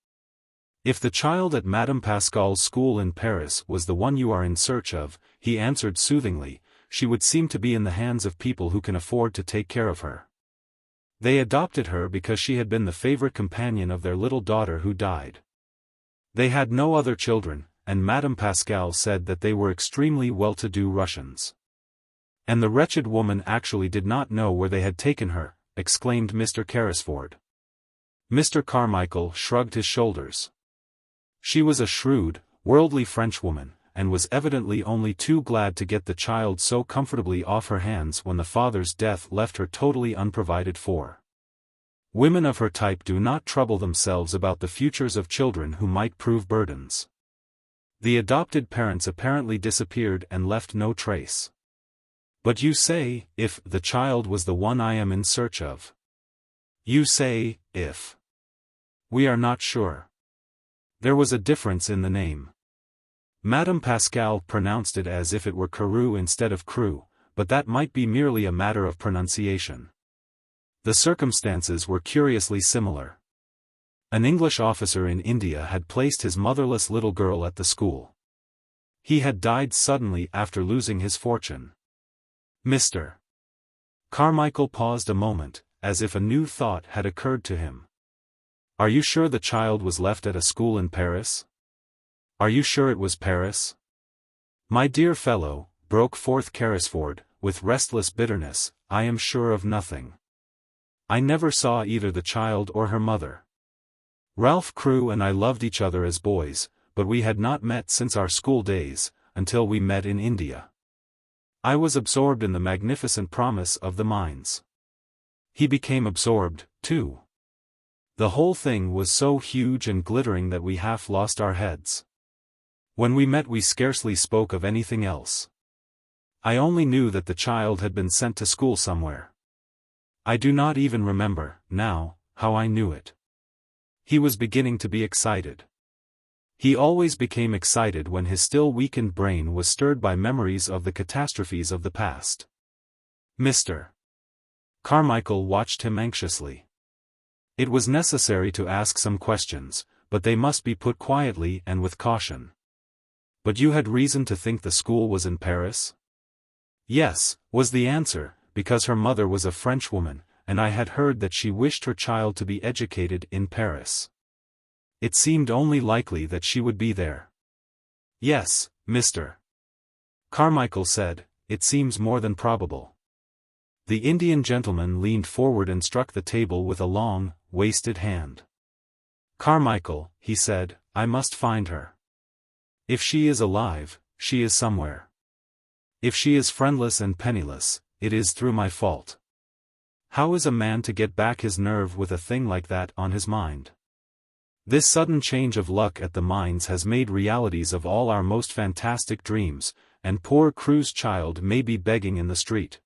If the child at Madame Pascal's school in Paris was the one you are in search of, he answered soothingly, she would seem to be in the hands of people who can afford to take care of her. They adopted her because she had been the favorite companion of their little daughter who died. They had no other children, and Madame Pascal said that they were extremely well-to-do Russians. And the wretched woman actually did not know where they had taken her, exclaimed Mr. Carrisford. Mr. Carmichael shrugged his shoulders. She was a shrewd, worldly Frenchwoman, and was evidently only too glad to get the child so comfortably off her hands when the father's death left her totally unprovided for. Women of her type do not trouble themselves about the futures of children who might prove burdens. The adopted parents apparently disappeared and left no trace. But you say, if the child was the one I am in search of. You say, if. We are not sure. There was a difference in the name. Madame Pascal pronounced it as if it were Carew instead of Crewe, but that might be merely a matter of pronunciation. The circumstances were curiously similar. An English officer in India had placed his motherless little girl at the school. He had died suddenly after losing his fortune. Mr. Carmichael paused a moment, as if a new thought had occurred to him. Are you sure the child was left at a school in Paris? Are you sure it was Paris? My dear fellow, broke forth Carrisford, with restless bitterness, I am sure of nothing. I never saw either the child or her mother. Ralph Crewe and I loved each other as boys, but we had not met since our school days, until we met in India. I was absorbed in the magnificent promise of the mines. He became absorbed, too. The whole thing was so huge and glittering that we half lost our heads. When we met we scarcely spoke of anything else. I only knew that the child had been sent to school somewhere. I do not even remember, now, how I knew it. He was beginning to be excited. He always became excited when his still weakened brain was stirred by memories of the catastrophes of the past. Mr. Carmichael watched him anxiously. It was necessary to ask some questions, but they must be put quietly and with caution. But you had reason to think the school was in Paris? Yes, was the answer, because her mother was a Frenchwoman, and I had heard that she wished her child to be educated in Paris. It seemed only likely that she would be there. Yes, Mr. Carmichael said, it seems more than probable. The Indian gentleman leaned forward and struck the table with a long, wasted hand. Carmichael, he said, I must find her. If she is alive, she is somewhere. If she is friendless and penniless, it is through my fault. How is a man to get back his nerve with a thing like that on his mind? This sudden change of luck at the mines has made realities of all our most fantastic dreams, and poor Crewe's child may be begging in the street.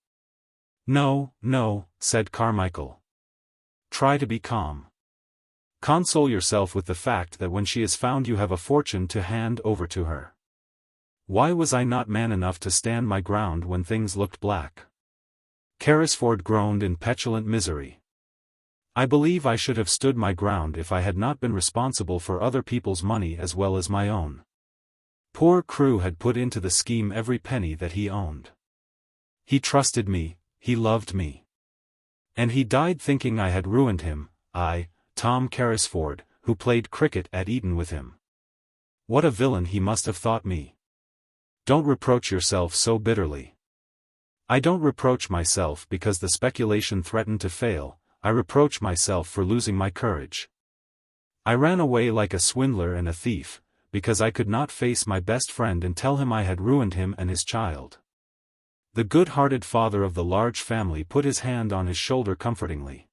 No, no, said Carmichael. Try to be calm. Console yourself with the fact that when she is found you have a fortune to hand over to her. Why was I not man enough to stand my ground when things looked black? Carrisford groaned in petulant misery. I believe I should have stood my ground if I had not been responsible for other people's money as well as my own. Poor Crewe had put into the scheme every penny that he owned. He trusted me, he loved me. And he died thinking I had ruined him, I, Tom Carrisford, who played cricket at Eton with him. What a villain he must have thought me. Don't reproach yourself so bitterly. I don't reproach myself because the speculation threatened to fail, I reproach myself for losing my courage. I ran away like a swindler and a thief, because I could not face my best friend and tell him I had ruined him and his child. The good-hearted father of the large family put his hand on his shoulder comfortingly.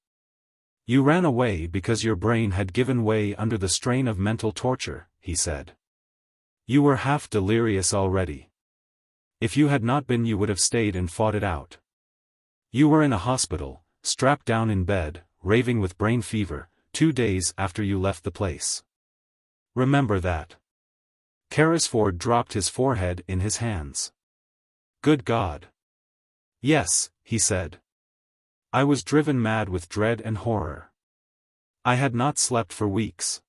You ran away because your brain had given way under the strain of mental torture, he said. You were half delirious already. If you had not been, you would have stayed and fought it out. You were in a hospital, strapped down in bed, raving with brain fever, 2 days after you left the place. Remember that. Carrisford dropped his forehead in his hands. Good God. Yes, he said. I was driven mad with dread and horror. I had not slept for weeks.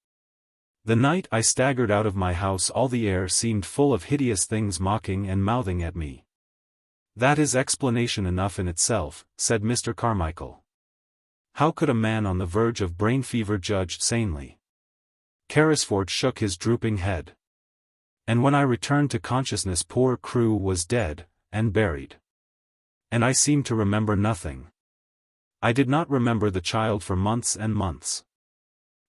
The night I staggered out of my house, all the air seemed full of hideous things mocking and mouthing at me. That is explanation enough in itself, said Mr. Carmichael. How could a man on the verge of brain fever judge sanely? Carrisford shook his drooping head. And when I returned to consciousness, poor Crewe was dead, and buried. And I seemed to remember nothing. I did not remember the child for months and months.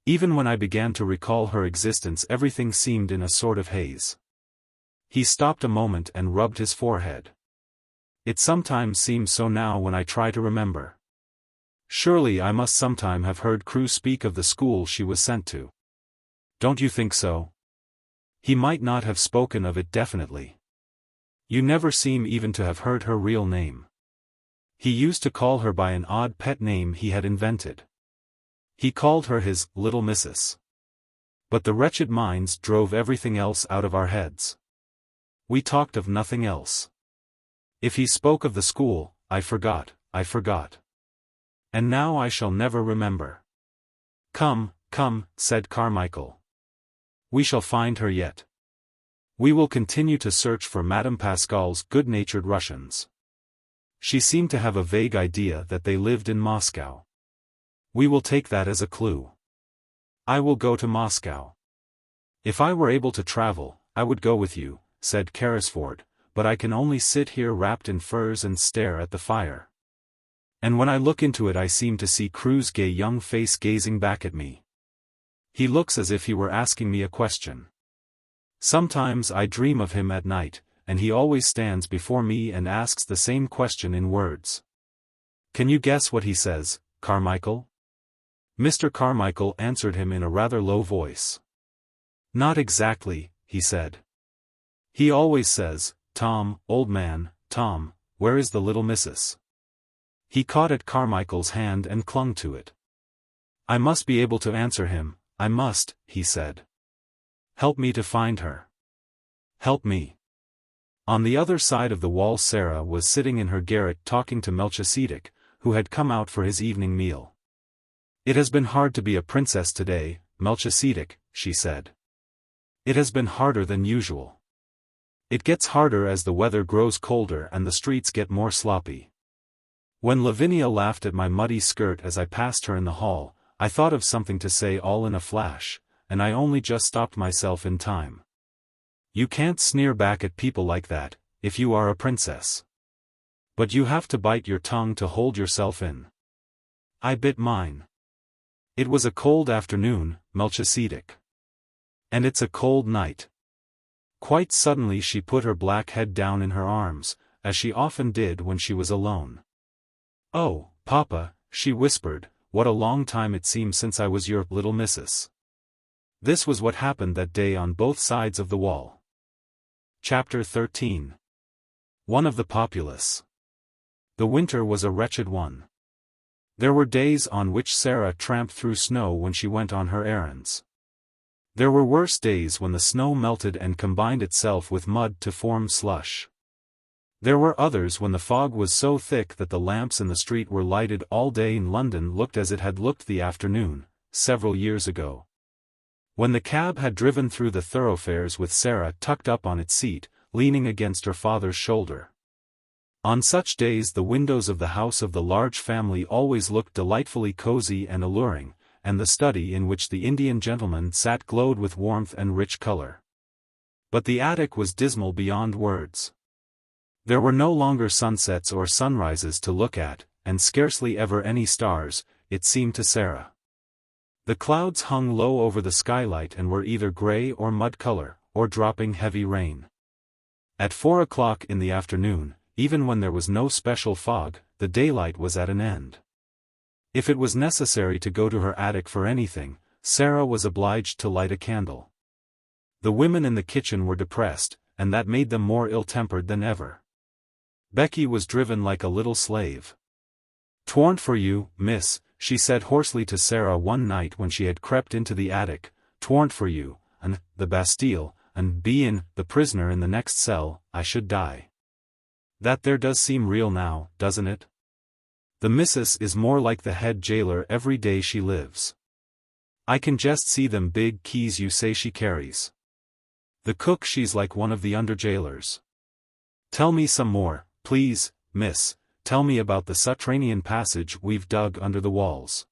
Even when I began to recall her existence, everything seemed in a sort of haze. He stopped a moment and rubbed his forehead. It sometimes seems so now when I try to remember. Surely I must sometime have heard Crewe speak of the school she was sent to. Don't you think so? He might not have spoken of it definitely. You never seem even to have heard her real name. He used to call her by an odd pet name he had invented. He called her his little missus. But the wretched minds drove everything else out of our heads. We talked of nothing else. If he spoke of the school, I forgot. And now I shall never remember. Come, said Carmichael. We shall find her yet. We will continue to search for Madame Pascal's good-natured Russians. She seemed to have a vague idea that they lived in Moscow. We will take that as a clue. I will go to Moscow. If I were able to travel, I would go with you, said Carrisford, but I can only sit here wrapped in furs and stare at the fire. And when I look into it, I seem to see Crewe's gay young face gazing back at me. He looks as if he were asking me a question. Sometimes I dream of him at night, and he always stands before me and asks the same question in words. Can you guess what he says, Carmichael? Mr. Carmichael answered him in a rather low voice. Not exactly, he said. He always says, Tom, old man, Tom, where is the little missus? He caught at Carmichael's hand and clung to it. I must be able to answer him, I must, he said. Help me to find her. Help me. On the other side of the wall Sara was sitting in her garret talking to Melchisedec, who had come out for his evening meal. It has been hard to be a princess today, Melchisedec, she said. It has been harder than usual. It gets harder as the weather grows colder and the streets get more sloppy. When Lavinia laughed at my muddy skirt as I passed her in the hall, I thought of something to say all in a flash, and I only just stopped myself in time. You can't sneer back at people like that, if you are a princess. But you have to bite your tongue to hold yourself in. I bit mine. It was a cold afternoon, Melchisedec. And it's a cold night. Quite suddenly she put her black head down in her arms, as she often did when she was alone. Oh, Papa, she whispered, what a long time it seems since I was your little missus. This was what happened that day on both sides of the wall. Chapter 13. One of the Populace. The winter was a wretched one. There were days on which Sara tramped through snow when she went on her errands. There were worse days when the snow melted and combined itself with mud to form slush. There were others when the fog was so thick that the lamps in the street were lighted all day in London looked as it had looked the afternoon, several years ago. When the cab had driven through the thoroughfares with Sara tucked up on its seat, leaning against her father's shoulder. On such days the windows of the house of the large family always looked delightfully cozy and alluring, and the study in which the Indian gentleman sat glowed with warmth and rich color. But the attic was dismal beyond words. There were no longer sunsets or sunrises to look at, and scarcely ever any stars, it seemed to Sara. The clouds hung low over the skylight and were either gray or mud color, or dropping heavy rain. At 4 o'clock in the afternoon, even when there was no special fog, the daylight was at an end. If it was necessary to go to her attic for anything, Sara was obliged to light a candle. The women in the kitchen were depressed, and that made them more ill-tempered than ever. Becky was driven like a little slave. "'Twarn't for you, miss," she said hoarsely to Sara one night when she had crept into the attic, "'twarn't for you, and the Bastille, and bein' the prisoner in the next cell, I should die. That there does seem real now, doesn't it? The missus is more like the head jailer every day she lives. I can just see them big keys you say she carries. The cook she's like one of the under jailers. Tell me some more, please, miss, tell me about the subterranean passage we've dug under the walls."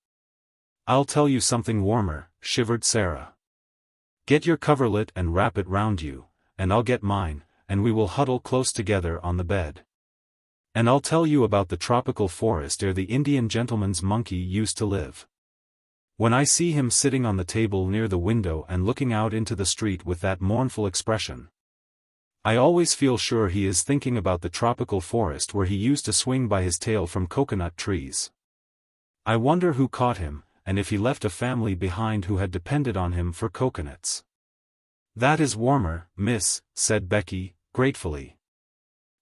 "I'll tell you something warmer," shivered Sara. "Get your coverlet and wrap it round you, and I'll get mine, and we will huddle close together on the bed. And I'll tell you about the tropical forest where the Indian gentleman's monkey used to live. When I see him sitting on the table near the window and looking out into the street with that mournful expression, I always feel sure he is thinking about the tropical forest where he used to swing by his tail from coconut trees. I wonder who caught him, and if he left a family behind who had depended on him for coconuts." "That is warmer, miss," said Becky, gratefully.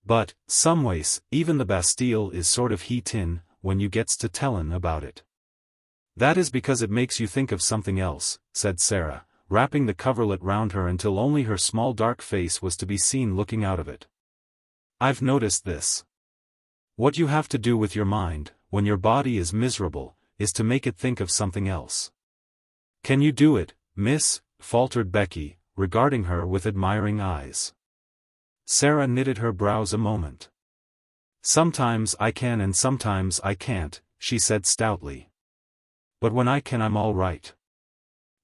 "But, someways, even the Bastille is sort of heat-in, when you gets to tellin' about it." "That is because it makes you think of something else," said Sara, wrapping the coverlet round her until only her small dark face was to be seen looking out of it. "I've noticed this. What you have to do with your mind, when your body is miserable, is to make it think of something else." "Can you do it, miss?" faltered Becky, regarding her with admiring eyes. Sara knitted her brows a moment. "Sometimes I can and sometimes I can't," she said stoutly. "But when I can I'm all right.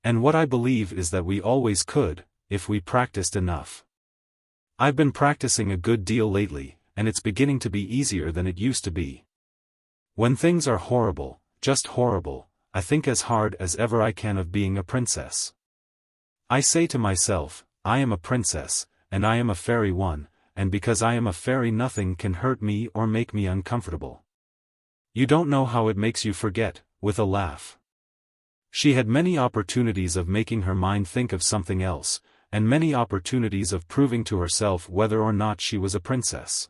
And what I believe is that we always could, if we practiced enough. I've been practicing a good deal lately, and it's beginning to be easier than it used to be. When things are horrible, just horrible, I think as hard as ever I can of being a princess. I say to myself, I am a princess, and I am a fairy one, and because I am a fairy nothing can hurt me or make me uncomfortable. You don't know how it makes you forget," with a laugh. She had many opportunities of making her mind think of something else, and many opportunities of proving to herself whether or not she was a princess.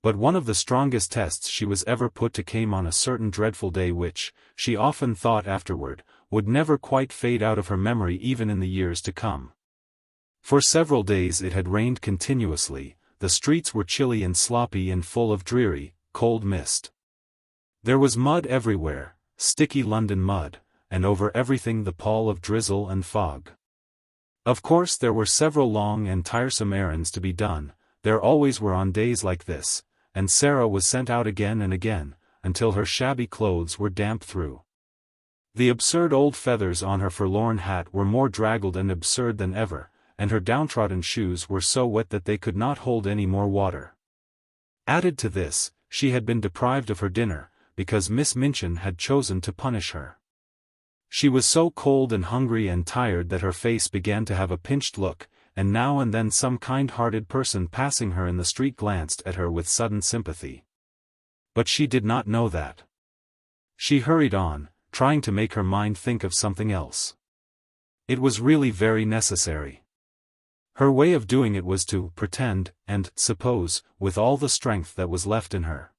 But one of the strongest tests she was ever put to came on a certain dreadful day which, she often thought afterward, would never quite fade out of her memory even in the years to come. For several days it had rained continuously, the streets were chilly and sloppy and full of dreary, cold mist. There was mud everywhere, sticky London mud, and over everything the pall of drizzle and fog. Of course there were several long and tiresome errands to be done, there always were on days like this, and Sara was sent out again and again, until her shabby clothes were damp through. The absurd old feathers on her forlorn hat were more draggled and absurd than ever, and her downtrodden shoes were so wet that they could not hold any more water. Added to this, she had been deprived of her dinner, because Miss Minchin had chosen to punish her. She was so cold and hungry and tired that her face began to have a pinched look, and now and then some kind-hearted person passing her in the street glanced at her with sudden sympathy. But she did not know that. She hurried on, trying to make her mind think of something else. It was really very necessary. Her way of doing it was to pretend, and suppose, with all the strength that was left in her.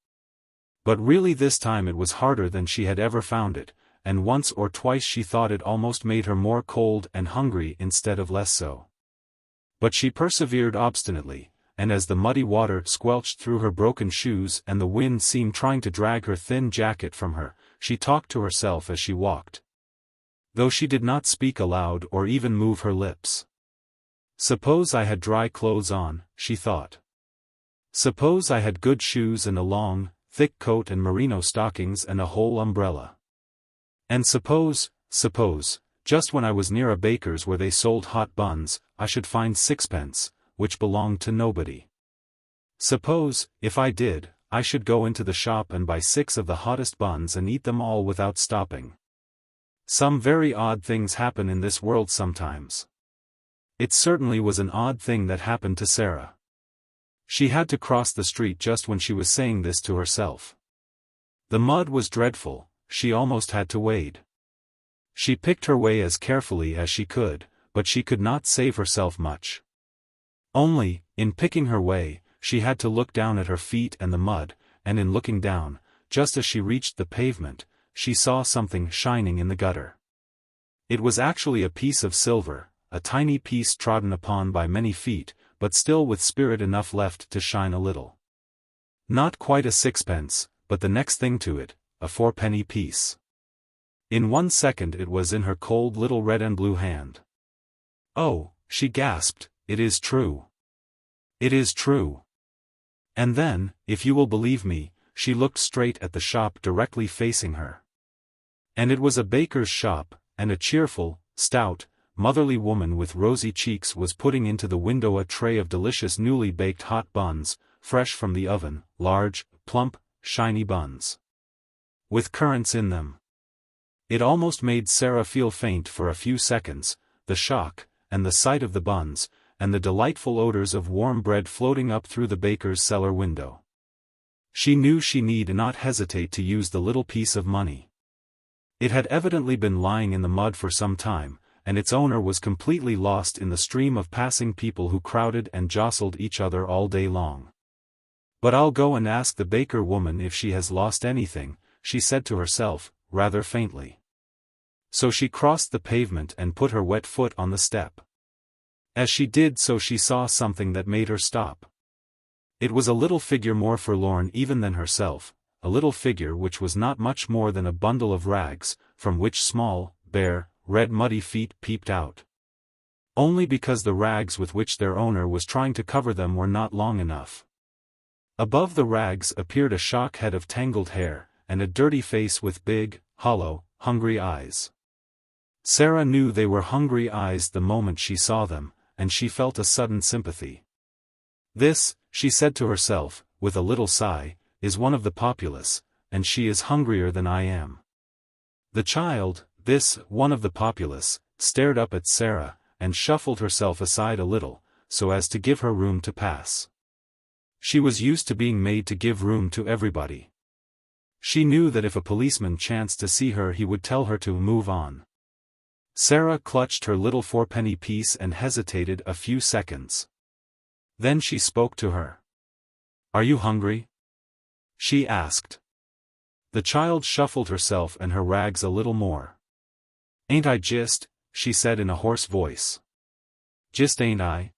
But really this time it was harder than she had ever found it, and once or twice she thought it almost made her more cold and hungry instead of less so. But she persevered obstinately, and as the muddy water squelched through her broken shoes and the wind seemed trying to drag her thin jacket from her, she talked to herself as she walked. Though she did not speak aloud or even move her lips. Suppose I had dry clothes on, she thought. Suppose I had good shoes and a long, thick coat and merino stockings and a whole umbrella. And suppose, just when I was near a baker's where they sold hot buns, I should find sixpence, which belonged to nobody. Suppose, if I did, I should go into the shop and buy 6 of the hottest buns and eat them all without stopping. Some very odd things happen in this world sometimes. It certainly was an odd thing that happened to Sara. She had to cross the street just when she was saying this to herself. The mud was dreadful, she almost had to wade. She picked her way as carefully as she could, but she could not save herself much. Only, in picking her way, she had to look down at her feet and the mud, and in looking down, just as she reached the pavement, she saw something shining in the gutter. It was actually a piece of silver, a tiny piece trodden upon by many feet, but still with spirit enough left to shine a little. Not quite a sixpence, but the next thing to it, a fourpenny piece. In 1 second it was in her cold little red and blue hand. "Oh," she gasped, "it is true. It is true." And then, if you will believe me, she looked straight at the shop directly facing her. And it was a baker's shop, and a cheerful, stout, motherly woman with rosy cheeks was putting into the window a tray of delicious newly baked hot buns, fresh from the oven, large, plump, shiny buns, with currants in them. It almost made Sara feel faint for a few seconds, the shock, and the sight of the buns, and the delightful odors of warm bread floating up through the baker's cellar window. She knew she need not hesitate to use the little piece of money. It had evidently been lying in the mud for some time, and its owner was completely lost in the stream of passing people who crowded and jostled each other all day long. "But I'll go and ask the baker woman if she has lost anything," she said to herself, rather faintly. So she crossed the pavement and put her wet foot on the step. As she did so she saw something that made her stop. It was a little figure more forlorn even than herself, a little figure which was not much more than a bundle of rags, from which small, bare, red muddy feet peeped out. Only because the rags with which their owner was trying to cover them were not long enough. Above the rags appeared a shock head of tangled hair, and a dirty face with big, hollow, hungry eyes. Sara knew they were hungry eyes the moment she saw them, and she felt a sudden sympathy. "This," she said to herself, with a little sigh, "is one of the populace, and she is hungrier than I am." The child, this one of the populace, stared up at Sara, and shuffled herself aside a little, so as to give her room to pass. She was used to being made to give room to everybody. She knew that if a policeman chanced to see her he would tell her to move on. Sara clutched her little fourpenny piece and hesitated a few seconds. Then she spoke to her. "Are you hungry?" she asked. The child shuffled herself and her rags a little more. "Ain't I just," she said in a hoarse voice. "Just ain't I?"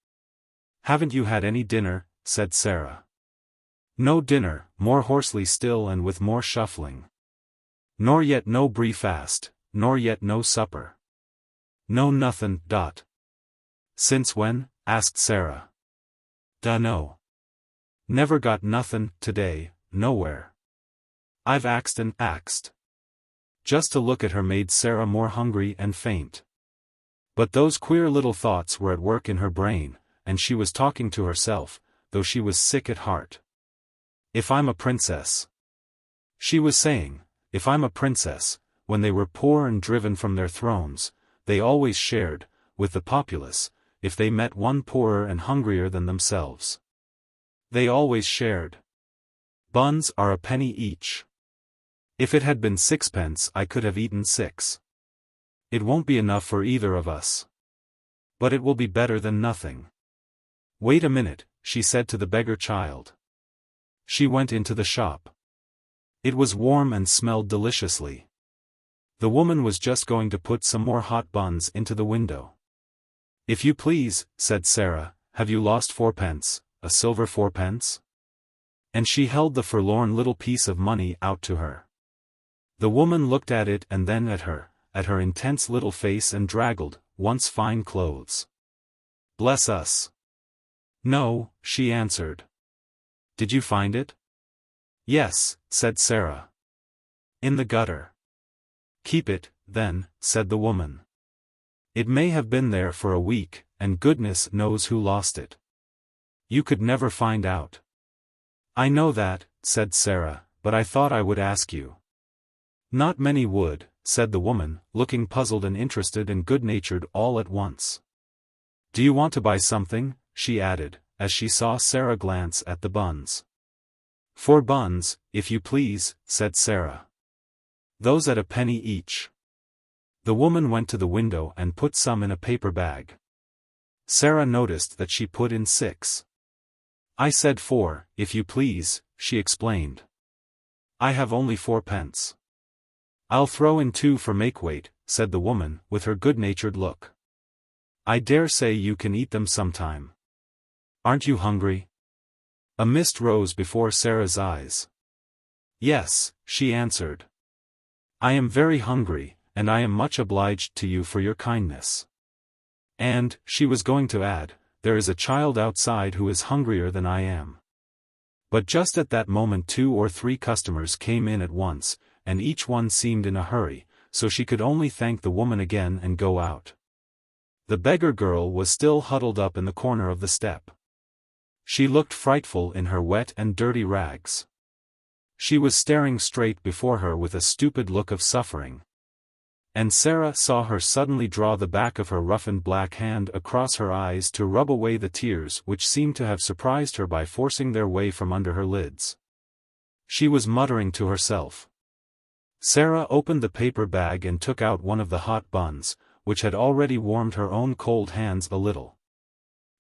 "Haven't you had any dinner?" said Sara. "No dinner," more hoarsely still and with more shuffling. "Nor yet no breakfast, nor yet no supper." "No nothin', dot." "Since when?" asked Sara. "Dunno. Never got nothin' today, nowhere. I've axed and axed." Just to look at her made Sara more hungry and faint. But those queer little thoughts were at work in her brain, and she was talking to herself, though she was sick at heart. "If I'm a princess," she was saying, "if I'm a princess," when they were poor and driven from their thrones, they always shared, with the populace, if they met one poorer and hungrier than themselves. They always shared. Buns are a penny each. If it had been sixpence I could have eaten 6. It won't be enough for either of us. But it will be better than nothing. Wait a minute, she said to the beggar child. She went into the shop. It was warm and smelled deliciously. The woman was just going to put some more hot buns into the window. "If you please," said Sara, "have you lost 4pence, a silver 4pence?" And she held the forlorn little piece of money out to her. The woman looked at it and then at her intense little face and draggled, once fine clothes. "Bless us. No," she answered. "Did you find it?" "Yes," said Sara. "In the gutter." "Keep it, then," said the woman. "It may have been there for a week, and goodness knows who lost it. You could never find out." "I know that," said Sara, "but I thought I would ask you." "Not many would," said the woman, looking puzzled and interested and good-natured all at once. "Do you want to buy something?" she added, as she saw Sara glance at the buns. "4 buns, if you please," said Sara. "Those at a penny each." The woman went to the window and put some in a paper bag. Sara noticed that she put in 6. "I said 4, if you please," she explained. "I have only 4 pence." "I'll throw in 2 for make-weight," said the woman, with her good-natured look. "I dare say you can eat them sometime. Aren't you hungry?" A mist rose before Sara's eyes. "Yes," she answered. "I am very hungry, and I am much obliged to you for your kindness. And," she was going to add, "there is a child outside who is hungrier than I am." But just at that moment 2 or 3 customers came in at once, and each one seemed in a hurry, so she could only thank the woman again and go out. The beggar girl was still huddled up in the corner of the step. She looked frightful in her wet and dirty rags. She was staring straight before her with a stupid look of suffering. And Sara saw her suddenly draw the back of her roughened black hand across her eyes to rub away the tears which seemed to have surprised her by forcing their way from under her lids. She was muttering to herself. Sara opened the paper bag and took out one of the hot buns, which had already warmed her own cold hands a little.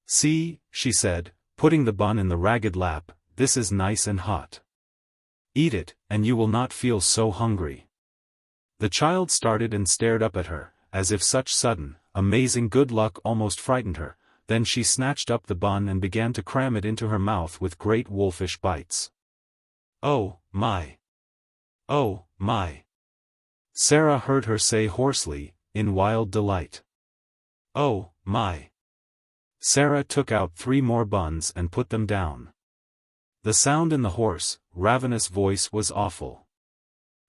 "See," she said, putting the bun in the ragged lap, "this is nice and hot. Eat it, and you will not feel so hungry." The child started and stared up at her, as if such sudden, amazing good luck almost frightened her. Then she snatched up the bun and began to cram it into her mouth with great wolfish bites. "Oh, my! Oh, my!" Sara heard her say hoarsely, in wild delight. "Oh, my!" Sara took out 3 more buns and put them down. The sound in the hoarse, ravenous voice was awful.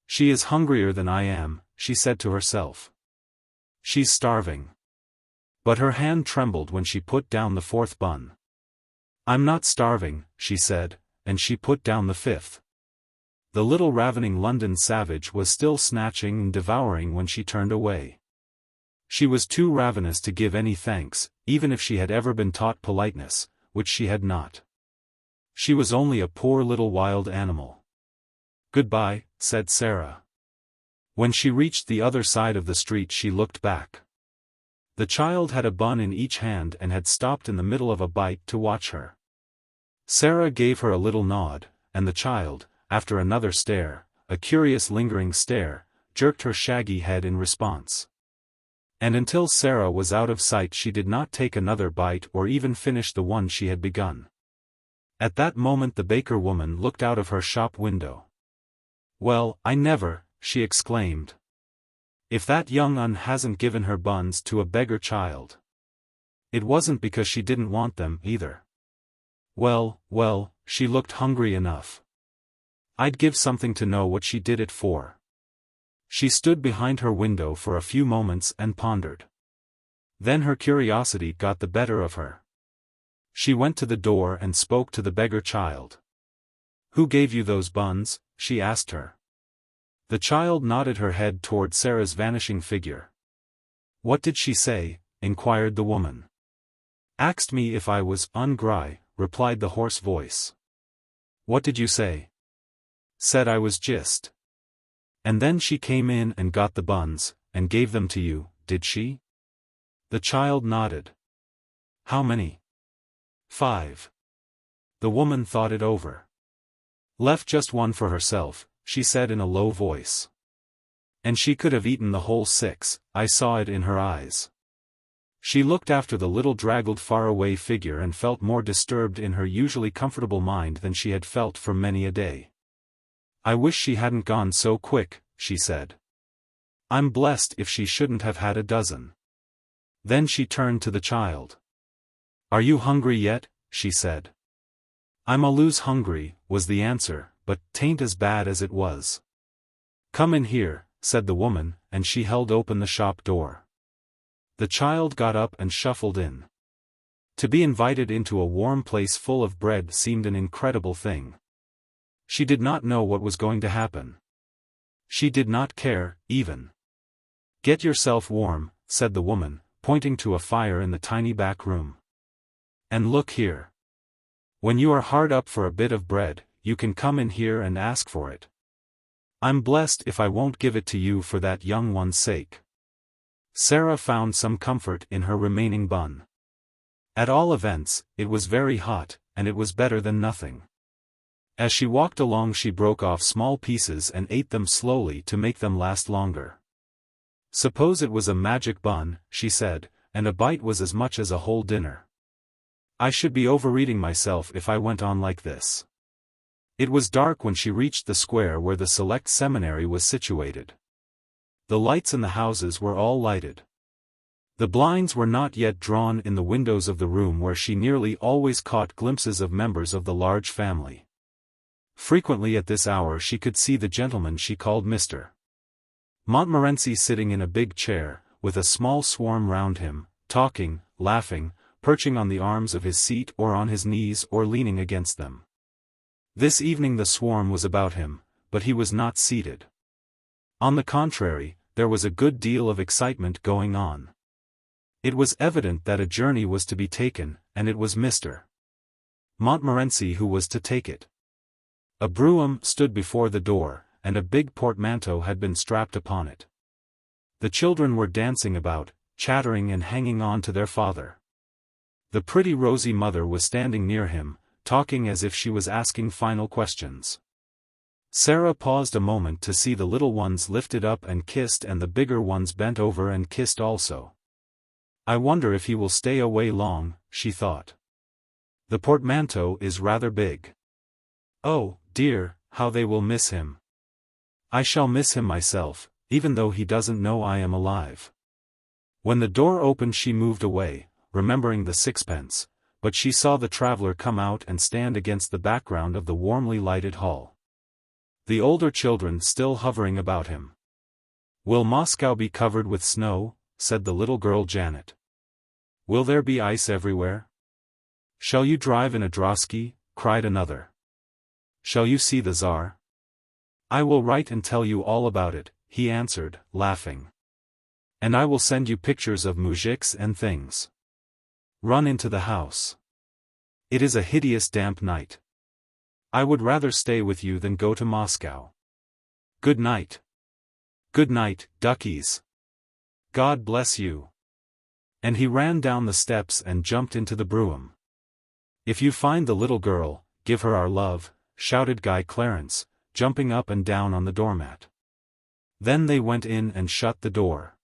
"She is hungrier than I am," she said to herself. "She's starving." But her hand trembled when she put down the 4th bun. "I'm not starving," she said, and she put down the 5th. The little ravening London savage was still snatching and devouring when she turned away. She was too ravenous to give any thanks, even if she had ever been taught politeness, which she had not. She was only a poor little wild animal. "Goodbye," said Sara. When she reached the other side of the street she looked back. The child had a bun in each hand and had stopped in the middle of a bite to watch her. Sara gave her a little nod, and the child, after another stare, a curious lingering stare, jerked her shaggy head in response. And until Sara was out of sight she did not take another bite or even finish the one she had begun. At that moment the baker woman looked out of her shop window. "Well, I never," she exclaimed. "If that young un hasn't given her buns to a beggar child. It wasn't because she didn't want them, either. Well, well, she looked hungry enough. I'd give something to know what she did it for." She stood behind her window for a few moments and pondered. Then her curiosity got the better of her. She went to the door and spoke to the beggar child. "Who gave you those buns?" she asked her. The child nodded her head toward Sara's vanishing figure. "What did she say?" inquired the woman. "Asked me if I was ungry," replied the hoarse voice. "What did you say?" "Said I was just." "And then she came in and got the buns, and gave them to you, did she?" The child nodded. "How many?" 5. The woman thought it over. "Left just one for herself," she said in a low voice. "And she could have eaten the whole 6, I saw it in her eyes." She looked after the little draggled far-away figure and felt more disturbed in her usually comfortable mind than she had felt for many a day. "I wish she hadn't gone so quick," she said. "I'm blessed if she shouldn't have had a dozen." Then she turned to the child. "Are you hungry yet?" she said. "I'm always hungry," was the answer, "but 'tain't as bad as it was." "Come in here," said the woman, and she held open the shop door. The child got up and shuffled in. To be invited into a warm place full of bread seemed an incredible thing. She did not know what was going to happen. She did not care, even. "Get yourself warm," said the woman, pointing to a fire in the tiny back room. "And look here. When you are hard up for a bit of bread, you can come in here and ask for it. I'm blessed if I won't give it to you for that young one's sake." Sara found some comfort in her remaining bun. At all events, it was very hot, and it was better than nothing. As she walked along she broke off small pieces and ate them slowly to make them last longer. "Suppose it was a magic bun," she said, "and a bite was as much as a whole dinner. I should be overeating myself if I went on like this." It was dark when she reached the square where the select seminary was situated. The lights in the houses were all lighted. The blinds were not yet drawn in the windows of the room where she nearly always caught glimpses of members of the large family. Frequently at this hour she could see the gentleman she called Mr. Montmorency sitting in a big chair, with a small swarm round him, talking, laughing, perching on the arms of his seat or on his knees or leaning against them. This evening the swarm was about him, but he was not seated. On the contrary, there was a good deal of excitement going on. It was evident that a journey was to be taken, and it was Mr. Montmorency who was to take it. A brougham stood before the door, and a big portmanteau had been strapped upon it. The children were dancing about, chattering and hanging on to their father. The pretty rosy mother was standing near him, talking as if she was asking final questions. Sara paused a moment to see the little ones lifted up and kissed and the bigger ones bent over and kissed also. "I wonder if he will stay away long," she thought. "The portmanteau is rather big. Oh, dear, how they will miss him. I shall miss him myself, even though he doesn't know I am alive." When the door opened she moved away, remembering the sixpence, but she saw the traveler come out and stand against the background of the warmly lighted hall. The older children still hovering about him. "Will Moscow be covered with snow?" said the little girl Janet. "Will there be ice everywhere?" "Shall you drive in a drosky?" cried another. "Shall you see the Tsar?" "I will write and tell you all about it," he answered, laughing. "And I will send you pictures of moujiks and things. Run into the house. It is a hideous damp night. I would rather stay with you than go to Moscow. Good night. Good night, duckies. God bless you." And he ran down the steps and jumped into the brougham. "If you find the little girl, give her our love," shouted Guy Clarence, jumping up and down on the doormat. Then they went in and shut the door.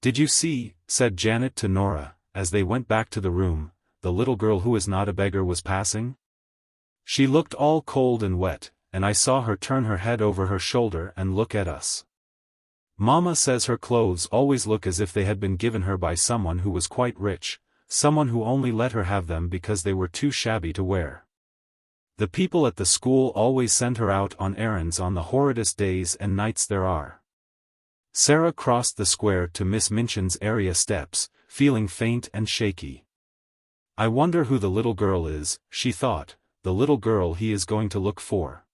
"Did you see," said Janet to Nora, as they went back to the room, "the little girl who is not a beggar was passing? She looked all cold and wet, and I saw her turn her head over her shoulder and look at us. Mamma says her clothes always look as if they had been given her by someone who was quite rich, someone who only let her have them because they were too shabby to wear. The people at the school always send her out on errands on the horridest days and nights there are." Sara crossed the square to Miss Minchin's area steps, feeling faint and shaky. "I wonder who the little girl is," she thought, "the little girl he is going to look for."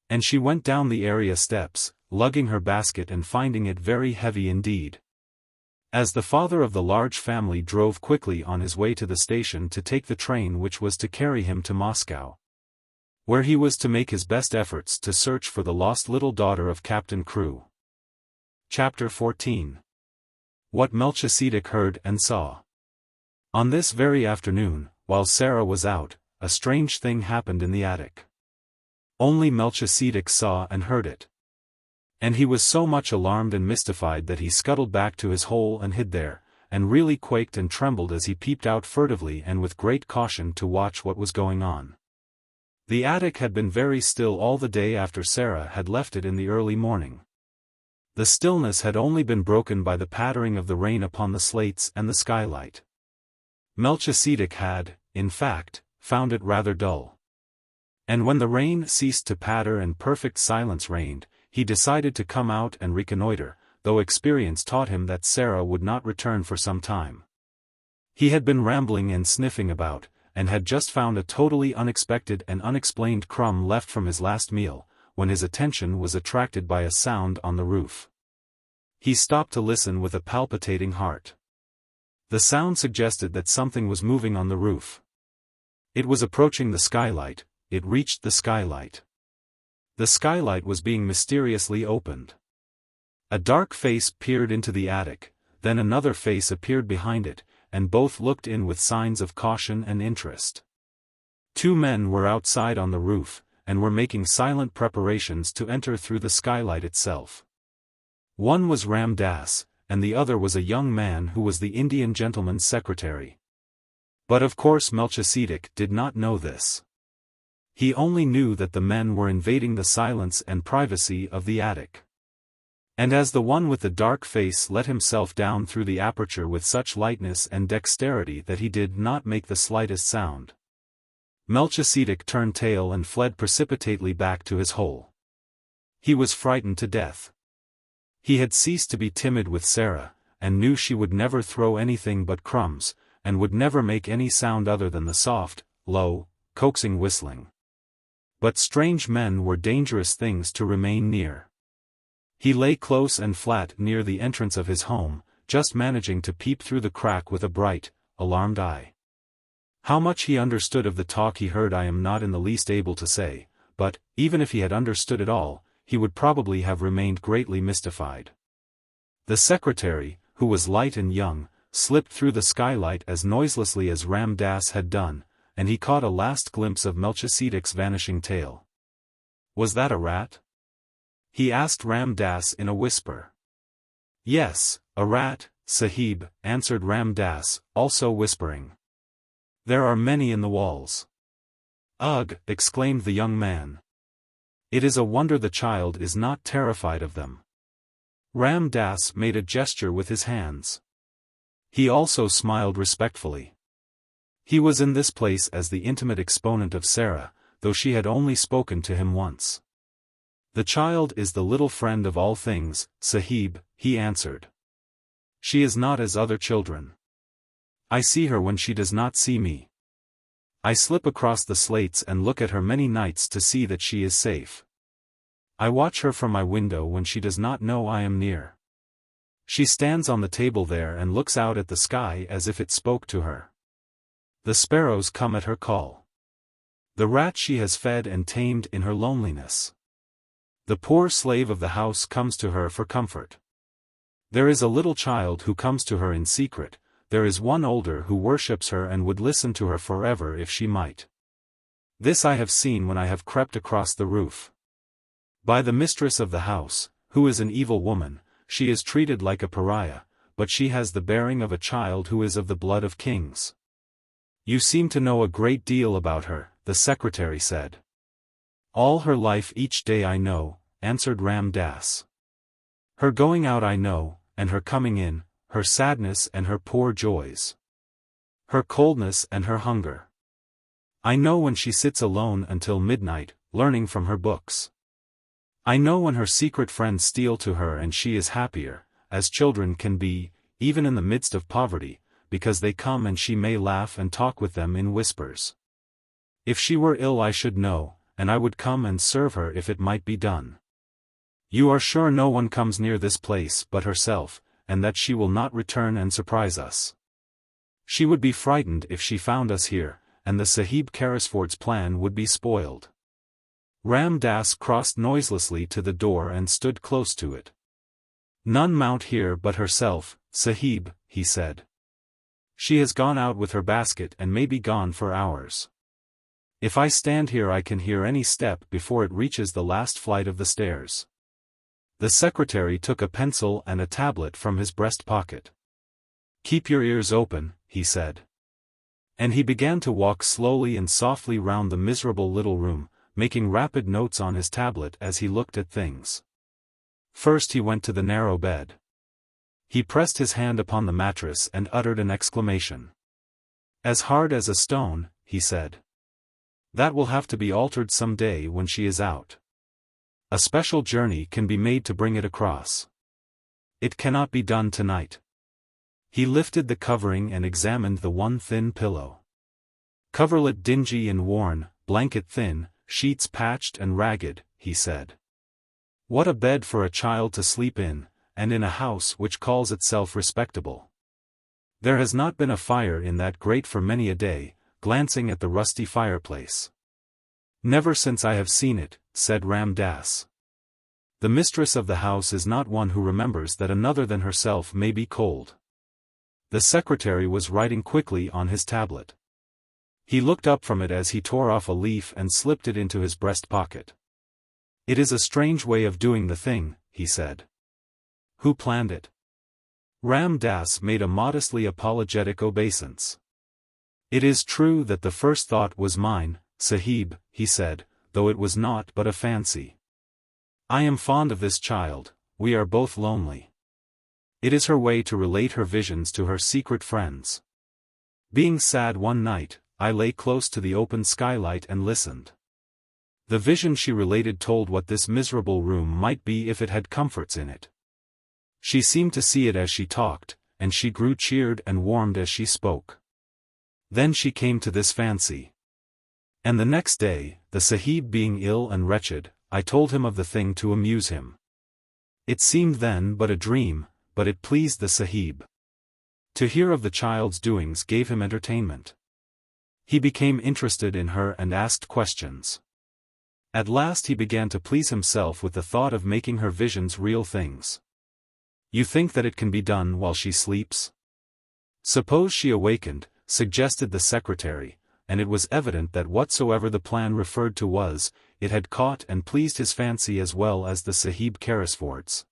And she went down the area steps, lugging her basket and finding it very heavy indeed. As the father of the large family drove quickly on his way to the station to take the train which was to carry him to Moscow, where he was to make his best efforts to search for the lost little daughter of Captain Crewe. Chapter 14. What Melchisedec Heard and Saw. On this very afternoon, while Sara was out, a strange thing happened in the attic. Only Melchisedec saw and heard it. And he was so much alarmed and mystified that he scuttled back to his hole and hid there, and really quaked and trembled as he peeped out furtively and with great caution to watch what was going on. The attic had been very still all the day after Sara had left it in the early morning. The stillness had only been broken by the pattering of the rain upon the slates and the skylight. Melchisedec had, in fact, found it rather dull. And when the rain ceased to patter and perfect silence reigned, he decided to come out and reconnoiter, though experience taught him that Sara would not return for some time. He had been rambling and sniffing about, and had just found a totally unexpected and unexplained crumb left from his last meal, when his attention was attracted by a sound on the roof. He stopped to listen with a palpitating heart. The sound suggested that something was moving on the roof. It was approaching the skylight. It reached the skylight. The skylight was being mysteriously opened. A dark face peered into the attic, then another face appeared behind it, and both looked in with signs of caution and interest. Two men were outside on the roof, and were making silent preparations to enter through the skylight itself. One was Ram Dass, and the other was a young man who was the Indian gentleman's secretary. But of course Melchisedec did not know this. He only knew that the men were invading the silence and privacy of the attic. And as the one with the dark face let himself down through the aperture with such lightness and dexterity that he did not make the slightest sound, Melchisedec turned tail and fled precipitately back to his hole. He was frightened to death. He had ceased to be timid with Sara, and knew she would never throw anything but crumbs, and would never make any sound other than the soft, low, coaxing whistling. But strange men were dangerous things to remain near. He lay close and flat near the entrance of his home, just managing to peep through the crack with a bright, alarmed eye. How much he understood of the talk he heard I am not in the least able to say, but, even if he had understood it all, he would probably have remained greatly mystified. The secretary, who was light and young, slipped through the skylight as noiselessly as Ram Dass had done, and he caught a last glimpse of Melchisedec's vanishing tail. Was that a rat? He asked Ram Dass in a whisper. Yes, a rat, Sahib, answered Ram Dass, also whispering. There are many in the walls. Ugh, exclaimed the young man. It is a wonder the child is not terrified of them. Ram Dass made a gesture with his hands. He also smiled respectfully. He was in this place as the intimate exponent of Sara, though she had only spoken to him once. The child is the little friend of all things, Sahib, he answered. She is not as other children. I see her when she does not see me. I slip across the slates and look at her many nights to see that she is safe. I watch her from my window when she does not know I am near. She stands on the table there and looks out at the sky as if it spoke to her. The sparrows come at her call. The rat she has fed and tamed in her loneliness. The poor slave of the house comes to her for comfort. There is a little child who comes to her in secret. There is one older who worships her and would listen to her forever if she might. This I have seen when I have crept across the roof. By the mistress of the house, who is an evil woman, she is treated like a pariah, but she has the bearing of a child who is of the blood of kings. You seem to know a great deal about her, the secretary said. All her life each day I know, answered Ram Dass. Her going out I know, and her coming in, her sadness and her poor joys. Her coldness and her hunger. I know when she sits alone until midnight, learning from her books. I know when her secret friends steal to her and she is happier, as children can be, even in the midst of poverty, because they come and she may laugh and talk with them in whispers. If she were ill I should know, and I would come and serve her if it might be done. You are sure no one comes near this place but herself, and that she will not return and surprise us. She would be frightened if she found us here, and the Sahib Carrisford's plan would be spoiled. Ram Dass crossed noiselessly to the door and stood close to it. None mount here but herself, Sahib, he said. She has gone out with her basket and may be gone for hours. If I stand here I can hear any step before it reaches the last flight of the stairs. The secretary took a pencil and a tablet from his breast pocket. Keep your ears open, he said. And he began to walk slowly and softly round the miserable little room, making rapid notes on his tablet as he looked at things. First he went to the narrow bed. He pressed his hand upon the mattress and uttered an exclamation. As hard as a stone, he said. That will have to be altered some day when she is out. A special journey can be made to bring it across. It cannot be done tonight. He lifted the covering and examined the one thin pillow. Coverlet dingy and worn, blanket thin, sheets patched and ragged, he said. What a bed for a child to sleep in, and in a house which calls itself respectable. There has not been a fire in that grate for many a day, glancing at the rusty fireplace. Never since I have seen it, said Ram Dass. The mistress of the house is not one who remembers that another than herself may be cold. The secretary was writing quickly on his tablet. He looked up from it as he tore off a leaf and slipped it into his breast pocket. It is a strange way of doing the thing, he said. Who planned it? Ram Dass made a modestly apologetic obeisance. It is true that the first thought was mine, Sahib, he said, though it was not but a fancy. I am fond of this child, we are both lonely. It is her way to relate her visions to her secret friends. Being sad one night, I lay close to the open skylight and listened. The vision she related told what this miserable room might be if it had comforts in it. She seemed to see it as she talked, and she grew cheered and warmed as she spoke. Then she came to this fancy. And the next day, the Sahib being ill and wretched, I told him of the thing to amuse him. It seemed then but a dream, but it pleased the Sahib. To hear of the child's doings gave him entertainment. He became interested in her and asked questions. At last he began to please himself with the thought of making her visions real things. You think that it can be done while she sleeps? Suppose she awakened, suggested the secretary, and it was evident that whatsoever the plan referred to was, it had caught and pleased his fancy as well as the Sahib Carrisford's.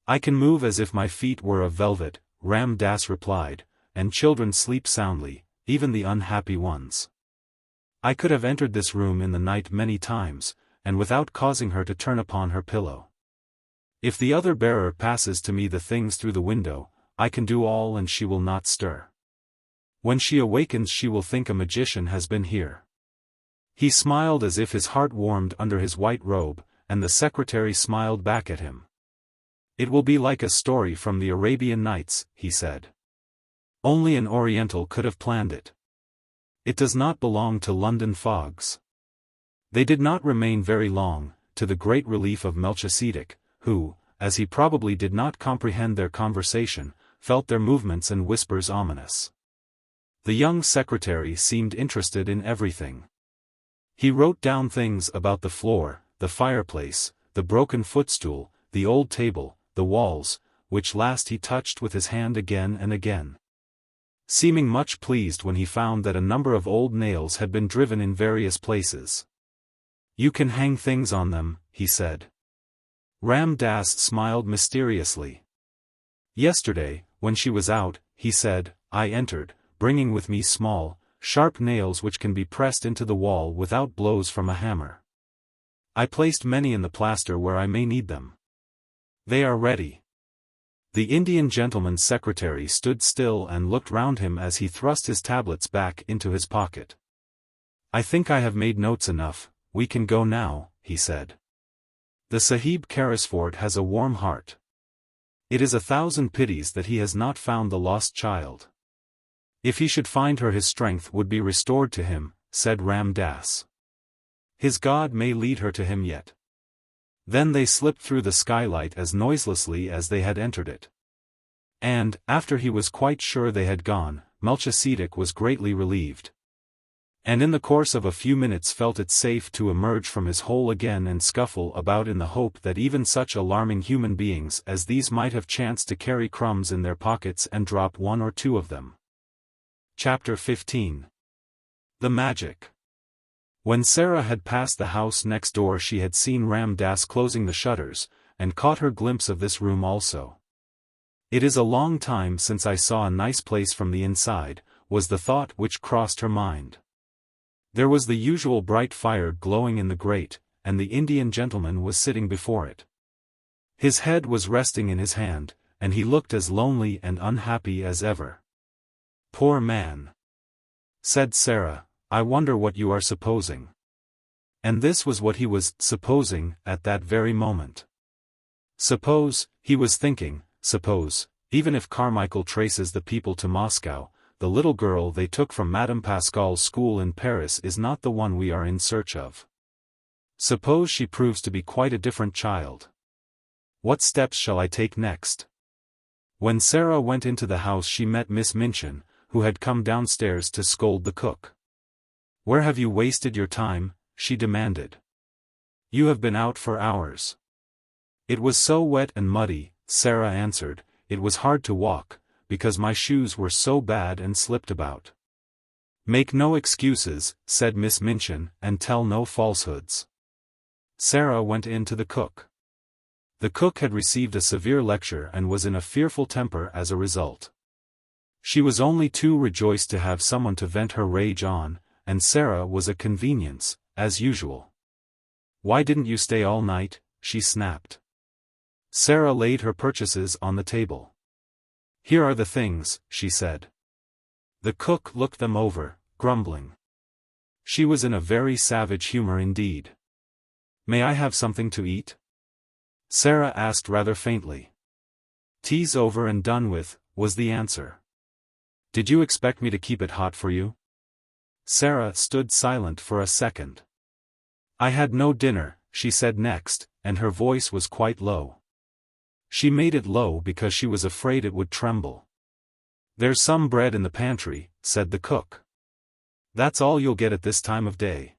I can move as if my feet were of velvet, Ram Dass replied, and children sleep soundly, even the unhappy ones. I could have entered this room in the night many times, and without causing her to turn upon her pillow. If the other bearer passes to me the things through the window, I can do all and she will not stir. When she awakens she will think a magician has been here. He smiled as if his heart warmed under his white robe, and the secretary smiled back at him. It will be like a story from the Arabian Nights, he said. Only an Oriental could have planned it. It does not belong to London fogs. They did not remain very long, to the great relief of Melchisedec, who, as he probably did not comprehend their conversation, felt their movements and whispers ominous. The young secretary seemed interested in everything. He wrote down things about the floor, the fireplace, the broken footstool, the old table, the walls, which last he touched with his hand again and again. Seeming much pleased when he found that a number of old nails had been driven in various places. You can hang things on them, he said. Ram Dass smiled mysteriously. Yesterday, when she was out, he said, I entered, bringing with me small, sharp nails which can be pressed into the wall without blows from a hammer. I placed many in the plaster where I may need them. They are ready. The Indian gentleman's secretary stood still and looked round him as he thrust his tablets back into his pocket. I think I have made notes enough, we can go now, he said. The Sahib Carrisford has a warm heart. It is 1,000 pities that he has not found the lost child. If he should find her his strength would be restored to him, said Ram Dass. His God may lead her to him yet. Then they slipped through the skylight as noiselessly as they had entered it. And, after he was quite sure they had gone, Melchisedec was greatly relieved. And in the course of a few minutes felt it safe to emerge from his hole again and scuffle about in the hope that even such alarming human beings as these might have chanced to carry crumbs in their pockets and drop one or two of them. Chapter 15. The Magic. When Sara had passed the house next door she had seen Ram Dass closing the shutters, and caught her glimpse of this room also. It is a long time since I saw a nice place from the inside, was the thought which crossed her mind. There was the usual bright fire glowing in the grate, and the Indian gentleman was sitting before it. His head was resting in his hand, and he looked as lonely and unhappy as ever. Poor man, said Sara, I wonder what you are supposing. And this was what he was supposing at that very moment. Suppose, he was thinking, suppose, even if Carmichael traces the people to Moscow, the little girl they took from Madame Pascal's school in Paris is not the one we are in search of. Suppose she proves to be quite a different child. What steps shall I take next? When Sara went into the house she met Miss Minchin, who had come downstairs to scold the cook. "Where have you wasted your time?" she demanded. "You have been out for hours." "It was so wet and muddy," Sara answered, "it was hard to walk, because my shoes were so bad and slipped about." "Make no excuses," said Miss Minchin, "and tell no falsehoods." Sara went in to the cook. The cook had received a severe lecture and was in a fearful temper as a result. She was only too rejoiced to have someone to vent her rage on, and Sara was a convenience, as usual. "Why didn't you stay all night?" she snapped. Sara laid her purchases on the table. "Here are the things," she said. The cook looked them over, grumbling. She was in a very savage humor indeed. "May I have something to eat?" Sara asked rather faintly. "Tea's over and done with," was the answer. "Did you expect me to keep it hot for you?" Sara stood silent for a second. "I had no dinner," she said next, and her voice was quite low. She made it low because she was afraid it would tremble. "There's some bread in the pantry," said the cook. "That's all you'll get at this time of day."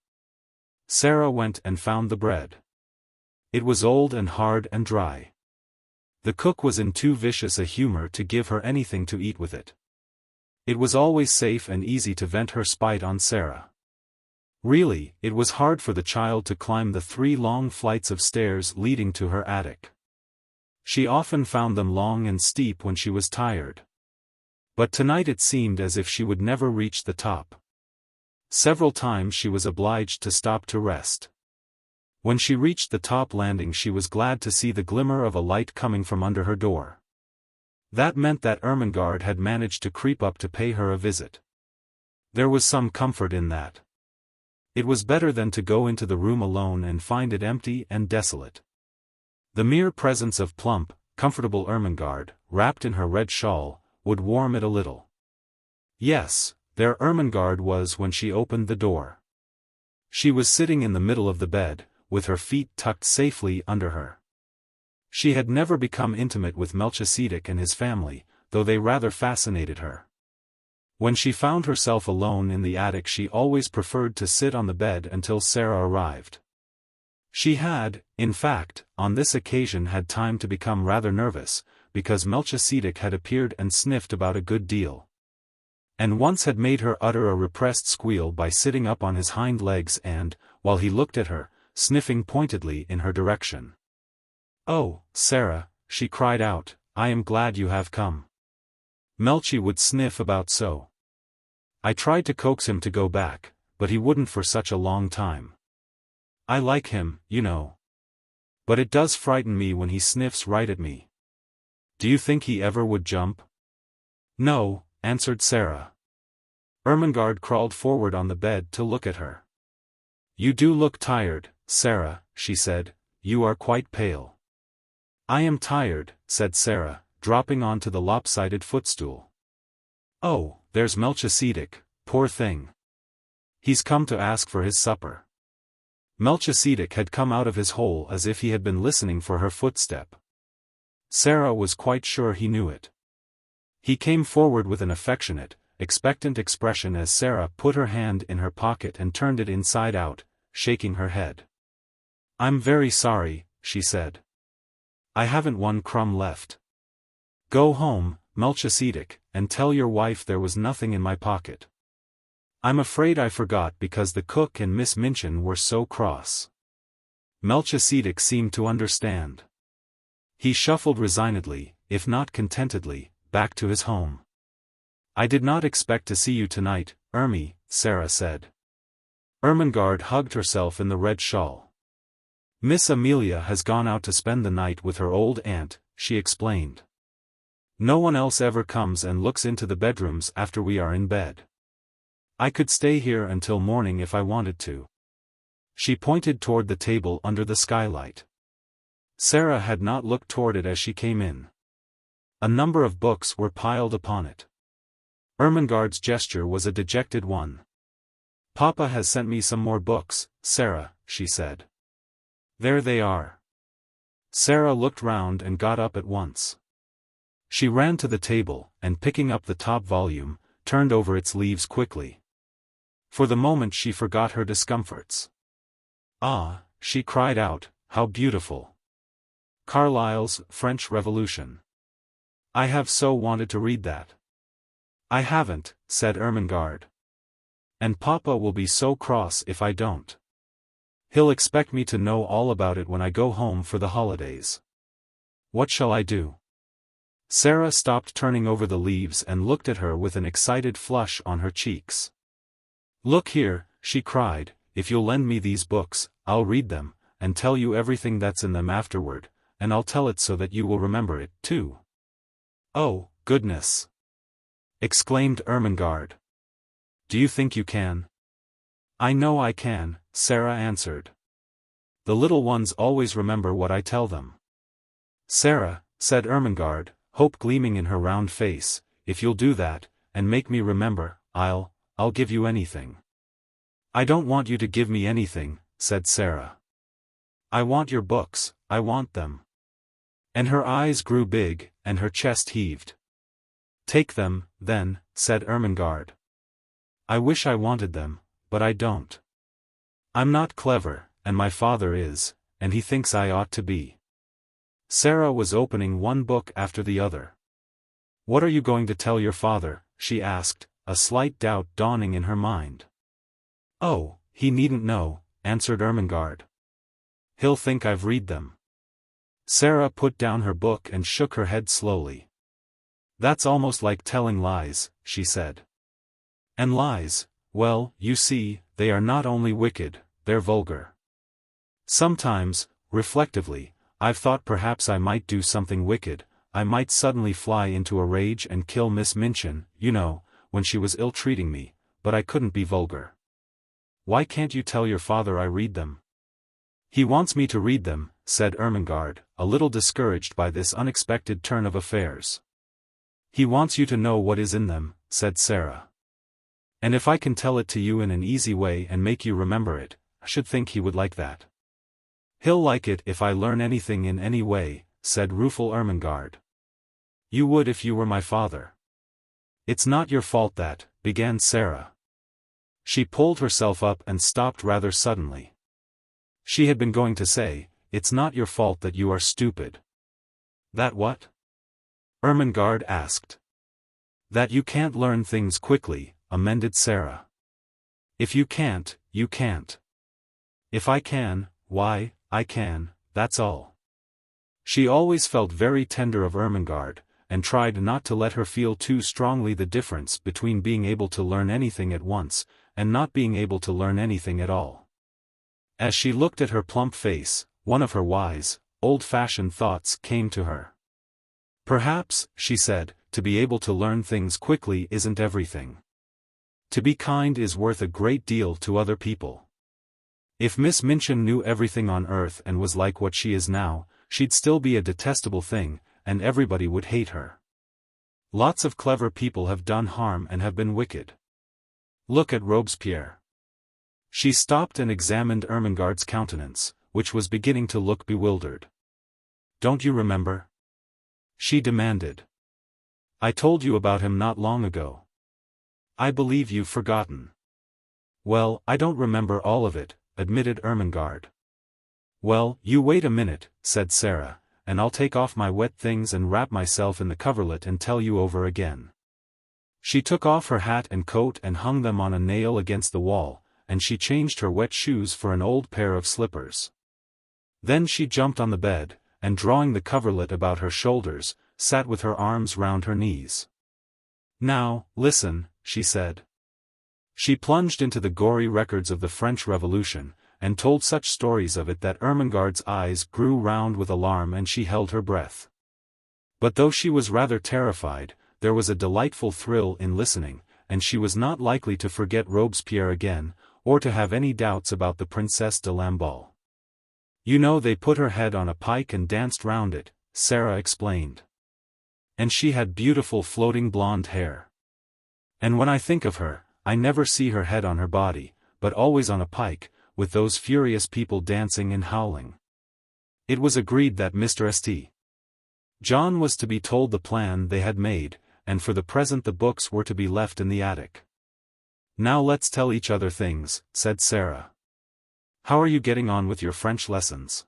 Sara went and found the bread. It was old and hard and dry. The cook was in too vicious a humor to give her anything to eat with it. It was always safe and easy to vent her spite on Sara. Really, it was hard for the child to climb the 3 long flights of stairs leading to her attic. She often found them long and steep when she was tired. But tonight it seemed as if she would never reach the top. Several times she was obliged to stop to rest. When she reached the top landing she was glad to see the glimmer of a light coming from under her door. That meant that Ermengarde had managed to creep up to pay her a visit. There was some comfort in that. It was better than to go into the room alone and find it empty and desolate. The mere presence of plump, comfortable Ermengarde, wrapped in her red shawl, would warm it a little. Yes, there Ermengarde was when she opened the door. She was sitting in the middle of the bed, with her feet tucked safely under her. She had never become intimate with Melchisedec and his family, though they rather fascinated her. When she found herself alone in the attic she always preferred to sit on the bed until Sara arrived. She had, in fact, on this occasion had time to become rather nervous, because Melchisedec had appeared and sniffed about a good deal. And once had made her utter a repressed squeal by sitting up on his hind legs and, while he looked at her, sniffing pointedly in her direction. "Oh, Sara," she cried out, "I am glad you have come." Melchi would sniff about so. I tried to coax him to go back, but he wouldn't for such a long time. I like him, you know. But it does frighten me when he sniffs right at me. Do you think he ever would jump? No, answered Sara. Ermengarde crawled forward on the bed to look at her. You do look tired, Sara, she said, you are quite pale. I am tired, said Sara, dropping onto the lopsided footstool. Oh, there's Melchisedec, poor thing. He's come to ask for his supper. Melchisedec had come out of his hole as if he had been listening for her footstep. Sara was quite sure he knew it. He came forward with an affectionate, expectant expression as Sara put her hand in her pocket and turned it inside out, shaking her head. I'm very sorry, she said. I haven't one crumb left. Go home, Melchisedec, and tell your wife there was nothing in my pocket. I'm afraid I forgot because the cook and Miss Minchin were so cross. Melchisedec seemed to understand. He shuffled resignedly, if not contentedly, back to his home. I did not expect to see you tonight, Ermi, Sara said. Ermengarde hugged herself in the red shawl. Miss Amelia has gone out to spend the night with her old aunt, she explained. No one else ever comes and looks into the bedrooms after we are in bed. I could stay here until morning if I wanted to. She pointed toward the table under the skylight. Sara had not looked toward it as she came in. A number of books were piled upon it. Ermengarde's gesture was a dejected one. Papa has sent me some more books, Sara, she said. There they are. Sara looked round and got up at once. She ran to the table, and picking up the top volume, turned over its leaves quickly. For the moment she forgot her discomforts. "Ah," she cried out, "how beautiful! Carlyle's French Revolution. I have so wanted to read that." "I haven't," said Ermengarde. "And Papa will be so cross if I don't. He'll expect me to know all about it when I go home for the holidays. What shall I do?" Sara stopped turning over the leaves and looked at her with an excited flush on her cheeks. "Look here," she cried, "if you'll lend me these books, I'll read them, and tell you everything that's in them afterward, and I'll tell it so that you will remember it, too." "Oh, goodness!" exclaimed Ermengarde. "Do you think you can?" "I know I can," Sara answered. "The little ones always remember what I tell them." "Sara," said Ermengarde, hope gleaming in her round face, "if you'll do that, and make me remember, I'll give you anything." "I don't want you to give me anything," said Sara. "I want your books, I want them." And her eyes grew big, and her chest heaved. "Take them, then," said Ermengarde. "I wish I wanted them, but I don't. I'm not clever, and my father is, and he thinks I ought to be." Sara was opening one book after the other. "What are you going to tell your father?" she asked, a slight doubt dawning in her mind. "Oh, he needn't know," answered Ermengarde. "He'll think I've read them." Sara put down her book and shook her head slowly. "That's almost like telling lies," she said. "And lies, well, you see, they are not only wicked, they're vulgar. Sometimes, reflectively, I've thought perhaps I might do something wicked. I might suddenly fly into a rage and kill Miss Minchin, you know, when she was ill-treating me, but I couldn't be vulgar." "Why can't you tell your father I read them?" "He wants me to read them," said Ermengarde, a little discouraged by this unexpected turn of affairs. "He wants you to know what is in them," said Sara. "And if I can tell it to you in an easy way and make you remember it, I should think he would like that." "He'll like it if I learn anything in any way," said rueful Ermengarde. "You would if you were my father." "It's not your fault that," began Sara. She pulled herself up and stopped rather suddenly. She had been going to say, "It's not your fault that you are stupid." "That what?" Ermengarde asked. "That you can't learn things quickly," amended Sara. "If you can't, you can't. If I can, why, I can, that's all." She always felt very tender of Ermengarde, and tried not to let her feel too strongly the difference between being able to learn anything at once, and not being able to learn anything at all. As she looked at her plump face, one of her wise, old-fashioned thoughts came to her. "Perhaps," she said, "to be able to learn things quickly isn't everything. To be kind is worth a great deal to other people. If Miss Minchin knew everything on earth and was like what she is now, she'd still be a detestable thing, and everybody would hate her. Lots of clever people have done harm and have been wicked. Look at Robespierre." She stopped and examined Ermengarde's countenance, which was beginning to look bewildered. "Don't you remember?" she demanded. "I told you about him not long ago." "I believe you've forgotten." "Well, I don't remember all of it," admitted Ermengarde. "Well, you wait a minute," said Sara, "and I'll take off my wet things and wrap myself in the coverlet and tell you over again." She took off her hat and coat and hung them on a nail against the wall, and she changed her wet shoes for an old pair of slippers. Then she jumped on the bed, and drawing the coverlet about her shoulders, sat with her arms round her knees. "Now, listen," she said. She plunged into the gory records of the French Revolution, and told such stories of it that Ermengarde's eyes grew round with alarm and she held her breath. But though she was rather terrified, there was a delightful thrill in listening, and she was not likely to forget Robespierre again, or to have any doubts about the Princesse de Lamballe. "You know they put her head on a pike and danced round it," Sara explained. "And she had beautiful floating blonde hair. And when I think of her, I never see her head on her body, but always on a pike, with those furious people dancing and howling." It was agreed that Mr. St. John was to be told the plan they had made, and for the present the books were to be left in the attic. "Now let's tell each other things," said Sara. "How are you getting on with your French lessons?"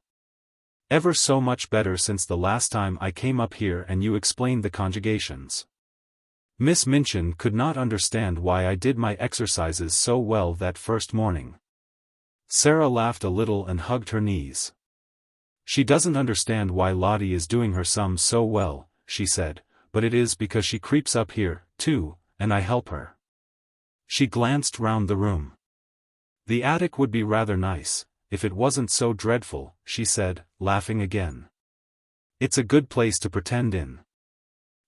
"Ever so much better since the last time I came up here and you explained the conjugations. Miss Minchin could not understand why I did my exercises so well that first morning." Sara laughed a little and hugged her knees. "She doesn't understand why Lottie is doing her sums so well," she said, "but it is because she creeps up here, too, and I help her." She glanced round the room. "The attic would be rather nice, if it wasn't so dreadful," she said, laughing again. "It's a good place to pretend in."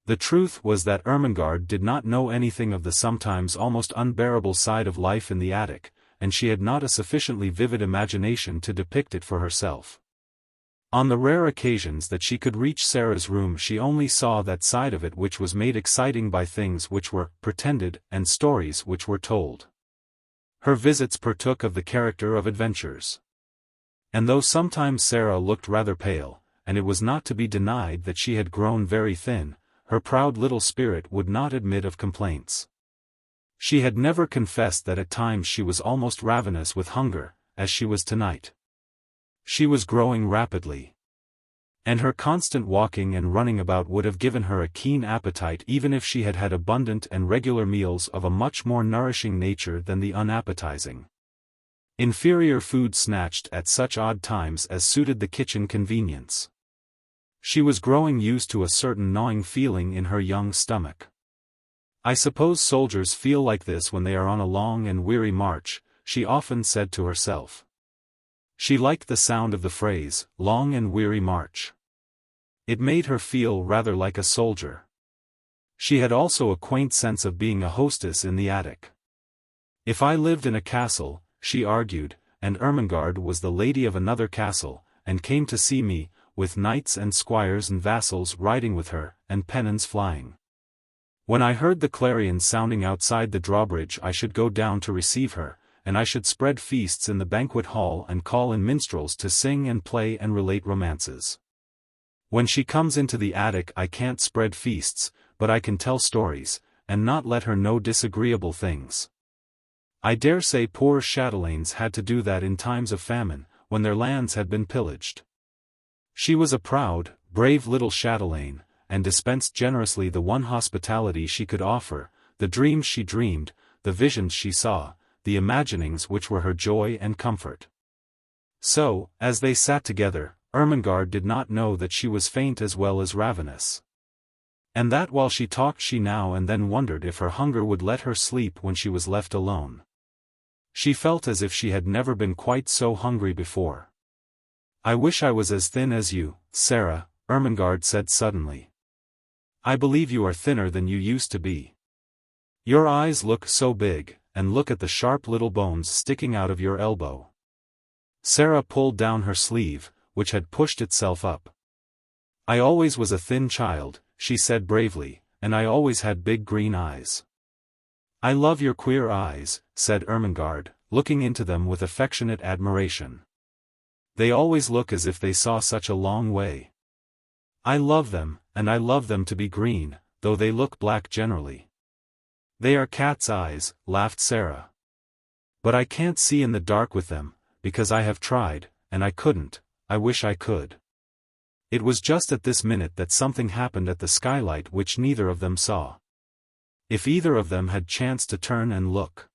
The truth was that Ermengarde did not know anything of the sometimes almost unbearable side of life in the attic, and she had not a sufficiently vivid imagination to depict it for herself. On the rare occasions that she could reach Sara's room she only saw that side of it which was made exciting by things which were pretended and stories which were told. Her visits partook of the character of adventures. And though sometimes Sara looked rather pale, and it was not to be denied that she had grown very thin, her proud little spirit would not admit of complaints. She had never confessed that at times she was almost ravenous with hunger, as she was tonight. She was growing rapidly. And her constant walking and running about would have given her a keen appetite even if she had had abundant and regular meals of a much more nourishing nature than the unappetizing, inferior food snatched at such odd times as suited the kitchen convenience. She was growing used to a certain gnawing feeling in her young stomach. "I suppose soldiers feel like this when they are on a long and weary march," she often said to herself. She liked the sound of the phrase, long and weary march. It made her feel rather like a soldier. She had also a quaint sense of being a hostess in the attic. "If I lived in a castle," she argued, "and Ermengarde was the lady of another castle, and came to see me, with knights and squires and vassals riding with her, and pennons flying. When I heard the clarions sounding outside the drawbridge I should go down to receive her, and I should spread feasts in the banquet hall and call in minstrels to sing and play and relate romances. When she comes into the attic I can't spread feasts, but I can tell stories, and not let her know disagreeable things. I dare say poor chatelaines had to do that in times of famine, when their lands had been pillaged. She was a proud, brave little chatelaine, and dispensed generously the one hospitality she could offer, the dreams she dreamed, the visions she saw, the imaginings which were her joy and comfort. So, as they sat together, Ermengarde did not know that she was faint as well as ravenous. And that while she talked she now and then wondered if her hunger would let her sleep when she was left alone. She felt as if she had never been quite so hungry before. "I wish I was as thin as you, Sara," Ermengarde said suddenly. "I believe you are thinner than you used to be. Your eyes look so big, and look at the sharp little bones sticking out of your elbow." Sara pulled down her sleeve, which had pushed itself up. "I always was a thin child," she said bravely, "and I always had big green eyes." "I love your queer eyes," said Ermengarde, looking into them with affectionate admiration. "They always look as if they saw such a long way. I love them, and I love them to be green, though they look black generally." "They are cat's eyes," laughed Sara. "But I can't see in the dark with them, because I have tried, and I couldn't. I wish I could." It was just at this minute that something happened at the skylight which neither of them saw. If either of them had chanced to turn and look,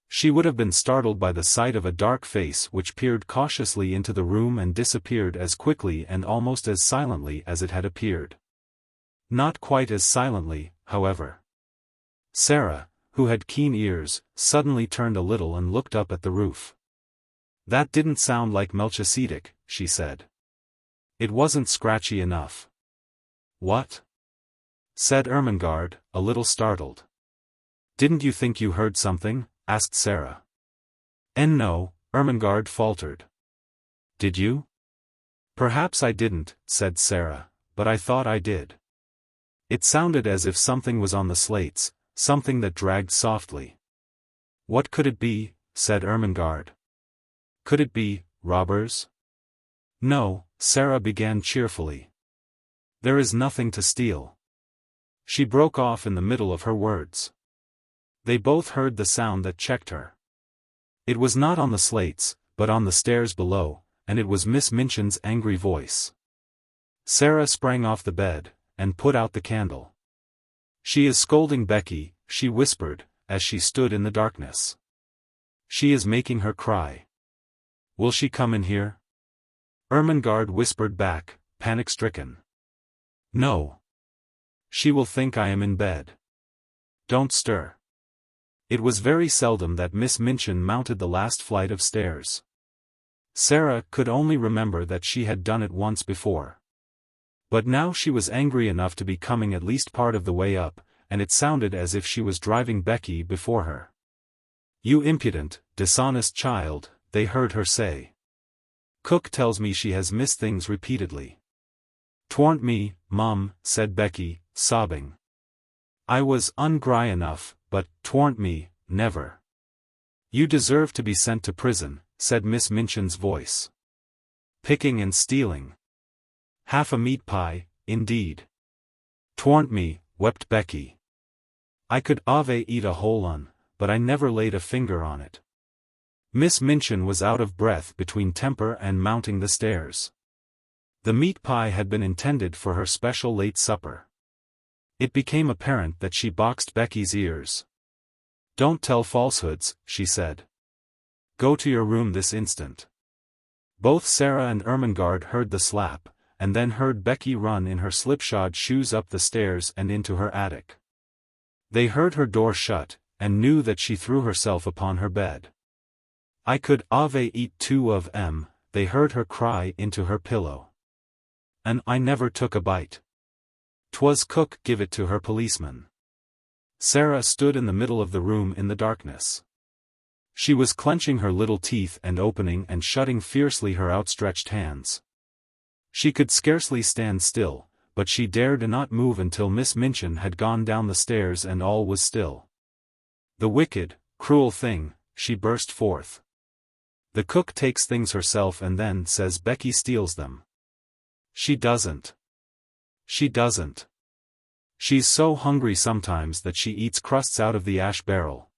she would have been startled by the sight of a dark face which peered cautiously into the room and disappeared as quickly and almost as silently as it had appeared. Not quite as silently, however. Sara, who had keen ears, suddenly turned a little and looked up at the roof. "That didn't sound like Melchisedec," she said. "It wasn't scratchy enough." "What?" said Ermengarde, a little startled. "Didn't you think you heard something?" asked Sara. "No," Ermengarde faltered. "Did you?" "Perhaps I didn't," said Sara, "but I thought I did. It sounded as if something was on the slates, something that dragged softly." "What could it be?" said Ermengarde. "Could it be robbers?" "No," Sara began cheerfully. There is nothing to steal. She broke off in the middle of her words. They both heard the sound that checked her. It was not on the slates, but on the stairs below, and it was Miss Minchin's angry voice. Sara sprang off the bed, and put out the candle. She is scolding Becky, she whispered, as she stood in the darkness. She is making her cry. Will she come in here? Ermengarde whispered back, panic-stricken. No. She will think I am in bed. Don't stir. It was very seldom that Miss Minchin mounted the last flight of stairs. Sara could only remember that she had done it once before. But now she was angry enough to be coming at least part of the way up, and it sounded as if she was driving Becky before her. You impudent, dishonest child, they heard her say. Cook tells me she has missed things repeatedly. "'Twarn't me, Mum," said Becky, sobbing. "I was ungry enough, but 'twarn't me, never." "You deserve to be sent to prison," said Miss Minchin's voice. "Picking and stealing. Half a meat pie, indeed." "'Twarn't me," wept Becky. "I could eat a whole un, but I never laid a finger on it." Miss Minchin was out of breath between temper and mounting the stairs. The meat pie had been intended for her special late supper. It became apparent that she boxed Becky's ears. "Don't tell falsehoods," she said. "Go to your room this instant." Both Sara and Ermengarde heard the slap, and then heard Becky run in her slipshod shoes up the stairs and into her attic. They heard her door shut, and knew that she threw herself upon her bed. "I could eat 2 of 'em," they heard her cry into her pillow. "And I never took a bite. 'Twas cook give it to her policeman." Sara stood in the middle of the room in the darkness. She was clenching her little teeth and opening and shutting fiercely her outstretched hands. She could scarcely stand still, but she dared not move until Miss Minchin had gone down the stairs and all was still. "The wicked, cruel thing," she burst forth. "The cook takes things herself and then says Becky steals them. She doesn't. She doesn't. She's so hungry sometimes that she eats crusts out of the ash barrel."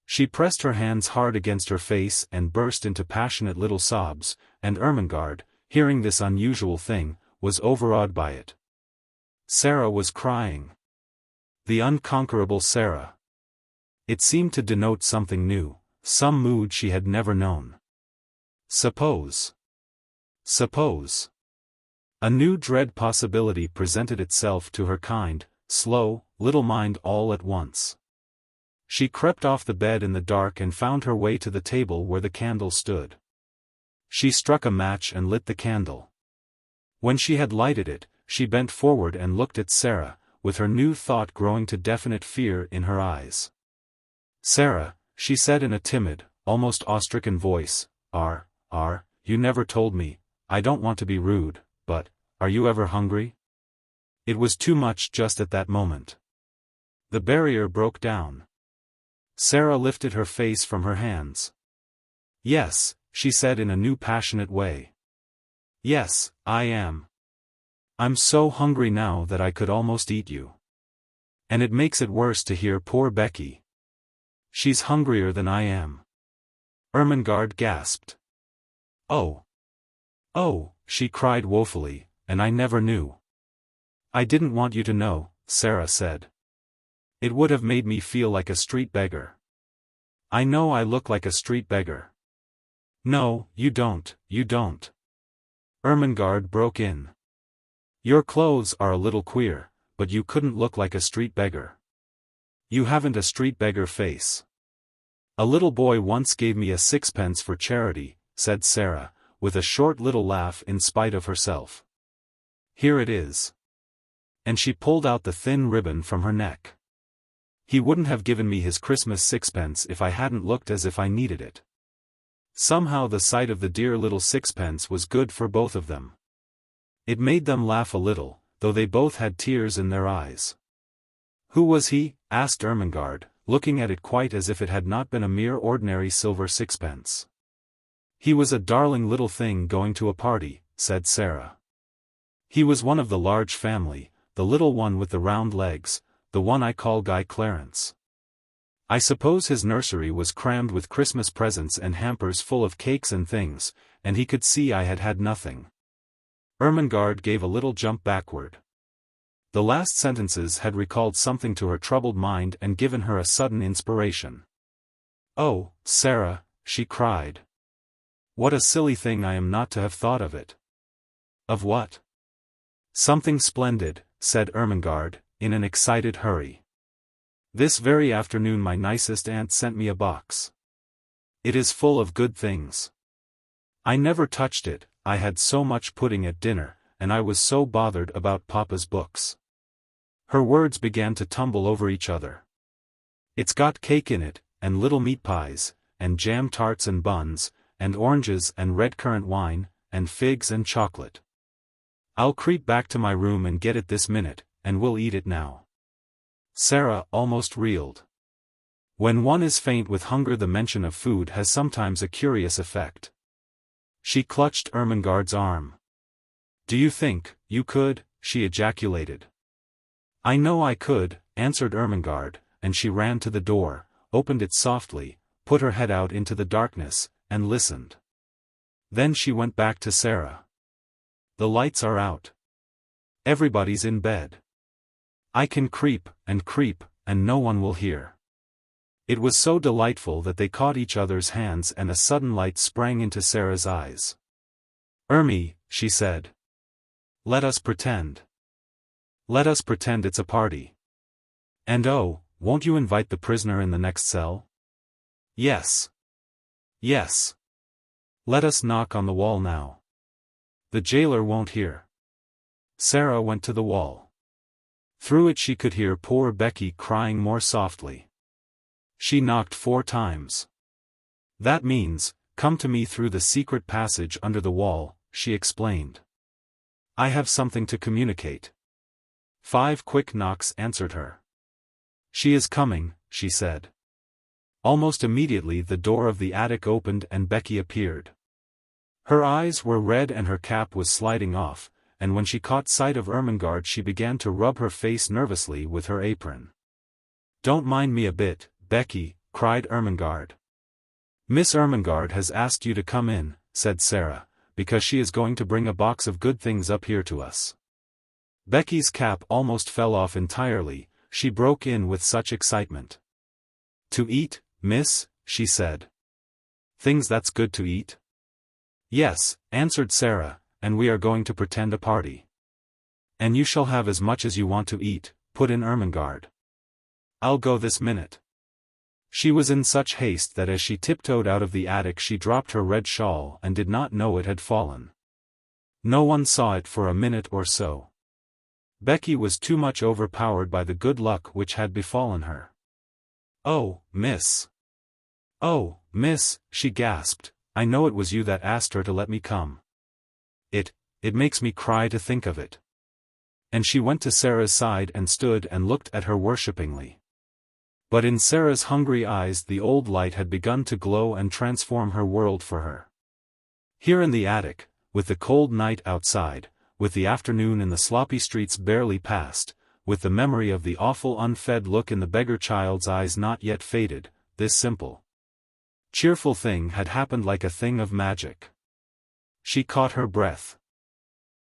She pressed her hands hard against her face and burst into passionate little sobs, and Ermengarde, hearing this unusual thing, was overawed by it. Sara was crying. The unconquerable Sara. It seemed to denote something new, some mood she had never known. Suppose. A new dread possibility presented itself to her kind, slow, little mind all at once. She crept off the bed in the dark and found her way to the table where the candle stood. She struck a match and lit the candle. When she had lighted it, she bent forward and looked at Sara, with her new thought growing to definite fear in her eyes. "Sara," she said in a timid, almost awe-stricken voice, you never told me, I don't want to be rude, but, are you ever hungry?" It was too much just at that moment. The barrier broke down. Sara lifted her face from her hands. "Yes," she said in a new passionate way. "Yes, I am. I'm so hungry now that I could almost eat you. And it makes it worse to hear poor Becky. She's hungrier than I am." Ermengarde gasped. Oh, she cried woefully, "and I never knew." "I didn't want you to know," Sara said. "It would have made me feel like a street beggar. I know I look like a street beggar." "No, you don't. Ermengarde broke in. "Your clothes are a little queer, but you couldn't look like a street beggar. You haven't a street beggar face." "A little boy once gave me a 6pence for charity," said Sara, with a short little laugh in spite of herself. "Here it is." And she pulled out the thin ribbon from her neck. "He wouldn't have given me his Christmas 6pence if I hadn't looked as if I needed it." Somehow the sight of the dear little 6pence was good for both of them. It made them laugh a little, though they both had tears in their eyes. "Who was he?" asked Ermengarde, looking at it quite as if it had not been a mere ordinary silver 6pence. "He was a darling little thing going to a party," said Sara. He was one of the large family, the little one with the round legs, the one I call Guy Clarence. I suppose his nursery was crammed with Christmas presents and hampers full of cakes and things, and he could see I had had nothing. Ermengarde gave a little jump backward. The last sentences had recalled something to her troubled mind and given her a sudden inspiration. "Oh, Sara," she cried. "What a silly thing I am not to have thought of it." "Of what?" "Something splendid," said Ermengarde, in an excited hurry. "This very afternoon my nicest aunt sent me a box. It is full of good things. I never touched it, I had so much pudding at dinner, and I was so bothered about Papa's books." Her words began to tumble over each other. "It's got cake in it, and little meat pies, and jam tarts and buns, and oranges and red currant wine, and figs and chocolate. I'll creep back to my room and get it this minute, and we'll eat it now." Sara almost reeled. When one is faint with hunger, the mention of food has sometimes a curious effect. She clutched Ermengarde's arm. "Do you think you could?" she ejaculated. "I know I could," answered Ermengarde, and she ran to the door, opened it softly, put her head out into the darkness, and listened. Then she went back to Sara. "The lights are out. Everybody's in bed. I can creep, and no one will hear." It was so delightful that they caught each other's hands and a sudden light sprang into Sara's eyes. "Ermy," she said. "Let us pretend. Let us pretend it's a party. And oh, won't you invite the prisoner in the next cell?" "Yes. Yes. Let us knock on the wall now. The jailer won't hear." Sara went to the wall. Through it she could hear poor Becky crying more softly. She knocked 4 times. "That means, come to me through the secret passage under the wall," she explained. "I have something to communicate." 5 quick knocks answered her. "She is coming," she said. Almost immediately the door of the attic opened and Becky appeared. Her eyes were red and her cap was sliding off, and when she caught sight of Ermengarde she began to rub her face nervously with her apron. "Don't mind me a bit, Becky," cried Ermengarde. "Miss Ermengarde has asked you to come in," said Sara, "because she is going to bring a box of good things up here to us." Becky's cap almost fell off entirely, she broke in with such excitement. "To eat, miss?" she said. "Things that's good to eat?" "Yes," answered Sara, "and we are going to pretend a party." "And you shall have as much as you want to eat," put in Ermengarde. "I'll go this minute." She was in such haste that as she tiptoed out of the attic she dropped her red shawl and did not know it had fallen. No one saw it for a minute or so. Becky was too much overpowered by the good luck which had befallen her. "Oh, miss! Oh, miss," she gasped, "I know it was you that asked her to let me come. It makes me cry to think of it." And she went to Sara's side and stood and looked at her worshippingly. But in Sara's hungry eyes the old light had begun to glow and transform her world for her. Here in the attic, with the cold night outside, with the afternoon in the sloppy streets barely past, with the memory of the awful unfed look in the beggar child's eyes not yet faded, this simple, cheerful thing had happened like a thing of magic. She caught her breath.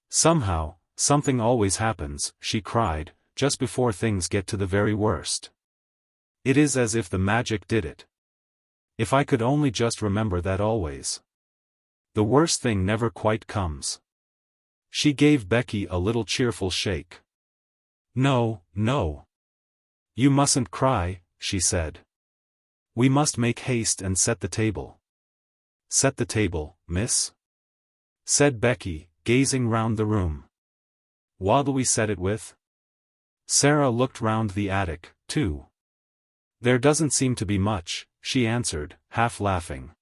"Somehow, something always happens," she cried, "just before things get to the very worst. It is as if the magic did it. If I could only just remember that always. The worst thing never quite comes." She gave Becky a little cheerful shake. "No, no. You mustn't cry," she said. "We must make haste and set the table." "Set the table, miss?" said Becky, gazing round the room. "What'll we set it with?" Sara looked round the attic, too. "There doesn't seem to be much," she answered, half laughing.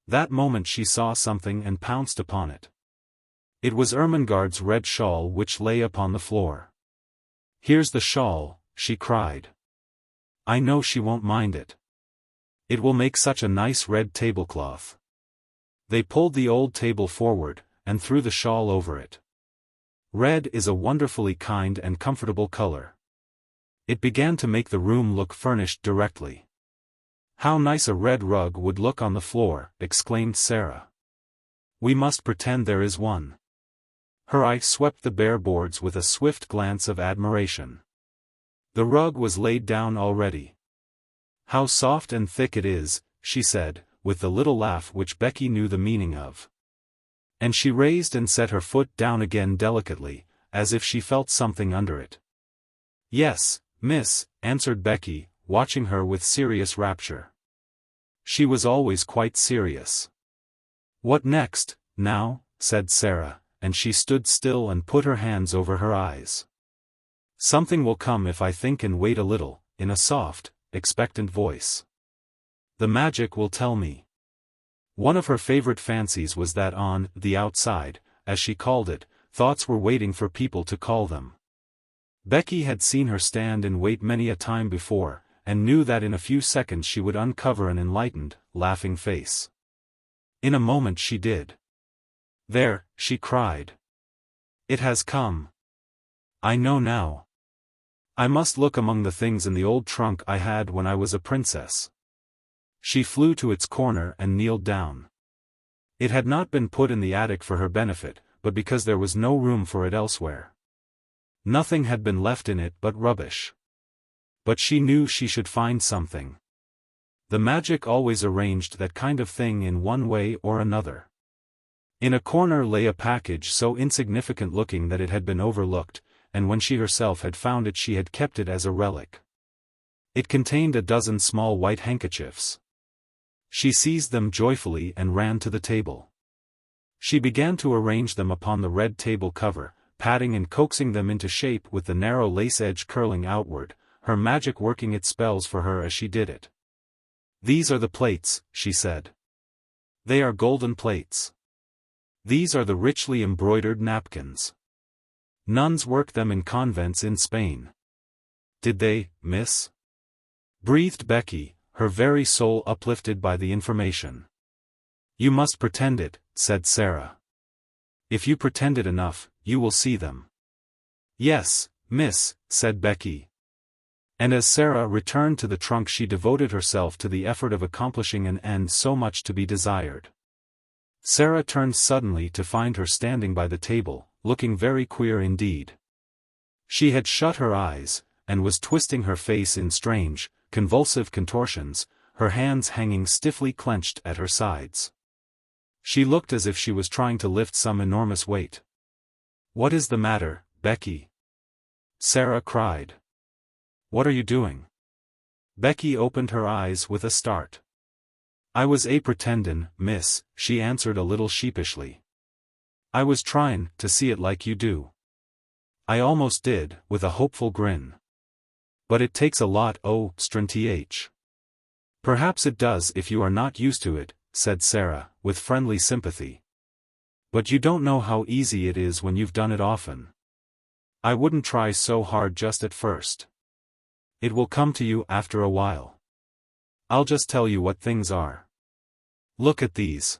That moment she saw something and pounced upon it. It was Ermengarde's red shawl which lay upon the floor. "Here's the shawl," she cried. "I know she won't mind it. It will make such a nice red tablecloth." They pulled the old table forward, and threw the shawl over it. Red is a wonderfully kind and comfortable color. It began to make the room look furnished directly. "How nice a red rug would look on the floor," exclaimed Sara. "We must pretend there is one." Her eye swept the bare boards with a swift glance of admiration. The rug was laid down already. "How soft and thick it is," she said, with the little laugh which Becky knew the meaning of. And she raised and set her foot down again delicately, as if she felt something under it. "Yes, miss," answered Becky, watching her with serious rapture. She was always quite serious. "What next, now?" said Sara, and she stood still and put her hands over her eyes. "Something will come if I think and wait a little," in a soft, expectant voice. "The magic will tell me." One of her favorite fancies was that on the outside, as she called it, thoughts were waiting for people to call them. Becky had seen her stand and wait many a time before, and knew that in a few seconds she would uncover an enlightened, laughing face. In a moment she did. "There," she cried. "It has come. I know now. I must look among the things in the old trunk I had when I was a princess." She flew to its corner and kneeled down. It had not been put in the attic for her benefit, but because there was no room for it elsewhere. Nothing had been left in it but rubbish. But she knew she should find something. The magic always arranged that kind of thing in one way or another. In a corner lay a package so insignificant looking that it had been overlooked, and when she herself had found it she had kept it as a relic. It contained a dozen small white handkerchiefs. She seized them joyfully and ran to the table. She began to arrange them upon the red table cover, patting and coaxing them into shape with the narrow lace edge curling outward, her magic working its spells for her as she did it. "These are the plates," she said. "They are golden plates. These are the richly embroidered napkins. Nuns work them in convents in Spain." "Did they, miss?" breathed Becky, her very soul uplifted by the information. "You must pretend it," said Sara. "If you pretend it enough, you will see them." "Yes, miss," said Becky. And as Sara returned to the trunk she devoted herself to the effort of accomplishing an end so much to be desired. Sara turned suddenly to find her standing by the table, looking very queer indeed. She had shut her eyes, and was twisting her face in strange, convulsive contortions, her hands hanging stiffly clenched at her sides. She looked as if she was trying to lift some enormous weight. "What is the matter, Becky?" Sara cried. "What are you doing?" Becky opened her eyes with a start. "I was pretendin', miss," she answered a little sheepishly. "I was tryin' to see it like you do." "I almost did," with a hopeful grin. "But it takes a lot strength. "Perhaps it does if you are not used to it," said Sara, with friendly sympathy. "But you don't know how easy it is when you've done it often. I wouldn't try so hard just at first. It will come to you after a while. I'll just tell you what things are. Look at these."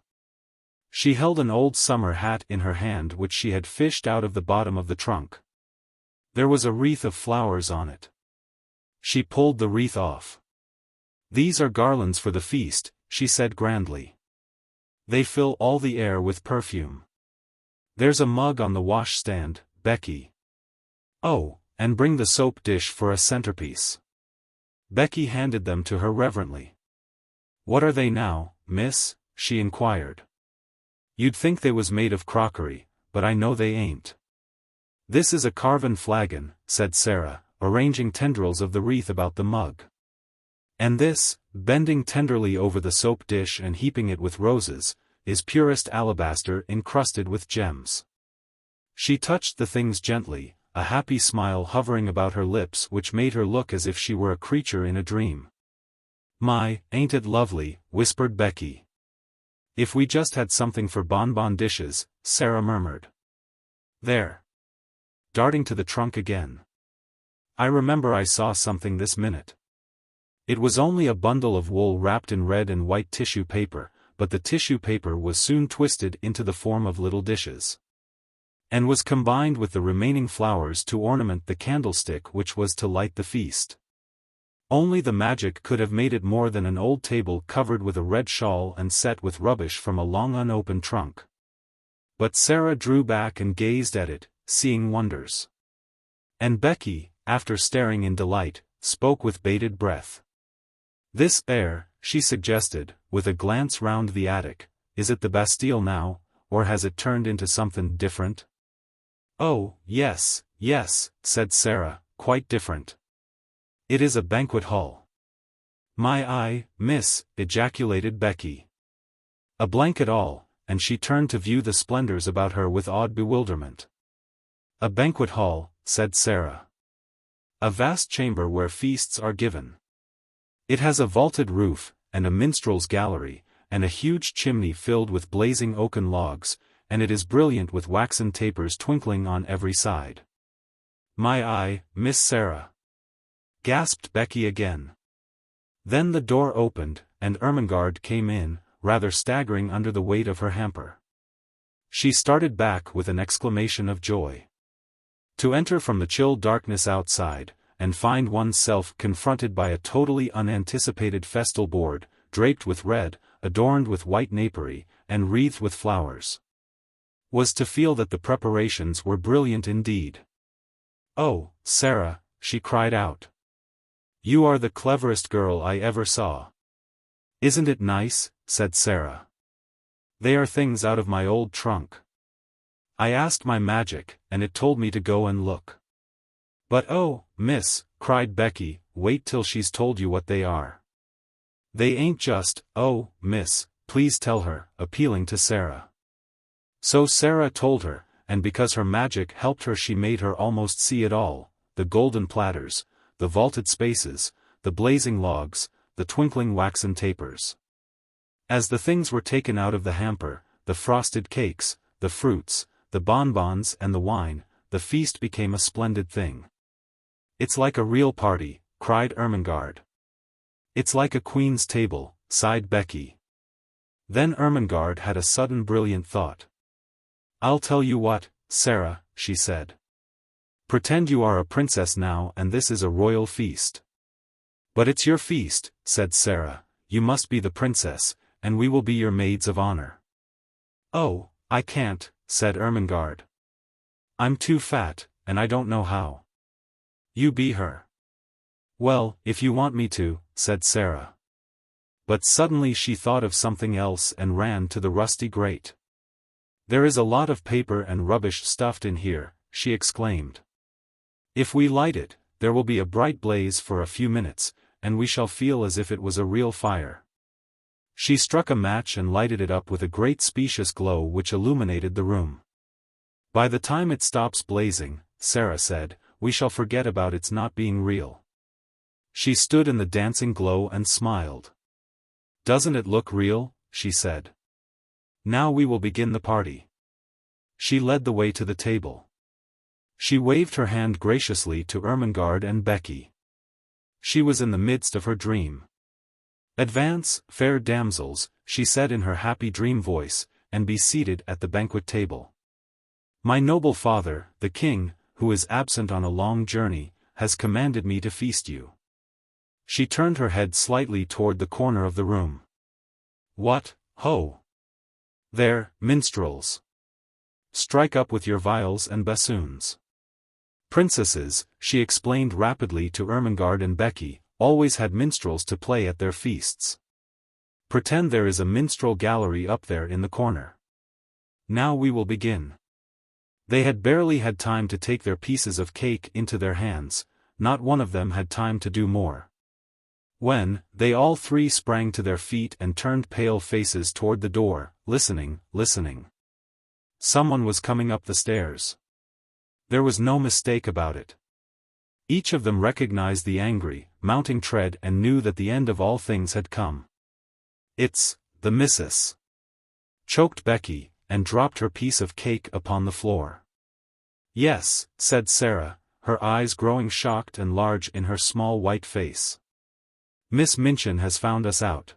She held an old summer hat in her hand which she had fished out of the bottom of the trunk. There was a wreath of flowers on it. She pulled the wreath off. "These are garlands for the feast," she said grandly. "They fill all the air with perfume. There's a mug on the washstand, Becky. Oh, and bring the soap dish for a centerpiece." Becky handed them to her reverently. "What are they now, miss?" she inquired. "You'd think they was made of crockery, but I know they ain't." "This is a carven flagon," said Sara, arranging tendrils of the wreath about the mug. "And this," bending tenderly over the soap dish and heaping it with roses, "is purest alabaster encrusted with gems." She touched the things gently, a happy smile hovering about her lips which made her look as if she were a creature in a dream. "My, ain't it lovely," whispered Becky. "If we just had something for bonbon dishes," Sara murmured. "There." Darting to the trunk again. "I remember I saw something this minute." It was only a bundle of wool wrapped in red and white tissue paper, but the tissue paper was soon twisted into the form of little dishes, and was combined with the remaining flowers to ornament the candlestick which was to light the feast. Only the magic could have made it more than an old table covered with a red shawl and set with rubbish from a long unopened trunk. But Sara drew back and gazed at it, seeing wonders. And Becky, after staring in delight, spoke with bated breath. "This air," she suggested, with a glance round the attic, "is it the Bastille now, or has it turned into something different?" "Oh, yes, yes," said Sara, "quite different. It is a banquet hall." "My eye, miss," ejaculated Becky. "A blanket all," and she turned to view the splendors about her with odd bewilderment. "A banquet hall," said Sara. "A vast chamber where feasts are given. It has a vaulted roof, and a minstrel's gallery, and a huge chimney filled with blazing oaken logs, and it is brilliant with waxen tapers twinkling on every side." "My eye, Miss Sara," gasped Becky again. Then the door opened, and Ermengarde came in, rather staggering under the weight of her hamper. She started back with an exclamation of joy. To enter from the chill darkness outside, and find oneself confronted by a totally unanticipated festal board, draped with red, adorned with white napery, and wreathed with flowers, was to feel that the preparations were brilliant indeed. "Oh, Sara," she cried out. "You are the cleverest girl I ever saw." "Isn't it nice?" said Sara. "They are things out of my old trunk. I asked my magic, and it told me to go and look." "But oh, miss," cried Becky, "wait till she's told you what they are. They ain't just, oh, miss, please tell her," appealing to Sara. So Sara told her, and because her magic helped her she made her almost see it all: the golden platters, the vaulted spaces, the blazing logs, the twinkling waxen tapers. As the things were taken out of the hamper, the frosted cakes, the fruits, the bonbons and the wine, the feast became a splendid thing. "It's like a real party," cried Ermengarde. "It's like a queen's table," sighed Becky. Then Ermengarde had a sudden brilliant thought. "I'll tell you what, Sara," she said. "Pretend you are a princess now and this is a royal feast." "But it's your feast," said Sara, "you must be the princess, and we will be your maids of honor." "Oh, I can't," said Ermengarde. "I'm too fat, and I don't know how." "You be her." "Well, if you want me to," said Sara. But suddenly she thought of something else and ran to the rusty grate. "There is a lot of paper and rubbish stuffed in here," she exclaimed. "If we light it, there will be a bright blaze for a few minutes, and we shall feel as if it was a real fire." She struck a match and lighted it up with a great specious glow which illuminated the room. "By the time it stops blazing," Sara said, "we shall forget about its not being real." She stood in the dancing glow and smiled. "Doesn't it look real?" she said. "Now we will begin the party." She led the way to the table. She waved her hand graciously to Ermengarde and Becky. She was in the midst of her dream. "Advance, fair damsels," she said in her happy dream voice, "and be seated at the banquet table. My noble father, the king, who is absent on a long journey, has commanded me to feast you." She turned her head slightly toward the corner of the room. "What, ho! There, minstrels! Strike up with your viols and bassoons." Princesses, she explained rapidly to Ermengarde and Becky, always had minstrels to play at their feasts. "Pretend there is a minstrel gallery up there in the corner. Now we will begin." They had barely had time to take their pieces of cake into their hands, not one of them had time to do more, when they all three sprang to their feet and turned pale faces toward the door, listening. Someone was coming up the stairs. There was no mistake about it. Each of them recognized the angry, mounting tread and knew that the end of all things had come. "It's the missus," choked Becky, and dropped her piece of cake upon the floor. "Yes," said Sara, her eyes growing shocked and large in her small white face. "Miss Minchin has found us out.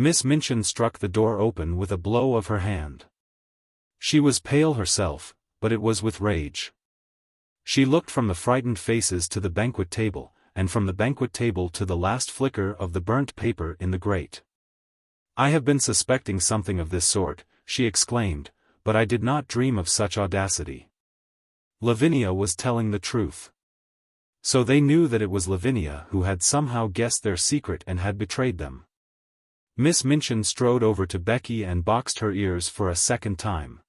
Miss Minchin struck the door open with a blow of her hand. She was pale herself, but it was with rage. She looked from the frightened faces to the banquet table, and from the banquet table to the last flicker of the burnt paper in the grate. "I have been suspecting something of this sort," she exclaimed, "but I did not dream of such audacity." Lavinia was telling the truth. So they knew that it was Lavinia who had somehow guessed their secret and had betrayed them. Miss Minchin strode over to Becky and boxed her ears for a second time.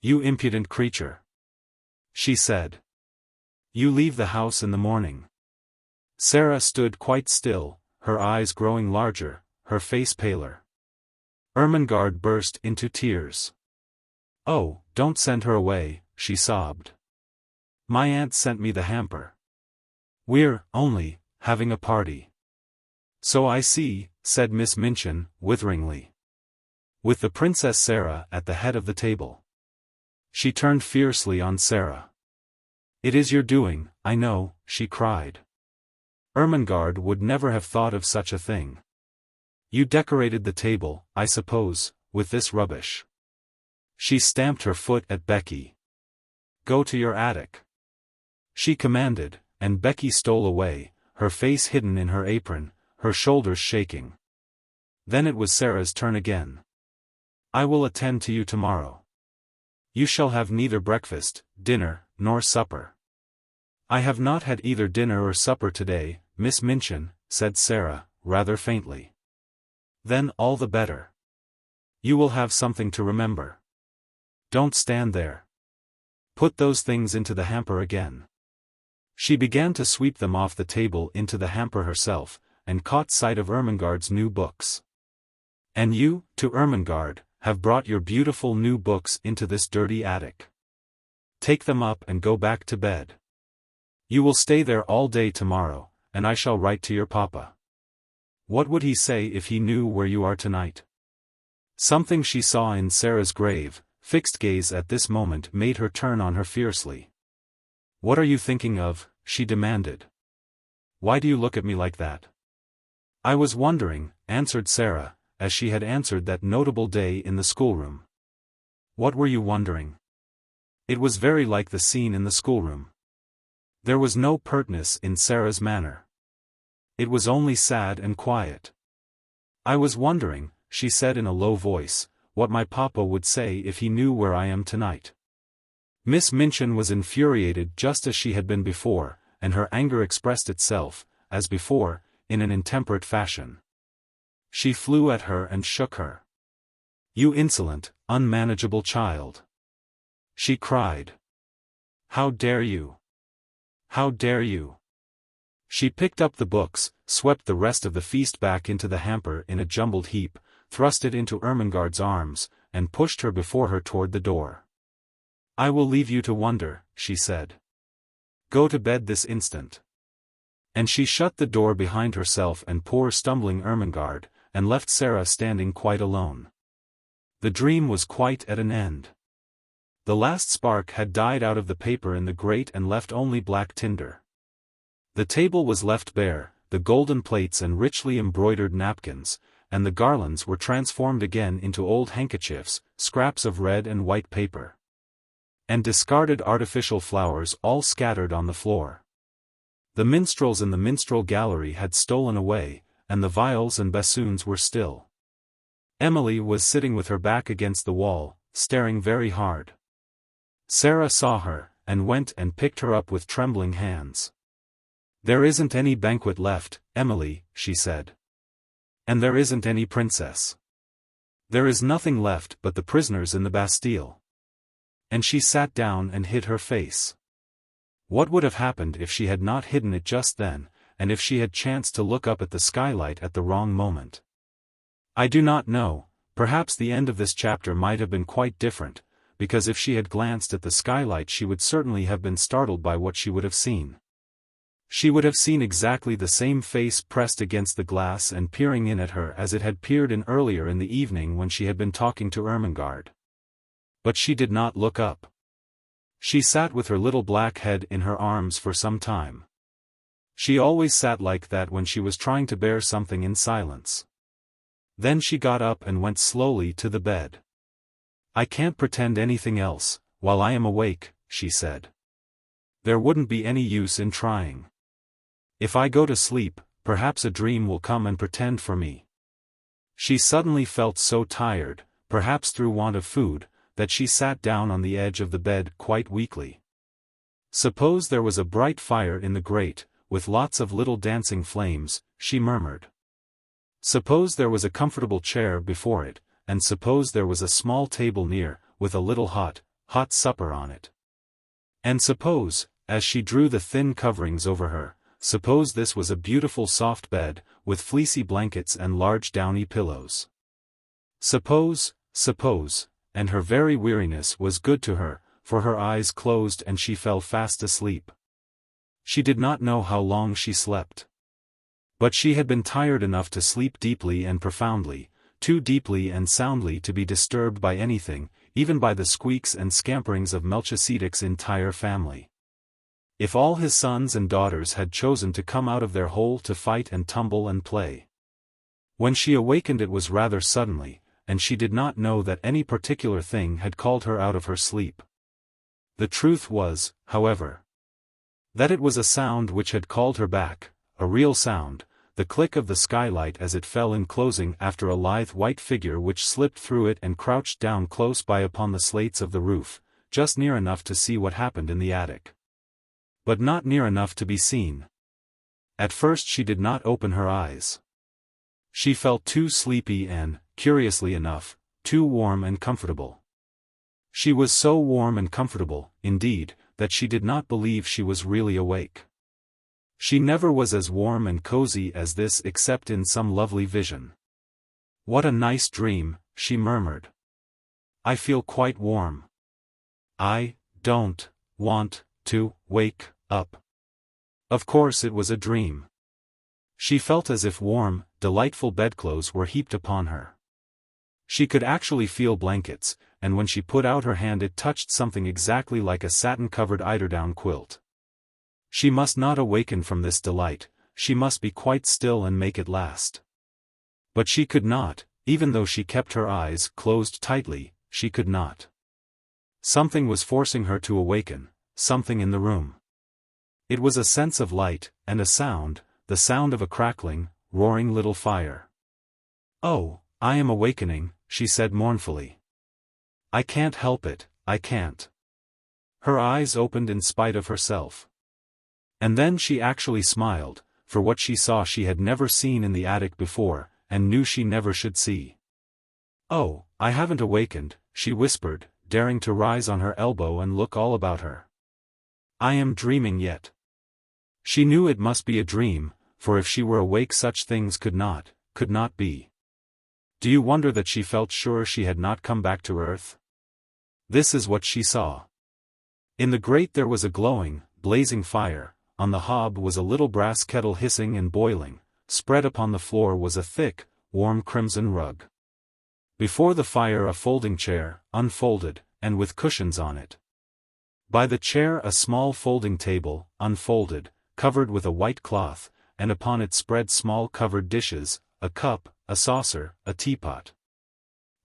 "You impudent creature," she said. "You leave the house in the morning." Sara stood quite still, her eyes growing larger, her face paler. Ermengarde burst into tears. "Oh, don't send her away," she sobbed. "My aunt sent me the hamper. We're only having a party." "So I see," said Miss Minchin, witheringly. "With the Princess Sara at the head of the table." She turned fiercely on Sara. "It is your doing, I know," she cried. "Ermengarde would never have thought of such a thing. You decorated the table, I suppose, with this rubbish." She stamped her foot at Becky. "Go to your attic," she commanded, and Becky stole away, her face hidden in her apron, her shoulders shaking. Then it was Sara's turn again. "I will attend to you tomorrow. You shall have neither breakfast, dinner, nor supper." "I have not had either dinner or supper today, Miss Minchin," said Sara, rather faintly. "Then all the better. You will have something to remember. Don't stand there. Put those things into the hamper again." She began to sweep them off the table into the hamper herself, and caught sight of Ermengarde's new books. "And you, to Ermengarde, have brought your beautiful new books into this dirty attic. Take them up and go back to bed. You will stay there all day tomorrow, and I shall write to your papa. What would he say if he knew where you are tonight?" Something she saw in Sara's grave, fixed gaze at this moment made her turn on her fiercely. "What are you thinking of?" she demanded. "Why do you look at me like that?" "I was wondering," answered Sara, as she had answered that notable day in the schoolroom. "What were you wondering?" It was very like the scene in the schoolroom. There was no pertness in Sara's manner. It was only sad and quiet. "I was wondering," she said in a low voice, "what my papa would say if he knew where I am tonight." Miss Minchin was infuriated just as she had been before, and her anger expressed itself, as before, in an intemperate fashion. She flew at her and shook her. "You insolent, unmanageable child!" she cried. "How dare you? How dare you?" She picked up the books, swept the rest of the feast back into the hamper in a jumbled heap, thrust it into Ermengarde's arms, and pushed her before her toward the door. "I will leave you to wonder," she said. "Go to bed this instant." And she shut the door behind herself and poor stumbling Ermengarde, and left Sara standing quite alone. The dream was quite at an end. The last spark had died out of the paper in the grate and left only black tinder. The table was left bare, the golden plates and richly embroidered napkins, and the garlands were transformed again into old handkerchiefs, scraps of red and white paper, and discarded artificial flowers all scattered on the floor. The minstrels in the minstrel gallery had stolen away, and the viols and bassoons were still. Emily was sitting with her back against the wall, staring very hard. Sara saw her, and went and picked her up with trembling hands. "There isn't any banquet left, Emily," she said. "And there isn't any princess. There is nothing left but the prisoners in the Bastille." And she sat down and hid her face. What would have happened if she had not hidden it just then, and if she had chanced to look up at the skylight at the wrong moment? I do not know, perhaps the end of this chapter might have been quite different, because if she had glanced at the skylight she would certainly have been startled by what she would have seen. She would have seen exactly the same face pressed against the glass and peering in at her as it had peered in earlier in the evening when she had been talking to Ermengarde. But she did not look up. She sat with her little black head in her arms for some time. She always sat like that when she was trying to bear something in silence. Then she got up and went slowly to the bed. "I can't pretend anything else, while I am awake," she said. "There wouldn't be any use in trying. If I go to sleep, perhaps a dream will come and pretend for me." She suddenly felt so tired, perhaps through want of food, that she sat down on the edge of the bed quite weakly. "Suppose there was a bright fire in the grate, with lots of little dancing flames," she murmured. "Suppose there was a comfortable chair before it, and suppose there was a small table near, with a little hot supper on it. And suppose, as she drew the thin coverings over her, suppose this was a beautiful soft bed, with fleecy blankets and large downy pillows. Suppose, and her very weariness was good to her, for her eyes closed and she fell fast asleep. She did not know how long she slept. But she had been tired enough to sleep deeply and profoundly, too deeply and soundly to be disturbed by anything, even by the squeaks and scamperings of Melchisedec's entire family. If all his sons and daughters had chosen to come out of their hole to fight and tumble and play. When she awakened it was rather suddenly, and she did not know that any particular thing had called her out of her sleep. The truth was, however, that it was a sound which had called her back, a real sound, the click of the skylight as it fell in closing after a lithe white figure which slipped through it and crouched down close by upon the slates of the roof, just near enough to see what happened in the attic. But not near enough to be seen. At first she did not open her eyes. She felt too sleepy and, curiously enough, too warm and comfortable. She was so warm and comfortable, indeed, that she did not believe she was really awake. She never was as warm and cozy as this except in some lovely vision. "What a nice dream," she murmured. "I feel quite warm. I don't want to wake up." Of course it was a dream. She felt as if warm, delightful bedclothes were heaped upon her. She could actually feel blankets, and when she put out her hand it touched something exactly like a satin-covered eiderdown quilt. She must not awaken from this delight, she must be quite still and make it last. But she could not, even though she kept her eyes closed tightly, she could not. Something was forcing her to awaken, something in the room. It was a sense of light, and a sound, the sound of a crackling, roaring little fire. "Oh, I am awakening," she said mournfully. "I can't help it, I can't." Her eyes opened in spite of herself. And then she actually smiled, for what she saw she had never seen in the attic before, and knew she never should see. "Oh, I haven't awakened," she whispered, daring to rise on her elbow and look all about her. "I am dreaming yet." She knew it must be a dream, for if she were awake such things could not be. Do you wonder that she felt sure she had not come back to earth? This is what she saw. In the grate there was a glowing, blazing fire. On the hob was a little brass kettle hissing and boiling, spread upon the floor was a thick, warm crimson rug. Before the fire a folding chair, unfolded, and with cushions on it. By the chair a small folding table, unfolded, covered with a white cloth, and upon it spread small covered dishes, a cup, a saucer, a teapot.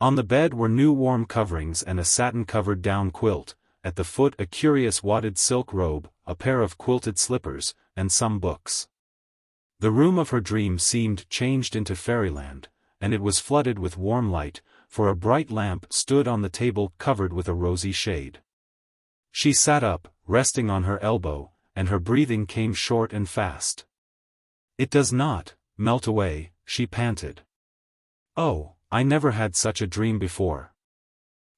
On the bed were new warm coverings and a satin-covered down quilt, at the foot a curious wadded silk robe, a pair of quilted slippers, and some books. The room of her dream seemed changed into fairyland, and it was flooded with warm light, for a bright lamp stood on the table covered with a rosy shade. She sat up, resting on her elbow, and her breathing came short and fast. "It does not melt away," she panted. "Oh, I never had such a dream before."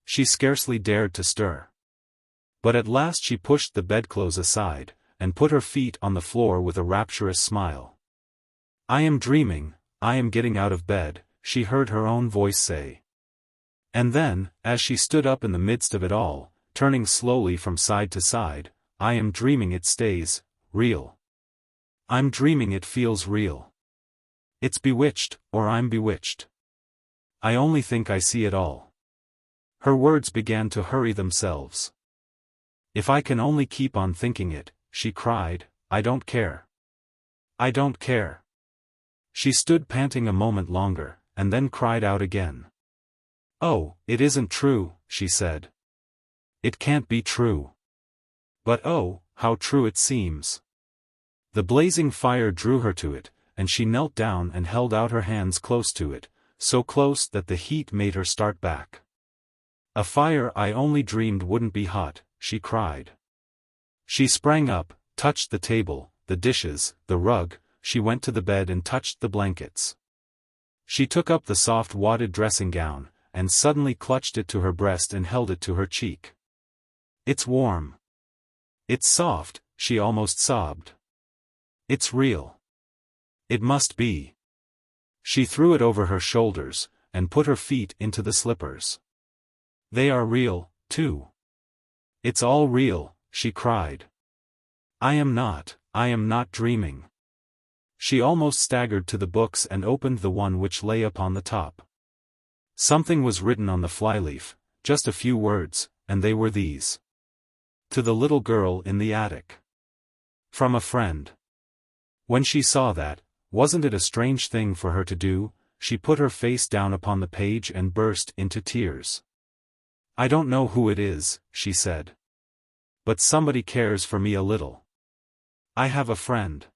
She scarcely dared to stir. But at last she pushed the bedclothes aside, and put her feet on the floor with a rapturous smile. "I am dreaming, I am getting out of bed," she heard her own voice say. And then, as she stood up in the midst of it all, turning slowly from side to side, "I am dreaming it stays real. I'm dreaming it feels real. It's bewitched, or I'm bewitched. I only think I see it all." Her words began to hurry themselves. "If I can only keep on thinking it," she cried, "I don't care. I don't care." She stood panting a moment longer, and then cried out again. "Oh, it isn't true," she said. "It can't be true. But oh, how true it seems." The blazing fire drew her to it, and she knelt down and held out her hands close to it, so close that the heat made her start back. "A fire I only dreamed wouldn't be hot," she cried. She sprang up, touched the table, the dishes, the rug. She went to the bed and touched the blankets. She took up the soft wadded dressing gown, and suddenly clutched it to her breast and held it to her cheek. "It's warm. It's soft," she almost sobbed. "It's real. It must be." She threw it over her shoulders, and put her feet into the slippers. "They are real, too. It's all real," she cried. I am not dreaming." She almost staggered to the books and opened the one which lay upon the top. Something was written on the flyleaf, just a few words, and they were these: "To the little girl in the attic. From a friend." When she saw that, wasn't it a strange thing for her to do? She put her face down upon the page and burst into tears. "I don't know who it is," she said. "But somebody cares for me a little. I have a friend."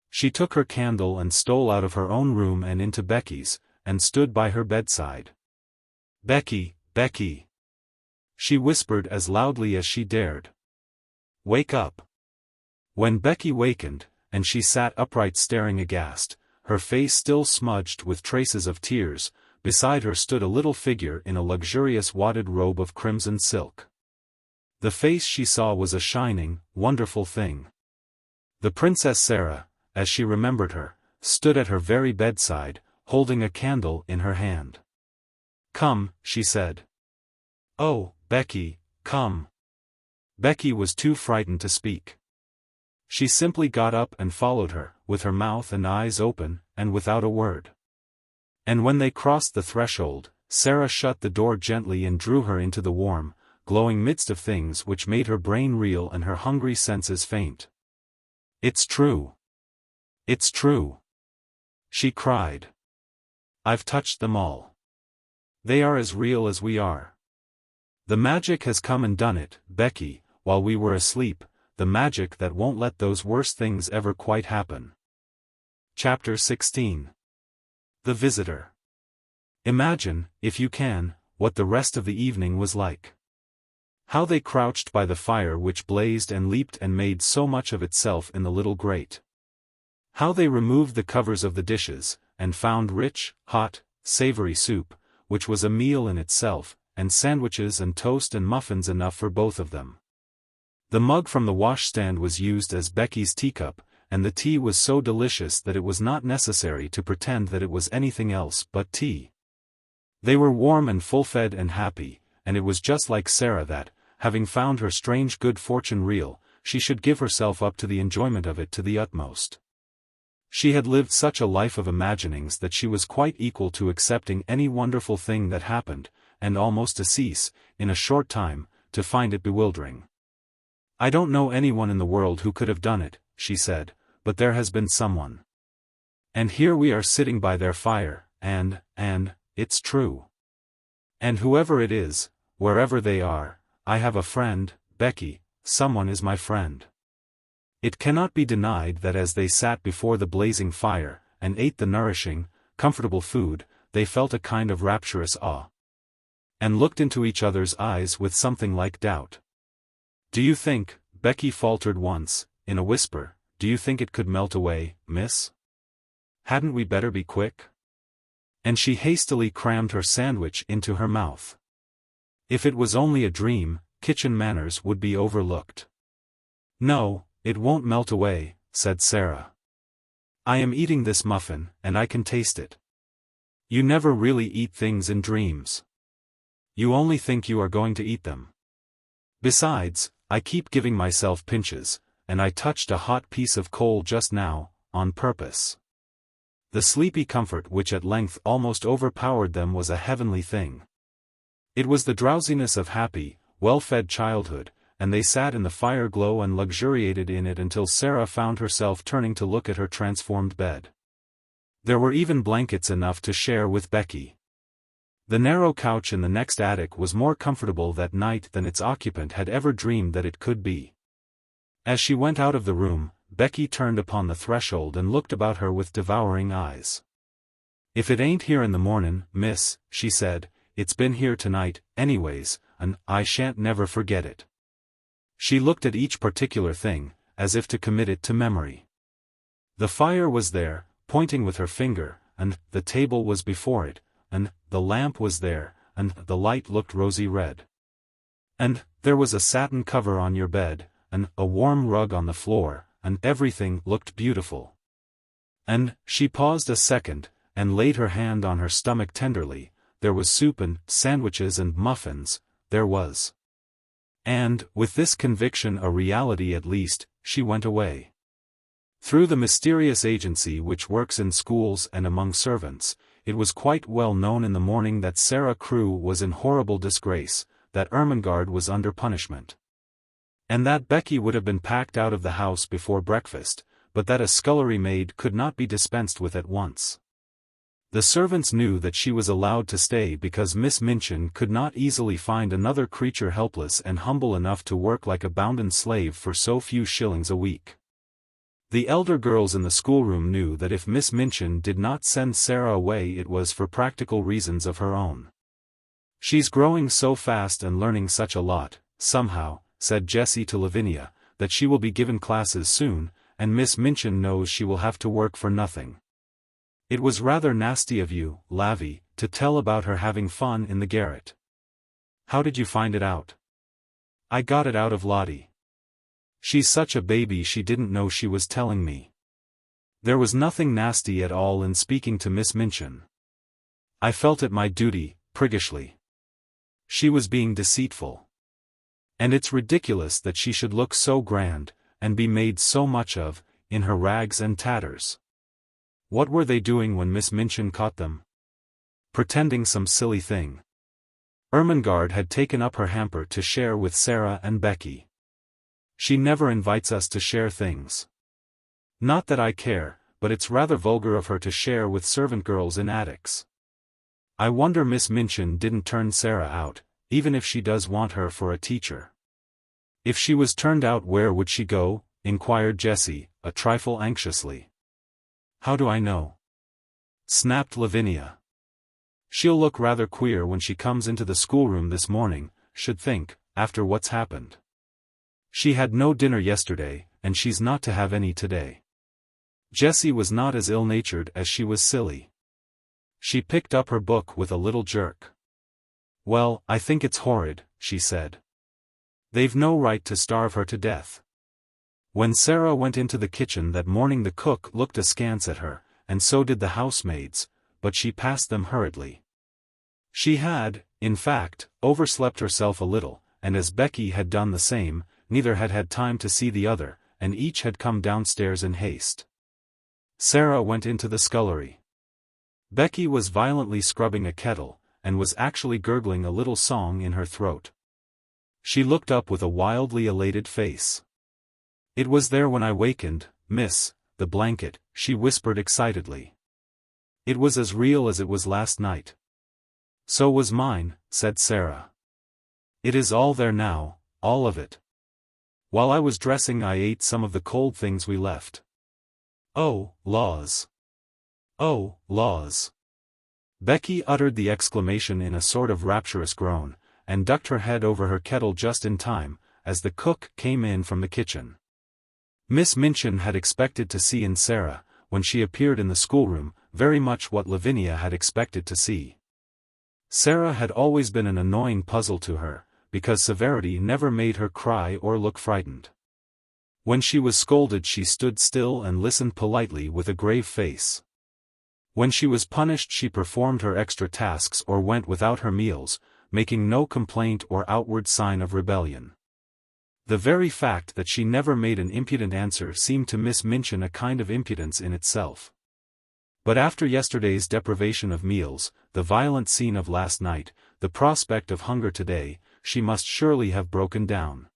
She took her candle and stole out of her own room and into Becky's, and stood by her bedside. "Becky, Becky," she whispered as loudly as she dared. "Wake up." When Becky wakened, and she sat upright staring aghast, her face still smudged with traces of tears, beside her stood a little figure in a luxurious wadded robe of crimson silk. The face she saw was a shining, wonderful thing. The Princess Sara, as she remembered her, stood at her very bedside, holding a candle in her hand. "Come," she said. "Oh, Becky, come." Becky was too frightened to speak. She simply got up and followed her, with her mouth and eyes open, and without a word. And when they crossed the threshold, Sara shut the door gently and drew her into the warm, glowing midst of things which made her brain reel and her hungry senses faint. "It's true. It's true," she cried. "I've touched them all. They are as real as we are. The magic has come and done it, Becky, while we were asleep, the magic that won't let those worst things ever quite happen." Chapter 16. The Visitor. Imagine, if you can, what the rest of the evening was like. How they crouched by the fire which blazed and leaped and made so much of itself in the little grate. How they removed the covers of the dishes, and found rich, hot, savory soup, which was a meal in itself, and sandwiches and toast and muffins enough for both of them. The mug from the washstand was used as Becky's teacup, and the tea was so delicious that it was not necessary to pretend that it was anything else but tea. They were warm and full-fed and happy, and it was just like Sara that, having found her strange good fortune real, she should give herself up to the enjoyment of it to the utmost. She had lived such a life of imaginings that she was quite equal to accepting any wonderful thing that happened, and almost to cease, in a short time, to find it bewildering. "I don't know anyone in the world who could have done it," she said, "but there has been someone. And here we are sitting by their fire, and, it's true. And whoever it is, wherever they are, I have a friend, Becky, someone is my friend." It cannot be denied that as they sat before the blazing fire, and ate the nourishing, comfortable food, they felt a kind of rapturous awe. And looked into each other's eyes with something like doubt. "Do you think," Becky faltered once, in a whisper, "do you think it could melt away, miss? Hadn't we better be quick?" And she hastily crammed her sandwich into her mouth. If it was only a dream, kitchen manners would be overlooked. "No, it won't melt away," said Sara. "I am eating this muffin, and I can taste it. You never really eat things in dreams. You only think you are going to eat them. Besides, I keep giving myself pinches, and I touched a hot piece of coal just now, on purpose." The sleepy comfort which at length almost overpowered them was a heavenly thing. It was the drowsiness of happy, well-fed childhood, and they sat in the fire glow and luxuriated in it until Sara found herself turning to look at her transformed bed. There were even blankets enough to share with Becky. The narrow couch in the next attic was more comfortable that night than its occupant had ever dreamed that it could be. As she went out of the room, Becky turned upon the threshold and looked about her with devouring eyes. "If it ain't here in the mornin', miss," she said, "it's been here tonight, anyways, and I shan't never forget it." She looked at each particular thing, as if to commit it to memory. The fire was there, pointing with her finger, and the table was before it, and the lamp was there, and the light looked rosy red. And there was a satin cover on your bed, and a warm rug on the floor, and everything looked beautiful. And she paused a second, and laid her hand on her stomach tenderly. There was soup and sandwiches and muffins, there was. And, with this conviction a reality at least, she went away. Through the mysterious agency which works in schools and among servants, it was quite well known in the morning that Sara Crewe was in horrible disgrace, that Ermengarde was under punishment, and that Becky would have been packed out of the house before breakfast, but that a scullery maid could not be dispensed with at once. The servants knew that she was allowed to stay because Miss Minchin could not easily find another creature helpless and humble enough to work like a bounden slave for so few shillings a week. The elder girls in the schoolroom knew that if Miss Minchin did not send Sara away it was for practical reasons of her own. "She's growing so fast and learning such a lot, somehow," said Jessie to Lavinia, "that she will be given classes soon, and Miss Minchin knows she will have to work for nothing. It was rather nasty of you, Lavy, to tell about her having fun in the garret. How did you find it out?" "I got it out of Lottie. She's such a baby she didn't know she was telling me. There was nothing nasty at all in speaking to Miss Minchin. I felt it my duty, priggishly. She was being deceitful. And it's ridiculous that she should look so grand, and be made so much of, in her rags and tatters. What were they doing when Miss Minchin caught them? Pretending some silly thing. Ermengarde had taken up her hamper to share with Sara and Becky. She never invites us to share things. Not that I care, but it's rather vulgar of her to share with servant girls in attics. I wonder Miss Minchin didn't turn Sara out, even if she does want her for a teacher." "If she was turned out, where would she go?" inquired Jessie, a trifle anxiously. "How do I know?" snapped Lavinia. "She'll look rather queer when she comes into the schoolroom this morning, should think, after what's happened. She had no dinner yesterday, and she's not to have any today." Jessie was not as ill-natured as she was silly. She picked up her book with a little jerk. "Well, I think it's horrid," she said. "They've no right to starve her to death." When Sara went into the kitchen that morning the cook looked askance at her, and so did the housemaids, but she passed them hurriedly. She had, in fact, overslept herself a little, and as Becky had done the same, neither had had time to see the other, and each had come downstairs in haste. Sara went into the scullery. Becky was violently scrubbing a kettle, and was actually gurgling a little song in her throat. She looked up with a wildly elated face. "It was there when I wakened, miss, the blanket," she whispered excitedly. "It was as real as it was last night." "So was mine," said Sara. "It is all there now, all of it. While I was dressing I ate some of the cold things we left. Oh, laws! Oh, laws!" Becky uttered the exclamation in a sort of rapturous groan, and ducked her head over her kettle just in time, as the cook came in from the kitchen. Miss Minchin had expected to see in Sara, when she appeared in the schoolroom, very much what Lavinia had expected to see. Sara had always been an annoying puzzle to her, because severity never made her cry or look frightened. When she was scolded she stood still and listened politely with a grave face. When she was punished she performed her extra tasks or went without her meals, making no complaint or outward sign of rebellion. The very fact that she never made an impudent answer seemed to Miss Minchin a kind of impudence in itself. But after yesterday's deprivation of meals, the violent scene of last night, the prospect of hunger today, she must surely have broken down.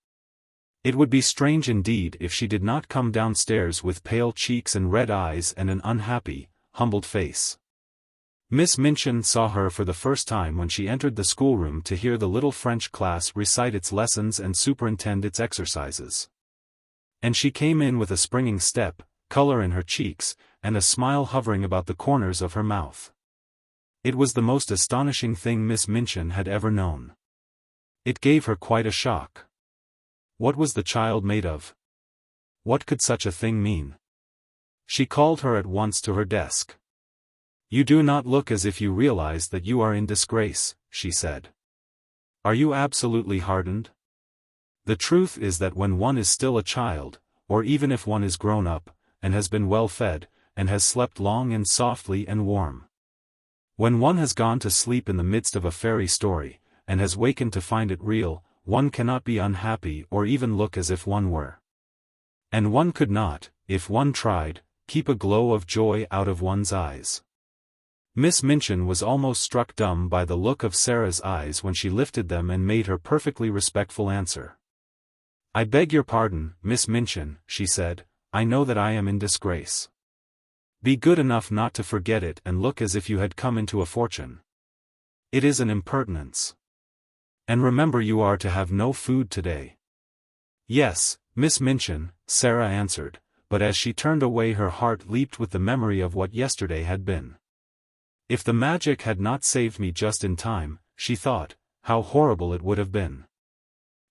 It would be strange indeed if she did not come downstairs with pale cheeks and red eyes and an unhappy, humbled face. Miss Minchin saw her for the first time when she entered the schoolroom to hear the little French class recite its lessons and superintend its exercises. And she came in with a springing step, color in her cheeks, and a smile hovering about the corners of her mouth. It was the most astonishing thing Miss Minchin had ever known. It gave her quite a shock. What was the child made of? What could such a thing mean? She called her at once to her desk. "You do not look as if you realize that you are in disgrace," she said. "Are you absolutely hardened? The truth is that when one is still a child, or even if one is grown up, and has been well fed, and has slept long and softly and warm. When one has gone to sleep in the midst of a fairy story, and has wakened to find it real, one cannot be unhappy or even look as if one were. And one could not, if one tried, keep a glow of joy out of one's eyes." Miss Minchin was almost struck dumb by the look of Sara's eyes when she lifted them and made her perfectly respectful answer. "I beg your pardon, Miss Minchin," she said, "I know that I am in disgrace. Be good enough not to forget it and look as if you had come into a fortune. It is an impertinence. And remember you are to have no food today." "Yes, Miss Minchin," Sara answered, but as she turned away her heart leaped with the memory of what yesterday had been. If the magic had not saved me just in time, she thought, how horrible it would have been.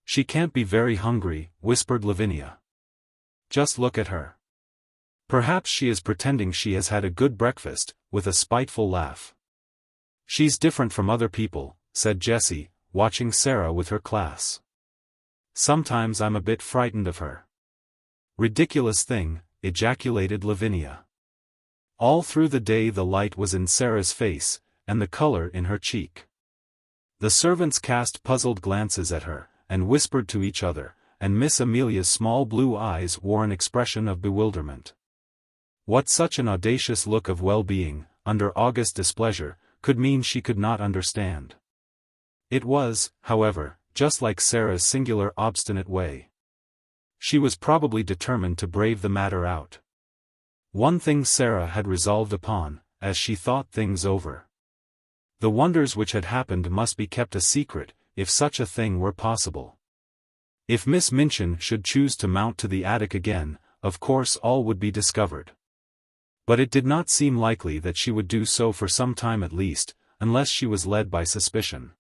"She can't be very hungry," whispered Lavinia. "Just look at her. Perhaps she is pretending she has had a good breakfast," with a spiteful laugh. "She's different from other people," said Jessie, watching Sara with her class. "Sometimes I'm a bit frightened of her." "Ridiculous thing," ejaculated Lavinia. All through the day the light was in Sara's face, and the color in her cheek. The servants cast puzzled glances at her, and whispered to each other, and Miss Amelia's small blue eyes wore an expression of bewilderment. What such an audacious look of well-being, under august displeasure, could mean she could not understand. It was, however, just like Sara's singular obstinate way. She was probably determined to brave the matter out. One thing Sara had resolved upon, as she thought things over. The wonders which had happened must be kept a secret, if such a thing were possible. If Miss Minchin should choose to mount to the attic again, of course all would be discovered. But it did not seem likely that she would do so for some time at least, unless she was led by suspicion.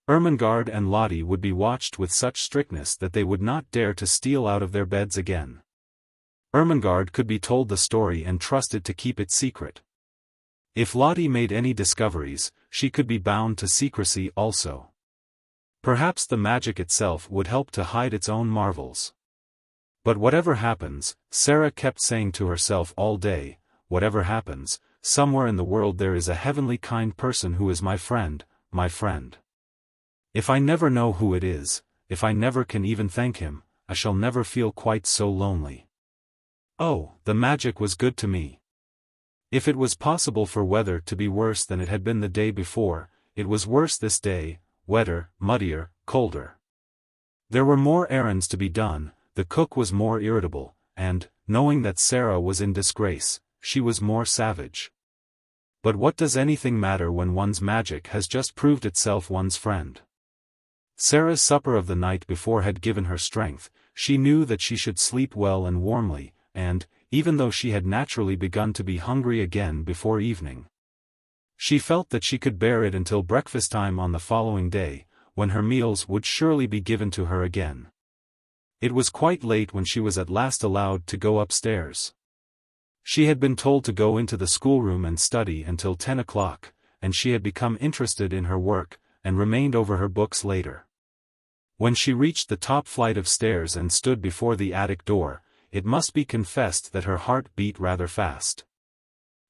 Ermengarde and Lottie would be watched with such strictness that they would not dare to steal out of their beds again. Ermengarde could be told the story and trusted to keep it secret. If Lottie made any discoveries, she could be bound to secrecy also. Perhaps the magic itself would help to hide its own marvels. But whatever happens, Sara kept saying to herself all day, whatever happens, somewhere in the world there is a heavenly kind person who is my friend, my friend. If I never know who it is, if I never can even thank him, I shall never feel quite so lonely. Oh, the magic was good to me. If it was possible for weather to be worse than it had been the day before, it was worse this day, wetter, muddier, colder. There were more errands to be done, the cook was more irritable, and, knowing that Sara was in disgrace, she was more savage. But what does anything matter when one's magic has just proved itself one's friend? Sara's supper of the night before had given her strength, she knew that she should sleep well and warmly, and, even though she had naturally begun to be hungry again before evening, she felt that she could bear it until breakfast time on the following day, when her meals would surely be given to her again. It was quite late when she was at last allowed to go upstairs. She had been told to go into the schoolroom and study until 10 o'clock, and she had become interested in her work, and remained over her books later. When she reached the top flight of stairs and stood before the attic door, it must be confessed that her heart beat rather fast.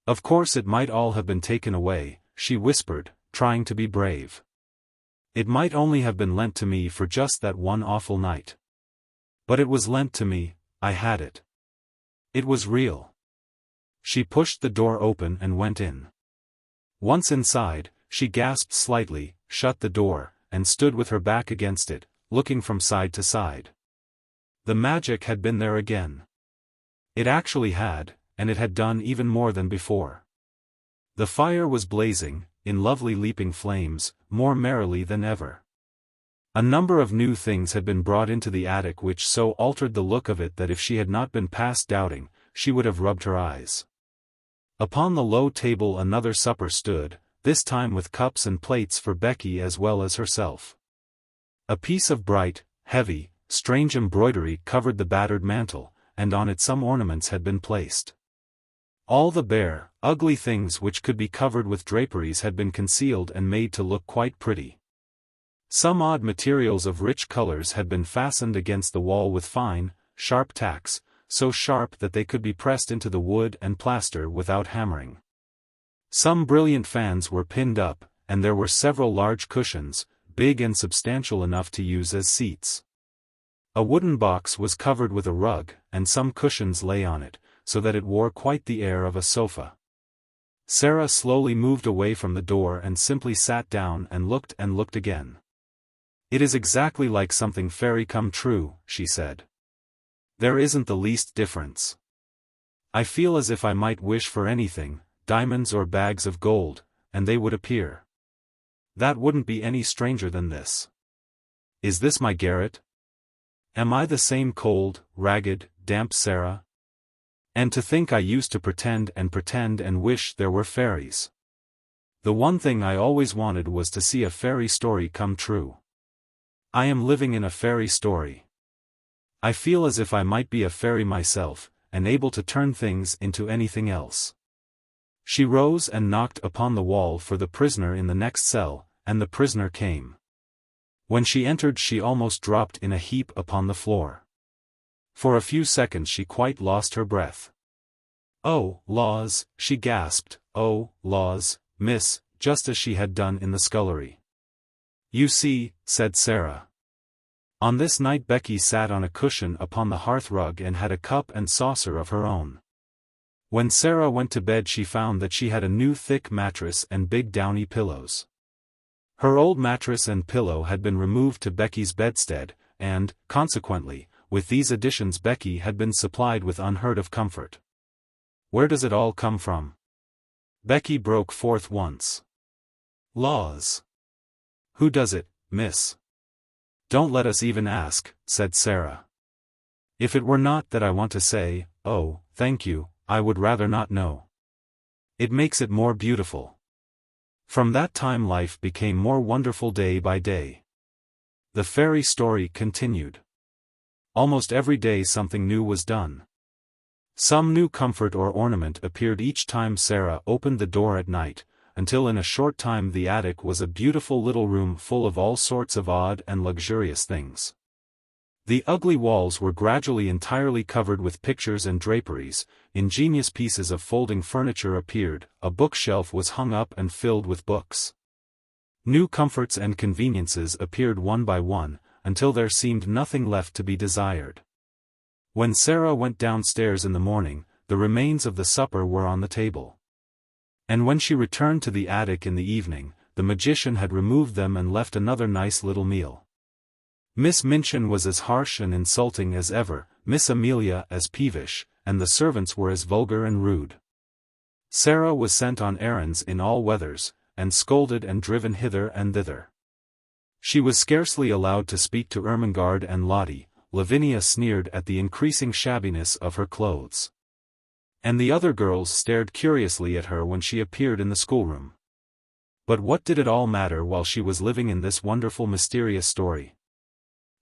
Of course it might all have been taken away, she whispered, trying to be brave. It might only have been lent to me for just that one awful night. But it was lent to me, I had it. It was real. She pushed the door open and went in. Once inside, she gasped slightly, shut the door, and stood with her back against it, looking from side to side. The magic had been there again. It actually had, and it had done even more than before. The fire was blazing, in lovely leaping flames, more merrily than ever. A number of new things had been brought into the attic which so altered the look of it that if she had not been past doubting, she would have rubbed her eyes. Upon the low table another supper stood, this time with cups and plates for Becky as well as herself. A piece of bright, heavy, strange embroidery covered the battered mantel, and on it some ornaments had been placed. All the bare, ugly things which could be covered with draperies had been concealed and made to look quite pretty. Some odd materials of rich colors had been fastened against the wall with fine, sharp tacks, so sharp that they could be pressed into the wood and plaster without hammering. Some brilliant fans were pinned up, and there were several large cushions, big and substantial enough to use as seats. A wooden box was covered with a rug, and some cushions lay on it, so that it wore quite the air of a sofa. Sara slowly moved away from the door and simply sat down and looked again. "It is exactly like something fairy come true," she said. "There isn't the least difference. I feel as if I might wish for anything, diamonds or bags of gold, and they would appear. That wouldn't be any stranger than this. Is this my garret? Am I the same cold, ragged, damp Sara? And to think I used to pretend and wish there were fairies. The one thing I always wanted was to see a fairy story come true. I am living in a fairy story. I feel as if I might be a fairy myself, and able to turn things into anything else." She rose and knocked upon the wall for the prisoner in the next cell, and the prisoner came. When she entered she almost dropped in a heap upon the floor. For a few seconds she quite lost her breath. "Oh, laws," she gasped, "oh, laws, miss," just as she had done in the scullery. "You see," said Sara. On this night Becky sat on a cushion upon the hearthrug and had a cup and saucer of her own. When Sara went to bed she found that she had a new thick mattress and big downy pillows. Her old mattress and pillow had been removed to Becky's bedstead, and, consequently, with these additions Becky had been supplied with unheard of comfort. "Where does it all come from?" Becky broke forth once. "Laws! Who does it, miss?" "Don't let us even ask," said Sara. "If it were not that I want to say, oh, thank you, I would rather not know. It makes it more beautiful." From that time life became more wonderful day by day. The fairy story continued. Almost every day something new was done. Some new comfort or ornament appeared each time Sara opened the door at night, until in a short time the attic was a beautiful little room full of all sorts of odd and luxurious things. The ugly walls were gradually entirely covered with pictures and draperies, ingenious pieces of folding furniture appeared, a bookshelf was hung up and filled with books. New comforts and conveniences appeared one by one, until there seemed nothing left to be desired. When Sara went downstairs in the morning, the remains of the supper were on the table. And when she returned to the attic in the evening, the magician had removed them and left another nice little meal. Miss Minchin was as harsh and insulting as ever, Miss Amelia as peevish, and the servants were as vulgar and rude. Sara was sent on errands in all weathers, and scolded and driven hither and thither. She was scarcely allowed to speak to Ermengarde and Lottie. Lavinia sneered at the increasing shabbiness of her clothes. And the other girls stared curiously at her when she appeared in the schoolroom. But what did it all matter while she was living in this wonderful mysterious story?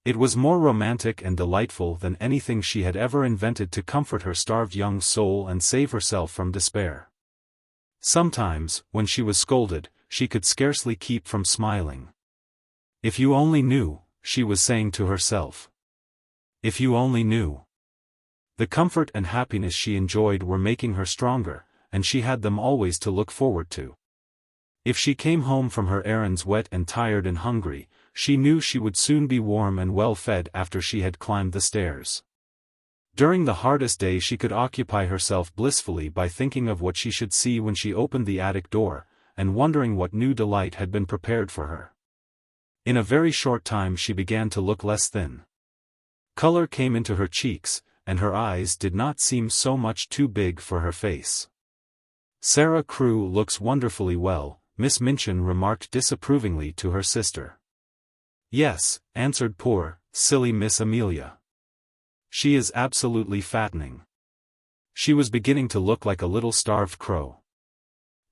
It was more romantic and delightful than anything she had ever invented to comfort her starved young soul and save herself from despair. Sometimes, when she was scolded, she could scarcely keep from smiling. "If you only knew," she was saying to herself. "If you only knew." The comfort and happiness she enjoyed were making her stronger, and she had them always to look forward to. If she came home from her errands wet and tired and hungry, she knew she would soon be warm and well fed after she had climbed the stairs. During the hardest day she could occupy herself blissfully by thinking of what she should see when she opened the attic door, and wondering what new delight had been prepared for her. In a very short time she began to look less thin. Color came into her cheeks, and her eyes did not seem so much too big for her face. Sara Crewe looks wonderfully well, Miss Minchin remarked disapprovingly to her sister. Yes, answered poor, silly Miss Amelia. She is absolutely fattening. She was beginning to look like a little starved crow.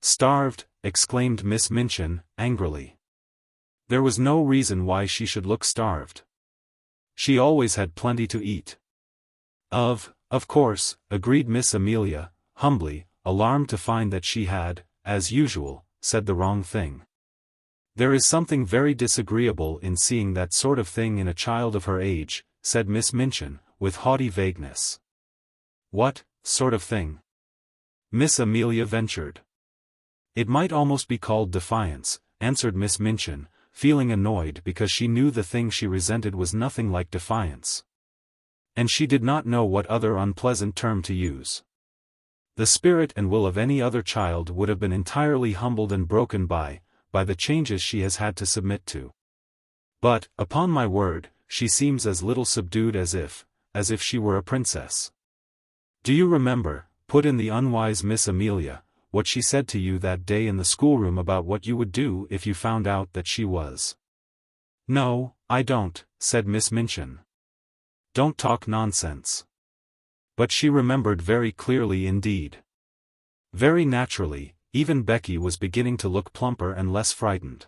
Starved, exclaimed Miss Minchin, angrily. There was no reason why she should look starved. She always had plenty to eat. Of course, agreed Miss Amelia, humbly, alarmed to find that she had, as usual, said the wrong thing. There is something very disagreeable in seeing that sort of thing in a child of her age, said Miss Minchin, with haughty vagueness. What sort of thing? Miss Amelia ventured. It might almost be called defiance, answered Miss Minchin, feeling annoyed because she knew the thing she resented was nothing like defiance. And she did not know what other unpleasant term to use. The spirit and will of any other child would have been entirely humbled and broken by the changes she has had to submit to. But, upon my word, she seems as little subdued as if she were a princess. Do you remember, put in the unwise Miss Amelia, what she said to you that day in the schoolroom about what you would do if you found out that she was? No, I don't, said Miss Minchin. Don't talk nonsense. But she remembered very clearly indeed. Very naturally, even Becky was beginning to look plumper and less frightened.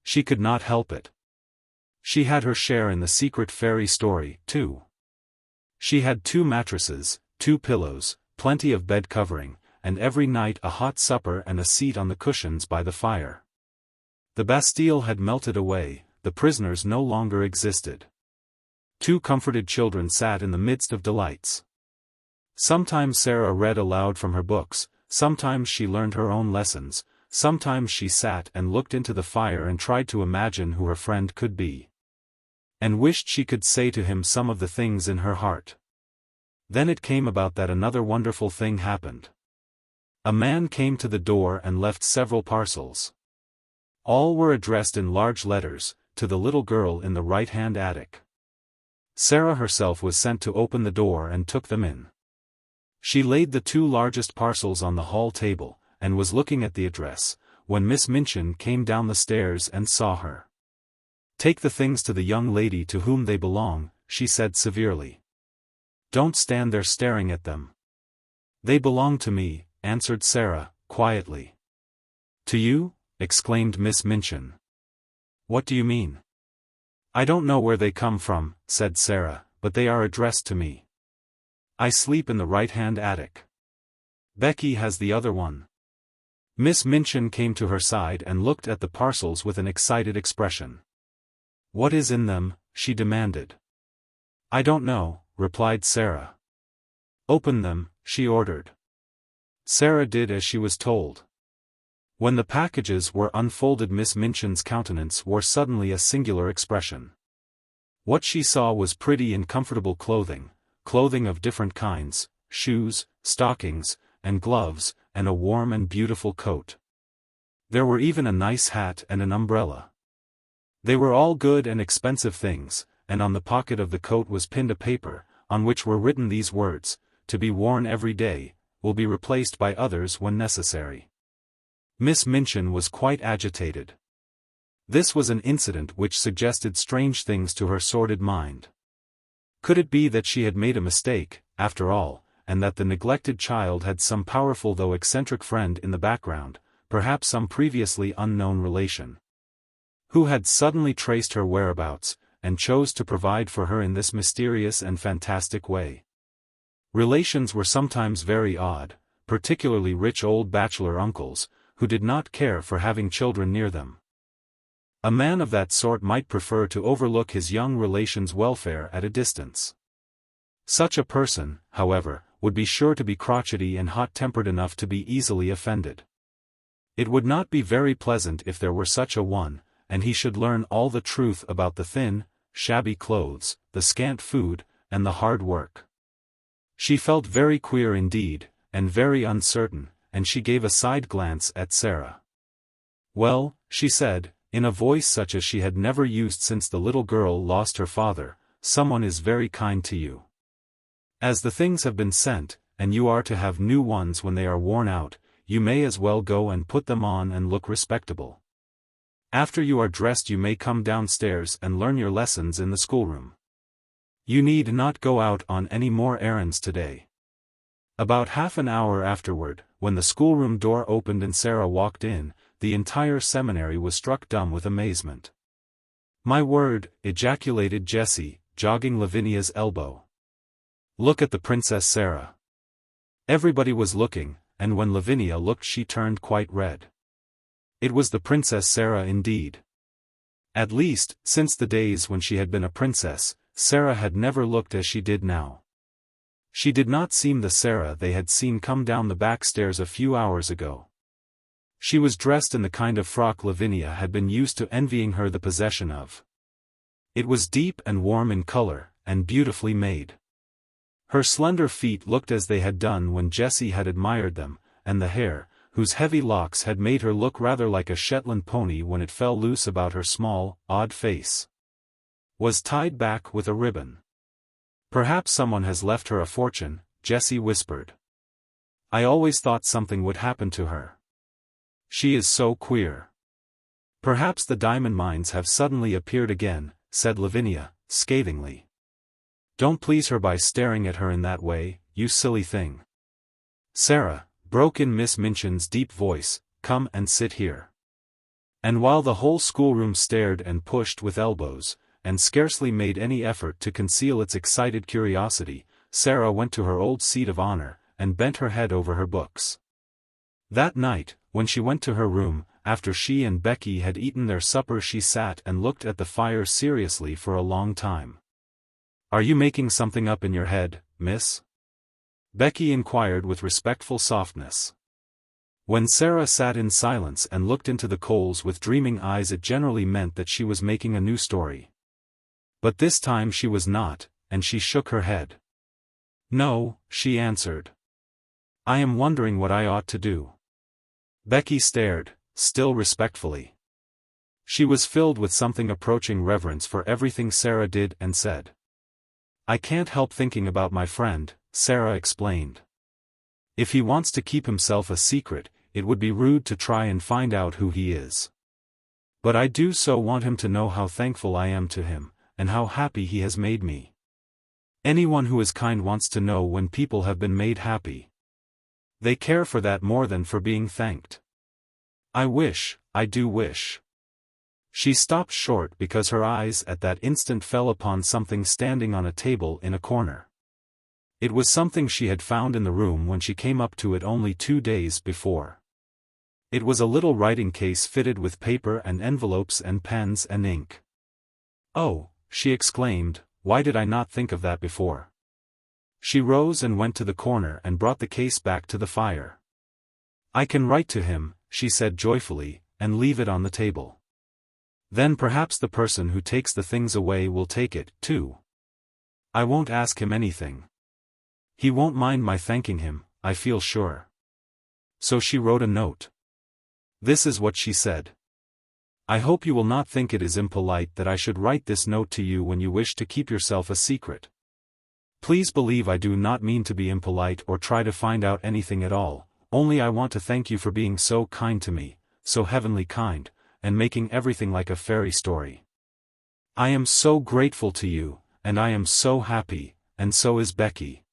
She could not help it. She had her share in the secret fairy story, too. She had 2 mattresses, 2 pillows, plenty of bed covering, and every night a hot supper and a seat on the cushions by the fire. The Bastille had melted away, the prisoners no longer existed. 2 comforted children sat in the midst of delights. Sometimes Sara read aloud from her books, sometimes she learned her own lessons, sometimes she sat and looked into the fire and tried to imagine who her friend could be. And wished she could say to him some of the things in her heart. Then it came about that another wonderful thing happened. A man came to the door and left several parcels. All were addressed in large letters, to the little girl in the right-hand attic. Sara herself was sent to open the door and took them in. She laid the 2 largest parcels on the hall table, and was looking at the address, when Miss Minchin came down the stairs and saw her. Take the things to the young lady to whom they belong, she said severely. Don't stand there staring at them. They belong to me, answered Sara, quietly. To you? Exclaimed Miss Minchin. What do you mean? I don't know where they come from, said Sara, but they are addressed to me. I sleep in the right-hand attic. Becky has the other one. Miss Minchin came to her side and looked at the parcels with an excited expression. What is in them? She demanded. I don't know, replied Sara. Open them, she ordered. Sara did as she was told. When the packages were unfolded, Miss Minchin's countenance wore suddenly a singular expression. What she saw was pretty and comfortable clothing of different kinds, shoes, stockings, and gloves, and a warm and beautiful coat. There were even a nice hat and an umbrella. They were all good and expensive things, and on the pocket of the coat was pinned a paper, on which were written these words, "To be worn every day, will be replaced by others when necessary." Miss Minchin was quite agitated. This was an incident which suggested strange things to her sordid mind. Could it be that she had made a mistake, after all, and that the neglected child had some powerful though eccentric friend in the background, perhaps some previously unknown relation, who had suddenly traced her whereabouts, and chose to provide for her in this mysterious and fantastic way? Relations were sometimes very odd, particularly rich old bachelor uncles, who did not care for having children near them. A man of that sort might prefer to overlook his young relation's welfare at a distance. Such a person, however, would be sure to be crotchety and hot-tempered enough to be easily offended. It would not be very pleasant if there were such a one, and he should learn all the truth about the thin, shabby clothes, the scant food, and the hard work. She felt very queer indeed, and very uncertain, and she gave a side glance at Sara. Well, she said, in a voice such as she had never used since the little girl lost her father, someone is very kind to you. As the things have been sent, and you are to have new ones when they are worn out, you may as well go and put them on and look respectable. After you are dressed you may come downstairs and learn your lessons in the schoolroom. You need not go out on any more errands today." About half an hour afterward, when the schoolroom door opened and Sara walked in, the entire seminary was struck dumb with amazement. "My word," ejaculated Jessie, jogging Lavinia's elbow. "Look at the Princess Sara." Everybody was looking, and when Lavinia looked she turned quite red. It was the Princess Sara indeed. At least, since the days when she had been a princess, Sara had never looked as she did now. She did not seem the Sara they had seen come down the back stairs a few hours ago. She was dressed in the kind of frock Lavinia had been used to envying her the possession of. It was deep and warm in color, and beautifully made. Her slender feet looked as they had done when Jessie had admired them, and the hair, whose heavy locks had made her look rather like a Shetland pony when it fell loose about her small, odd face, was tied back with a ribbon. "Perhaps someone has left her a fortune," Jessie whispered. "I always thought something would happen to her. She is so queer." "Perhaps the diamond mines have suddenly appeared again," said Lavinia, scathingly. "Don't please her by staring at her in that way, you silly thing." "Sara," broke in Miss Minchin's deep voice, "come and sit here." And while the whole schoolroom stared and pushed with elbows, and scarcely made any effort to conceal its excited curiosity, Sara went to her old seat of honor, and bent her head over her books. That night, when she went to her room, after she and Becky had eaten their supper, she sat and looked at the fire seriously for a long time. "Are you making something up in your head, miss?" Becky inquired with respectful softness. When Sara sat in silence and looked into the coals with dreaming eyes, it generally meant that she was making a new story. But this time she was not, and she shook her head. "No," she answered. "I am wondering what I ought to do." Becky stared, still respectfully. She was filled with something approaching reverence for everything Sara did and said. "I can't help thinking about my friend," Sara explained. "If he wants to keep himself a secret, it would be rude to try and find out who he is. But I do so want him to know how thankful I am to him, and how happy he has made me. Anyone who is kind wants to know when people have been made happy. They care for that more than for being thanked. I do wish." She stopped short because her eyes at that instant fell upon something standing on a table in a corner. It was something she had found in the room when she came up to it only 2 days before. It was a little writing case fitted with paper and envelopes and pens and ink. "Oh," she exclaimed, "why did I not think of that before?" She rose and went to the corner and brought the case back to the fire. "I can write to him," she said joyfully, "and leave it on the table. Then perhaps the person who takes the things away will take it, too. I won't ask him anything. He won't mind my thanking him, I feel sure." So she wrote a note. This is what she said. "I hope you will not think it is impolite that I should write this note to you when you wish to keep yourself a secret. Please believe I do not mean to be impolite or try to find out anything at all, only I want to thank you for being so kind to me, so heavenly kind, and making everything like a fairy story. I am so grateful to you, and I am so happy, and so is Becky.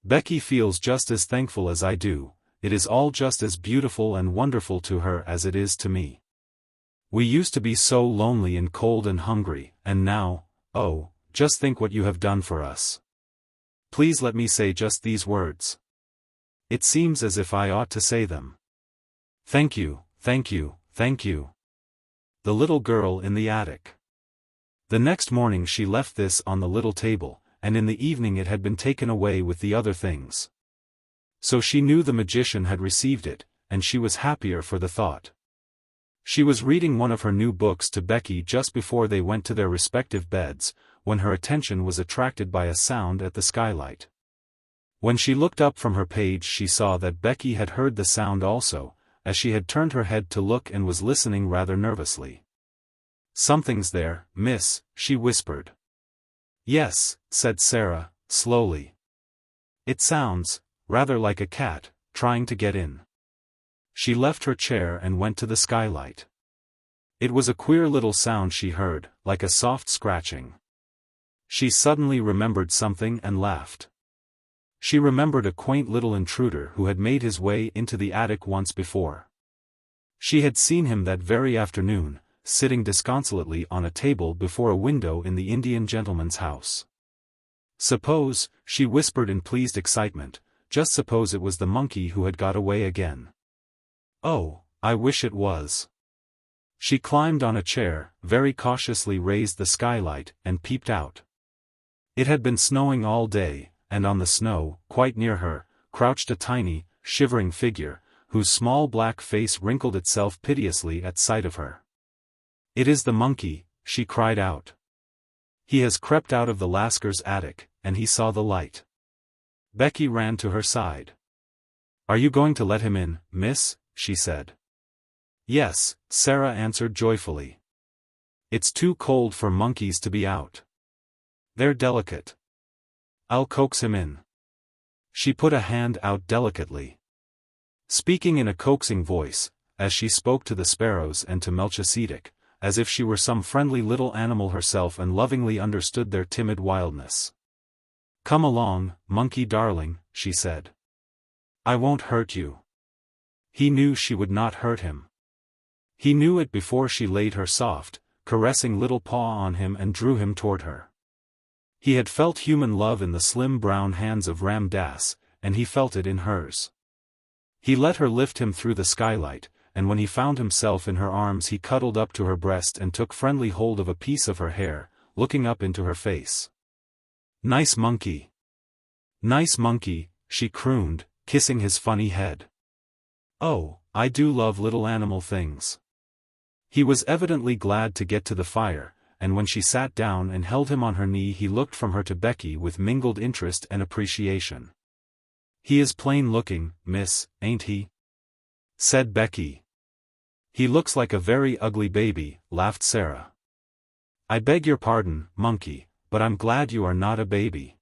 Becky feels just as thankful as I do. It is all just as beautiful and wonderful to her as it is to me. We used to be so lonely and cold and hungry, and now, oh, just think what you have done for us. Please let me say just these words. It seems as if I ought to say them. Thank you, thank you, thank you." The little girl in the attic. The next morning she left this on the little table, and in the evening it had been taken away with the other things. So she knew the magician had received it, and she was happier for the thought. She was reading one of her new books to Becky just before they went to their respective beds, when her attention was attracted by a sound at the skylight. When she looked up from her page she saw that Becky had heard the sound also, as she had turned her head to look and was listening rather nervously. "Something's there, miss," she whispered. "Yes," said Sara, slowly. "It sounds rather like a cat trying to get in." She left her chair and went to the skylight. It was a queer little sound she heard, like a soft scratching. She suddenly remembered something and laughed. She remembered a quaint little intruder who had made his way into the attic once before. She had seen him that very afternoon, sitting disconsolately on a table before a window in the Indian gentleman's house. Suppose, she whispered in pleased excitement, just suppose it was the monkey who had got away again. Oh, I wish it was. She climbed on a chair, very cautiously raised the skylight, and peeped out. It had been snowing all day, and on the snow, quite near her, crouched a tiny, shivering figure, whose small black face wrinkled itself piteously at sight of her. "It is the monkey," she cried out. "He has crept out of the Lasker's attic, and he saw the light." Becky ran to her side. "Are you going to let him in, miss?" she said. "Yes," Sara answered joyfully. "It's too cold for monkeys to be out. They're delicate. I'll coax him in." She put a hand out delicately. Speaking in a coaxing voice, as she spoke to the sparrows and to Melchisedec, as if she were some friendly little animal herself and lovingly understood their timid wildness. "Come along, monkey darling," she said. "I won't hurt you." He knew she would not hurt him. He knew it before she laid her soft, caressing little paw on him and drew him toward her. He had felt human love in the slim brown hands of Ram Dass, and he felt it in hers. He let her lift him through the skylight, and when he found himself in her arms he cuddled up to her breast and took friendly hold of a piece of her hair, looking up into her face. "Nice monkey. Nice monkey," she crooned, kissing his funny head. "Oh, I do love little animal things." He was evidently glad to get to the fire, and when she sat down and held him on her knee he looked from her to Becky with mingled interest and appreciation. "He is plain looking, miss, ain't he?" said Becky. "He looks like a very ugly baby," laughed Sara. "I beg your pardon, monkey, but I'm glad you are not a baby.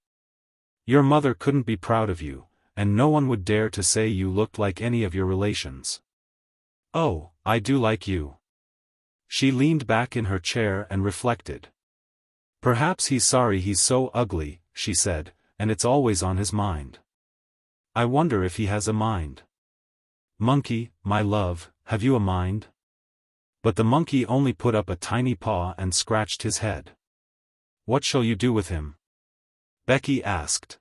Your mother couldn't be proud of you, and no one would dare to say you looked like any of your relations." "Oh, I do like you." She leaned back in her chair and reflected. "Perhaps he's sorry he's so ugly," she said, "and it's always on his mind. I wonder if he has a mind. Monkey, my love, have you a mind?" But the monkey only put up a tiny paw and scratched his head. "What shall you do with him?" Becky asked.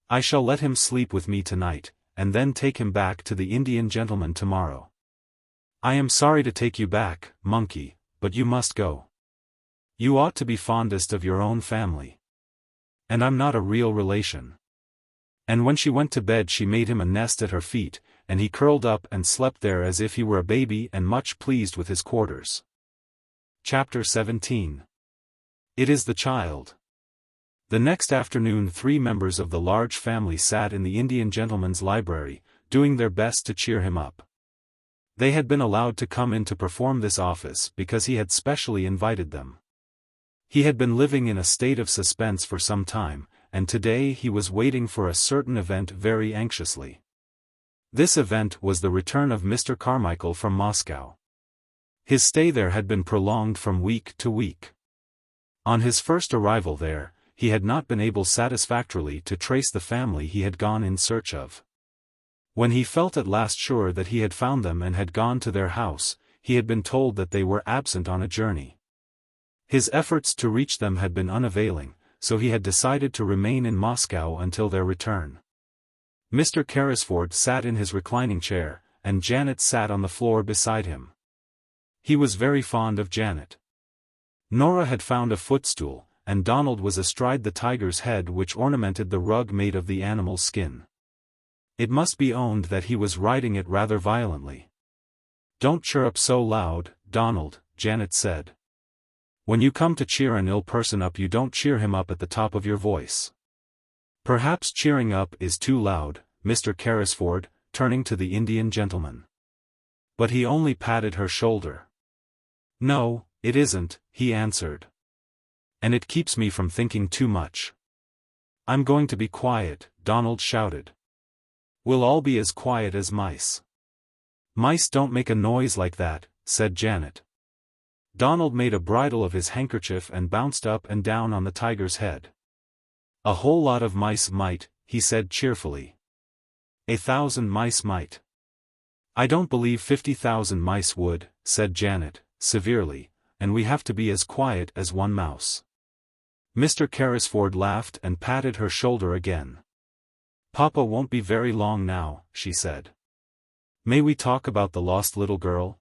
"I shall let him sleep with me tonight, and then take him back to the Indian gentleman tomorrow." "I am sorry to take you back, monkey, but you must go. You ought to be fondest of your own family. And I'm not a real relation." And when she went to bed she made him a nest at her feet, and he curled up and slept there as if he were a baby and much pleased with his quarters. Chapter 17. It is the child. The next afternoon 3 members of the large family sat in the Indian gentleman's library, doing their best to cheer him up. They had been allowed to come in to perform this office because he had specially invited them. He had been living in a state of suspense for some time, and today he was waiting for a certain event very anxiously. This event was the return of Mr. Carmichael from Moscow. His stay there had been prolonged from week to week. On his first arrival there, he had not been able satisfactorily to trace the family he had gone in search of. When he felt at last sure that he had found them and had gone to their house, he had been told that they were absent on a journey. His efforts to reach them had been unavailing, so he had decided to remain in Moscow until their return. Mr. Carrisford sat in his reclining chair, and Janet sat on the floor beside him. He was very fond of Janet. Nora had found a footstool, and Donald was astride the tiger's head which ornamented the rug made of the animal's skin. It must be owned that he was riding it rather violently. "Don't chirrup so loud, Donald," Janet said. "When you come to cheer an ill person up you don't cheer him up at the top of your voice." "Perhaps cheering up is too loud, Mr. Carrisford," turning to the Indian gentleman. But he only patted her shoulder. "No, it isn't," he answered. "And it keeps me from thinking too much." "I'm going to be quiet," Donald shouted. "We'll all be as quiet as mice." Mice don't make a noise like that, said Janet. Donald made a bridle of his handkerchief and bounced up and down on the tiger's head. A whole lot of mice might, he said cheerfully. 1,000 mice might. I don't believe 50,000 mice would, said Janet, severely, and we have to be as quiet as one mouse. Mr. Carrisford laughed and patted her shoulder again. Papa won't be very long now, she said. May we talk about the lost little girl?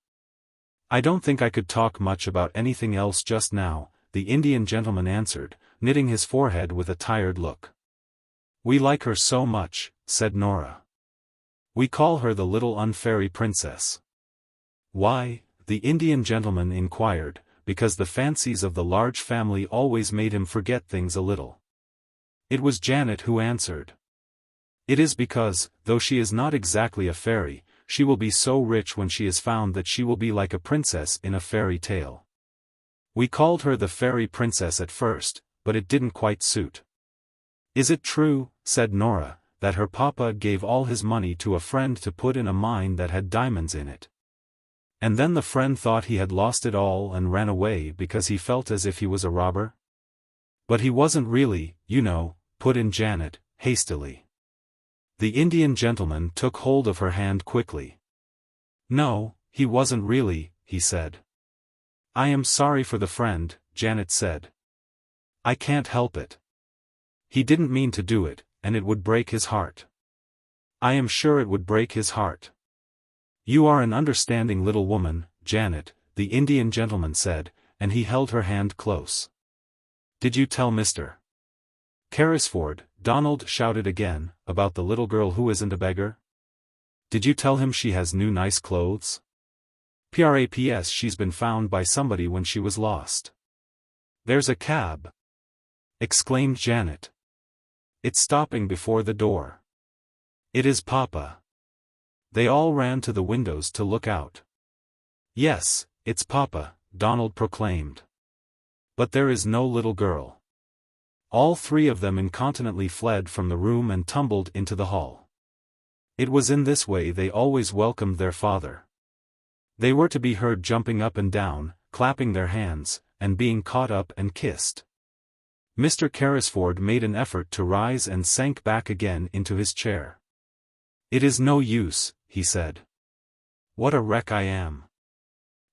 I don't think I could talk much about anything else just now, the Indian gentleman answered, knitting his forehead with a tired look. We like her so much, said Nora. We call her the little unfairy princess. Why? The Indian gentleman inquired, because the fancies of the large family always made him forget things a little. It was Janet who answered. It is because, though she is not exactly a fairy, she will be so rich when she is found that she will be like a princess in a fairy tale. We called her the fairy princess at first, but it didn't quite suit. Is it true, said Nora, that her papa gave all his money to a friend to put in a mine that had diamonds in it? And then the friend thought he had lost it all and ran away because he felt as if he was a robber? But he wasn't really, you know, put in Janet, hastily. The Indian gentleman took hold of her hand quickly. No, he wasn't really, he said. I am sorry for the friend, Janet said. I can't help it. He didn't mean to do it, and it would break his heart. I am sure it would break his heart. You are an understanding little woman, Janet, the Indian gentleman said, and he held her hand close. Did you tell Mr. Carrisford, Donald shouted again, about the little girl who isn't a beggar? Did you tell him she has new nice clothes? Praps she's been found by somebody when she was lost. There's a cab! Exclaimed Janet. It's stopping before the door. It is Papa. They all ran to the windows to look out. Yes, it's Papa, Donald proclaimed. But there is no little girl. All three of them incontinently fled from the room and tumbled into the hall. It was in this way they always welcomed their father. They were to be heard jumping up and down, clapping their hands, and being caught up and kissed. Mr. Carrisford made an effort to rise and sank back again into his chair. It is no use, he said. What a wreck I am.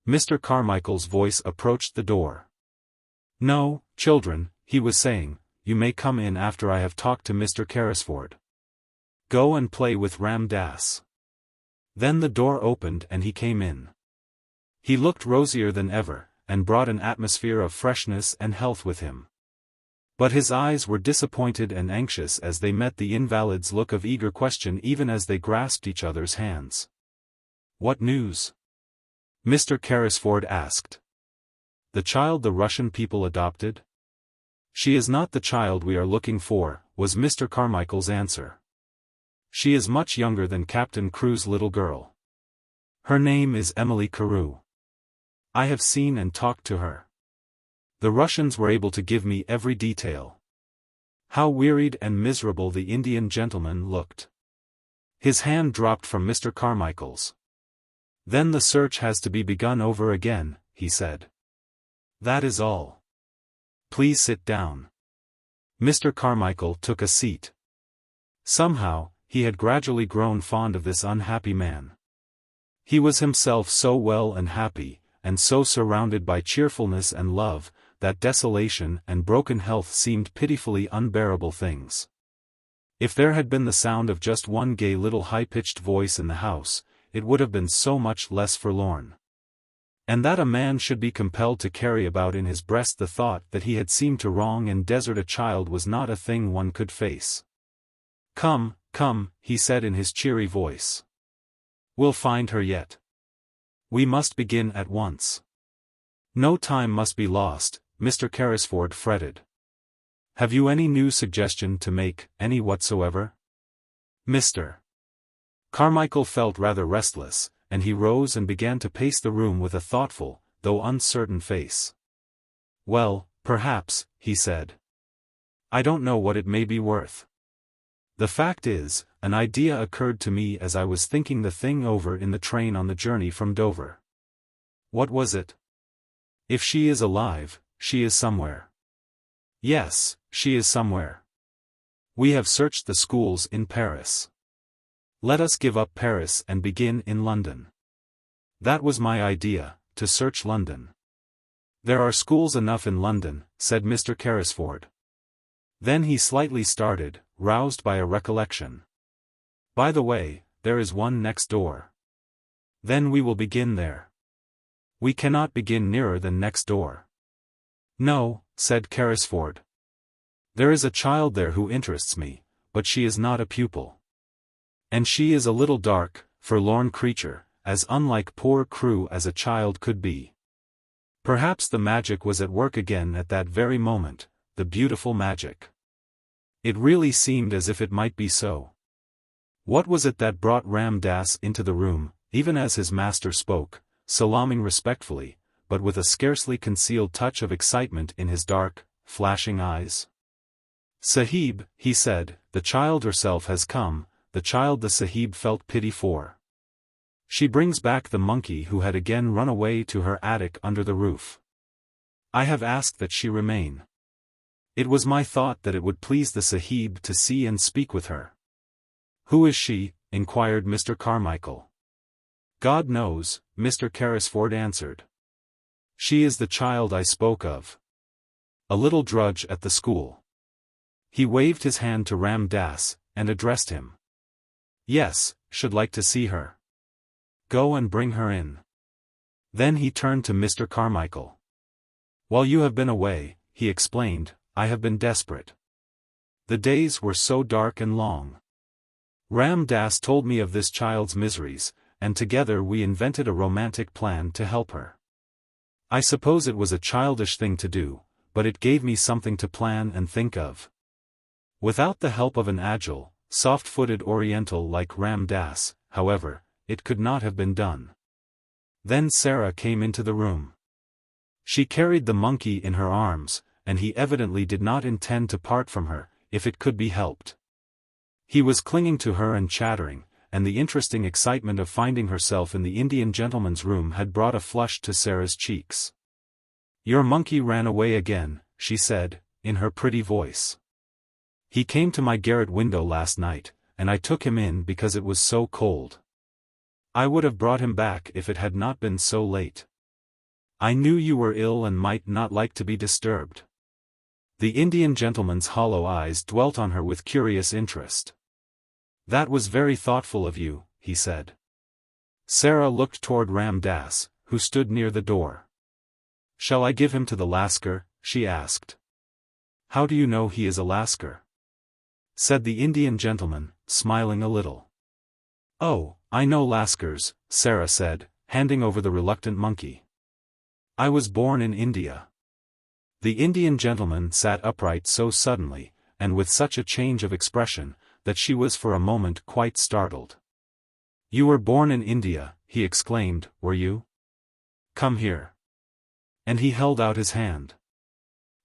Mr. Carmichael's voice approached the door. No, children, he was saying, you may come in after I have talked to Mr. Carrisford. Go and play with Ram Dass. Then the door opened and he came in. He looked rosier than ever, and brought an atmosphere of freshness and health with him. But his eyes were disappointed and anxious as they met the invalid's look of eager question even as they grasped each other's hands. What news? Mr. Carrisford asked. The child the Russian people adopted? She is not the child we are looking for, was Mr. Carmichael's answer. She is much younger than Captain Crewe's little girl. Her name is Emily Carew. I have seen and talked to her. The Russians were able to give me every detail. How wearied and miserable the Indian gentleman looked. His hand dropped from Mr. Carmichael's. Then the search has to be begun over again, he said. That is all. Please sit down. Mr. Carmichael took a seat. Somehow, he had gradually grown fond of this unhappy man. He was himself so well and happy, and so surrounded by cheerfulness and love, that desolation and broken health seemed pitifully unbearable things. If there had been the sound of just one gay little high-pitched voice in the house, it would have been so much less forlorn. And that a man should be compelled to carry about in his breast the thought that he had seemed to wrong and desert a child was not a thing one could face. Come, come, he said in his cheery voice. We'll find her yet. We must begin at once. No time must be lost, Mr. Carrisford fretted. Have you any new suggestion to make, any whatsoever? Mr. Carmichael felt rather restless, and he rose and began to pace the room with a thoughtful, though uncertain face. Well, perhaps, he said. I don't know what it may be worth. The fact is, an idea occurred to me as I was thinking the thing over in the train on the journey from Dover. What was it? If she is alive, she is somewhere. Yes, she is somewhere. We have searched the schools in Paris. Let us give up Paris and begin in London. That was my idea, to search London. There are schools enough in London, said Mr. Carrisford. Then he slightly started, roused by a recollection. By the way, there is one next door. Then we will begin there. We cannot begin nearer than next door. No, said Carrisford. There is a child there who interests me, but she is not a pupil. And she is a little dark, forlorn creature, as unlike poor Crewe as a child could be. Perhaps the magic was at work again at that very moment, the beautiful magic. It really seemed as if it might be so. What was it that brought Ram Dass into the room, even as his master spoke, salaaming respectfully, but with a scarcely concealed touch of excitement in his dark, flashing eyes? Sahib, he said, the child herself has come, the child the Sahib felt pity for. She brings back the monkey who had again run away to her attic under the roof. I have asked that she remain. It was my thought that it would please the Sahib to see and speak with her. Who is she? Inquired Mr. Carmichael. God knows, Mr. Carrisford answered. She is the child I spoke of. A little drudge at the school. He waved his hand to Ram Dass, and addressed him. Yes, should like to see her. Go and bring her in. Then he turned to Mr. Carmichael. While you have been away, he explained, I have been desperate. The days were so dark and long. Ram Dass told me of this child's miseries, and together we invented a romantic plan to help her. I suppose it was a childish thing to do, but it gave me something to plan and think of. Without the help of an agile, soft-footed Oriental like Ram Dass, however, it could not have been done. Then Sara came into the room. She carried the monkey in her arms, and he evidently did not intend to part from her, if it could be helped. He was clinging to her and chattering, and the interesting excitement of finding herself in the Indian gentleman's room had brought a flush to Sara's cheeks. Your monkey ran away again, she said, in her pretty voice. He came to my garret window last night, and I took him in because it was so cold. I would have brought him back if it had not been so late. I knew you were ill and might not like to be disturbed. The Indian gentleman's hollow eyes dwelt on her with curious interest. That was very thoughtful of you, he said. Sara looked toward Ram Dass, who stood near the door. Shall I give him to the Lascar? She asked. How do you know he is a Lascar? Said the Indian gentleman, smiling a little. Oh, I know Lascars, Sara said, handing over the reluctant monkey. I was born in India. The Indian gentleman sat upright so suddenly, and with such a change of expression, that she was for a moment quite startled. You were born in India, he exclaimed, were you? Come here. And he held out his hand.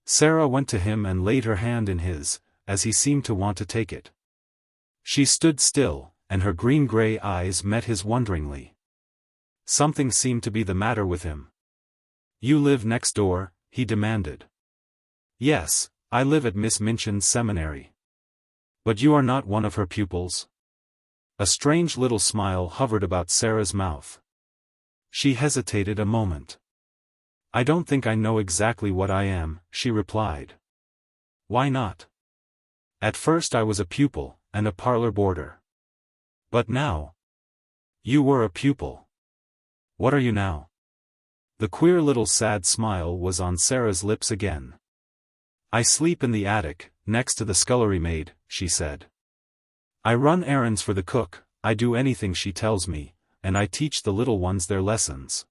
Sara went to him and laid her hand in his, as he seemed to want to take it. She stood still, and her green-gray eyes met his wonderingly. Something seemed to be the matter with him. You live next door? He demanded. Yes, I live at Miss Minchin's seminary. But you are not one of her pupils? A strange little smile hovered about Sara's mouth. She hesitated a moment. I don't think I know exactly what I am, she replied. Why not? At first I was a pupil, and a parlor boarder. But now? You were a pupil. What are you now? The queer little sad smile was on Sara's lips again. I sleep in the attic, next to the scullery maid, she said. I run errands for the cook, I do anything she tells me, and I teach the little ones their lessons.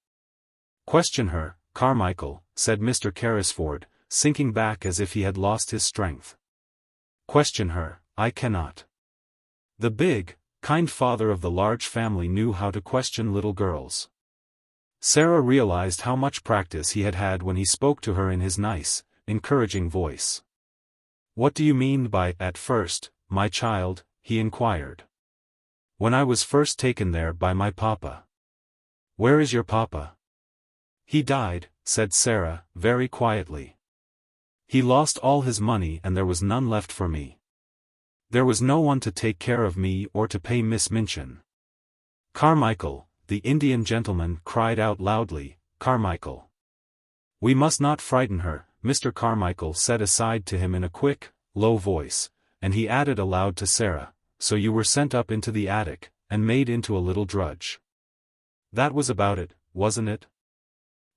Question her, Carmichael, said Mr. Carrisford, sinking back as if he had lost his strength. Question her, I cannot. The big, kind father of the large family knew how to question little girls. Sara realized how much practice he had had when he spoke to her in his nice, encouraging voice. What do you mean by, at first, my child? he inquired. When I was first taken there by my papa. Where is your papa? He died, said Sara, very quietly. He lost all his money and there was none left for me. There was no one to take care of me or to pay Miss Minchin. Carmichael, the Indian gentleman cried out loudly, Carmichael. We must not frighten her, Mr. Carmichael said aside to him in a quick, low voice, and he added aloud to Sara, so you were sent up into the attic, and made into a little drudge. That was about it, wasn't it?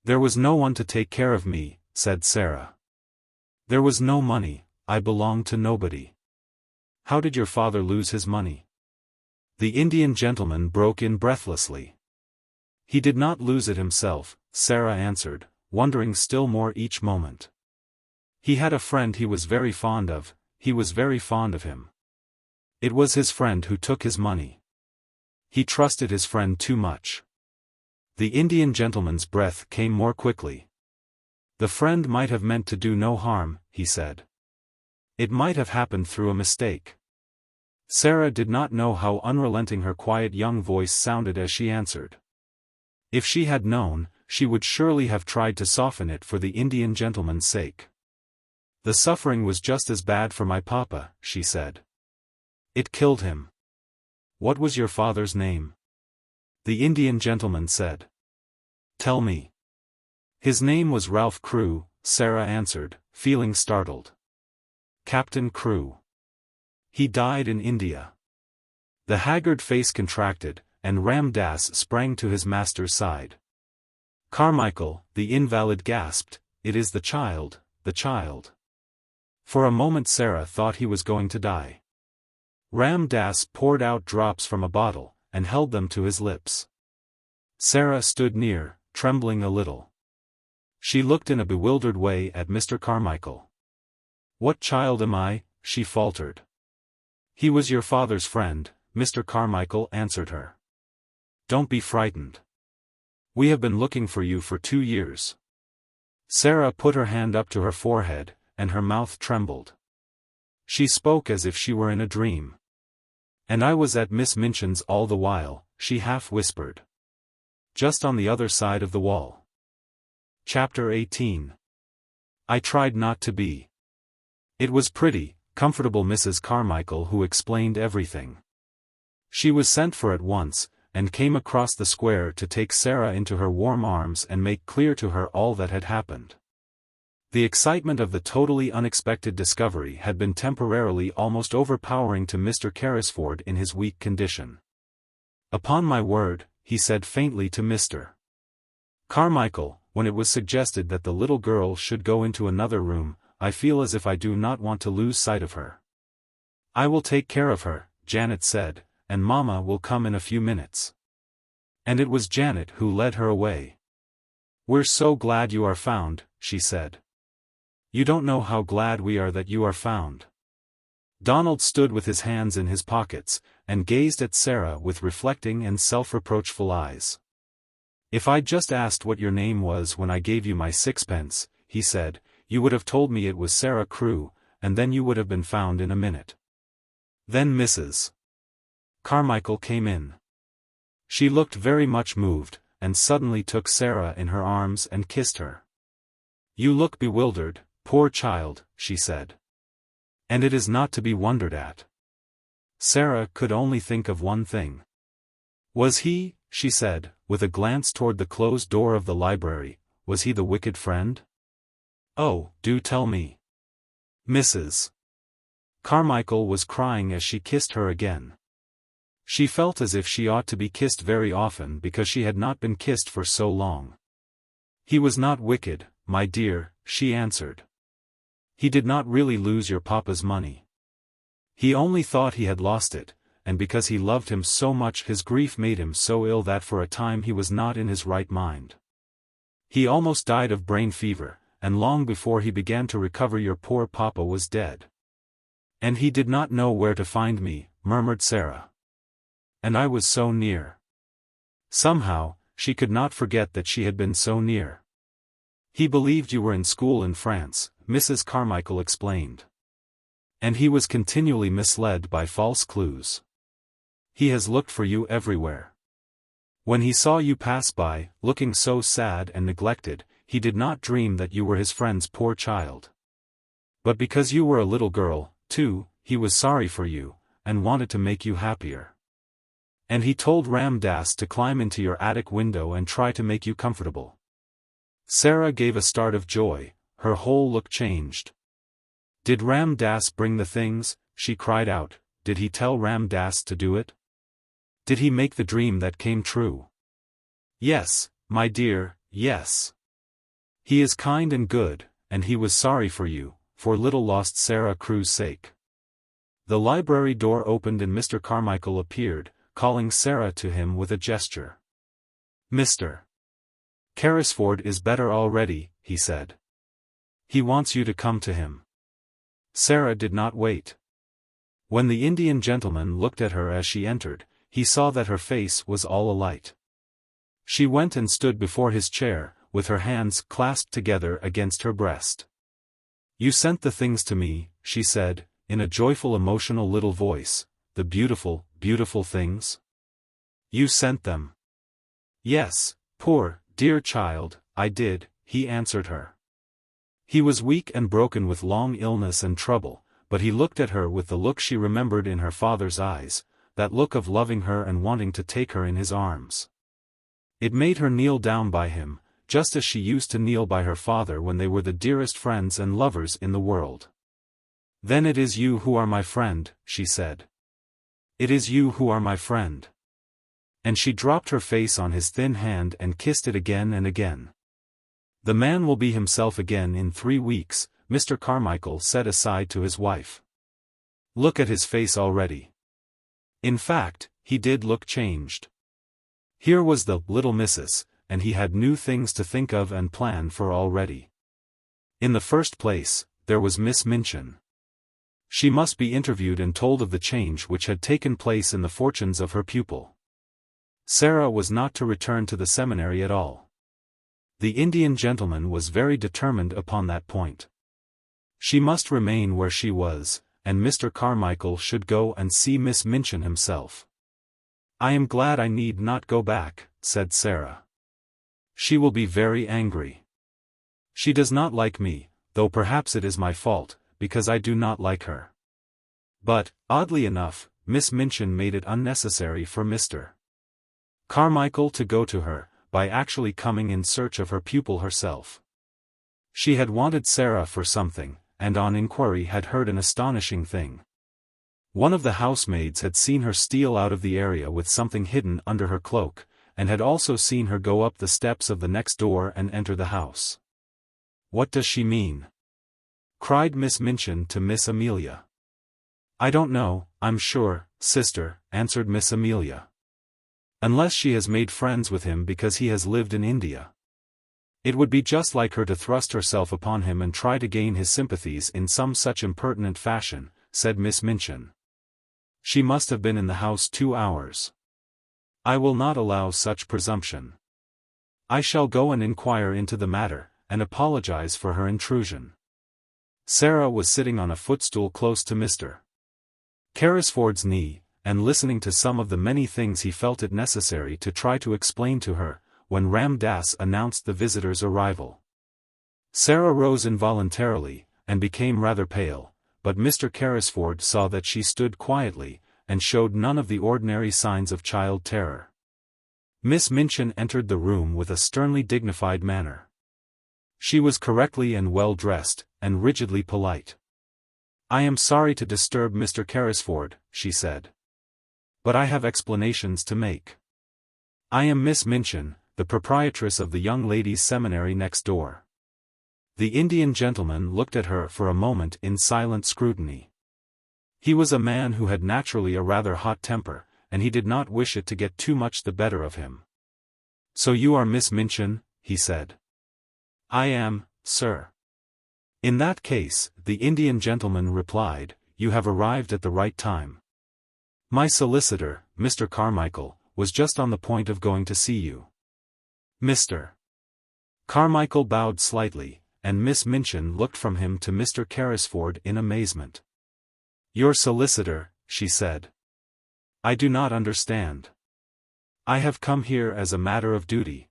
There was no one to take care of me, said Sara. There was no money, I belonged to nobody. How did your father lose his money? The Indian gentleman broke in breathlessly. He did not lose it himself, Sara answered, wondering still more each moment. He had a friend he was very fond of, he was very fond of him. It was his friend who took his money. He trusted his friend too much. The Indian gentleman's breath came more quickly. The friend might have meant to do no harm, he said. It might have happened through a mistake. Sara did not know how unrelenting her quiet young voice sounded as she answered. If she had known, she would surely have tried to soften it for the Indian gentleman's sake. The suffering was just as bad for my papa, she said. It killed him. What was your father's name? The Indian gentleman said. Tell me. His name was Ralph Crewe, Sara answered, feeling startled. Captain Crewe. He died in India. The haggard face contracted, and Ram Dass sprang to his master's side. Carmichael, the invalid gasped, it is the child, the child. For a moment Sara thought he was going to die. Ram Dass poured out drops from a bottle, and held them to his lips. Sara stood near, trembling a little. She looked in a bewildered way at Mr. Carmichael. What child am I? She faltered. He was your father's friend, Mr. Carmichael answered her. Don't be frightened. We have been looking for you for 2 years. Sara put her hand up to her forehead, and her mouth trembled. She spoke as if she were in a dream. And I was at Miss Minchin's all the while, she half whispered. Just on the other side of the wall. Chapter 18. I tried not to be. It was pretty, comfortable Mrs. Carmichael who explained everything. She was sent for at once, and came across the square to take Sara into her warm arms and make clear to her all that had happened. The excitement of the totally unexpected discovery had been temporarily almost overpowering to Mr. Carrisford in his weak condition. Upon my word, he said faintly to Mr. Carmichael, when it was suggested that the little girl should go into another room, I feel as if I do not want to lose sight of her. I will take care of her, Janet said, and Mamma will come in a few minutes. And it was Janet who led her away. We're so glad you are found, she said. You don't know how glad we are that you are found. Donald stood with his hands in his pockets, and gazed at Sara with reflecting and self-reproachful eyes. If I'd just asked what your name was when I gave you my 6pence, he said, you would have told me it was Sara Crewe, and then you would have been found in a minute. Then Mrs. Carmichael came in. She looked very much moved, and suddenly took Sara in her arms and kissed her. You look bewildered, poor child, she said. And it is not to be wondered at. Sara could only think of one thing. Was he, she said, with a glance toward the closed door of the library, was he the wicked friend? Oh, do tell me. Mrs. Carmichael was crying as she kissed her again. She felt as if she ought to be kissed very often because she had not been kissed for so long. He was not wicked, my dear, she answered. He did not really lose your papa's money. He only thought he had lost it, and because he loved him so much his grief made him so ill that for a time he was not in his right mind. He almost died of brain fever, and long before he began to recover your poor papa was dead. And he did not know where to find me, murmured Sara. And I was so near. Somehow, she could not forget that she had been so near. He believed you were in school in France, Mrs. Carmichael explained. And he was continually misled by false clues. He has looked for you everywhere. When he saw you pass by, looking so sad and neglected, he did not dream that you were his friend's poor child. But because you were a little girl, too, he was sorry for you, and wanted to make you happier. And he told Ram Dass to climb into your attic window and try to make you comfortable. Sara gave a start of joy, her whole look changed. Did Ram Dass bring the things? She cried out. Did he tell Ram Dass to do it? Did he make the dream that came true? Yes, my dear, yes. He is kind and good, and he was sorry for you, for little lost Sara Crewe's sake. The library door opened and Mr. Carmichael appeared, calling Sara to him with a gesture. Mr. Carrisford is better already, he said. He wants you to come to him. Sara did not wait. When the Indian gentleman looked at her as she entered, he saw that her face was all alight. She went and stood before his chair, with her hands clasped together against her breast. You sent the things to me, she said, in a joyful emotional little voice, the beautiful, beautiful things? You sent them. Yes, poor, dear child, I did, he answered her. He was weak and broken with long illness and trouble, but he looked at her with the look she remembered in her father's eyes, that look of loving her and wanting to take her in his arms. It made her kneel down by him, just as she used to kneel by her father when they were the dearest friends and lovers in the world. Then it is you who are my friend, she said. It is you who are my friend. And she dropped her face on his thin hand and kissed it again and again. The man will be himself again in 3 weeks, Mr. Carmichael said aside to his wife. Look at his face already. In fact, he did look changed. Here was the little missus, and he had new things to think of and plan for already. In the first place, there was Miss Minchin. She must be interviewed and told of the change which had taken place in the fortunes of her pupil. Sara was not to return to the seminary at all. The Indian gentleman was very determined upon that point. She must remain where she was, and Mr. Carmichael should go and see Miss Minchin himself. I am glad I need not go back, said Sara. She will be very angry. She does not like me, though perhaps it is my fault, because I do not like her. But, oddly enough, Miss Minchin made it unnecessary for Mr. Carmichael to go to her, by actually coming in search of her pupil herself. She had wanted Sara for something, and on inquiry had heard an astonishing thing. One of the housemaids had seen her steal out of the area with something hidden under her cloak, and had also seen her go up the steps of the next door and enter the house. What does she mean? Cried Miss Minchin to Miss Amelia. I don't know, I'm sure, sister, answered Miss Amelia. Unless she has made friends with him because he has lived in India. It would be just like her to thrust herself upon him and try to gain his sympathies in some such impertinent fashion, said Miss Minchin. She must have been in the house 2 hours. I will not allow such presumption. I shall go and inquire into the matter, and apologize for her intrusion. Sara was sitting on a footstool close to Mr. Carrisford's knee, and listening to some of the many things he felt it necessary to try to explain to her, when Ram Dass announced the visitor's arrival. Sara rose involuntarily, and became rather pale, but Mr. Carrisford saw that she stood quietly, and showed none of the ordinary signs of child terror. Miss Minchin entered the room with a sternly dignified manner. She was correctly and well dressed, and rigidly polite. I am sorry to disturb Mr. Carrisford, she said. But I have explanations to make. I am Miss Minchin, the proprietress of the young ladies' seminary next door. The Indian gentleman looked at her for a moment in silent scrutiny. He was a man who had naturally a rather hot temper, and he did not wish it to get too much the better of him. So you are Miss Minchin, he said. I am, sir. In that case, the Indian gentleman replied, you have arrived at the right time. My solicitor, Mr. Carmichael, was just on the point of going to see you. Mr. Carmichael bowed slightly, and Miss Minchin looked from him to Mr. Carrisford in amazement. Your solicitor, she said. I do not understand. I have come here as a matter of duty.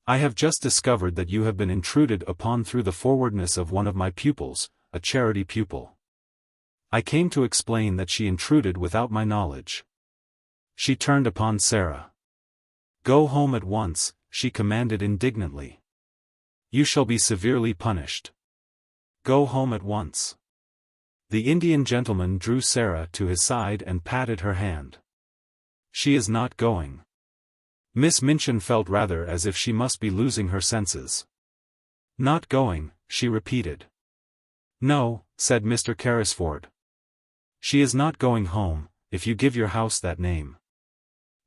I have just discovered that you have been intruded upon through the forwardness of one of my pupils, a charity pupil. I came to explain that she intruded without my knowledge. She turned upon Sara. Go home at once, she commanded indignantly. You shall be severely punished. Go home at once. The Indian gentleman drew Sara to his side and patted her hand. She is not going. Miss Minchin felt rather as if she must be losing her senses. Not going, she repeated. No, said Mr. Carrisford. She is not going home, if you give your house that name.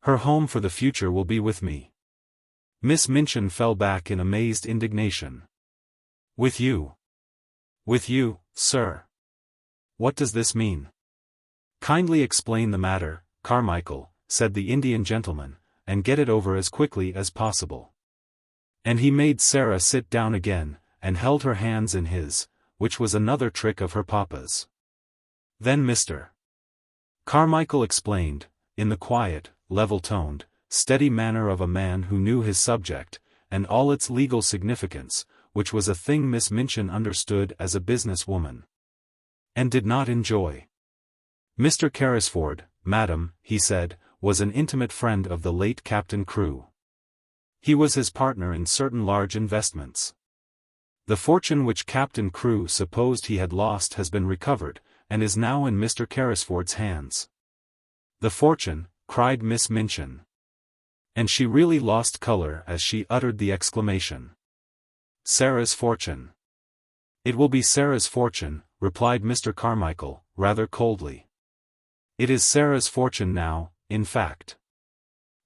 Her home for the future will be with me. Miss Minchin fell back in amazed indignation. With you? With you, sir? What does this mean? Kindly explain the matter, Carmichael, said the Indian gentleman, and get it over as quickly as possible. And he made Sara sit down again, and held her hands in his, which was another trick of her papa's. Then Mr. Carmichael explained, in the quiet, level-toned, steady manner of a man who knew his subject, and all its legal significance, which was a thing Miss Minchin understood as a business woman. And did not enjoy. Mr. Carrisford, madam, he said, was an intimate friend of the late Captain Crewe. He was his partner in certain large investments. The fortune which Captain Crewe supposed he had lost has been recovered, and is now in Mr. Carrisford's hands. The fortune, cried Miss Minchin. And she really lost color as she uttered the exclamation. Sara's fortune. It will be Sara's fortune, replied Mr. Carmichael, rather coldly. It is Sara's fortune now, in fact.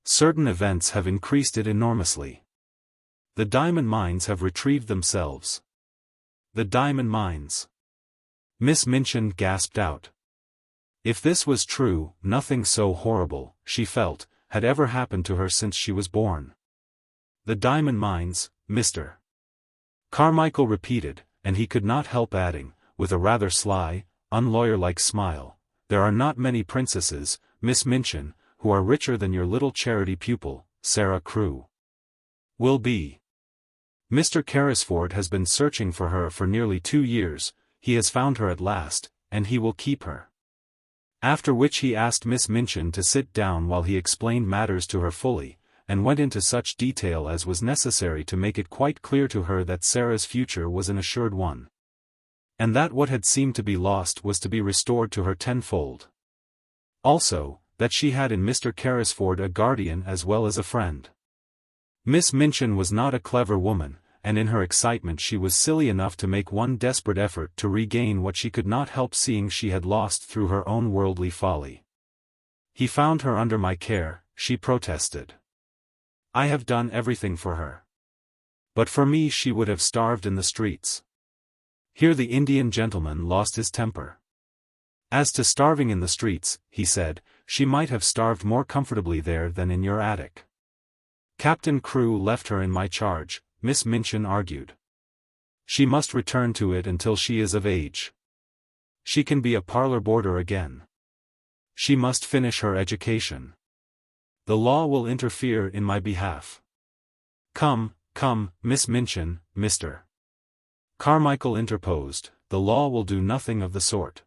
Certain events have increased it enormously. The diamond mines have retrieved themselves. The diamond mines. Miss Minchin gasped out. If this was true, nothing so horrible, she felt, had ever happened to her since she was born. The diamond mines, Mr. Carmichael repeated, and he could not help adding, with a rather sly, unlawyer-like smile, there are not many princesses, Miss Minchin, who are richer than your little charity pupil, Sara Crewe. Will be. Mr. Carrisford has been searching for her for nearly 2 years, he has found her at last, and he will keep her. After which he asked Miss Minchin to sit down while he explained matters to her fully, and went into such detail as was necessary to make it quite clear to her that Sara's future was an assured one. And that what had seemed to be lost was to be restored to her tenfold. Also, that she had in Mr. Carrisford a guardian as well as a friend. Miss Minchin was not a clever woman, and in her excitement she was silly enough to make one desperate effort to regain what she could not help seeing she had lost through her own worldly folly. He found her under my care, she protested. I have done everything for her. But for me she would have starved in the streets. Here the Indian gentleman lost his temper. As to starving in the streets, he said, she might have starved more comfortably there than in your attic. Captain Crewe left her in my charge, Miss Minchin argued. She must return to it until she is of age. She can be a parlor boarder again. She must finish her education. The law will interfere in my behalf. Come, Miss Minchin, Mr. Carmichael interposed, the law will do nothing of the sort.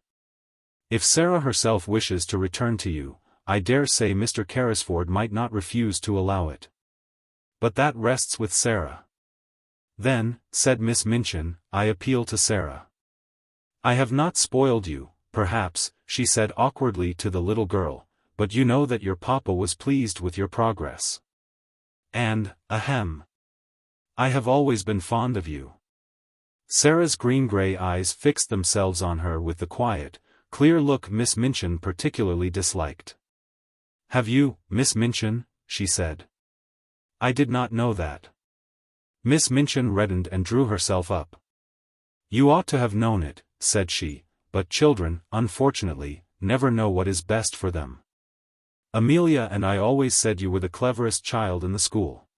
If Sara herself wishes to return to you, I dare say Mr. Carrisford might not refuse to allow it. But that rests with Sara. Then, said Miss Minchin, I appeal to Sara. I have not spoiled you, perhaps, she said awkwardly to the little girl, but you know that your papa was pleased with your progress. And, ahem. I have always been fond of you. Sara's green-gray eyes fixed themselves on her with the quiet, clear look Miss Minchin particularly disliked. Have you, Miss Minchin? She said. I did not know that. Miss Minchin reddened and drew herself up. You ought to have known it, said she, but children, unfortunately, never know what is best for them. Amelia and I always said you were the cleverest child in the school.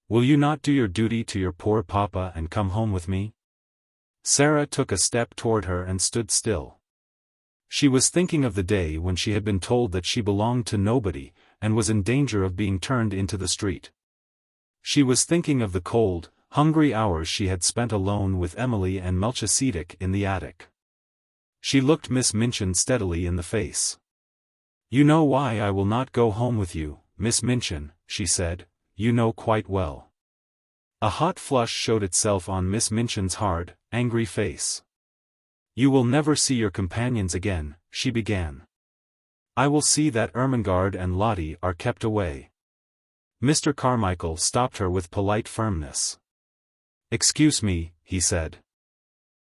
Will you not do your duty to your poor papa and come home with me? Sara took a step toward her and stood still. She was thinking of the day when she had been told that she belonged to nobody, and was in danger of being turned into the street. She was thinking of the cold, hungry hours she had spent alone with Emily and Melchisedec in the attic. She looked Miss Minchin steadily in the face. "You know why I will not go home with you, Miss Minchin," she said. "You know quite well." A hot flush showed itself on Miss Minchin's hard, angry face. "You will never see your companions again," she began. "I will see that Ermengarde and Lottie are kept away." Mr. Carmichael stopped her with polite firmness. "Excuse me," he said.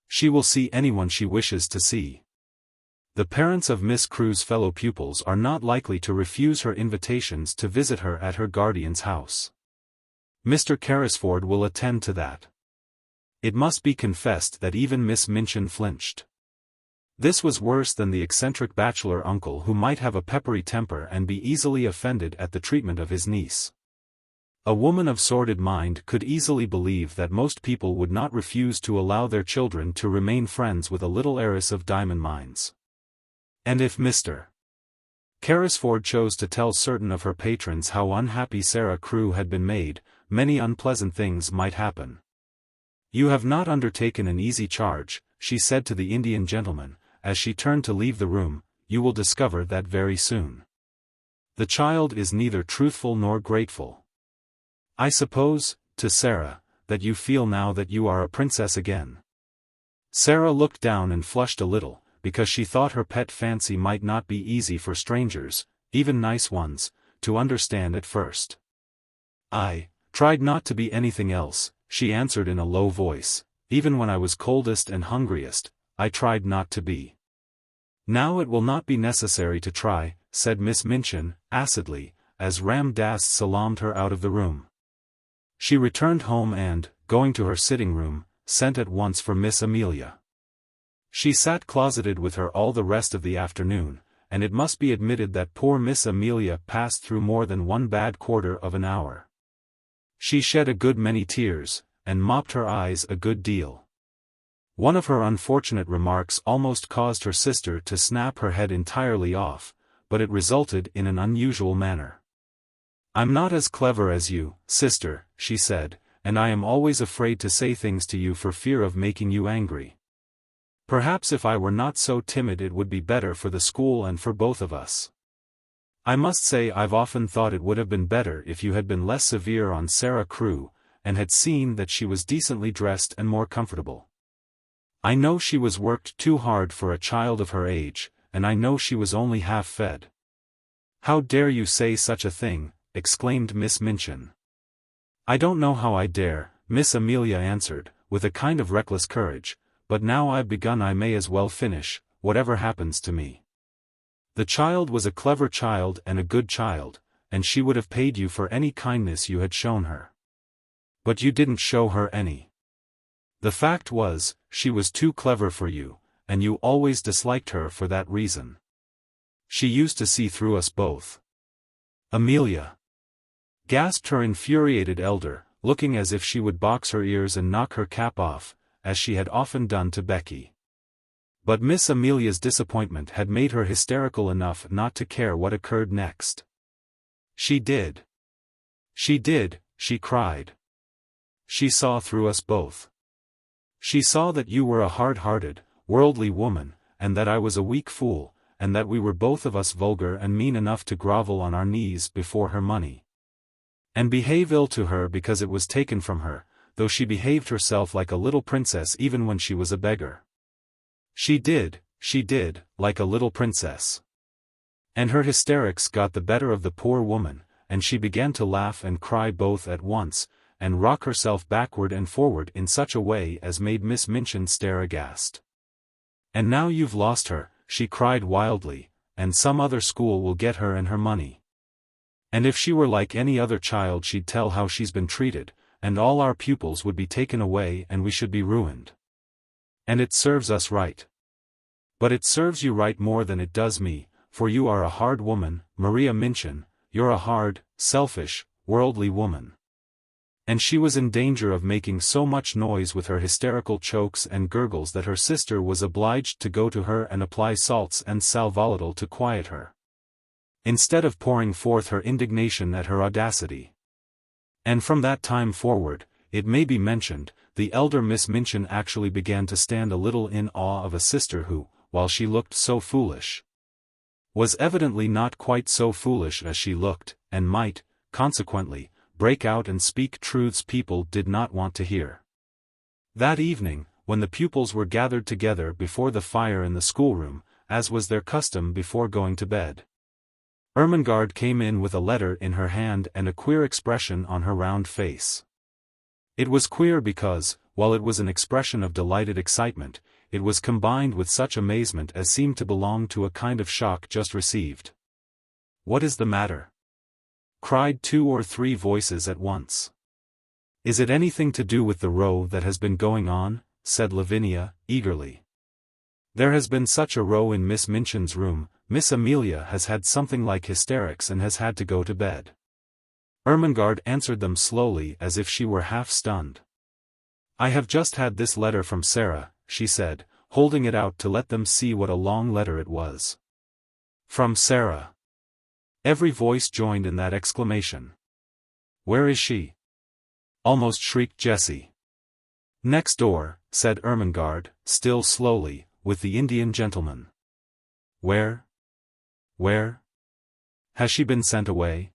"She will see anyone she wishes to see. The parents of Miss Crewe's fellow pupils are not likely to refuse her invitations to visit her at her guardian's house. Mr. Carrisford will attend to that." It must be confessed that even Miss Minchin flinched. This was worse than the eccentric bachelor uncle who might have a peppery temper and be easily offended at the treatment of his niece. A woman of sordid mind could easily believe that most people would not refuse to allow their children to remain friends with a little heiress of diamond mines. And if Mr. Carrisford chose to tell certain of her patrons how unhappy Sara Crewe had been made, many unpleasant things might happen. "You have not undertaken an easy charge," she said to the Indian gentleman, as she turned to leave the room. "You will discover that very soon. The child is neither truthful nor grateful. I suppose, to Sara, that you feel now that you are a princess again." Sara looked down and flushed a little, because she thought her pet fancy might not be easy for strangers, even nice ones, to understand at first. "I tried not to be anything else," she answered in a low voice. "Even when I was coldest and hungriest, I tried not to be." "Now it will not be necessary to try," said Miss Minchin, acidly, as Ram Dass salaamed her out of the room. She returned home and, going to her sitting room, sent at once for Miss Amelia. She sat closeted with her all the rest of the afternoon, and it must be admitted that poor Miss Amelia passed through more than one bad quarter of an hour. She shed a good many tears, and mopped her eyes a good deal. One of her unfortunate remarks almost caused her sister to snap her head entirely off, but it resulted in an unusual manner. "I'm not as clever as you, sister," she said, "and I am always afraid to say things to you for fear of making you angry. Perhaps if I were not so timid it would be better for the school and for both of us. I must say I've often thought it would have been better if you had been less severe on Sara Crewe, and had seen that she was decently dressed and more comfortable. I know she was worked too hard for a child of her age, and I know she was only half fed." "How dare you say such a thing?" exclaimed Miss Minchin. "I don't know how I dare," Miss Amelia answered, with a kind of reckless courage, "but now I've begun I may as well finish, whatever happens to me. The child was a clever child and a good child, and she would have paid you for any kindness you had shown her. But you didn't show her any. The fact was, she was too clever for you, and you always disliked her for that reason. She used to see through us both." "Amelia!" gasped her infuriated elder, looking as if she would box her ears and knock her cap off, as she had often done to Becky. But Miss Amelia's disappointment had made her hysterical enough not to care what occurred next. "She did. She did," she cried. "She saw through us both. She saw that you were a hard-hearted, worldly woman, and that I was a weak fool, and that we were both of us vulgar and mean enough to grovel on our knees before her money, and behave ill to her because it was taken from her, though she behaved herself like a little princess even when she was a beggar. She did, like a little princess." And her hysterics got the better of the poor woman, and she began to laugh and cry both at once, and rock herself backward and forward in such a way as made Miss Minchin stare aghast. "And now you've lost her," she cried wildly, "and some other school will get her and her money. And if she were like any other child she'd tell how she's been treated, and all our pupils would be taken away and we should be ruined. And it serves us right. But it serves you right more than it does me, for you are a hard woman, Maria Minchin, you're a hard, selfish, worldly woman. And she was in danger of making so much noise with her hysterical chokes and gurgles that her sister was obliged to go to her and apply salts and sal volatile to quiet her, instead of pouring forth her indignation at her audacity. And from that time forward, it may be mentioned, the elder Miss Minchin actually began to stand a little in awe of a sister who, while she looked so foolish, was evidently not quite so foolish as she looked, and might, consequently, break out and speak truths people did not want to hear. That evening, when the pupils were gathered together before the fire in the schoolroom, as was their custom before going to bed, Ermengarde came in with a letter in her hand and a queer expression on her round face. It was queer because, while it was an expression of delighted excitement, it was combined with such amazement as seemed to belong to a kind of shock just received. "What is the matter?" cried 2 or 3 voices at once. "Is it anything to do with the row that has been going on?" said Lavinia, eagerly. "There has been such a row in Miss Minchin's room. Miss Amelia has had something like hysterics and has had to go to bed." Ermengarde answered them slowly as if she were half stunned. "I have just had this letter from Sara," she said, holding it out to let them see what a long letter it was. "From Sara?" Every voice joined in that exclamation. "Where is she?" almost shrieked Jessie. "Next door," said Ermengarde, still slowly, "with the Indian gentleman." "Where? Where? Has she been sent away?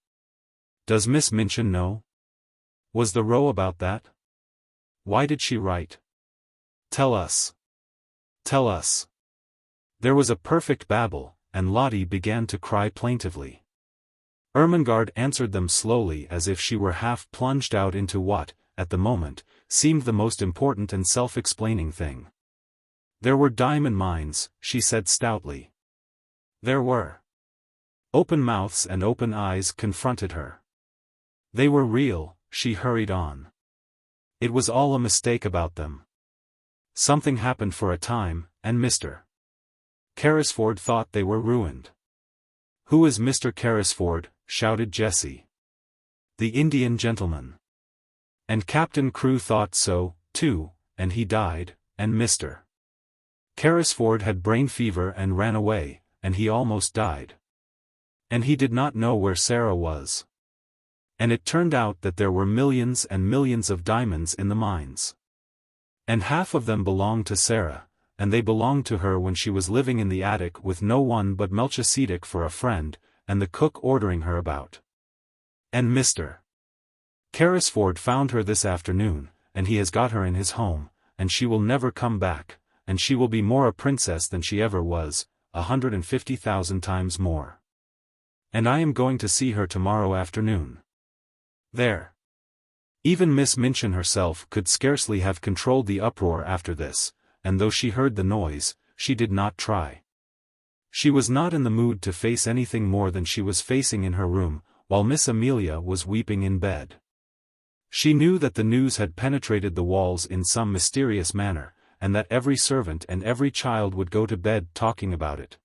Does Miss Minchin know? Was the row about that? Why did she write? Tell us. Tell us." There was a perfect babel, and Lottie began to cry plaintively. Ermengarde answered them slowly as if she were half plunged out into what, at the moment, seemed the most important and self-explaining thing. "There were diamond mines," she said stoutly. "There were." Open mouths and open eyes confronted her. "They were real," she hurried on. "It was all a mistake about them. Something happened for a time, and Mr. Carrisford thought they were ruined." "Who is Mr. Carrisford?" shouted Jessie. "The Indian gentleman. And Captain Crewe thought so, too, and he died, and Mr. Carrisford had brain fever and ran away, and he almost died. And he did not know where Sara was. And it turned out that there were millions and millions of diamonds in the mines. And half of them belonged to Sara, and they belonged to her when she was living in the attic with no one but Melchisedec for a friend, and the cook ordering her about. And Mr. Carrisford found her this afternoon, and he has got her in his home, and she will never come back, and she will be more a princess than she ever was, 150,000 times more. And I am going to see her tomorrow afternoon. There." Even Miss Minchin herself could scarcely have controlled the uproar after this, and though she heard the noise, she did not try. She was not in the mood to face anything more than she was facing in her room, while Miss Amelia was weeping in bed. She knew that the news had penetrated the walls in some mysterious manner, and that every servant and every child would go to bed talking about it.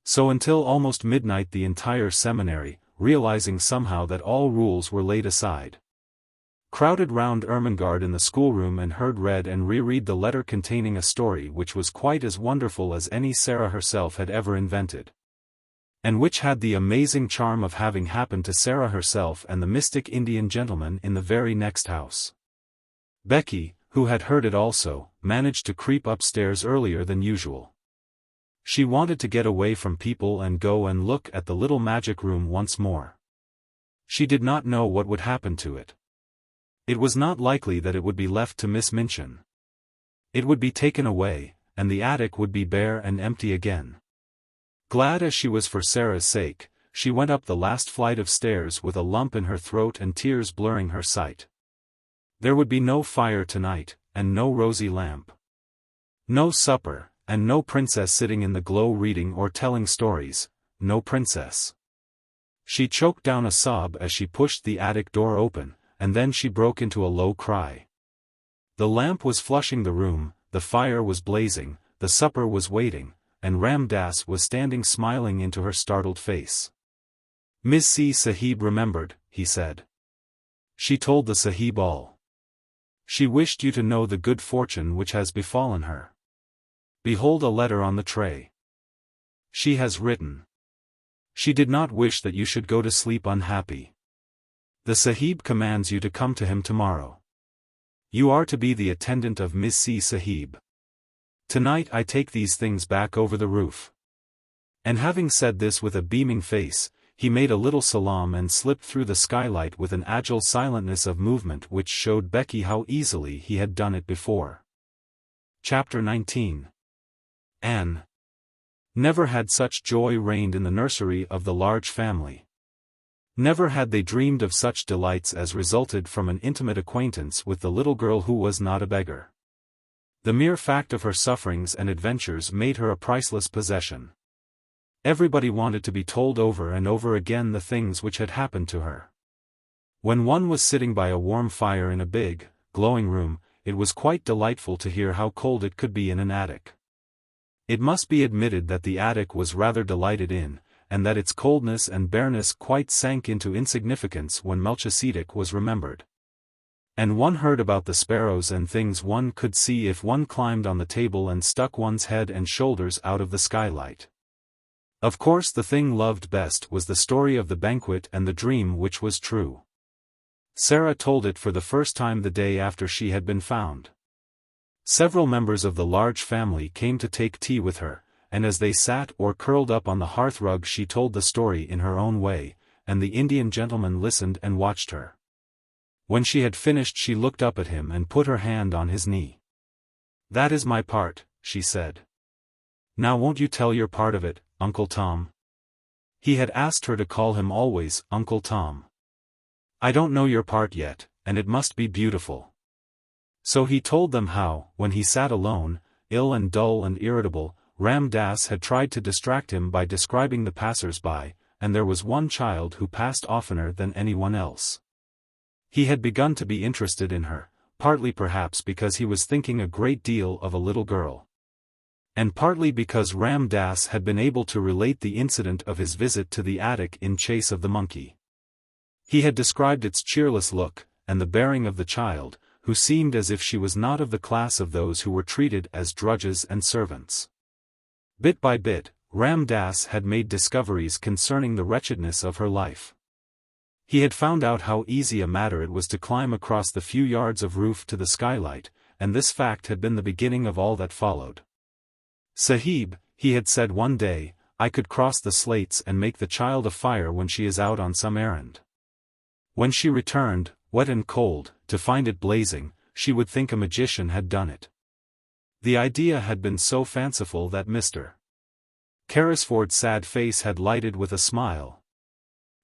So until almost midnight the entire seminary, realizing somehow that all rules were laid aside, crowded round Ermengarde in the schoolroom and heard read and reread the letter containing a story which was quite as wonderful as any Sara herself had ever invented, and which had the amazing charm of having happened to Sara herself and the mystic Indian gentleman in the very next house. Becky, who had heard it also, managed to creep upstairs earlier than usual. She wanted to get away from people and go and look at the little magic room once more. She did not know what would happen to it. It was not likely that it would be left to Miss Minchin. It would be taken away, and the attic would be bare and empty again. Glad as she was for Sara's sake, she went up the last flight of stairs with a lump in her throat and tears blurring her sight. There would be no fire tonight, and no rosy lamp. No supper, and no princess sitting in the glow reading or telling stories, no princess. She choked down a sob as she pushed the attic door open, and then she broke into a low cry. The lamp was flushing the room, the fire was blazing, the supper was waiting, and Ram Dass was standing smiling into her startled face. "Miss C. Sahib remembered," he said. She told the Sahib all. She wished you to know the good fortune which has befallen her. Behold a letter on the tray. She has written. She did not wish that you should go to sleep unhappy. The Sahib commands you to come to him tomorrow. You are to be the attendant of Missi Sahib. Tonight I take these things back over the roof. And having said this with a beaming face, he made a little salaam and slipped through the skylight with an agile silentness of movement which showed Becky how easily he had done it before. Chapter 19. Anne. Never had such joy reigned in the nursery of the large family. Never had they dreamed of such delights as resulted from an intimate acquaintance with the little girl who was not a beggar. The mere fact of her sufferings and adventures made her a priceless possession. Everybody wanted to be told over and over again the things which had happened to her. When one was sitting by a warm fire in a big, glowing room, it was quite delightful to hear how cold it could be in an attic. It must be admitted that the attic was rather delighted in, and that its coldness and bareness quite sank into insignificance when Melchisedec was remembered. And one heard about the sparrows and things one could see if one climbed on the table and stuck one's head and shoulders out of the skylight. Of course the thing loved best was the story of the banquet and the dream which was true. Sara told it for the first time the day after she had been found. Several members of the large family came to take tea with her, and as they sat or curled up on the hearthrug she told the story in her own way, and the Indian gentleman listened and watched her. When she had finished she looked up at him and put her hand on his knee. "That is my part," she said. "Now won't you tell your part of it, Uncle Tom?" He had asked her to call him always Uncle Tom. "I don't know your part yet, and it must be beautiful." So he told them how, when he sat alone, ill and dull and irritable, Ram Das had tried to distract him by describing the passers-by, and there was one child who passed oftener than anyone else. He had begun to be interested in her, partly perhaps because he was thinking a great deal of a little girl. And partly because Ram Das had been able to relate the incident of his visit to the attic in chase of the monkey. He had described its cheerless look, and the bearing of the child, who seemed as if she was not of the class of those who were treated as drudges and servants. Bit by bit, Ram Das had made discoveries concerning the wretchedness of her life. He had found out how easy a matter it was to climb across the few yards of roof to the skylight, and this fact had been the beginning of all that followed. "Sahib," he had said one day, "I could cross the slates and make the child a fire when she is out on some errand. When she returned, wet and cold, to find it blazing, she would think a magician had done it." The idea had been so fanciful that Mr. Carrisford's sad face had lighted with a smile.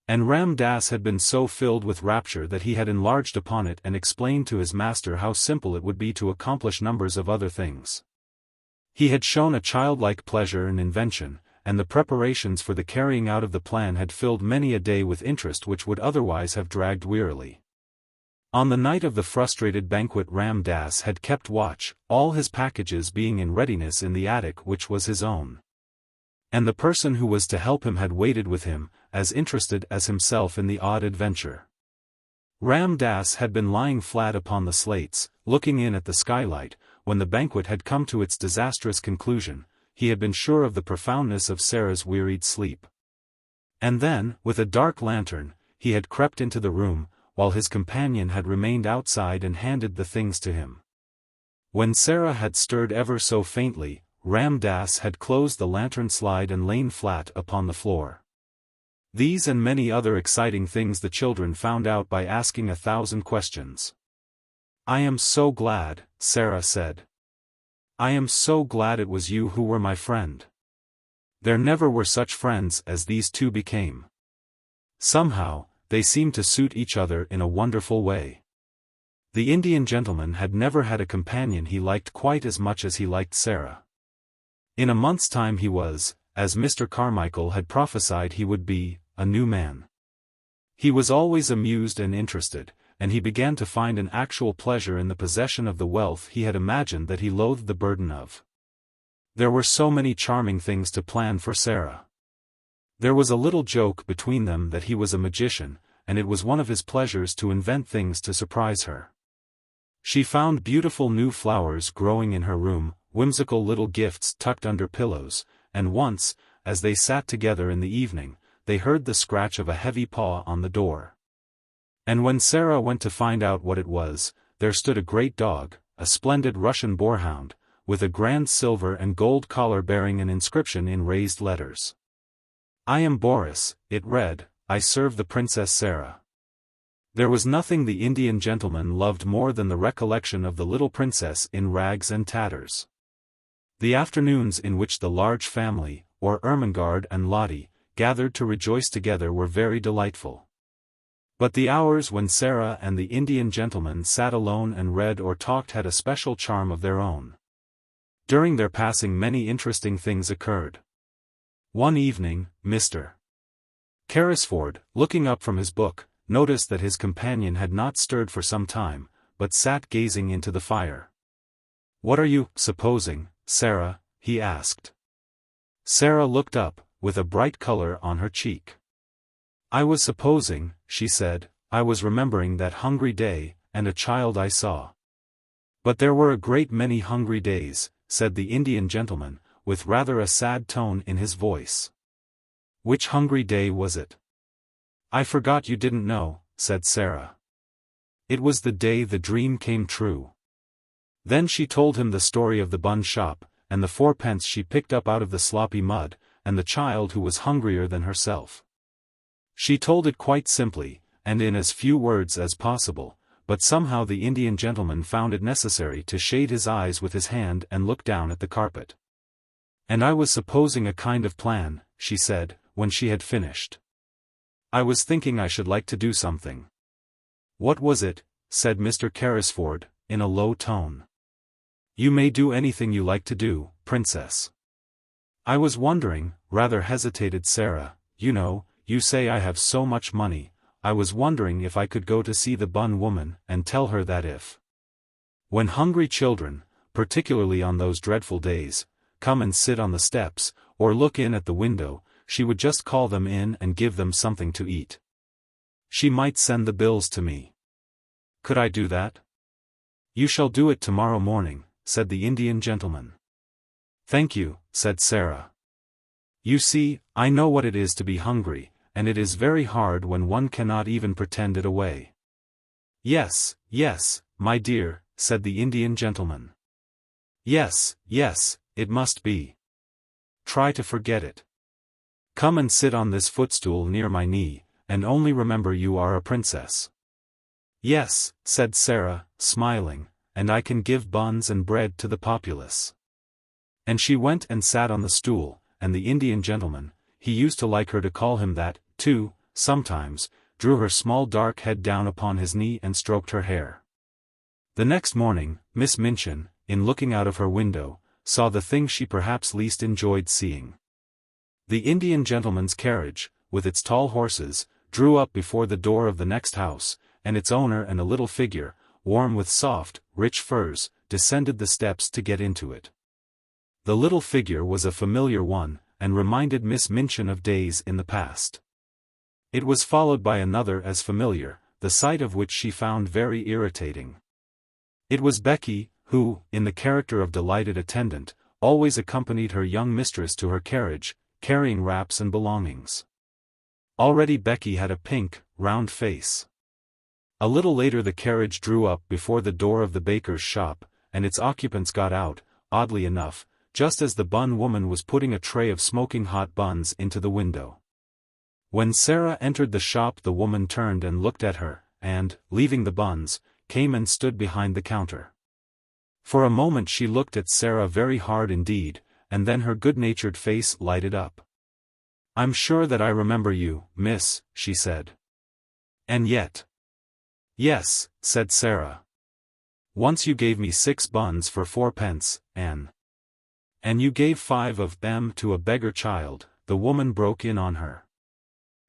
And Ram Das had been so filled with rapture that he had enlarged upon it and explained to his master how simple it would be to accomplish numbers of other things. He had shown a childlike pleasure in invention, and the preparations for the carrying out of the plan had filled many a day with interest which would otherwise have dragged wearily. On the night of the frustrated banquet Ram Das had kept watch, all his packages being in readiness in the attic which was his own. And the person who was to help him had waited with him, as interested as himself in the odd adventure. Ram Das had been lying flat upon the slates, looking in at the skylight. When the banquet had come to its disastrous conclusion, he had been sure of the profoundness of Sara's wearied sleep. And then, with a dark lantern, he had crept into the room, while his companion had remained outside and handed the things to him. When Sara had stirred ever so faintly, Ram Das had closed the lantern slide and lain flat upon the floor. These and many other exciting things the children found out by asking 1,000 questions. "I am so glad," Sara said. "I am so glad it was you who were my friend. There never were such friends as these two became. Somehow, they seemed to suit each other in a wonderful way." The Indian gentleman had never had a companion he liked quite as much as he liked Sara. In a month's time he was, as Mr. Carmichael had prophesied he would be, a new man. He was always amused and interested, and he began to find an actual pleasure in the possession of the wealth he had imagined that he loathed the burden of. There were so many charming things to plan for Sara. There was a little joke between them that he was a magician, and it was one of his pleasures to invent things to surprise her. She found beautiful new flowers growing in her room, whimsical little gifts tucked under pillows, and once, as they sat together in the evening, they heard the scratch of a heavy paw on the door. And when Sara went to find out what it was, there stood a great dog, a splendid Russian boarhound, with a grand silver and gold collar bearing an inscription in raised letters. "I am Boris," it read, "I serve the Princess Sara." There was nothing the Indian gentleman loved more than the recollection of the little princess in rags and tatters. The afternoons in which the large family, or Ermengarde and Lottie, gathered to rejoice together were very delightful. But the hours when Sara and the Indian gentleman sat alone and read or talked had a special charm of their own. During their passing many interesting things occurred. One evening, Mr. Carrisford, looking up from his book, noticed that his companion had not stirred for some time, but sat gazing into the fire. "What are you supposing, Sara?" he asked. Sara looked up, with a bright color on her cheek. "I was supposing," she said, "I was remembering that hungry day, and a child I saw." "But there were a great many hungry days," said the Indian gentleman, with rather a sad tone in his voice. "Which hungry day was it?" "I forgot you didn't know," said Sara. "It was the day the dream came true." Then she told him the story of the bun shop, and the 4 pence she picked up out of the sloppy mud, and the child who was hungrier than herself. She told it quite simply, and in as few words as possible, but somehow the Indian gentleman found it necessary to shade his eyes with his hand and look down at the carpet. "And I was supposing a kind of plan," she said, when she had finished. "I was thinking I should like to do something." "What was it?" said Mr. Carrisford, in a low tone. "You may do anything you like to do, Princess." "I was wondering," rather hesitated Sara, "you know, you say I have so much money, I was wondering if I could go to see the bun woman and tell her that if, when hungry children, particularly on those dreadful days, come and sit on the steps, or look in at the window, she would just call them in and give them something to eat. She might send the bills to me. Could I do that?" "You shall do it tomorrow morning," said the Indian gentleman. "Thank you," said Sara. "You see, I know what it is to be hungry, and it is very hard when one cannot even pretend it away." "Yes, yes, my dear," said the Indian gentleman. "Yes, yes, it must be. Try to forget it. Come and sit on this footstool near my knee, and only remember you are a princess." "Yes," said Sara, smiling, "and I can give buns and bread to the populace." And she went and sat on the stool, and the Indian gentleman, he used to like her to call him that, too, sometimes, drew her small dark head down upon his knee and stroked her hair. The next morning, Miss Minchin, in looking out of her window, saw the thing she perhaps least enjoyed seeing. The Indian gentleman's carriage, with its tall horses, drew up before the door of the next house, and its owner and a little figure, warm with soft, rich furs, descended the steps to get into it. The little figure was a familiar one, and reminded Miss Minchin of days in the past. It was followed by another as familiar, the sight of which she found very irritating. It was Becky, who, in the character of delighted attendant, always accompanied her young mistress to her carriage, carrying wraps and belongings. Already Becky had a pink, round face. A little later the carriage drew up before the door of the baker's shop, and its occupants got out, oddly enough, just as the bun woman was putting a tray of smoking hot buns into the window. When Sara entered the shop the woman turned and looked at her, and, leaving the buns, came and stood behind the counter. For a moment she looked at Sara very hard indeed, and then her good-natured face lighted up. "I'm sure that I remember you, miss," she said. "And yet—" "Yes," said Sara. "Once you gave me 6 buns for 4 pence, and you gave 5 of them to a beggar child," the woman broke in on her.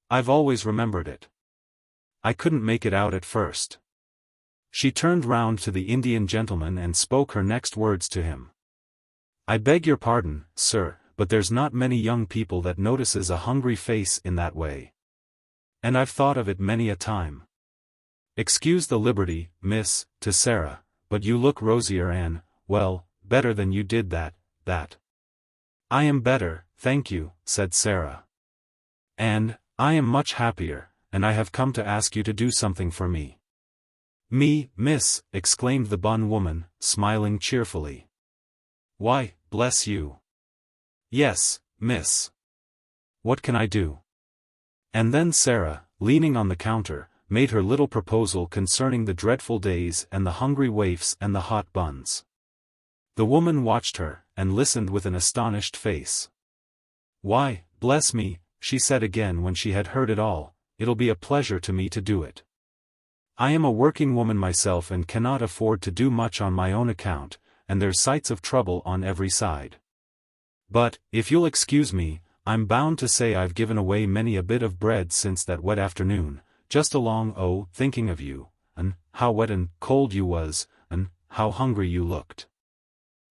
"I've always remembered it. I couldn't make it out at first." She turned round to the Indian gentleman and spoke her next words to him. "I beg your pardon, sir, but there's not many young people that notices a hungry face in that way. And I've thought of it many a time. Excuse the liberty, miss, to Sara, but you look rosier and, well, better than you did that. I am better, thank you, said Sara. And, I am much happier, and I have come to ask you to do something for me. Me, miss, exclaimed the bun woman, smiling cheerfully. Why, bless you. Yes, miss. What can I do? And then Sara, leaning on the counter, made her little proposal concerning the dreadful days and the hungry waifs and the hot buns. The woman watched her, and listened with an astonished face. Why, bless me, she said again when she had heard it all, it'll be a pleasure to me to do it. I am a working woman myself and cannot afford to do much on my own account, and there's sights of trouble on every side. But, if you'll excuse me, I'm bound to say I've given away many a bit of bread since that wet afternoon, just along thinking of you, and how wet and cold you was, and how hungry you looked.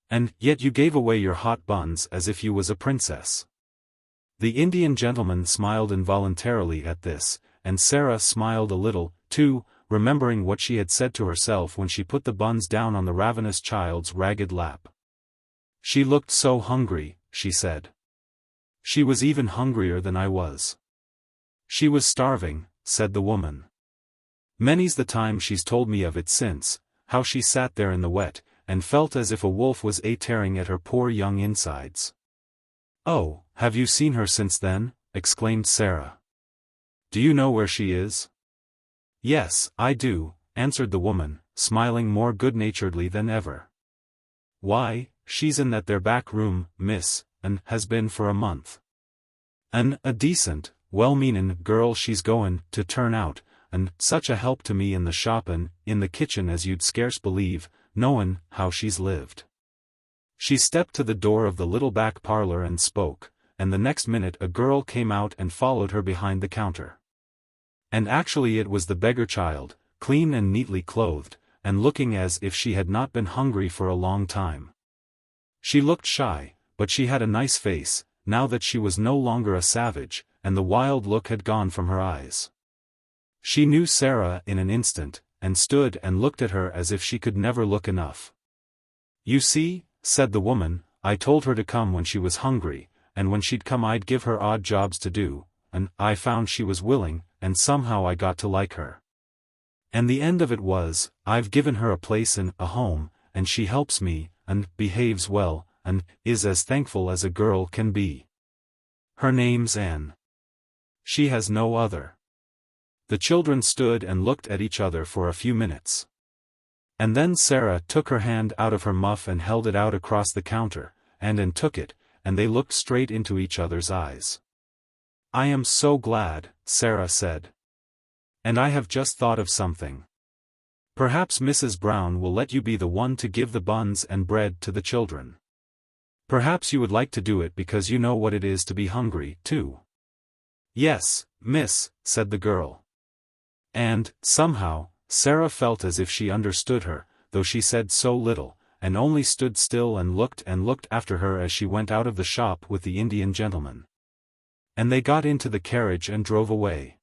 And yet you gave away your hot buns as if you was a princess. The Indian gentleman smiled involuntarily at this, and Sara smiled a little, too, remembering what she had said to herself when she put the buns down on the ravenous child's ragged lap. She looked so hungry, she said. She was even hungrier than I was. She was starving, said the woman. Many's the time she's told me of it since, how she sat there in the wet, and felt as if a wolf was tearing at her poor young insides. Oh, have you seen her since then? Exclaimed Sara. Do you know where she is? Yes, I do, answered the woman, smiling more good-naturedly than ever. Why, she's in that there back room, miss, and has been for a month. And a decent, well-meanin' girl she's goin' to turn out, and such a help to me in the shop and in the kitchen as you'd scarce believe, knowin' how she's lived. She stepped to the door of the little back parlor and spoke, and the next minute a girl came out and followed her behind the counter. And actually it was the beggar child, clean and neatly clothed, and looking as if she had not been hungry for a long time. She looked shy, but she had a nice face, now that she was no longer a savage, and the wild look had gone from her eyes. She knew Sara in an instant, and stood and looked at her as if she could never look enough. You see, said the woman, I told her to come when she was hungry, and when she'd come I'd give her odd jobs to do, and I found she was willing, and somehow I got to like her. And the end of it was, I've given her a place and a home, and she helps me, and behaves well, and is as thankful as a girl can be. Her name's Anne. She has no other. The children stood and looked at each other for a few minutes. And then Sara took her hand out of her muff and held it out across the counter, and Anne took it, and they looked straight into each other's eyes. I am so glad, Sara said. And I have just thought of something. Perhaps Mrs. Brown will let you be the one to give the buns and bread to the children. Perhaps you would like to do it because you know what it is to be hungry, too. Yes, miss, said the girl. And, somehow, Sara felt as if she understood her, though she said so little, and only stood still and looked after her as she went out of the shop with the Indian gentleman. And they got into the carriage and drove away.